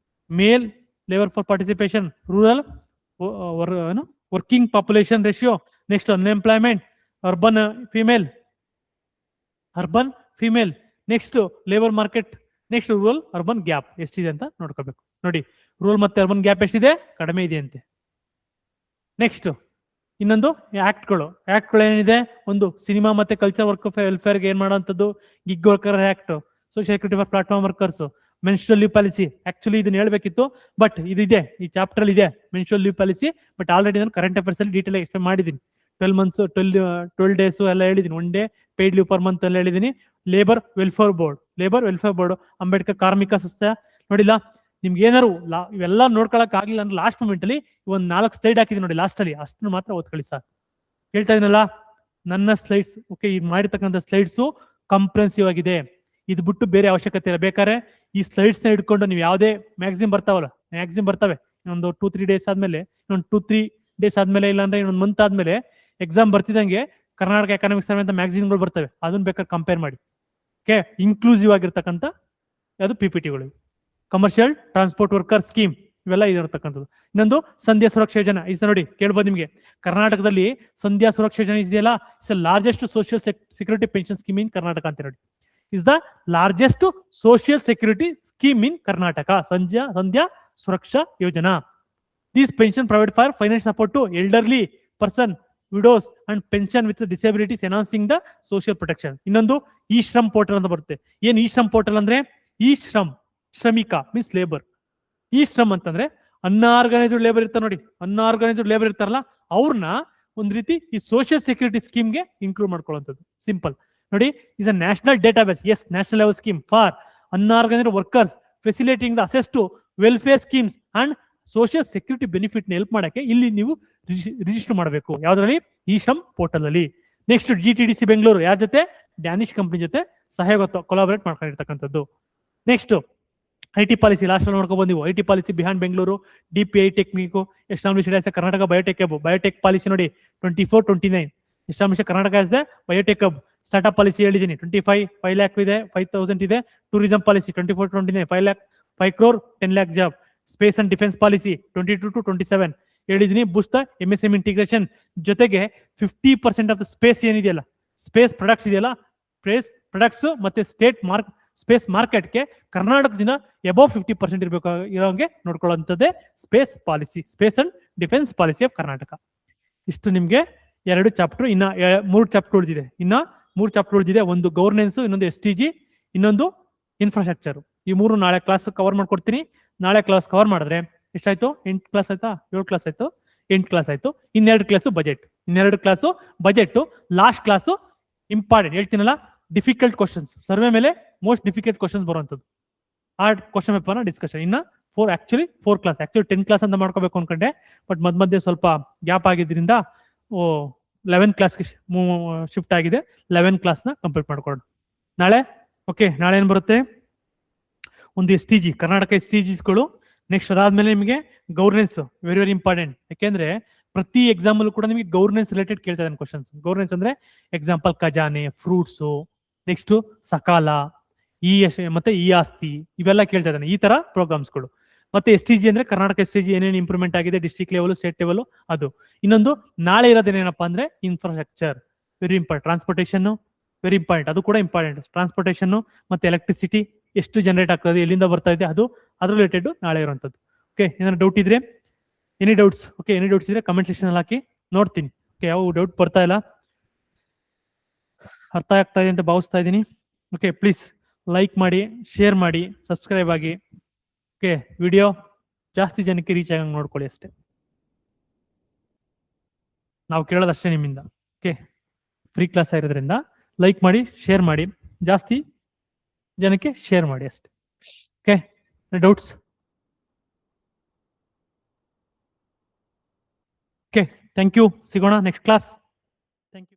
male labour force participation, rural working population ratio, next unemployment, urban female, next labour market, next rural urban gap ಎಷ್ಟಿದೆ ಅಂತ ನೋಡ್ಕೋಬೇಕು. ನೋಡಿ, ರೂರಲ್ ಮತ್ತೆ ಅರ್ಬನ್ ಗ್ಯಾಪ್ ಎಷ್ಟಿದೆ? ಕಡಿಮೆ ಇದೆ ಅಂತೆ. Next ಇನ್ನೊಂದು ಆಕ್ಟ್ಗಳು ಏನಿದೆ? ಒಂದು ಸಿನಿಮಾ ಮತ್ತೆ ಕಲ್ಚರ್ ವರ್ಕ್ ವೆಲ್ಫೇರ್ಗೆ ಏನ್ ಮಾಡೋಂಥದ್ದು gig worker act, social security for platform workers, menstrual leave policy. Actually ಇದನ್ನ ಹೇಳ್ಬೇಕಿತ್ತು, ಬಟ್ ಇದಿದೆ ಈ ಚಾಪ್ಟರ್ ಅಲ್ಲಿ ಇದೆ menstrual leave policy. But already ನಾನು ಕರೆಂಟ್ ಅಫೇರ್ಸ್ ಅಲ್ಲಿ ಡೀಟೇಲ್ ಎಕ್ಸ್ಪ್ಲೇನ್ ಮಾಡಿದ್ದೀನಿ. 12 months 12 days ಎಲ್ಲ ಹೇಳಿದೀನಿ. 1 day paid leave per month ಎಲ್ಲ ಹೇಳಿದೀನಿ. ಲೇಬರ್ ವೆಲ್ಫೇರ್ ಬೋರ್ಡ್ ಅಂಬೇಡ್ಕರ್ ಕಾರ್ಮಿಕ ಸಂಸ್ಥೆ ನೋಡಿಲ್ಲ. ನಿಮ್ಗೆ ಏನಾರು ಇವೆಲ್ಲ ನೋಡ್ಕೊಳಕ್ ಆಗಿಲ್ಲ ಅಂದ್ರೆ ಲಾಸ್ಟ್ ಮೂಮೆಂಟ್ ಅಲ್ಲಿ ಒಂದ್ 4 ಸ್ಲೈಡ್ ಹಾಕಿದೀನಿ ನೋಡಿ ಲಾಸ್ಟ್ ಅಲ್ಲಿ, ಅಷ್ಟನ್ನು ಮಾತ್ರ ಓದ್ಕೊಳ್ಳಿ ಸಾಕು. ಹೇಳ್ತಾ ಇದೀನಲ್ಲ ನನ್ನ ಸ್ಲೈಡ್ಸ್ ಓಕೆ, ಇದು ಮಾಡಿರ್ತಕ್ಕಂಥ ಸ್ಲೈಡ್ಸು ಕಂಪ್ರೆನ್ಸಿವ್ ಆಗಿದೆ. ಇದು ಬಿಟ್ಟು ಬೇರೆ ಅವಶ್ಯಕತೆ ಇಲ್ಲ. ಬೇಕಾದ್ರೆ ಈ ಸ್ಲೈಡ್ಸ್ ನ ಹಿಡ್ಕೊಂಡು ನೀವು ಯಾವುದೇ ಮ್ಯಾಗ್ಝಿನ್ ಬರ್ತವೆ ಇನ್ನೊಂದು 2-3 days ಆದ್ಮೇಲೆ, ಇನ್ನೊಂದು 2-3 days ಆದ್ಮೇಲೆ, ಇಲ್ಲಾಂದ್ರೆ ಇನ್ನೊಂದು ಮಂತ್ ಆದ್ಮೇಲೆ ಎಕ್ಸಾಮ್ ಬರ್ತಿದಂಗೆ ಕರ್ನಾಟಕ ಎಕನಾಮಿಕ್ಸ್ ಸರ್ವೆ ಅಂತ ಮ್ಯಾಗ್ಝಿನ್ಗಳು ಬರ್ತವೆ, ಅದನ್ನ ಬೇಕಾದ್ರೆ ಕಂಪೇರ್ ಮಾಡಿ. ಓಕೆ, ಇನ್ಕ್ಲೂಸಿವ್ ಆಗಿರ್ತಕ್ಕಂಥ ಯಾವುದು PPTಗಳು. ಕಮರ್ಷಿಯಲ್ ಟ್ರಾನ್ಸ್ಪೋರ್ಟ್ ವರ್ಕರ್ ಸ್ಕೀಮ್ ಇವೆಲ್ಲ ಇದಿರತಕ್ಕಂಥದ್ದು. ಇನ್ನೊಂದು ಸಂಧ್ಯಾ ಸುರಕ್ಷಾ ಯೋಜನಾ ಇಸ್ ನೋಡಿ, ಕೇಳ್ಬೋದು ನಿಮಗೆ. ಕರ್ನಾಟಕದಲ್ಲಿ ಸಂಧ್ಯಾ ಸುರಕ್ಷಾ ಯೋಜನೆ ಇದೆಯಲ್ಲ, it's largest social security pension scheme in Karnataka ಅಂತ ನೋಡಿ. Is the largest social security scheme in Karnataka, Sandhya Suraksha Yojana. This pension provide for financial support to elderly person, widows and pension with disabilities enhancing the social protection. ಇನ್ನೊಂದು e Shram portal ಅಂತ ಬರುತ್ತೆ. ಏನ್ e Shram portal ಅಂದ್ರೆ, e Shram ಶ್ರಮಿಕ means labour. ಈ ಶ್ರಮ್ ಅಂತಂದ್ರೆ unorganised labour ಇರ್ತಾರೆ ನೋಡಿ, ಅನ್ಆರ್ಗನೈಸ್ಡ್ ಲೇಬರ್ ಇರ್ತಾರಲ್ಲ ಅವ್ರನ್ನ ಒಂದ್ ರೀತಿ ಈ ಸೋಷಿಯಲ್ ಸೆಕ್ಯೂರಿಟಿ ಸ್ಕೀಮ್ಗೆ ಇನ್ಕ್ಲೂಡ್ ಮಾಡ್ಕೊಳ್ಳುವಂಥದ್ದು. ಸಿಂಪಲ್ ನೋಡಿ, is a national database, as national level scheme for unorganised workers facilitating the access to welfare schemes and social security benefit ನ ಹೆಲ್ಪ್ ಮಾಡಕ್ಕೆ ಇಲ್ಲಿ ನೀವು ರಿಜಿಸ್ಟರ್ ಮಾಡಬೇಕು. ಯಾವ್ದ್ರಲ್ಲಿ? ಈ ಶ್ರಮ್ ಪೋರ್ಟಲ್ ಅಲ್ಲಿ. ನೆಕ್ಸ್ಟ್ GTDC ಬೆಂಗಳೂರು ಯಾರ ಜೊತೆ? ಡ್ಯಾನಿಶ್ ಕಂಪನಿ ಜೊತೆ ಸಹಯೋಗ ಕೊಲಾಬರೇಟ್ ಮಾಡ್ಕೊಂಡಿರ್ತಕ್ಕಂಥದ್ದು. ನೆಕ್ಸ್ಟ್ IT ಪಾಲಿಸಿ ಲಾಸ್ಟ್ ನೋಡ್ಕೊ ಬಂದಿವು. IT policy beyond Bengaluru, DPI technique established as Karnataka biotech hub. Biotech policy ನೋಡಿ 24-29 establish Karnataka as the biotech hub. Startup policy ಹೇಳಿದೀನಿ 25 5 lakh ಇದೆ, 5,000 ಇದೆ. Tourism policy 24-29 5 lakh 5 crore 10 lakh job. Space and defence policy 22-27 ಹೇಳಿದೀನಿ. Boost the MSME integration ಜೊತೆಗೆ 50% of the space ಏನಿದೆಯಲ್ಲ, space products ಇದೆಯಲ್ಲ, space products ಮತ್ತೆ space ಮಾರ್ಕೆಟ್ಗೆ ಕರ್ನಾಟಕದಿಂದ ಅಬೌವ್ 50% ಇರೋಂಗೆ ನೋಡ್ಕೊಳ್ಳುವಂಥದ್ದೇ space policy, space and defence policy of Karnataka. ಇಷ್ಟು ನಿಮ್ಗೆ 2 ಚಾಪ್ಟರ್. ಇನ್ನ 3 ಚಾಪ್ಟರ್ ಉಳಿದಿದೆ. ಒಂದು ಗವರ್ನೆನ್ಸ್, ಇನ್ನೊಂದು STG, ಇನ್ನೊಂದು ಇನ್ಫ್ರಾಸ್ಟ್ರಕ್ಚರ್. ಈ 3 ನಾಳೆ ಕ್ಲಾಸ್ ಕವರ್ ಮಾಡ್ಕೊಡ್ತೀನಿ. ನಾಳೆ ಕ್ಲಾಸ್ ಕವರ್ ಮಾಡಿದ್ರೆ ಎಷ್ಟಾಯ್ತು? 8 ಕ್ಲಾಸ್ ಆಯ್ತಾ? 7 ಕ್ಲಾಸ್ ಆಯ್ತು, 8 ಕ್ಲಾಸ್ ಆಯ್ತು. 2 class budget. Last class important ಹೇಳ್ತೀನಲ್ಲ, ಡಿಫಿಕಲ್ಟ್ ಕ್ವಶನ್ಸ್, ಸರ್ವೆ ಮೇಲೆ ಮೋಸ್ಟ್ ಡಿಫಿಕಲ್ಟ್ ಕ್ವಶನ್ಸ್ ಬರುವಂಥದ್ದು. ಆ ಕ್ವಶನ್ ಪೇಪರ್ನ ಡಿಸ್ಕಷನ್. ಇನ್ನ 4 ಕ್ಲಾಸ್, 10 ಕ್ಲಾಸ್ ಅಂತ ಮಾಡ್ಕೋಬೇಕು ಅನ್ಕೊಂಡೆ, ಬಟ್ ಮಧ್ಯೆ ಸ್ವಲ್ಪ ಗ್ಯಾಪ್ ಆಗಿದ್ರಿಂದ 11 ಕ್ಲಾಸ್ಗೆ ಶಿಫ್ಟ್ ಆಗಿದೆ. 11 ಕ್ಲಾಸ್ನ ಕಂಪ್ಲೀಟ್ ಮಾಡ್ಕೊಳ್ಳೋಣ ನಾಳೆ. ಓಕೆ, ನಾಳೆ ಏನ್ ಬರುತ್ತೆ? ಒಂದು STG, ಕರ್ನಾಟಕ STGಸ್ಗಳು. ನೆಕ್ಸ್ಟ್ ಅದಾದ್ಮೇಲೆ ನಿಮಗೆ ಗವರ್ನೆನ್ಸ್, ವೆರಿ ವೆರಿ ಇಂಪಾರ್ಟೆಂಟ್. ಯಾಕೆಂದ್ರೆ ಪ್ರತಿ ಎಕ್ಸಾಮ್ ಅಲ್ಲೂ ಕೂಡ ನಿಮಗೆ ಗವರ್ನೆನ್ಸ್ ರಿಲೇಟೆಡ್ ಕೇಳ್ತಾ ಇದ್ದಾನೆ ಕ್ವಶನ್ಸ್. ಗವರ್ನೆನ್ಸ್ ಅಂದ್ರೆ ಎಕ್ಸಾಂಪಲ್ ಖಜಾನೆ, ಫ್ರೂಟ್ಸು, ನೆಕ್ಸ್ಟ್ ಸಕಾಲ, ಮತ್ತೆ ಈ ಆಸ್ತಿ, ಇವೆಲ್ಲ ಕೇಳ್ತಾ ಇದ್ದಾನೆ, ಈ ತರ ಪ್ರೋಗ್ರಾಮ್ಸ್ಗಳು. ಮತ್ತೆ STG ಅಂದ್ರೆ ಕರ್ನಾಟಕ STG ಏನೇನು ಇಂಪ್ರೂವ್ಮೆಂಟ್ ಆಗಿದೆ, ಡಿಸ್ಟ್ರಿಕ್ಟ್ ಲೆವೆಲ್, ಸ್ಟೇಟ್ ಲೆವೆಲ್, ಅದು. ಇನ್ನೊಂದು ನಾಳೆ ಇರೋದೇನೇನಪ್ಪ ಅಂದ್ರೆ infrastructure, very important. Transportation very important, ಅದು ಕೂಡ ಇಂಪಾರ್ಟೆಂಟ್. ಟ್ರಾನ್ಸ್ಪೋರ್ಟೇಷನ್ ಮತ್ತೆ ಎಲೆಕ್ಟ್ರಿಸಿಟಿ ಎಷ್ಟು ಜನರೇಟ್ ಆಗ್ತದೆ, ಎಲ್ಲಿಂದ ಬರ್ತಾ ಇದೆ, ಅದು ಅದ್ರ ರಿಲೇಟೆಡ್ ನಾಳೆ ಇರುವಂಥದ್ದು. ಓಕೆ, ಏನಾದ್ರು ಡೌಟ್ ಇದ್ರೆ, ಎನಿ ಡೌಟ್ಸ್ ಇದ್ರೆ ಕಮೆಂಟ್ ಸೆಕ್ಷನ್ ಅಲ್ಲಿ ಹಾಕಿ, ನೋಡ್ತೀನಿ. ಓಕೆ, ಯಾವ ಡೌಟ್ ಬರ್ತಾ ಇಲ್ಲ, ಅರ್ಥ ಆಗ್ತಾ ಇದೆ ಅಂತ ಭಾವಿಸ್ತಾ ಇದ್ದೀನಿ. ಓಕೆ, ಪ್ಲೀಸ್ ಲೈಕ್ ಮಾಡಿ, ಶೇರ್ ಮಾಡಿ, ಸಬ್ಸ್ಕ್ರೈಬ್ ಆಗಿ. ಓಕೆ, ವಿಡಿಯೋ ಜಾಸ್ತಿ ಜನಕ್ಕೆ ರೀಚ್ ಆಗಂಗೆ ನೋಡ್ಕೊಳ್ಳಿ ಅಷ್ಟೇ. ನಾವು ಕೇಳೋದಷ್ಟೇ ನಿಮ್ಮಿಂದ. ಓಕೆ, ಫ್ರೀ ಕ್ಲಾಸ್ ಆಗಿರೋದ್ರಿಂದ ಲೈಕ್ ಮಾಡಿ, ಶೇರ್ ಮಾಡಿ, ಜಾಸ್ತಿ ಜನಕ್ಕೆ ಶೇರ್ ಮಾಡಿ ಅಷ್ಟೇ. Okay, doubts? Okay, thank you. ಸಿಗೋಣ ನೆಕ್ಸ್ಟ್ ಕ್ಲಾಸ್.